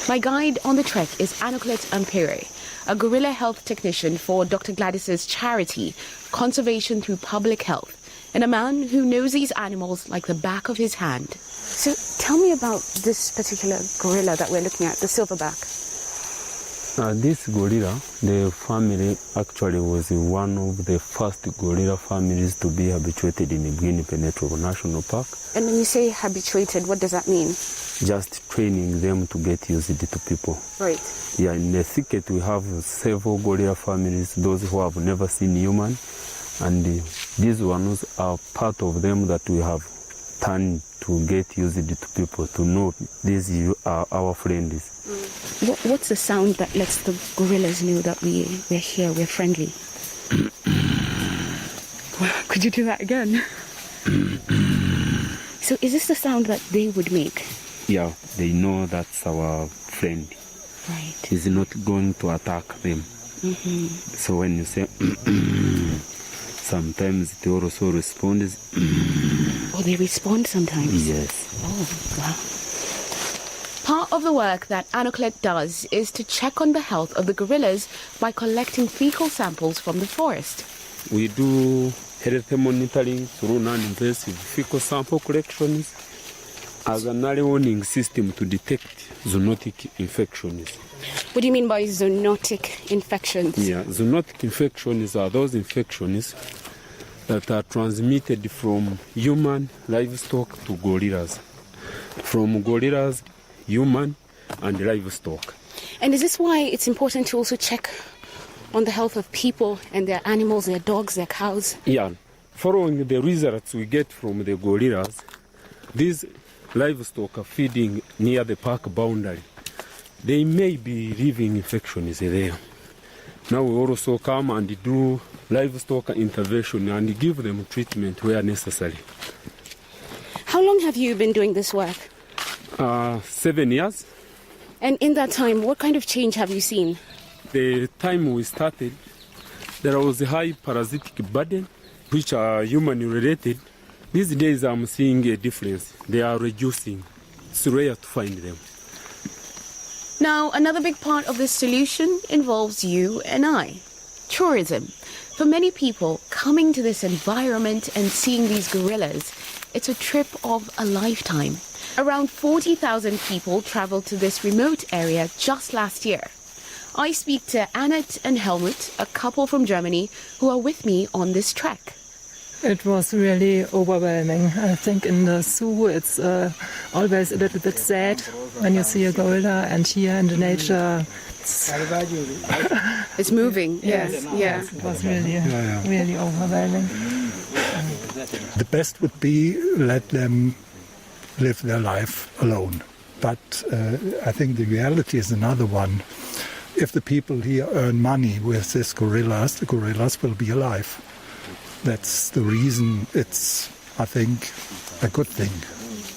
My guide on the trek is Anoklet Ampere, a gorilla health technician for Dr. Gladys's charity, Conservation Through Public Health, and a man who knows these animals like the back of his hand. So tell me about this particular gorilla that we're looking at, the silverback. This gorilla, the family actually was one of the first gorilla families to be habituated in the Guinea Penetrable National Park. And when you say habituated, what does that mean? Just training them to get used to people. Right. Yeah, in the thicket we have several gorilla families, those who have never seen human, and these ones are part of them that we have turned to get used to people, to know these are our friends. What's the sound that lets the gorillas know that we're here, we're friendly? Could you do that again? So is this the sound that they would make? Yeah, they know that's our friend. Right. He's not going to attack them. Mm-hmm. So when you say sometimes they also respond. Oh, they respond sometimes? Yes. Oh, wow. Part of the work that Anoklet does is to check on the health of the gorillas by collecting fecal samples from the forest. We do health monitoring through non-invasive fecal sample collections as an early warning system to detect zoonotic infections. What do you mean by zoonotic infections? Yeah, zoonotic infections are those infections that are transmitted from human, livestock to gorillas. From gorillas, human, and livestock. And is this why it's important to also check on the health of people and their animals, their dogs, their cows? Yeah. Following the results we get from the gorillas, these livestock are feeding near the park boundary. They may be leaving infections there. Now we also come and do livestock intervention and give them treatment where necessary. How long have you been doing this work? 7 years. And in that time, what kind of change have you seen? The time we started, there was a high parasitic burden, which are human-related. These days I'm seeing a difference. They are reducing. It's rare to find them. Now, another big part of this solution involves you and I. Tourism. For many people, coming to this environment and seeing these gorillas, it's a trip of a lifetime. Around 40,000 people traveled to this remote area just last year. I speak to Annette and Helmut, a couple from Germany, who are with me on this trek. It was really overwhelming. I think in the zoo it's always a little bit sad when you see a gorilla, and here in the nature it's moving. Yes, yeah. It was really overwhelming. The best would be let them live their life alone. But I think the reality is another one. If the people here earn money with these gorillas, the gorillas will be alive. That's the reason it's, I think, a good thing.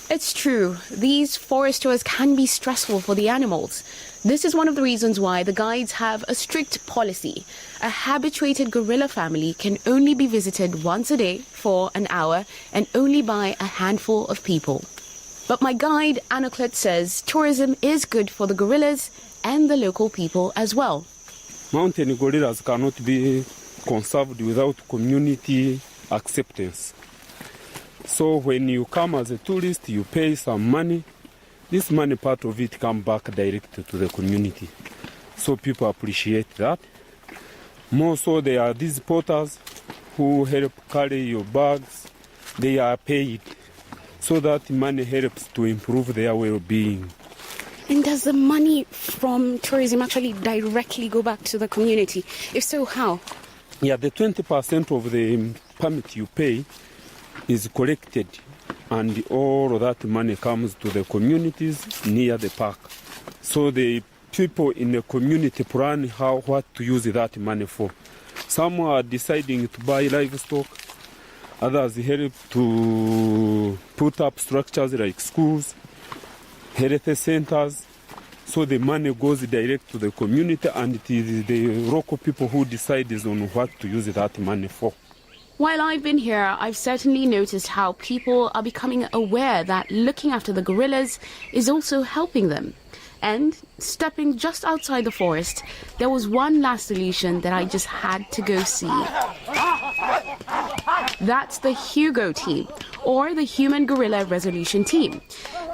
It's true. These forest tours can be stressful for the animals. This is one of the reasons why the guides have a strict policy. A habituated gorilla family can only be visited once a day for an hour and only by a handful of people. But my guide, Anoklet, says tourism is good for the gorillas and the local people as well. Mountain gorillas cannot be conserved without community acceptance. So when you come as a tourist, you pay some money. This money, part of it, comes back directly to the community. So people appreciate that. More so, there are these porters who help carry your bags. They are paid. So that money helps to improve their well-being. And does the money from tourism actually directly go back to the community? If so, how? Yeah, the 20% of the permit you pay is collected, and all of that money comes to the communities near the park. So the people in the community plan what to use that money for. Some are deciding to buy livestock, others help to put up structures like schools, health centers. So the money goes direct to the community, and it is the local people who decide on what to use that money for. While I've been here, I've certainly noticed how people are becoming aware that looking after the gorillas is also helping them. And stepping just outside the forest, there was one last solution that I just had to go see. That's the Hugo team, or the Human Gorilla Resolution Team.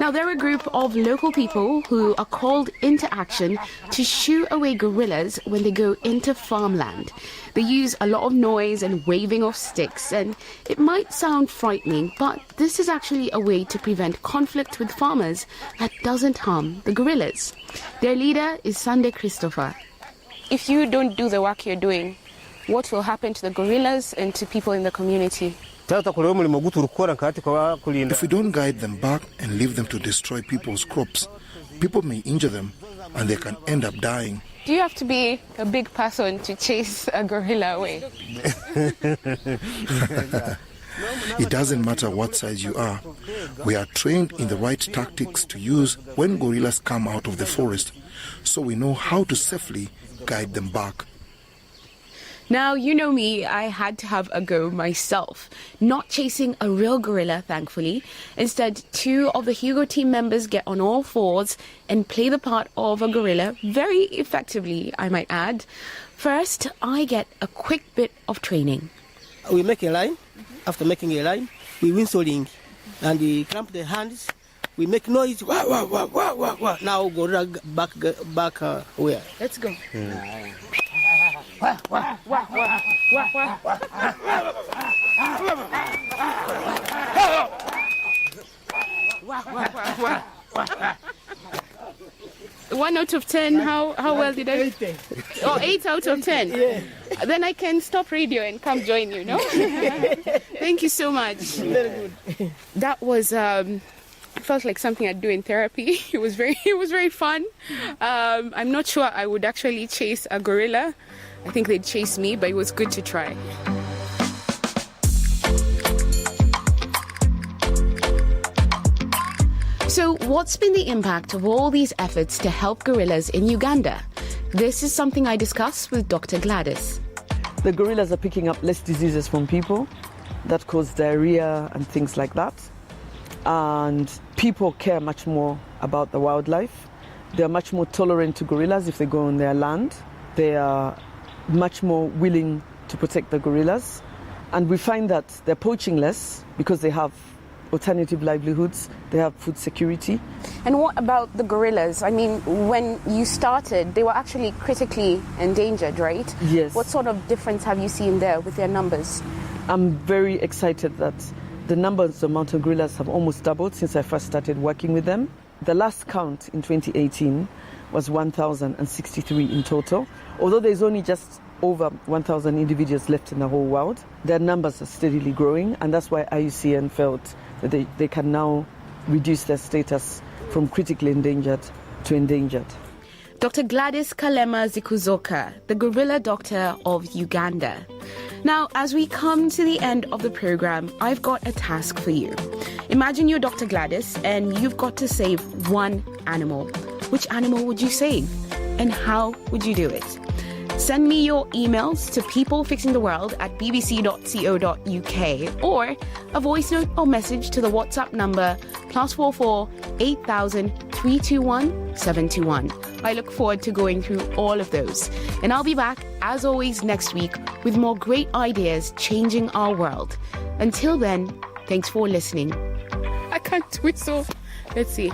Now, they're a group of local people who are called into action to shoo away gorillas when they go into farmland. They use a lot of noise and waving of sticks, and it might sound frightening, but this is actually a way to prevent conflict with farmers that doesn't harm the gorillas. Their leader is Sunday Christopher. If you don't do the work you're doing, what will happen to the gorillas and to people in the community? If we don't guide them back and leave them to destroy people's crops, people may injure them and they can end up dying. Do you have to be a big person to chase a gorilla away? It doesn't matter what size you are. We are trained in the right tactics to use when gorillas come out of the forest, so we know how to safely guide them back. Now, you know me, I had to have a go myself. Not chasing a real gorilla, thankfully. Instead, two of the Hugo team members get on all fours and play the part of a gorilla very effectively, I might add. First, I get a quick bit of training. We make a line. After making a line, we whistling and we clamp the hands. We make noise. Wah, wah, wah, wah, wah, wah. Now gorilla back where? Let's go. One out of 10, how well did I? 8 out of 10. Yeah. Then I can stop radio and come join you, no? Thank you so much. Very good. That was felt like something I'd do in therapy. It was very fun. I'm not sure I would actually chase a gorilla. I think they'd chase me, but it was good to try. So what's been the impact of all these efforts to help gorillas in Uganda? This is something I discussed with Dr. Gladys. The gorillas are picking up less diseases from people that cause diarrhea and things like that. And people care much more about the wildlife. They are much more tolerant to gorillas if they go on their land. They are much more willing to protect the gorillas. And we find that they're poaching less because they have alternative livelihoods, they have food security. And what about the gorillas? I mean, when you started, they were actually critically endangered, right? Yes. What sort of difference have you seen there with their numbers? I'm very excited that the numbers of mountain gorillas have almost doubled since I first started working with them. The last count in 2018 was 1,063 in total. Although there's only just over 1,000 individuals left in the whole world, their numbers are steadily growing, and that's why IUCN felt that they can now reduce their status from critically endangered to endangered. Dr. Gladys Kalema Zikuzoka, the gorilla doctor of Uganda. Now, as we come to the end of the program, I've got a task for you. Imagine you're Dr. Gladys and you've got to save one animal. Which animal would you save? And how would you do it? Send me your emails to peoplefixingtheworld@bbc.co.uk or a voice note or message to the WhatsApp number +44 8000 321 721. I look forward to going through all of those. And I'll be back, as always, next week with more great ideas changing our world. Until then, thanks for listening. I can't whistle. Let's see.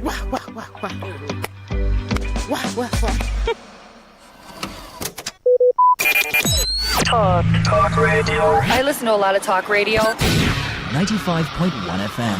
Wah, wah, wah, wah. Wah, wah, wah. Talk radio. I listen to a lot of talk radio. 95.1 FM.